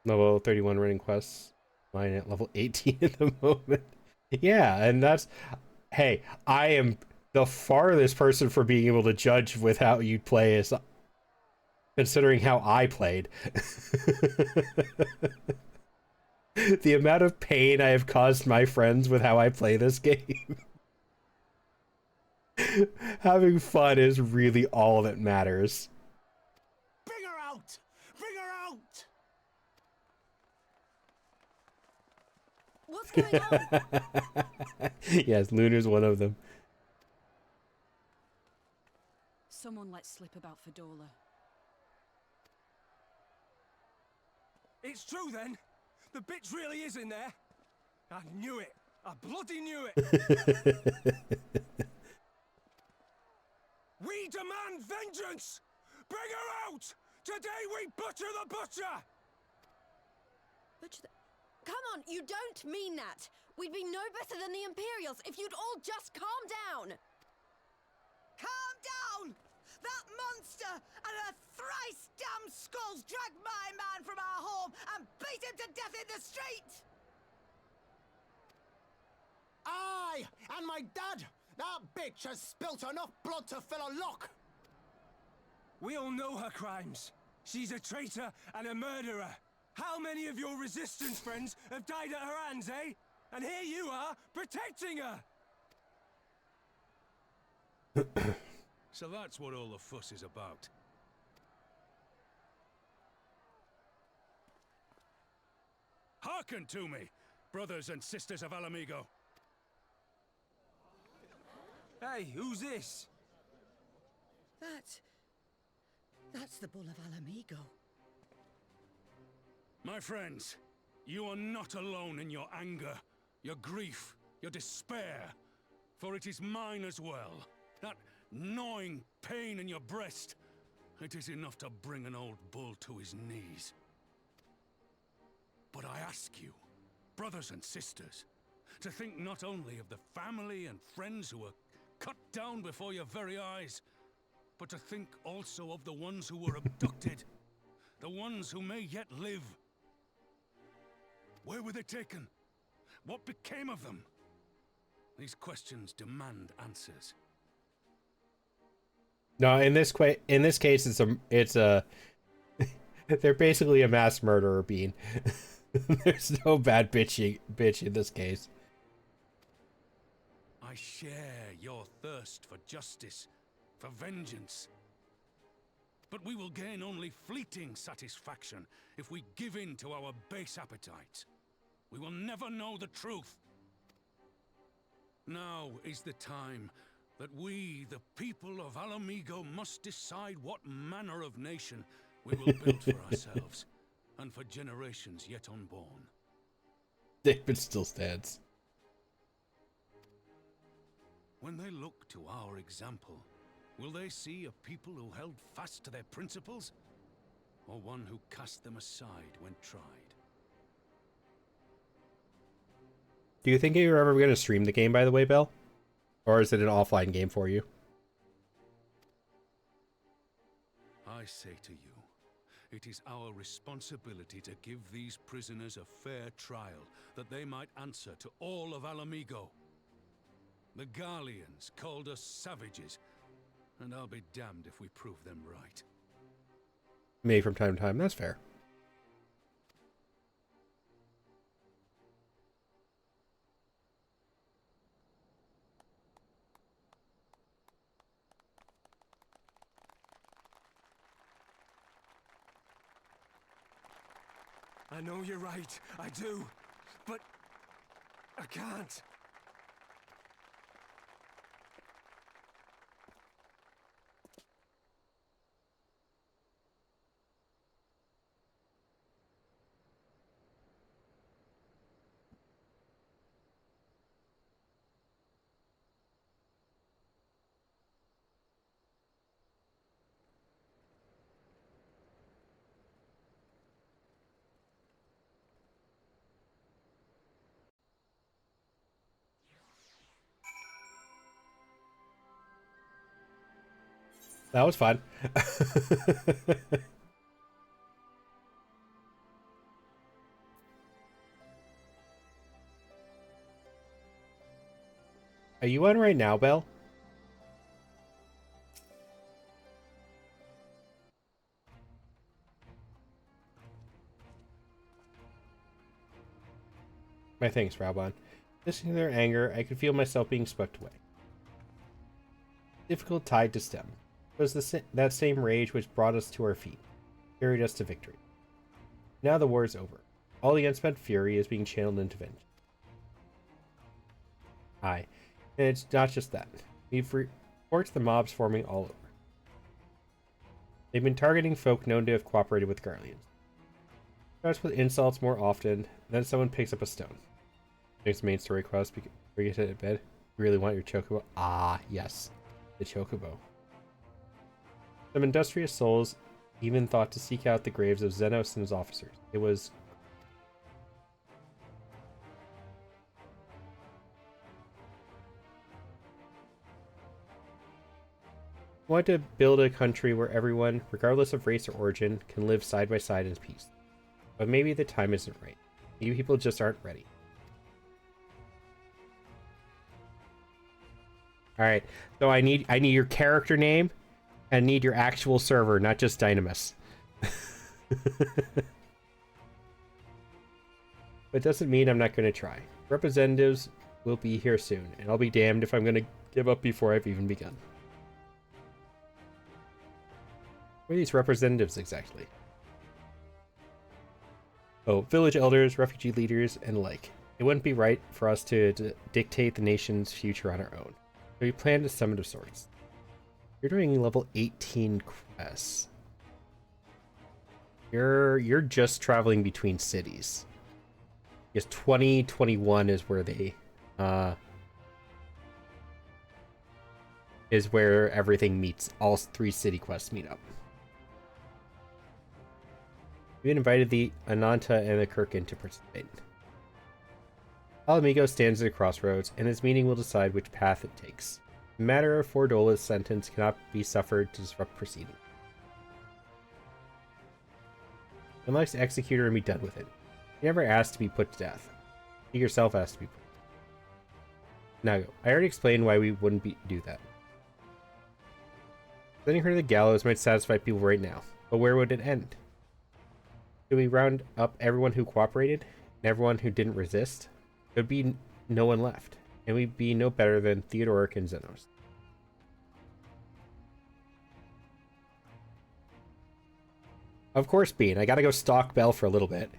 Level 31 running quests. Mine at level 18 at the moment. Yeah, and that's... Hey, I am the farthest person for being able to judge with how you play is considering how I played. The amount of pain I have caused my friends with how I play this game. Having fun is really all that matters. Bring her out! Bring her out! What's going on? Yes, Lunar's one of them. Someone let slip about Fedorla. It's true then! The bitch really is in there! I knew it! I bloody knew it! We demand vengeance! Bring her out! Today we butcher the butcher! Butcher the... Come on, you don't mean that! We'd be no better than the Imperials if you'd all just calm down! Calm down! That monster and her thrice damned skulls dragged my man from our home and beat him to death in the street! Aye! And my dad! That bitch has spilt enough blood to fill a lock! We all know her crimes. She's a traitor and a murderer. How many of your resistance friends have died at her hands, eh? And here you are, protecting her! So that's what all the fuss is about. Hearken to me, brothers and sisters of Alamigo. Hey, who's this? That's the Bull of Alamigo. My friends, you are not alone in your anger, your grief, your despair, for it is mine as well. That gnawing pain in your breast, it is enough to bring an old bull to his knees. But I ask you, brothers and sisters, to think not only of the family and friends who were cut down before your very eyes, but to think also of the ones who were abducted, the ones who may yet live. Where were they taken? What became of them? These questions demand answers. No, in this case, it's a they're basically a mass murderer, Bean. There's no bad bitch in this case. I share your thirst for justice, for vengeance. But we will gain only fleeting satisfaction if we give in to our base appetites. We will never know the truth. Now is the time that we, the people of Alamigo, must decide what manner of nation we will build for ourselves and for generations yet unborn. David still stands. When they look to our example, will they see a people who held fast to their principles, or one who cast them aside when tried? Do you think you're ever going to stream the game, by the way, Bill? Or is it an offline game for you? I say to you, it is our responsibility to give these prisoners a fair trial, that they might answer to all of Alamigo. The Garleans called us savages, and I'll be damned if we prove them right. Maybe from time to time, that's fair. I know you're right, I do, but I can't. That was fun. Are you on right now, Belle? My thanks, Raubon. Listening to their anger, I could feel myself being swept away. Difficult tide to stem. It was that same rage which brought us to our feet, carried us to victory. Now the war is over. All the unspent fury is being channeled into vengeance. Aye, and it's not just that. We've reports the mobs forming all over. They've been targeting folk known to have cooperated with Garleans. Starts with insults more often, then someone picks up a stone. Next main story quest before you get to bed. You really want your chocobo? Ah, yes. The chocobo. Some industrious souls even thought to seek out the graves of Xenos and his officers. It was... I want to build a country where everyone, regardless of race or origin, can live side by side in peace. But maybe the time isn't right. Maybe people just aren't ready. Alright, so I need your character name and need your actual server, not just Dynamis. But it doesn't mean I'm not going to try. Representatives will be here soon, and I'll be damned if I'm going to give up before I've even begun. What are these representatives exactly? Oh, village elders, refugee leaders, and the like. It wouldn't be right for us to dictate the nation's future on our own. So we planned a summit of sorts. You're doing level 18 quests. You're just traveling between cities. Because 2021 is where they is where everything meets. All 3 city quests meet up. We invited the Ananta and the Kirkin to participate. Alamigo stands at a crossroads, and its meeting will decide which path it takes. The matter of Fordola's sentence cannot be suffered to disrupt proceedings. One likes to execute her and be done with it. You never asked to be put to death. You yourself asked to be put. Now go. I already explained why we wouldn't do that. Sending her to the gallows might satisfy people right now, but where would it end? Do we round up everyone who cooperated and everyone who didn't resist? There'd be no one left. and we'd be no better than Theodoric and Xenos. Of course, Bean. I gotta go stalk Belle for a little bit.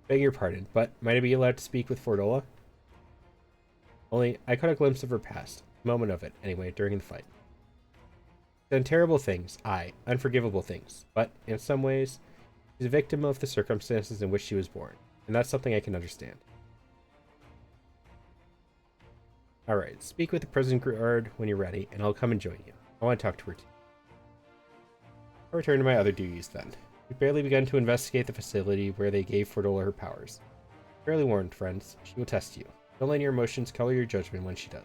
Beg your pardon, but might I be allowed to speak with Fordola? Only, I caught a glimpse of her past. A moment of it, anyway, during the fight. Done terrible things, aye, unforgivable things, but, in some ways, she's a victim of the circumstances in which she was born, and that's something I can understand. Alright, speak with the prison guard when you're ready, and I'll come and join you. I want to talk to her too. I'll return to my other duties then. We've barely begun to investigate the facility where they gave Fordola her powers. Fairly warned, friends. She will test you. Don't let your emotions color your judgment when she does.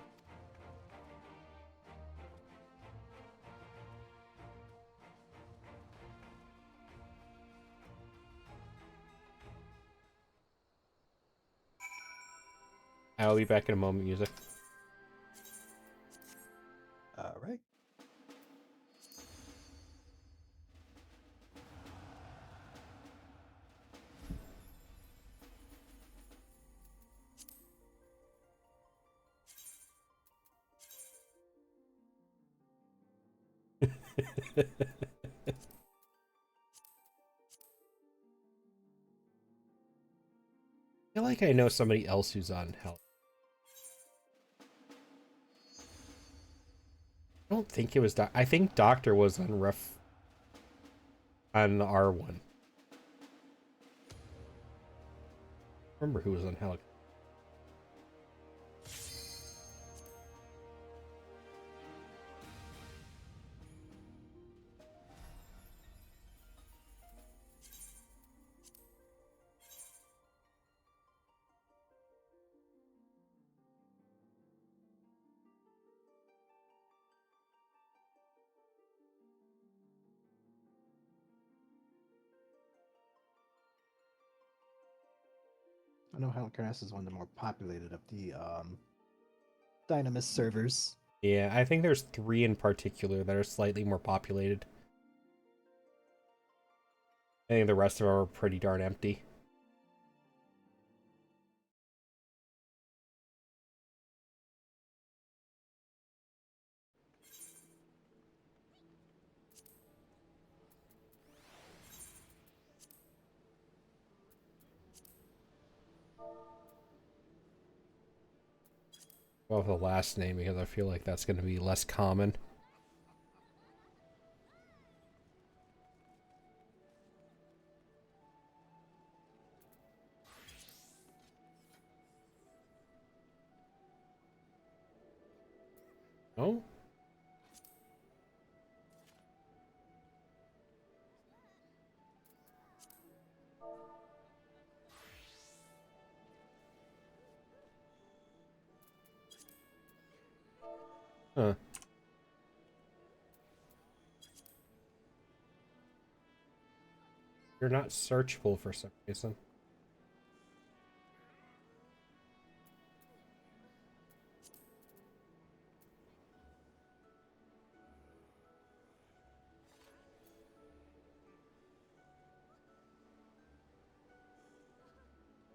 I'll be back in a moment, music. All right. I feel like I know somebody else who's on Hell. I don't think it was I think Doctor was on on the R1. Remember who was on Hell. I know Halicarnass is one of the more populated of the Dynamis servers. Yeah, I think there's 3 in particular that are slightly more populated. I think the rest of them are pretty darn empty. Well, the last name, because I feel like that's going to be less common. Oh? Huh. You're not searchable for some reason.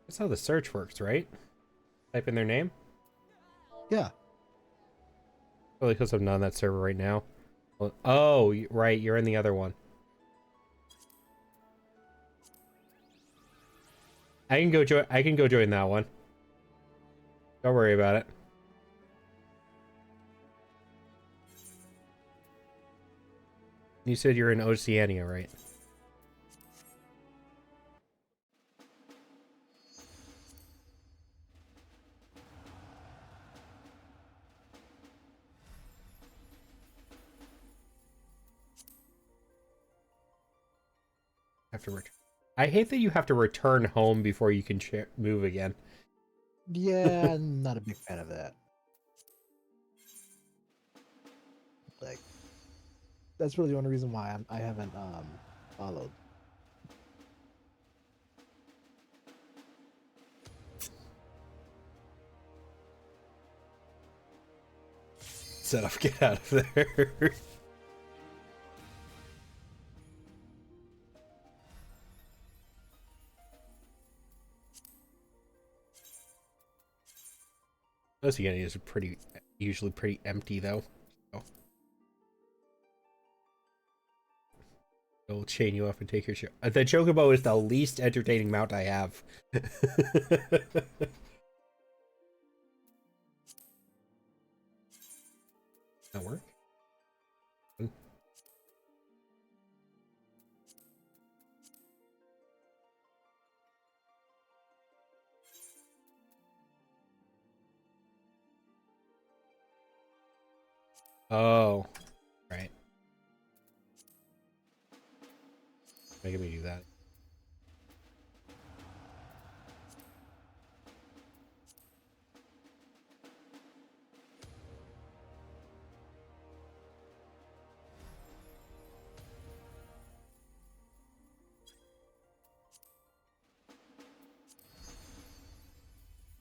That's how the search works, right? Type in their name? Yeah. Probably because I'm not on that server right now. Well, oh, right, you're in the other one. I can go join that one. Don't worry about it. You said you're in Oceania, right? Have to return. I hate that you have to return home before you can move again. Yeah, I'm not a big fan of that. Like, that's really the only reason why I haven't followed. Set up, get out of there. Those units are usually pretty empty though. So. They'll chain you up and take your shit. The Chocobo is the least entertaining mount I have. That work? Oh, right. Making me do that.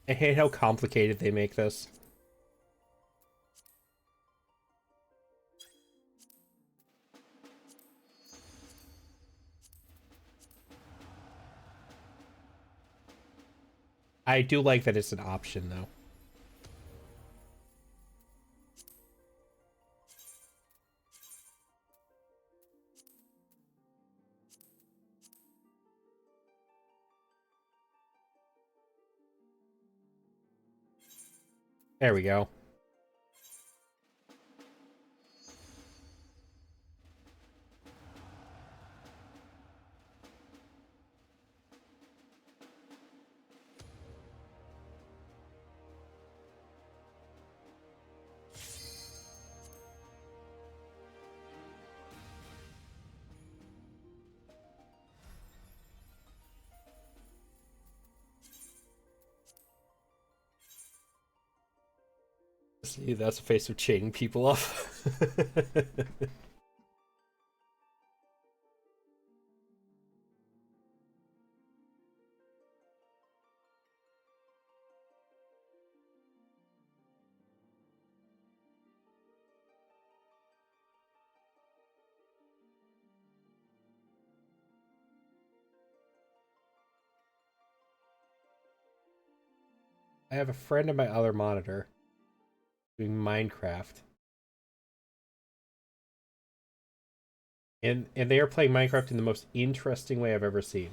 I hate how complicated they make this. I do like that it's an option, though. There we go. See, that's a face of chaining people off. I have a friend on my other monitor doing Minecraft. And they are playing Minecraft in the most interesting way I've ever seen.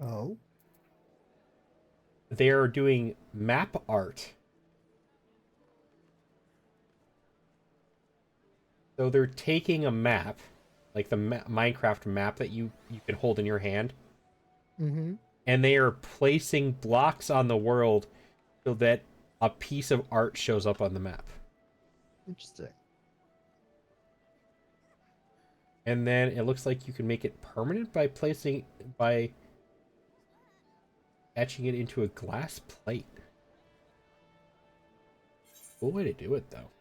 Oh? They are doing map art. So they're taking a map, like the Minecraft map that you can hold in your hand. Mm-hmm. And they are placing blocks on the world so that a piece of art shows up on the map. Interesting. And then it looks like you can make it permanent by etching it into a glass plate. Cool way to do it, though.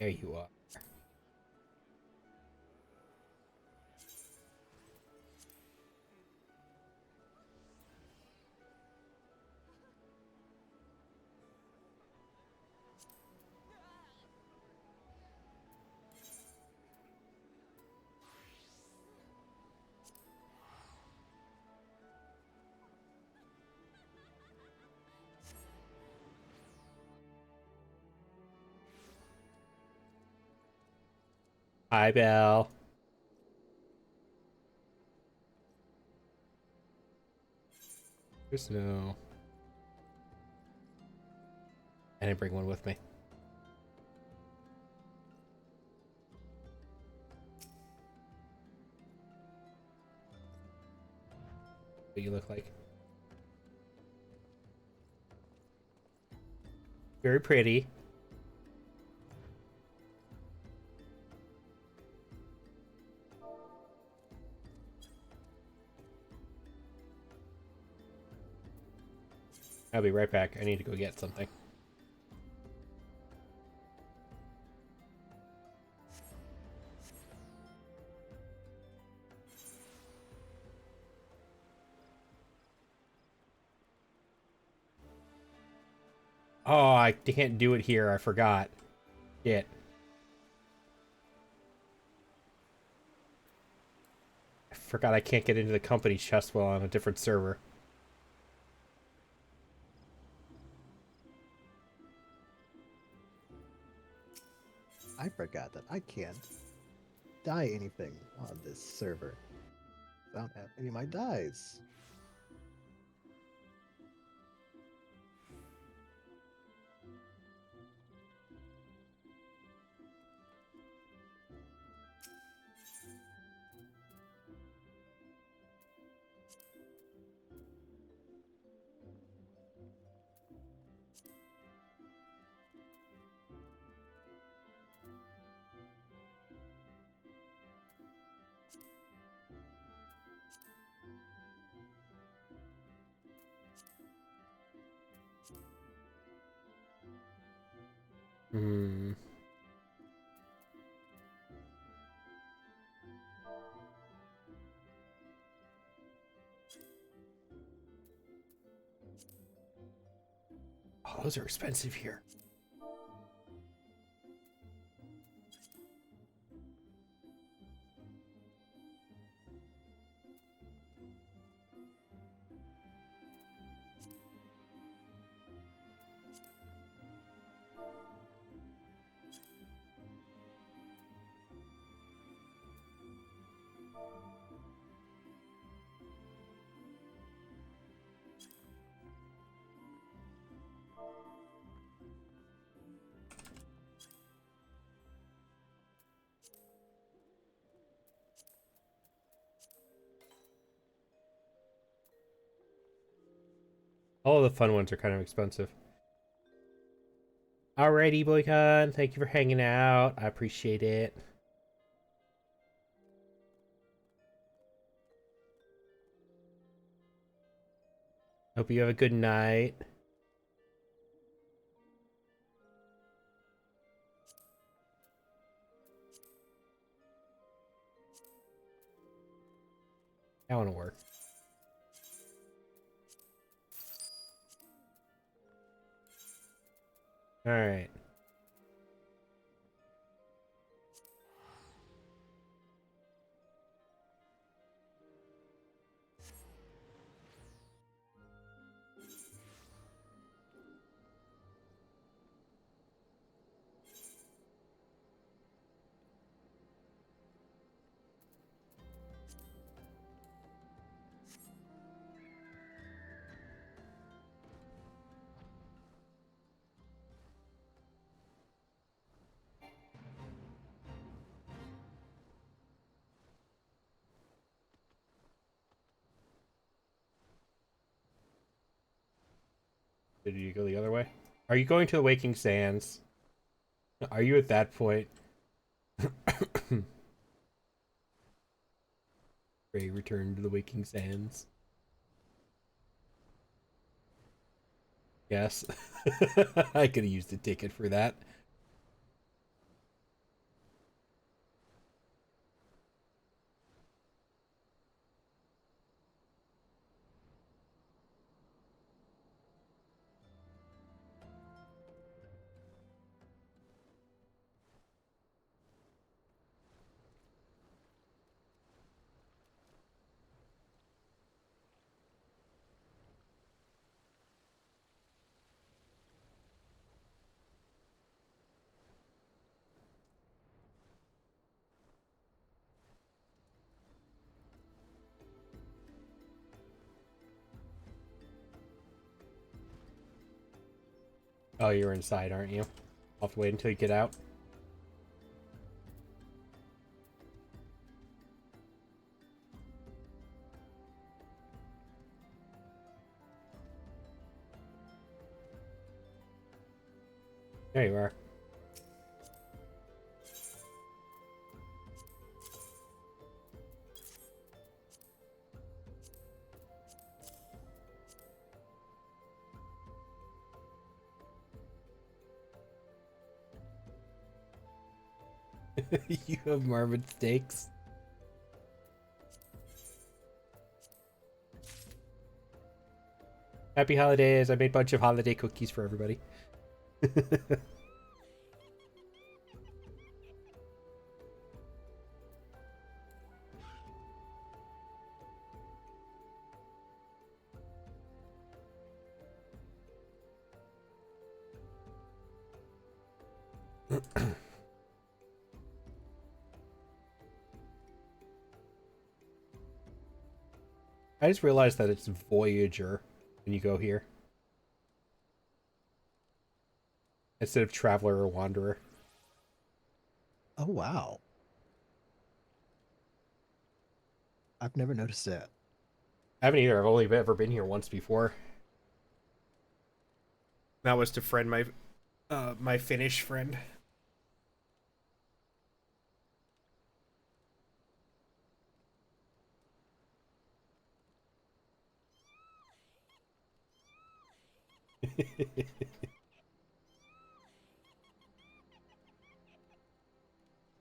There you are. Hi, Belle. There's no... I didn't bring one with me. What you look like. Very pretty. I'll be right back. I need to go get something. Oh, I can't do it here. I forgot. Shit. I forgot I can't get into the company chest while on a different server. I forgot that I can't dye anything on this server. I don't have any of my dyes. Hmm. Oh, those are expensive here. All the fun ones are kind of expensive. Alrighty, Boycon. Thank you for hanging out. I appreciate it. Hope you have a good night. That won't work. Alright. Did you go the other way? Are you going to the Waking Sands? Are you at that point? Ray returned to the Waking Sands. Yes. I could have used a ticket for that. Oh, you're inside, aren't you? I'll have to wait until you get out. There you are. You have Marvin steaks. Happy holidays. I made a bunch of holiday cookies for everybody. I just realized that it's Voyager when you go here. Instead of Traveler or Wanderer. Oh, wow. I've never noticed that. I haven't either. I've only ever been here once before. That was to friend my Finnish friend.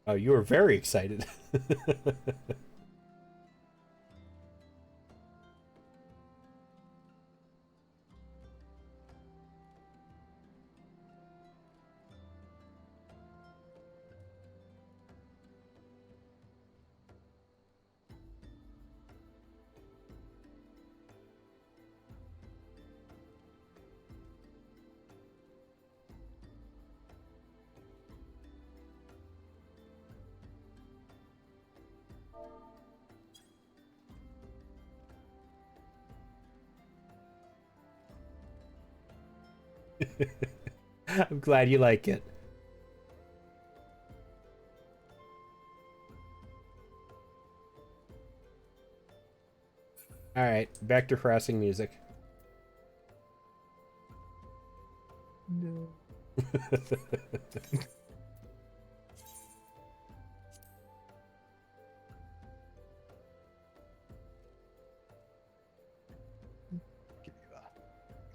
Oh, you were very excited. I'm glad you like it. Alright, back to harassing music. No. Give you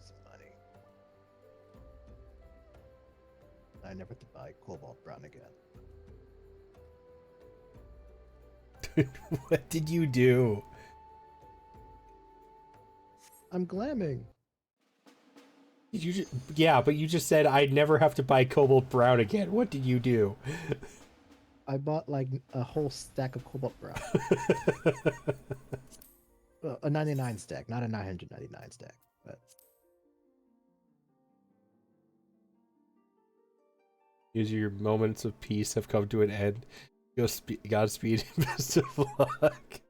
some money. I never to buy Cobalt Brown again. What did you do? I'm glamming. Did you just, yeah, but you just said I'd never have to buy Cobalt Brown again. What did you do? I bought like a whole stack of Cobalt Brown. Well, a 99 stack, not a 999 stack, but Use your moments of peace have come to an end. Godspeed and best of luck.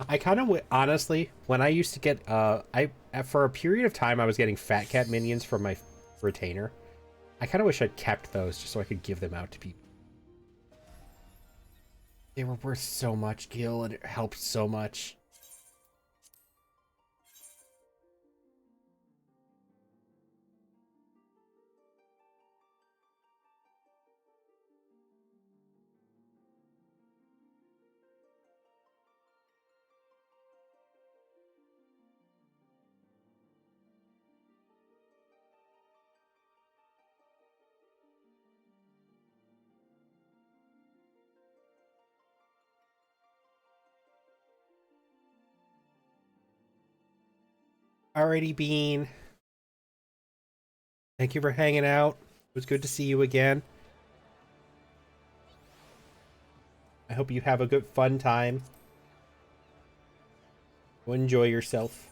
I kind of honestly, when I used to get for a period of time I was getting Fat Cat minions from my retainer. I kind of wish I'd kept those just so I could give them out to people. They were worth so much, Gil, and it helped so much. Alrighty, Bean. Thank you for hanging out. It was good to see you again. I hope you have a good, fun time. Go enjoy yourself.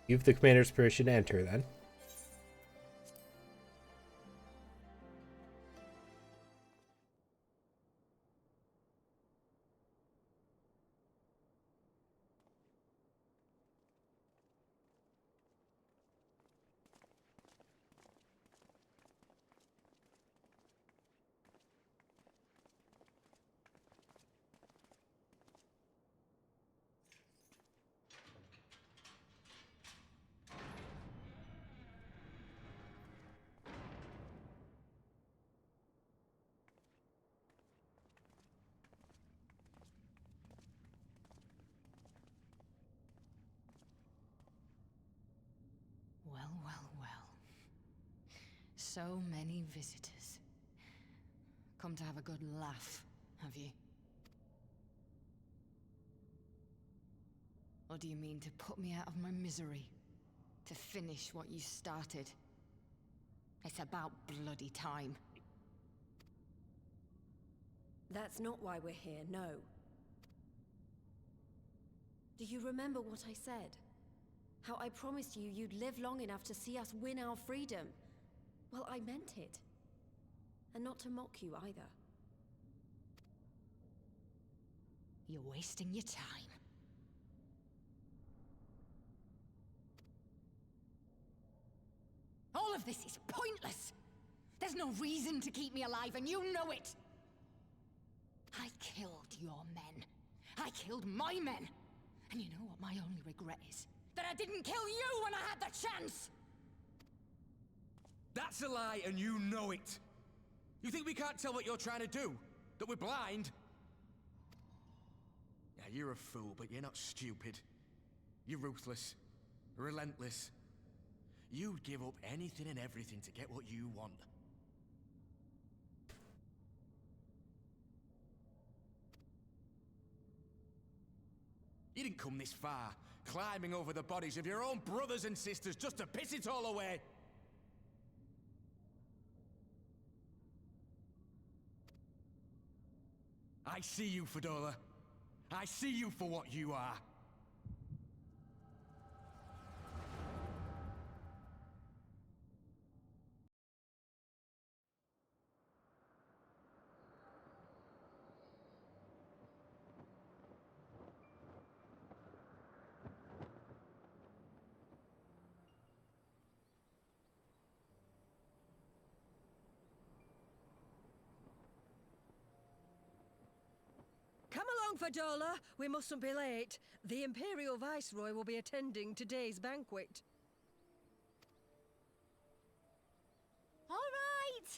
You have the commander's permission to enter, then. So many visitors. Come to have a good laugh, have you? Or do you mean to put me out of my misery? To finish what you started? It's about bloody time. That's not why we're here, no. Do you remember what I said? How I promised you you'd live long enough to see us win our freedom? Well, I meant it. And not to mock you either. You're wasting your time. All of this is pointless! There's no reason to keep me alive, and you know it! I killed your men. I killed my men! And you know what my only regret is? That I didn't kill you when I had the chance! That's a lie, and you know it! You think we can't tell what you're trying to do? That we're blind? Yeah, you're a fool, but you're not stupid. You're ruthless. Relentless. You'd give up anything and everything to get what you want. You didn't come this far, climbing over the bodies of your own brothers and sisters just to piss it all away. I see you, Fedora. I see you for what you are. Come along, Fadola. We mustn't be late. The Imperial Viceroy will be attending today's banquet. All right!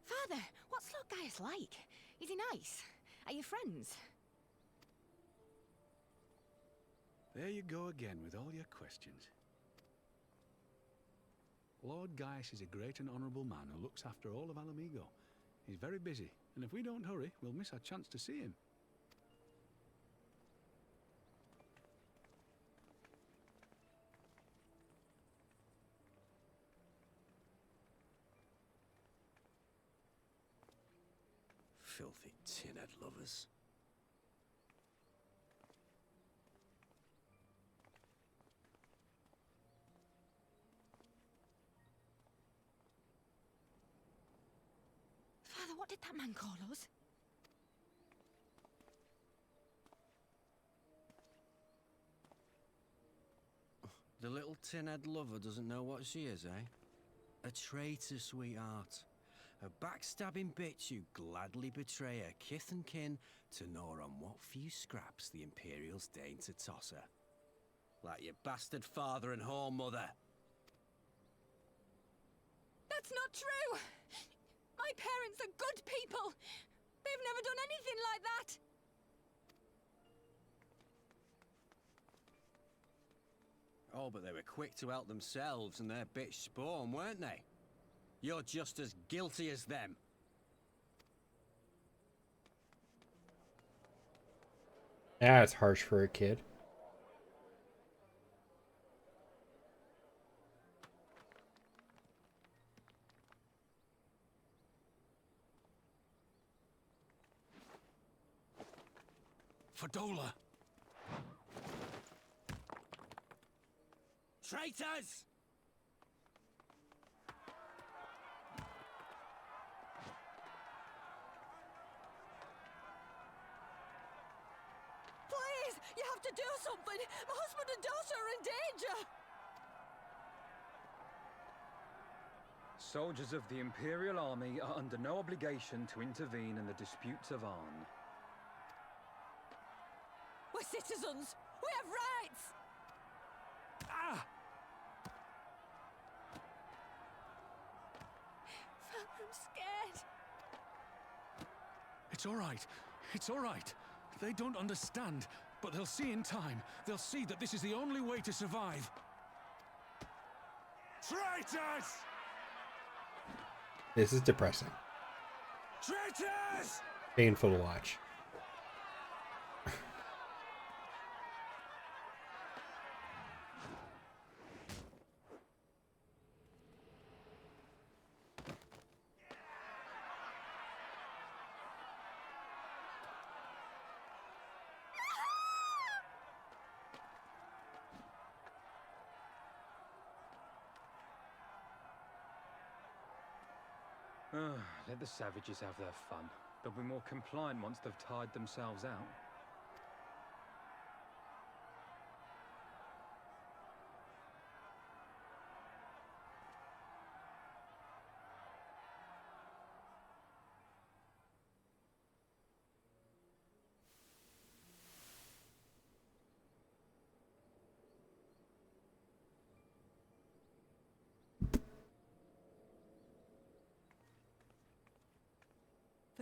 Father, what's Lord Gaius like? Is he nice? Are you friends? There you go again with all your questions. Lord Gaius is a great and honourable man who looks after all of Alamigo. He's very busy, and if we don't hurry, we'll miss our chance to see him. Filthy tin-head lovers. Father, what did that man call us? The little tin-head lover doesn't know what she is, eh? A traitor, sweetheart. A backstabbing bitch who'd gladly betray her kith and kin to gnaw on what few scraps the Imperials deign to toss her. Like your bastard father and whore mother. That's not true! My parents are good people! They've never done anything like that! Oh, but they were quick to help themselves and their bitch spawn, weren't they? You're just as guilty as them. That's harsh for a kid. Fadola! Traitors! Please, you have to do something. My husband and daughter are in danger. Soldiers of the Imperial Army are under no obligation to intervene in the disputes of Arn. We're citizens. We have rights. Ah! Father, I'm scared. It's all right. It's all right. They don't understand, but they'll see in time. They'll see that this is the only way to survive. Traitors! This is depressing. Traitors! Painful to watch. Let the savages have their fun. They'll be more compliant once they've tired themselves out.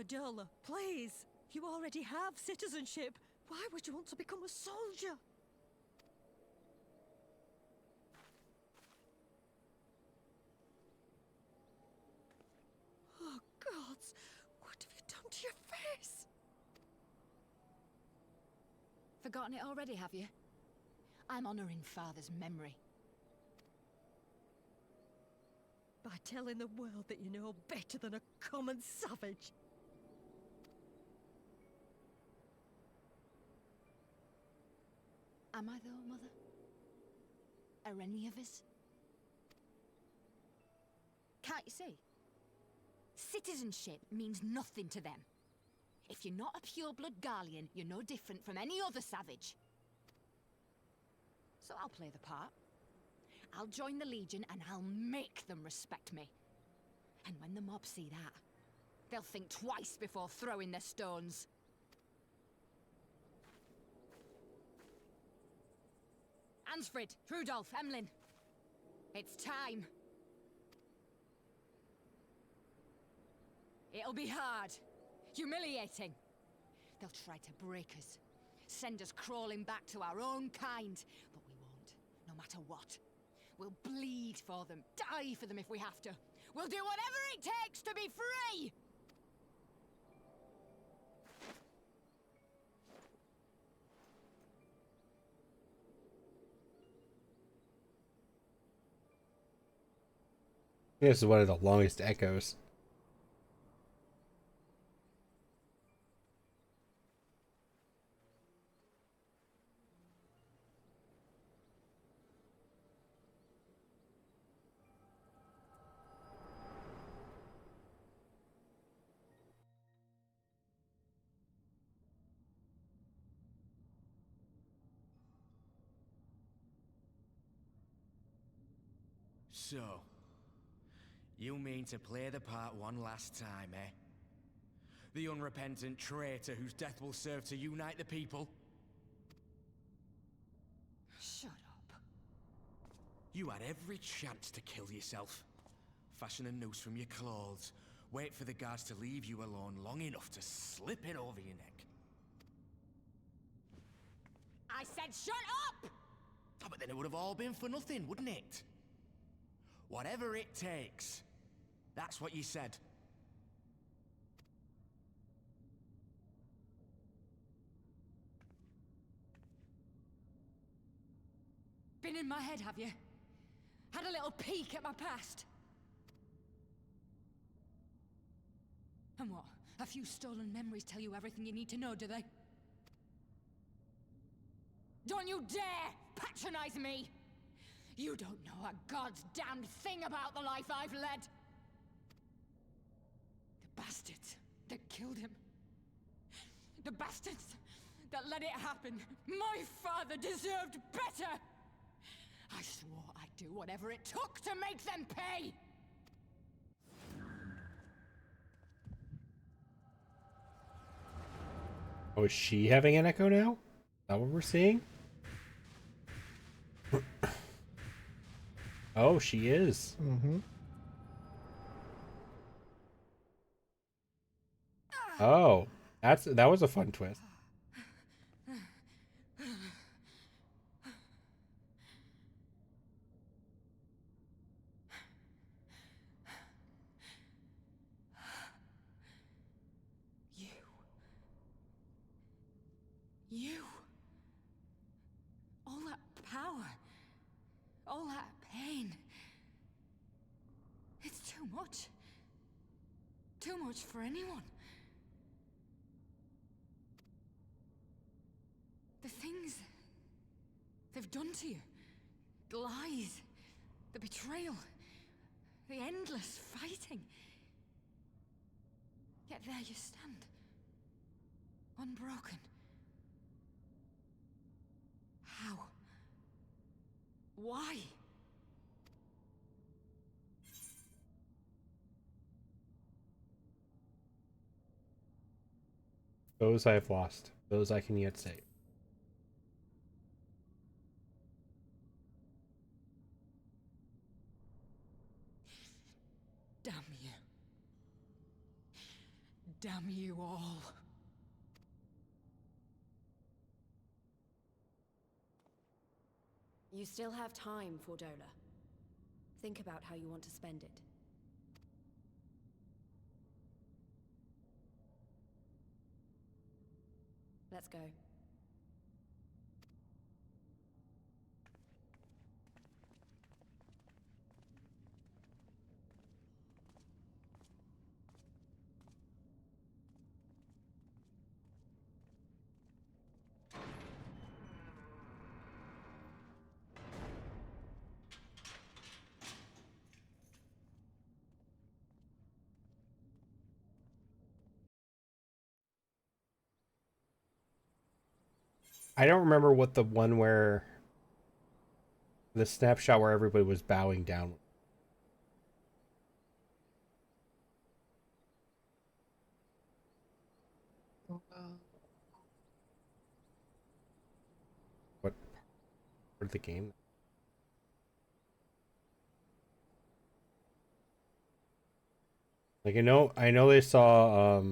Fadola, please! You already have citizenship. Why would you want to become a soldier? Oh, gods! What have you done to your face? Forgotten it already, have you? I'm honoring Father's memory. By telling the world that you know better than a common savage. Am I though, Mother? Are any of us? Can't you see? Citizenship means nothing to them. If you're not a pure-blood Garlean, you're no different from any other savage. So I'll play the part. I'll join the Legion and I'll make them respect me. And when the mob see that, they'll think twice before throwing their stones. Ansfrid, Rudolph, Emlyn. It's time. It'll be hard. Humiliating. They'll try to break us. Send us crawling back to our own kind. But we won't, no matter what. We'll bleed for them, die for them if we have to. We'll do whatever it takes to be free! This is one of the longest echoes. So, you mean to play the part one last time, eh? The unrepentant traitor whose death will serve to unite the people? Shut up. You had every chance to kill yourself. Fashion a noose from your clothes. Wait for the guards to leave you alone long enough to slip it over your neck. I said shut up! Oh, but then it would have all been for nothing, wouldn't it? Whatever it takes. That's what you said. Been in my head, have you? Had a little peek at my past? And what? A few stolen memories tell you everything you need to know, do they? Don't you dare patronize me! You don't know a god's damned thing about the life I've led! The bastards that killed him. The bastards that let it happen. My father deserved better! I swore I'd do whatever it took to make them pay! Oh, is she having an echo now? Is that what we're seeing? Oh, she is. Mm-hmm. Oh, that was a fun twist. much. Too much for anyone. The things they've done to you. The lies. The betrayal. The endless fighting. Yet there you stand. Unbroken. How? Why? Those I have lost. Those I can yet save. Damn you. Damn you all. You still have time, Fordola. Think about how you want to spend it. Let's go. I don't remember what the one where the snapshot where everybody was bowing down. What part of the game? Like I know they saw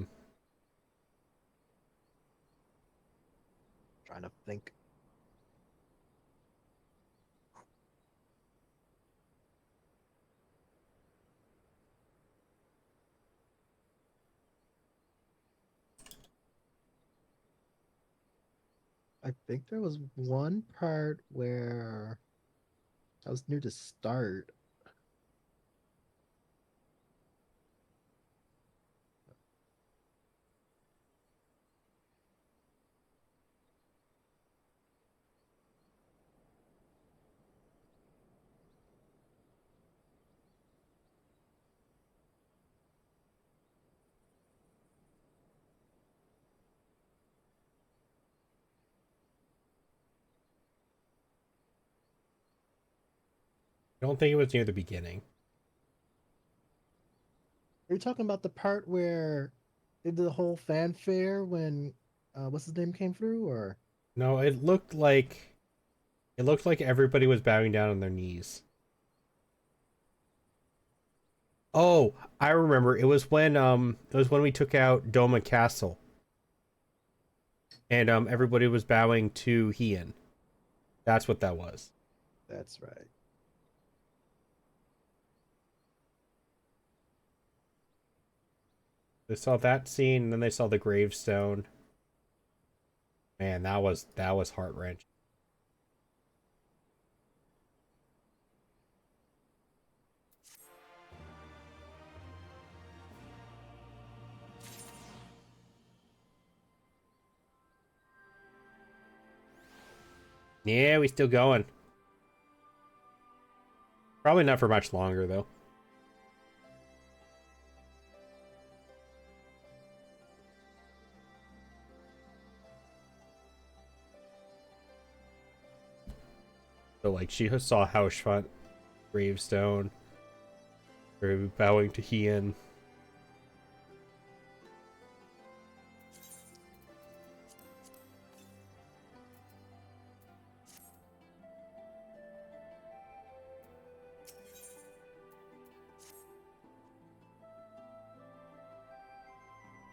Trying to think. I think there was one part where I was near to start. I don't think it was near the beginning. Are you talking about the part where they did the whole fanfare when what's his name came through, or No, it looked like everybody was bowing down on their knees. Oh, I remember. It was when we took out Doma Castle. And everybody was bowing to Hien. That's what that was. that's right. They saw that scene, and then they saw the gravestone. Man, that was heart-wrenching. Yeah, we still going. Probably not for much longer, though. So, like, she saw Hausfront, gravestone, or bowing to Hien.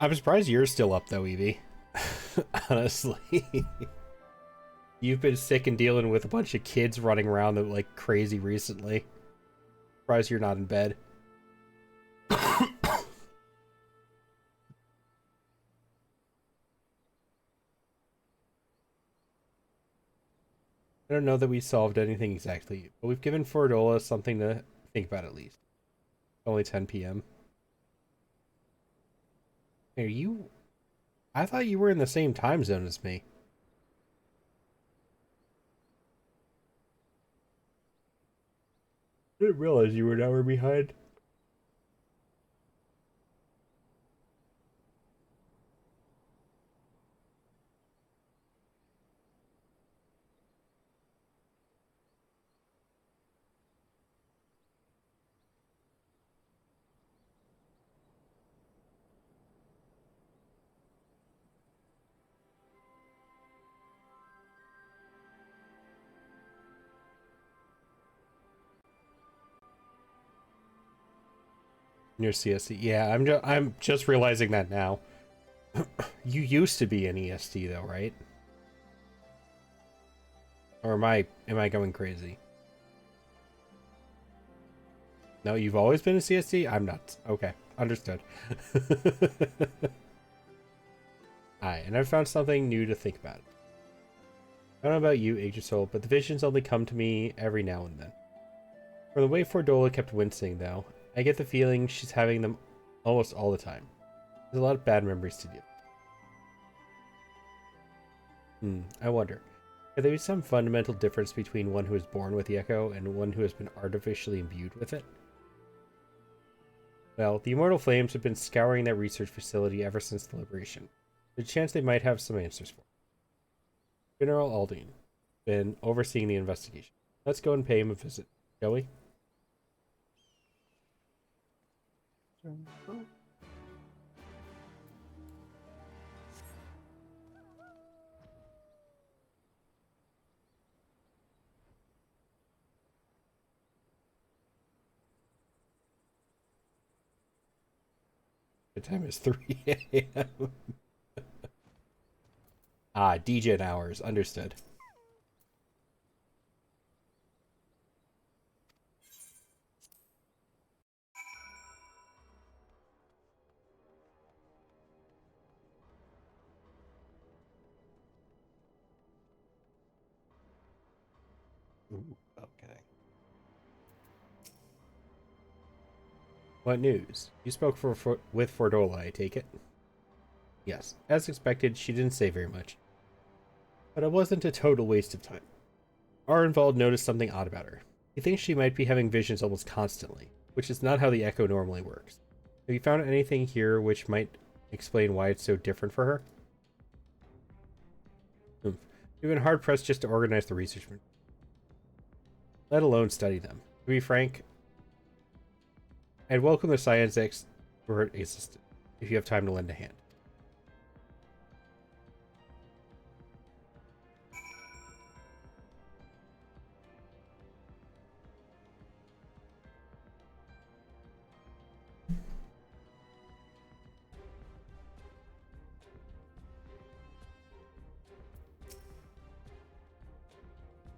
I'm surprised you're still up, though, Evie. Honestly. You've been sick and dealing with a bunch of kids running around like crazy recently. Surprised you're not in bed. I don't know that we solved anything exactly, but we've given Fordola something to think about at least. Only 10 p.m. Are you... I thought you were in the same time zone as me. I didn't realize you were an hour behind. Near CST. Yeah, I'm just realizing that now. You used to be an EST though, right? Or am I going crazy? No, you've always been a CST? I'm nuts. Okay, understood. Alright, and I've found something new to think about. I don't know about you, Yggdrasil, but the visions only come to me every now and then. From the way Fordola kept wincing, though, I get the feeling she's having them almost all the time. There's a lot of bad memories to deal. I wonder, could there be some fundamental difference between one who is born with the Echo and one who has been artificially imbued with it? Well, the Immortal Flames have been scouring that research facility ever since the Liberation. There's a chance they might have some answers for it. General Aldine, been overseeing the investigation. Let's go and pay him a visit, shall we? The time is 3 a.m. Ah, DJ hours. Understood. Ooh, okay. What news? You spoke with Fordola, I take it? Yes. As expected, she didn't say very much. But it wasn't a total waste of time. Arenvald noticed something odd about her. He thinks she might be having visions almost constantly, which is not how the Echo normally works. Have you found anything here which might explain why it's so different for her? We've been hard-pressed just to organize the research, let alone study them. To be frank, I'd welcome the science expert assistant if you have time to lend a hand.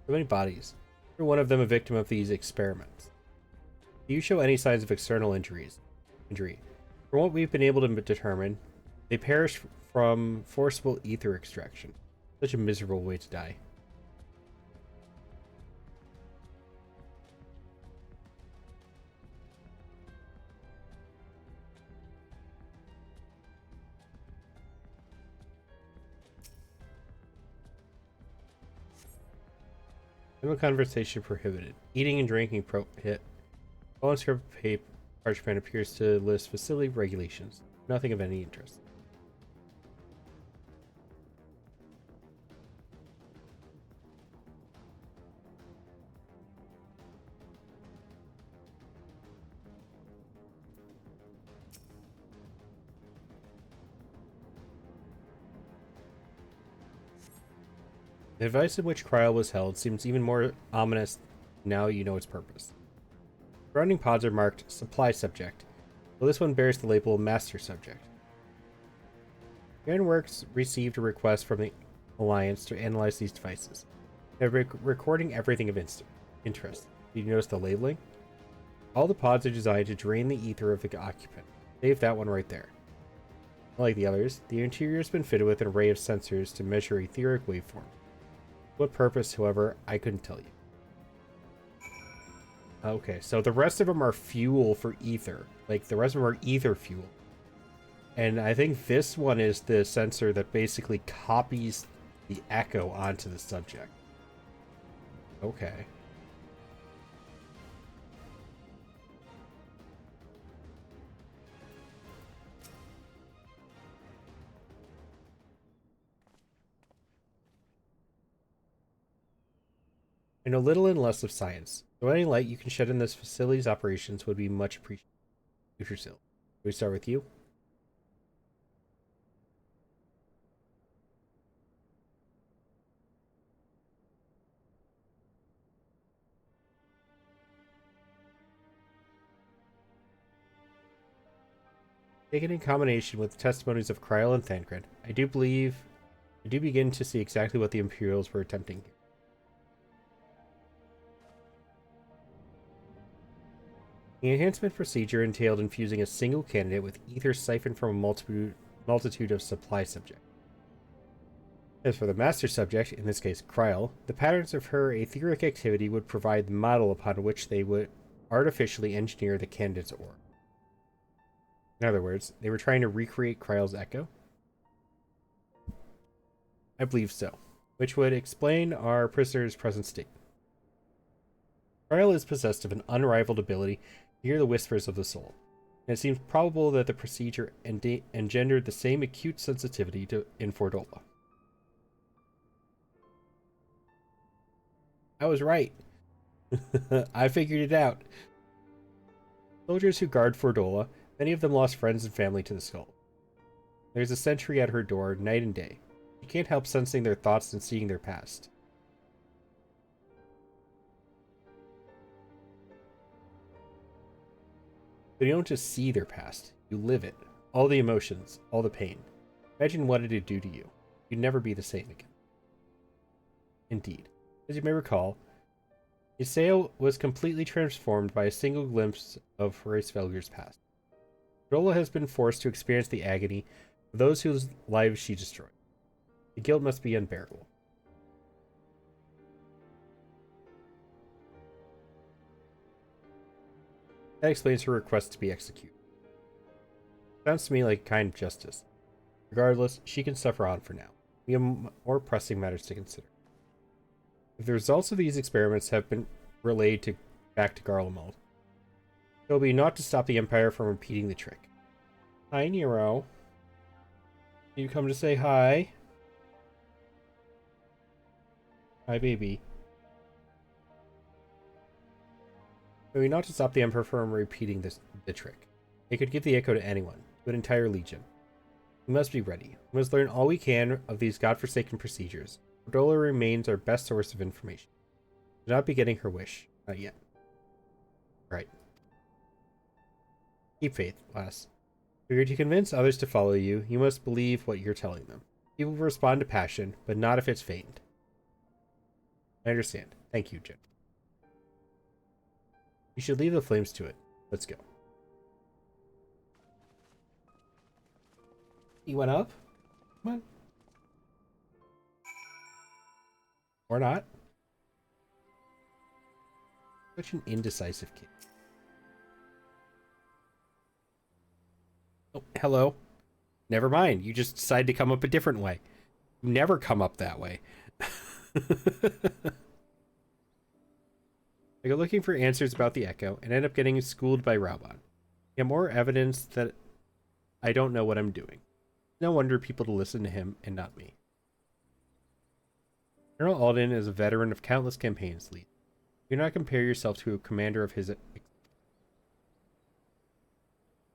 So many bodies. You're one of them a victim of these experiments. Do you show any signs of external injury? From what we've been able to determine, they perished from forcible ether extraction. Such a miserable way to die. No conversation prohibited. Eating and drinking prohibit. On script paper parchment appears to list facility regulations. Nothing of any interest. The device in which Cryo was held seems even more ominous now you know its purpose. Surrounding pods are marked Supply Subject, while this one bears the label Master Subject. Ironworks received a request from the Alliance to analyze these devices. They're recording everything of interest. Did you notice the labeling? All the pods are designed to drain the ether of the occupant. Save that one right there. Unlike the others, the interior has been fitted with an array of sensors to measure etheric waveforms. What purpose, however, I couldn't tell you. Okay, so the rest of them are fuel for ether. Like, the rest of them are ether fuel. And I think this one is the sensor that basically copies the echo onto the subject. Okay. I know little and less of science, so any light you can shed in this facility's operations would be much appreciated. Future Sil. We start with you. Taken in combination with the testimonies of Kryl and Thancred, I do begin to see exactly what the Imperials were attempting here. The enhancement procedure entailed infusing a single candidate with ether siphoned from a multitude of supply subjects. As for the master subject, in this case Kryl, the patterns of her etheric activity would provide the model upon which they would artificially engineer the candidate's aura. In other words, they were trying to recreate Kryl's echo? I believe so, which would explain our prisoner's present state. Kryl is possessed of an unrivaled ability to hear the whispers of the soul, and it seems probable that the procedure engendered the same acute sensitivity in Fordola. I was right. I figured it out. Soldiers who guard Fordola, many of them lost friends and family to the skull. There's a sentry at her door night and day. You can't help sensing their thoughts and seeing their past. But you don't just see their past, you live it. All the emotions, all the pain. Imagine what it'd do to you. You'd never be the same again. Indeed. As you may recall, Iseo was completely transformed by a single glimpse of Reisfelger's past. Fordola has been forced to experience the agony of those whose lives she destroyed. The guilt must be unbearable. That explains her request to be executed. Sounds to me like kind justice. Regardless, she can suffer on for now. We have more pressing matters to consider. If the results of these experiments have been relayed back to Garlemald, it will be not to stop the Empire from repeating the trick. Hi, Nero. You come to say hi? Hi, baby. It will be not to stop the Emperor from repeating the trick. It could give the echo to anyone, to an entire legion. We must be ready. We must learn all we can of these godforsaken procedures. Fordola remains our best source of information. Do not be getting her wish. Not yet. Right. Keep faith, lass. If you're to convince others to follow you, you must believe what you're telling them. People will respond to passion, but not if it's feigned. I understand. Thank you, Jen. You should leave the flames to it. Let's go. He went up? Come on. Or not. Such an indecisive kid. Oh, hello. Never mind. You just decided to come up a different way. You never come up that way. I go looking for answers about the echo and end up getting schooled by Raubon. I get more evidence that I don't know what I'm doing. No wonder people to listen to him and not me. General Alden is a veteran of countless campaigns, Lee. Do not compare yourself to a commander of his...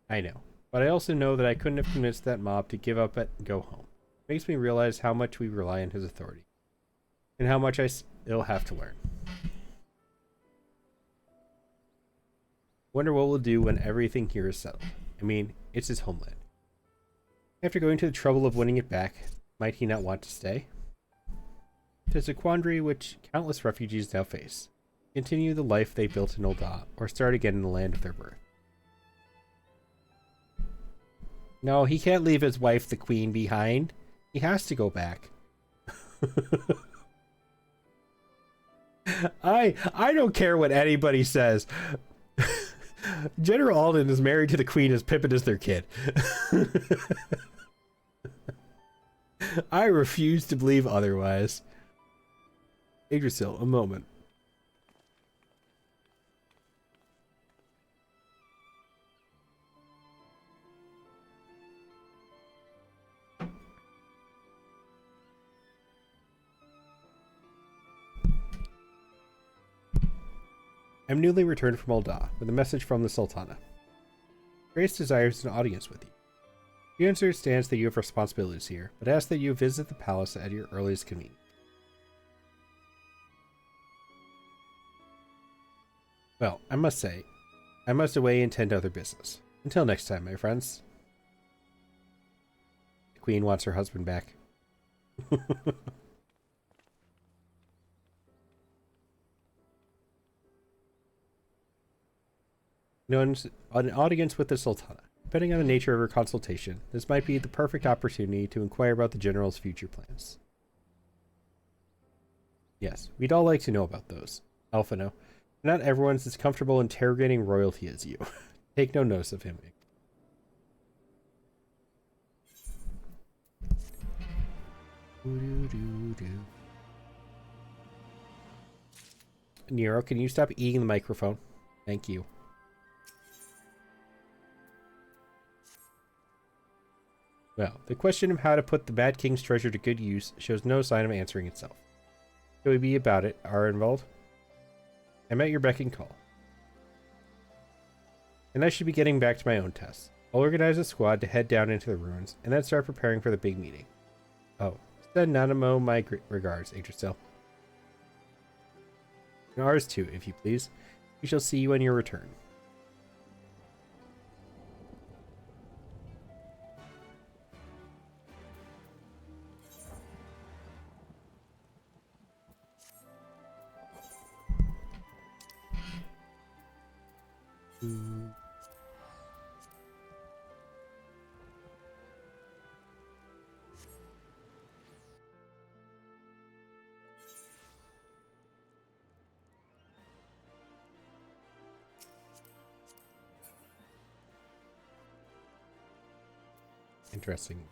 I know, but I also know that I couldn't have convinced that mob to give up and go home. It makes me realize how much we rely on his authority, and how much I still have to learn. Wonder what we'll do when everything here is settled. I mean, it's his homeland. After going to the trouble of winning it back, might he not want to stay? It is a quandary which countless refugees now face. Continue the life they built in Ul'dah, or start again in the land of their birth. No, he can't leave his wife, the queen, behind. He has to go back. I don't care what anybody says. General Alden is married to the Queen as Pippin is their kid. I refuse to believe otherwise. Yggdrasil, a moment. I'm newly returned from Ul'dah with a message from the Sultana. Grace desires an audience with you. She understands that you have responsibilities here, but asks that you visit the palace at your earliest convenience. Well, I must say, I must away and tend to other business. Until next time, my friends. The Queen wants her husband back. An audience with the Sultana. Depending on the nature of her consultation, this might be the perfect opportunity to inquire about the General's future plans. Yes, we'd all like to know about those. Alphino, not everyone's as comfortable interrogating royalty as you. Take no notice of him. Nero, can you stop eating the microphone? Thank you. Well, the question of how to put the Mad King's treasure to good use shows no sign of answering itself. Shall we be about it, Arenvald? I'm at your beck and call. And I should be getting back to my own tests. I'll organize a squad to head down into the ruins, and then start preparing for the big meeting. Oh, send Nanamo my regards, Yggdrasil. And ours too, if you please. We shall see you on your return. Interesting.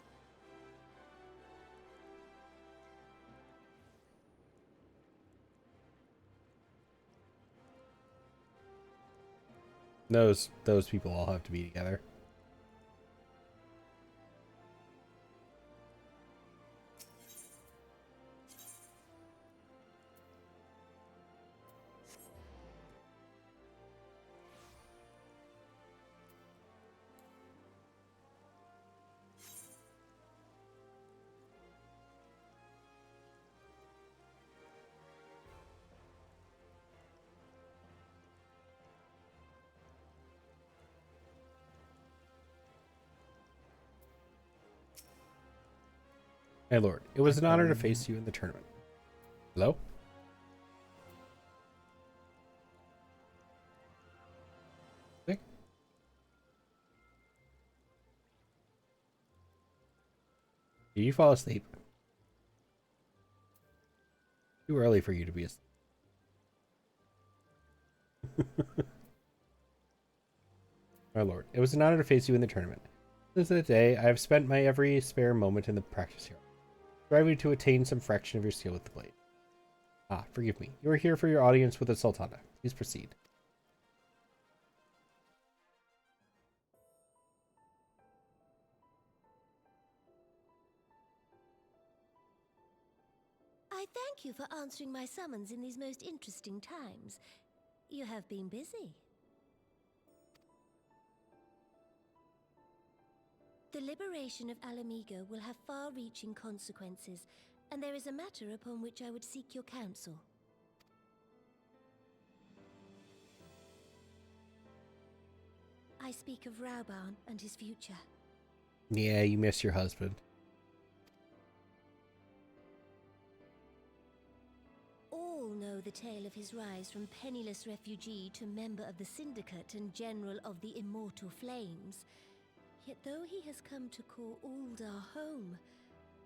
Those people all have to be together. My lord, it was an honor to face you in the tournament. Hello? Okay. Did you fall asleep? Too early for you to be asleep. My lord, it was an honor to face you in the tournament. Since that day, I have spent my every spare moment in the practice here, striving to attain some fraction of your skill with the blade. Ah, forgive me. You are here for your audience with the Sultana. Please proceed. I thank you for answering my summons in these most interesting times. You have been busy. The liberation of Alamigo will have far-reaching consequences, and there is a matter upon which I would seek your counsel. I speak of Rauban and his future. Yeah, you miss your husband. All know the tale of his rise from penniless refugee to member of the Syndicate and General of the Immortal Flames. Yet though he has come to call Ul'dah home,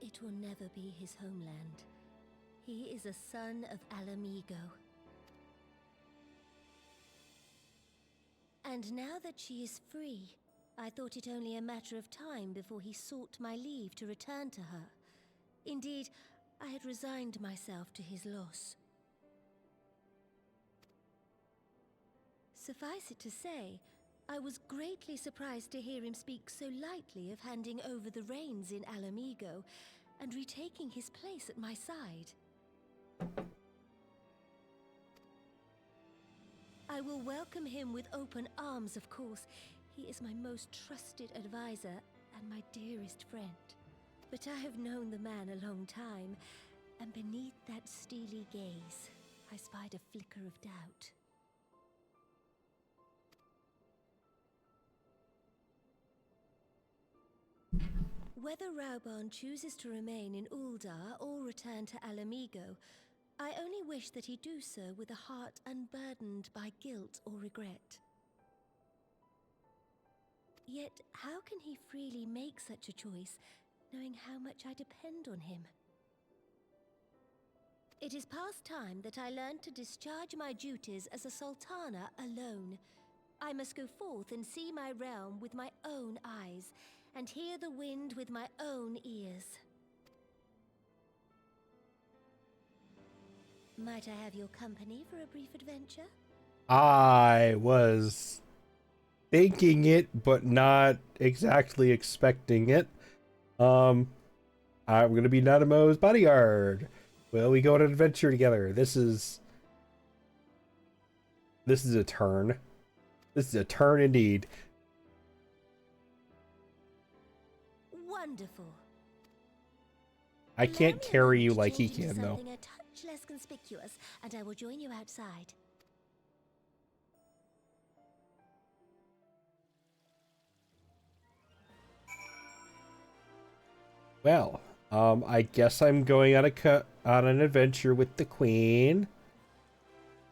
it will never be his homeland. He is a son of Alamigo. And now that she is free, I thought it only a matter of time before he sought my leave to return to her. Indeed, I had resigned myself to his loss. Suffice it to say, I was greatly surprised to hear him speak so lightly of handing over the reins in Alamigo and retaking his place at my side. I will welcome him with open arms, of course. He is my most trusted advisor and my dearest friend. But I have known the man a long time, and beneath that steely gaze, I spied a flicker of doubt. Whether Rauban chooses to remain in Uldar or return to Alamigo, I only wish that he do so with a heart unburdened by guilt or regret. Yet, how can he freely make such a choice, knowing how much I depend on him? It is past time that I learned to discharge my duties as a sultana alone. I must go forth and see my realm with my own eyes, and hear the wind with my own ears. Might I have your company for a brief adventure? I was thinking it, but not exactly expecting it. I'm gonna be Nanamo's bodyguard. Will we go on an adventure together? This is a turn. This is a turn indeed. Wonderful. I can't carry you like he can, though. Something a touch less conspicuous, and I will join you outside. Well, I guess I'm going on an adventure with the Queen.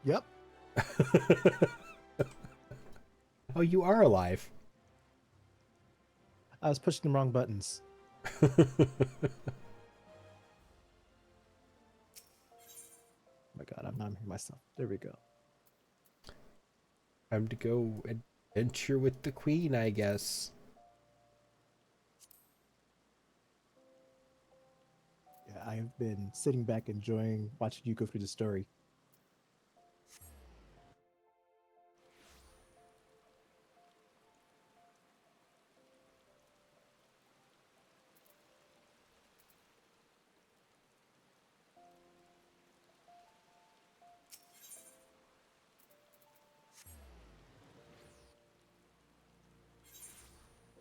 Yep. Oh, you are alive. I was pushing the wrong buttons. Oh my god, I'm not hearing myself. There we go. Time to go adventure with the Queen, I guess. Yeah, I have been sitting back enjoying watching you go through the story.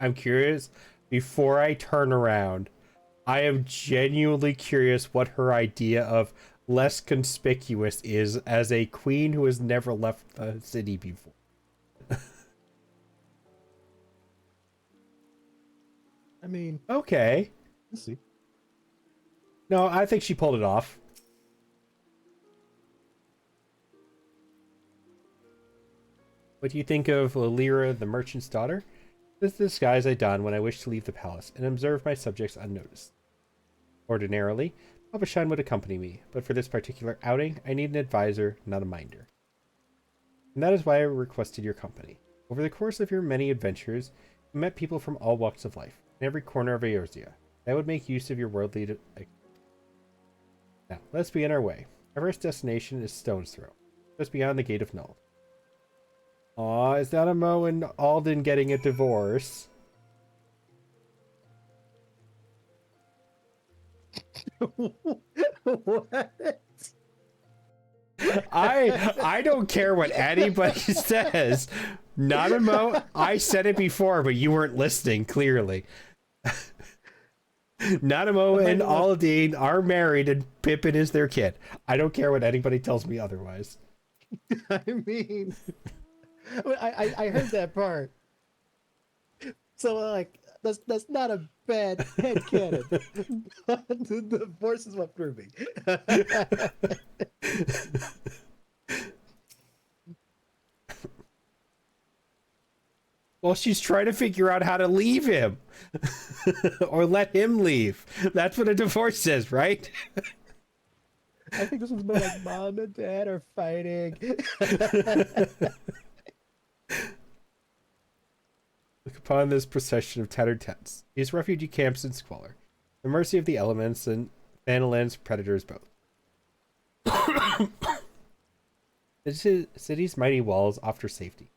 I'm curious, before I turn around, I am genuinely curious what her idea of less conspicuous is as a queen who has never left the city before. I mean, okay. Let's see. No, I think she pulled it off. What do you think of Lyra, the merchant's daughter? This is the disguise I don when I wish to leave the palace and observe my subjects unnoticed. Ordinarily, Papa would accompany me, but for this particular outing, I need an advisor, not a minder. And that is why I requested your company. Over the course of your many adventures, you met people from all walks of life, in every corner of Eorzea. I would make use of your worldly... Now, let's begin our way. Our first destination is Stone's Throw, just beyond the Gate of Null. Aw, is that Mo and Alden getting a divorce? What? I don't care what anybody says. Not a Mo. I said it before, but you weren't listening, clearly. Nanamo and Aldine are married and Pippin is their kid. I don't care what anybody tells me otherwise. I mean... I heard that part. So like that's not a bad headcanon. But the divorce is what threw me. Well, she's trying to figure out how to leave him. Or let him leave. That's what a divorce is, right? I think this was more like mom and dad are fighting. Look upon this procession of tattered tents, these refugee camps in squalor, the mercy of the elements and Thanaland's predators both. The city's mighty walls offer safety.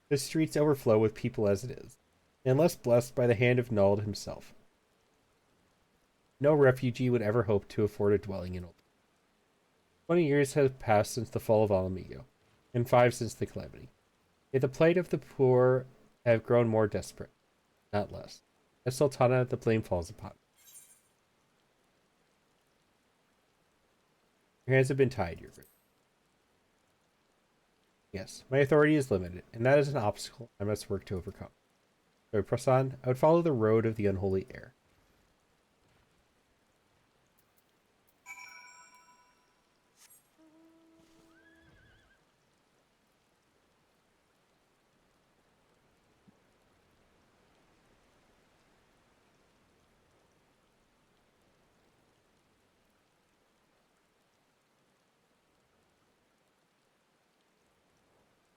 The streets overflow with people as it is, unless blessed by the hand of Nald himself. No refugee would ever hope to afford a dwelling in Old. 20 years have passed since the fall of Alamigo, and 5 since the calamity. Yet the plight of the poor have grown more desperate, not less. As Sultana, the blame falls upon. Your hands have been tied, your grace. Yes, my authority is limited, and that is an obstacle I must work to overcome. So, Prasan, I would follow the road of the unholy air.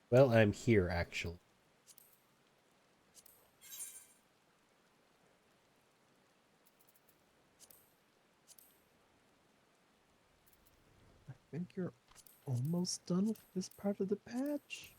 Well, I'm here, actually. I think you're almost done with this part of the patch.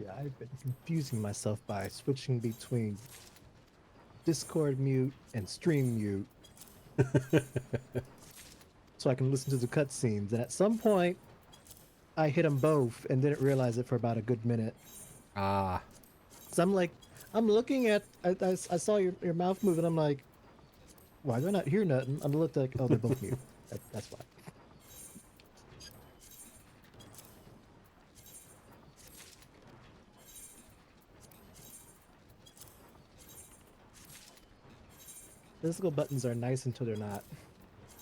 Yeah, I've been confusing myself by switching between Discord mute and stream mute so I can listen to the cutscenes. And at some point, I hit them both and didn't realize it for about a good minute. Ah. So I'm like, I'm looking at, I saw your mouth move and I'm like, why do I not hear nothing? I looked like, oh, they're both mute. That's why. Physical buttons are nice until they're not.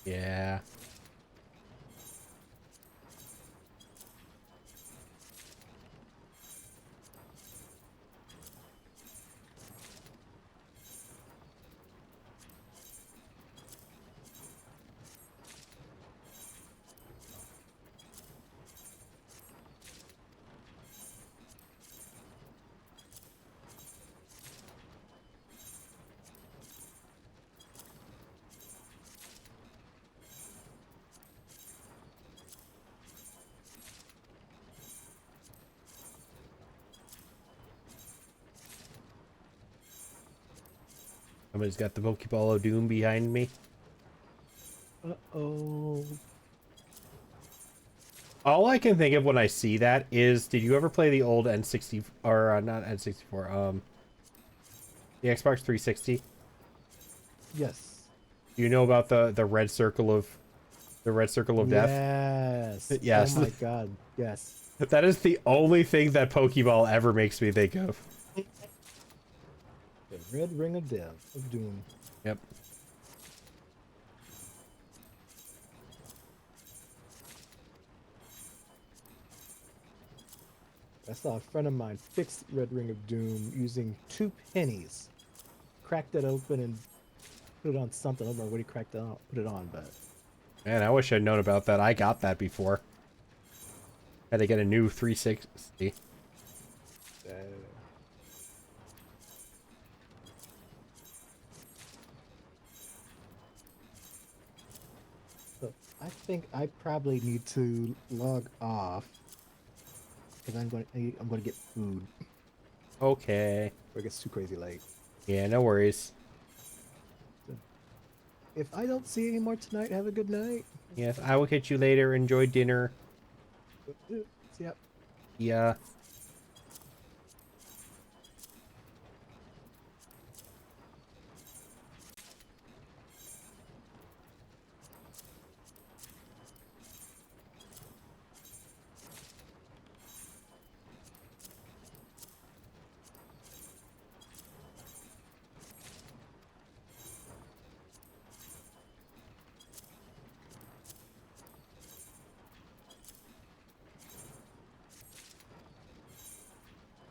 Yeah. Somebody's got the Pokeball of Doom behind me. Uh-oh. All I can think of when I see that is, did you ever play the old N60, or not N64, the Xbox 360? Yes. Do you know about the red circle of death? Yes. Yes. Oh my god. Yes. That is the only thing that Pokeball ever makes me think of. The red ring of death of doom. Yep. I saw a friend of mine fix red ring of doom using 2 pennies. Cracked it open and put it on something. I don't remember what he cracked it on, put it on, but Man, I wish I'd known about that. I got that before. Had to get a new 360. So I think I probably need to log off because I'm going to get food. Okay. Or it gets too crazy late. Yeah, no worries. if I don't see you anymore tonight, have a good night. Yes, I will catch you later. Enjoy dinner. Yep. Yeah.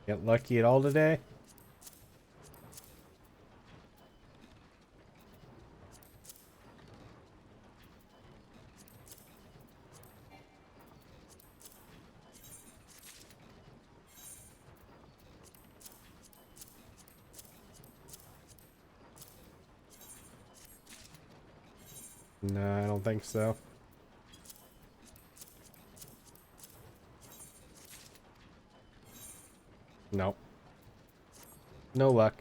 Get lucky at all today? No, I don't think so. Nope. No luck.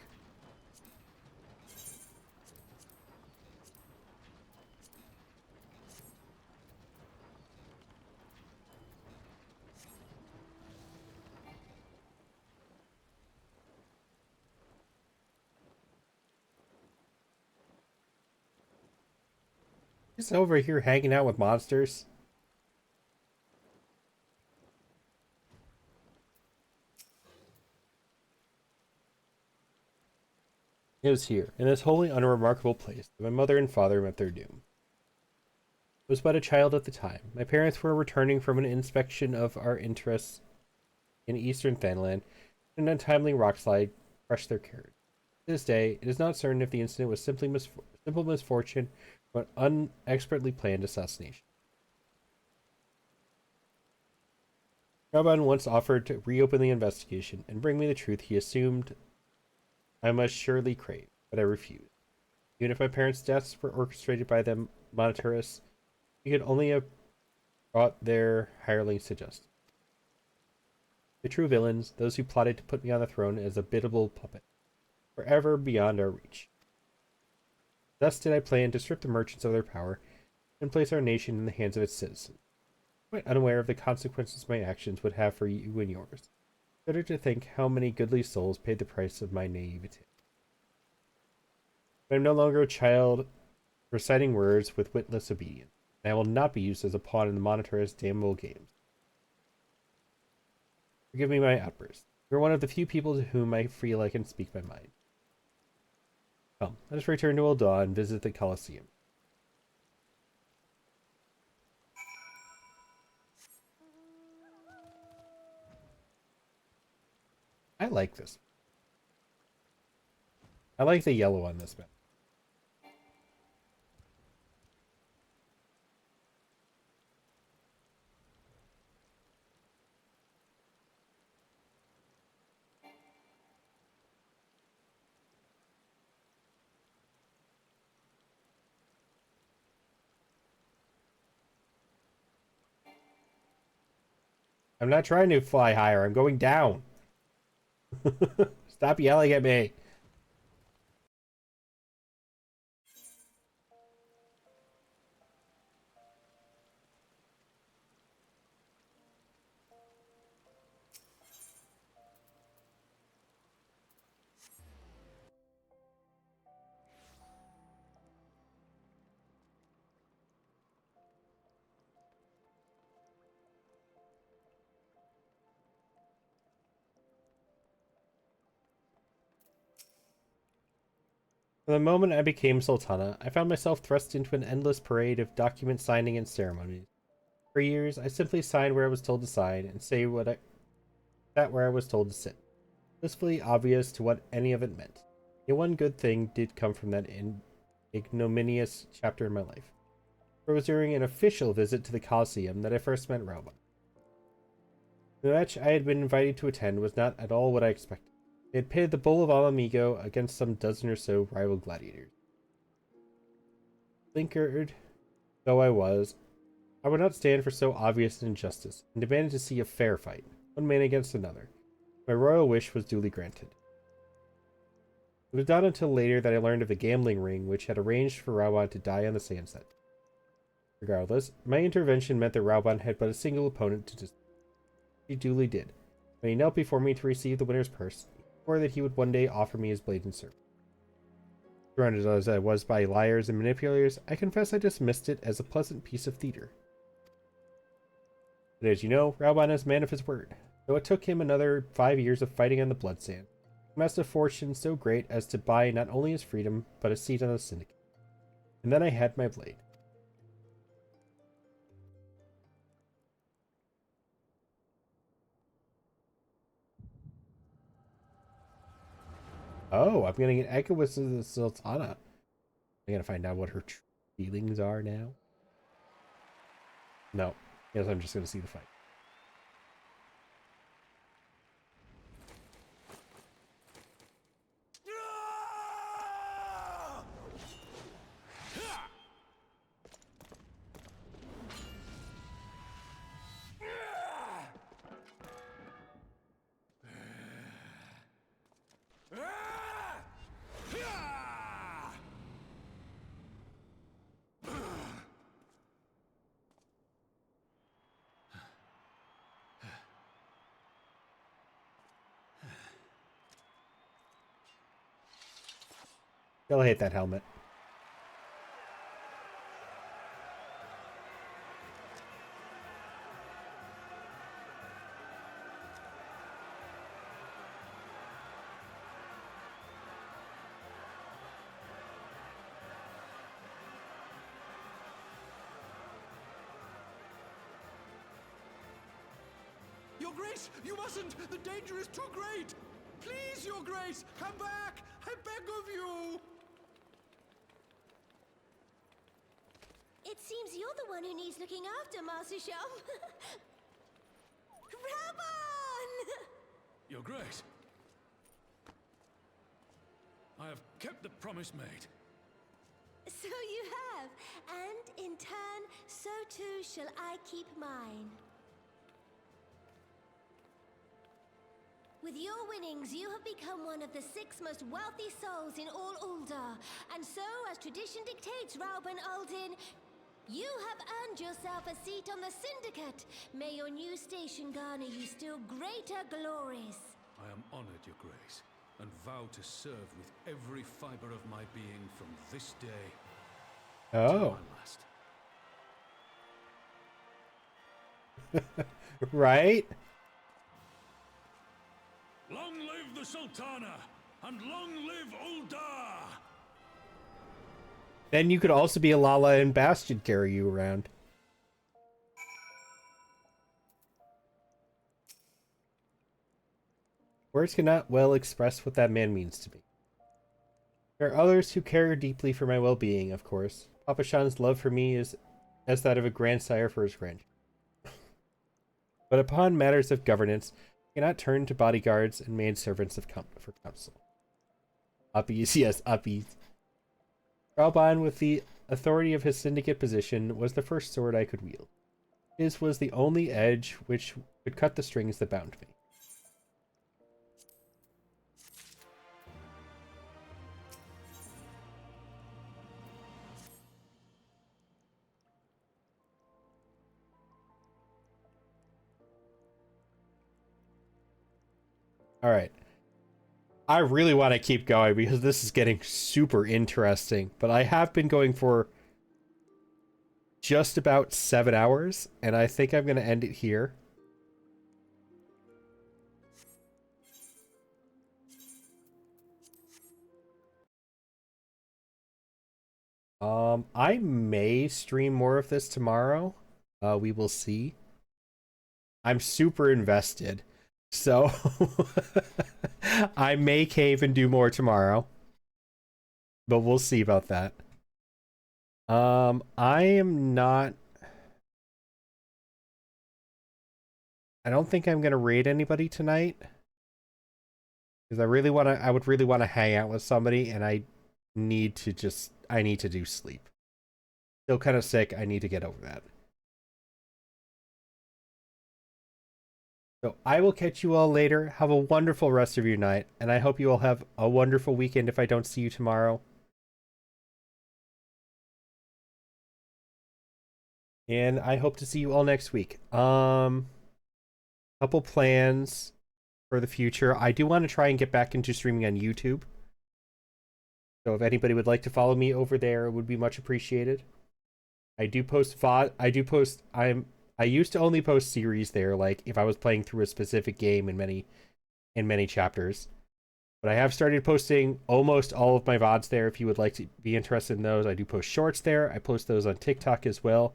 Just over here hanging out with monsters. It was here, in this wholly unremarkable place, that my mother and father met their doom. I was but a child at the time. My parents were returning from an inspection of our interests in eastern Fanland, and an untimely rockslide crushed their carriage. To this day, it is not certain if the incident was simply simple misfortune or an unexpertly planned assassination. Raban once offered to reopen the investigation and bring me the truth he assumed I must surely crave, but I refused. Even if my parents' deaths were orchestrated by them monetarists, he could only have brought their hirelings to justice. The true villains, those who plotted to put me on the throne as a biddable puppet, were ever beyond our reach. Thus did I plan to strip the merchants of their power and place our nation in the hands of its citizens, quite unaware of the consequences my actions would have for you and yours. Better to think how many goodly souls paid the price of my naivete. But I am no longer a child reciting words with witless obedience, and I will not be used as a pawn in the monetarist damnable games. Forgive me my outburst. You are one of the few people to whom I feel I can speak my mind. Come, let us return to Ul'dah and visit the Colosseum. I like this. I like the yellow on this map. I'm not trying to fly higher. I'm going down. Stop yelling at me. From the moment I became Sultana, I found myself thrust into an endless parade of document signing and ceremonies. For years, I simply signed where I was told to sign and sat where I was told to sit, blissfully oblivious to what any of it meant. Yet one good thing did come from that ignominious chapter in my life. For it was during an official visit to the Colosseum that I first met Raoba. The match I had been invited to attend was not at all what I expected. They had pitted the Bull of Alamigo against some dozen or so rival gladiators. Blinkered though I was, I would not stand for so obvious an injustice, and demanded to see a fair fight, one man against another. My royal wish was duly granted. It was not until later that I learned of the gambling ring, which had arranged for Raoban to die on the sandset. Regardless, my intervention meant that Raoban had but a single opponent to defeat. He duly did. When he knelt before me to receive the winner's purse, he swore that he would one day offer me his blade and service. Surrounded as I was by liars and manipulators, I confess I dismissed it as a pleasant piece of theater. But as you know, Raoban is a man of his word. Though it took him another 5 years of fighting on the Bloodsand, he amassed a fortune so great as to buy not only his freedom, but a seat on the syndicate. And then I had my blade. Oh, I'm getting an echo with the Sultana. I gotta find out what her feelings are now. No. Guess I'm just gonna see the fight. Still hate that helmet. Your Grace, you mustn't! The danger is too great! Please, Your Grace, come back! I beg of you! It seems you're the one who needs looking after, Master Shum. Raoban! Your Grace, I have kept the promise made. So you have, and in turn, so too shall I keep mine. With your winnings, you have become one of the 6 most wealthy souls in all Ul'dah, and so, as tradition dictates, Raoban Aldin, you have earned yourself a seat on the Syndicate. May your new station garner you still greater glories. I am honored, Your Grace, and vow to serve with every fiber of my being from this day to Oh. my last. Right? Long live the Sultana, and long live Ul'dah! Then you could also be a Lala and Bastion carry you around. Words cannot well express what that man means to me. There are others who care deeply for my well-being, of course. Papa Shan's love for me is as that of a grandsire for his grandchild. But upon matters of governance, I cannot turn to bodyguards and maidservants for counsel. Uppies, yes, uppies. Raoban, with the authority of his syndicate position, was the first sword I could wield. His was the only edge which could cut the strings that bound me. All right. I really want to keep going because this is getting super interesting, but I have been going for just about 7 hours, and I think I'm going to end it here. I may stream more of this tomorrow. We will see. I'm super invested. So I may cave and do more tomorrow, but we'll see about that. I don't think I'm gonna raid anybody tonight because I would really want to hang out with somebody, and I need to do sleep. Still kind of sick. I need to get over that. So I will catch you all later. Have a wonderful rest of your night, and I hope you all have a wonderful weekend if I don't see you tomorrow. And I hope to see you all next week. Couple plans for the future. I do want to try and get back into streaming on YouTube. So if anybody would like to follow me over there, it would be much appreciated. I do post VOD. I used to only post series there, like if I was playing through a specific game in many chapters. But I have started posting almost all of my VODs there if you would like to be interested in those. I do post shorts there. I post those on TikTok as well.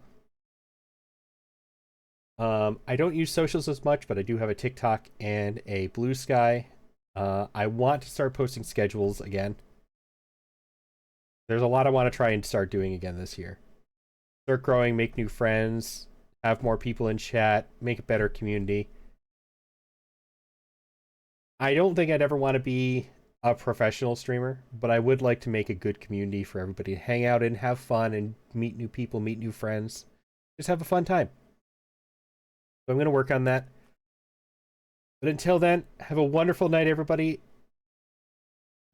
I don't use socials as much, but I do have a TikTok and a Blue Sky. I want to start posting schedules again. There's a lot I want to try and start doing again this year. Start growing, make new friends, have more people in chat, make a better community. I don't think I'd ever want to be a professional streamer, but I would like to make a good community for everybody to hang out in, have fun, and meet new people, meet new friends. Just have a fun time. So I'm going to work on that. But until then, have a wonderful night, everybody.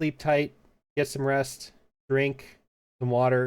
Sleep tight, get some rest, drink some water.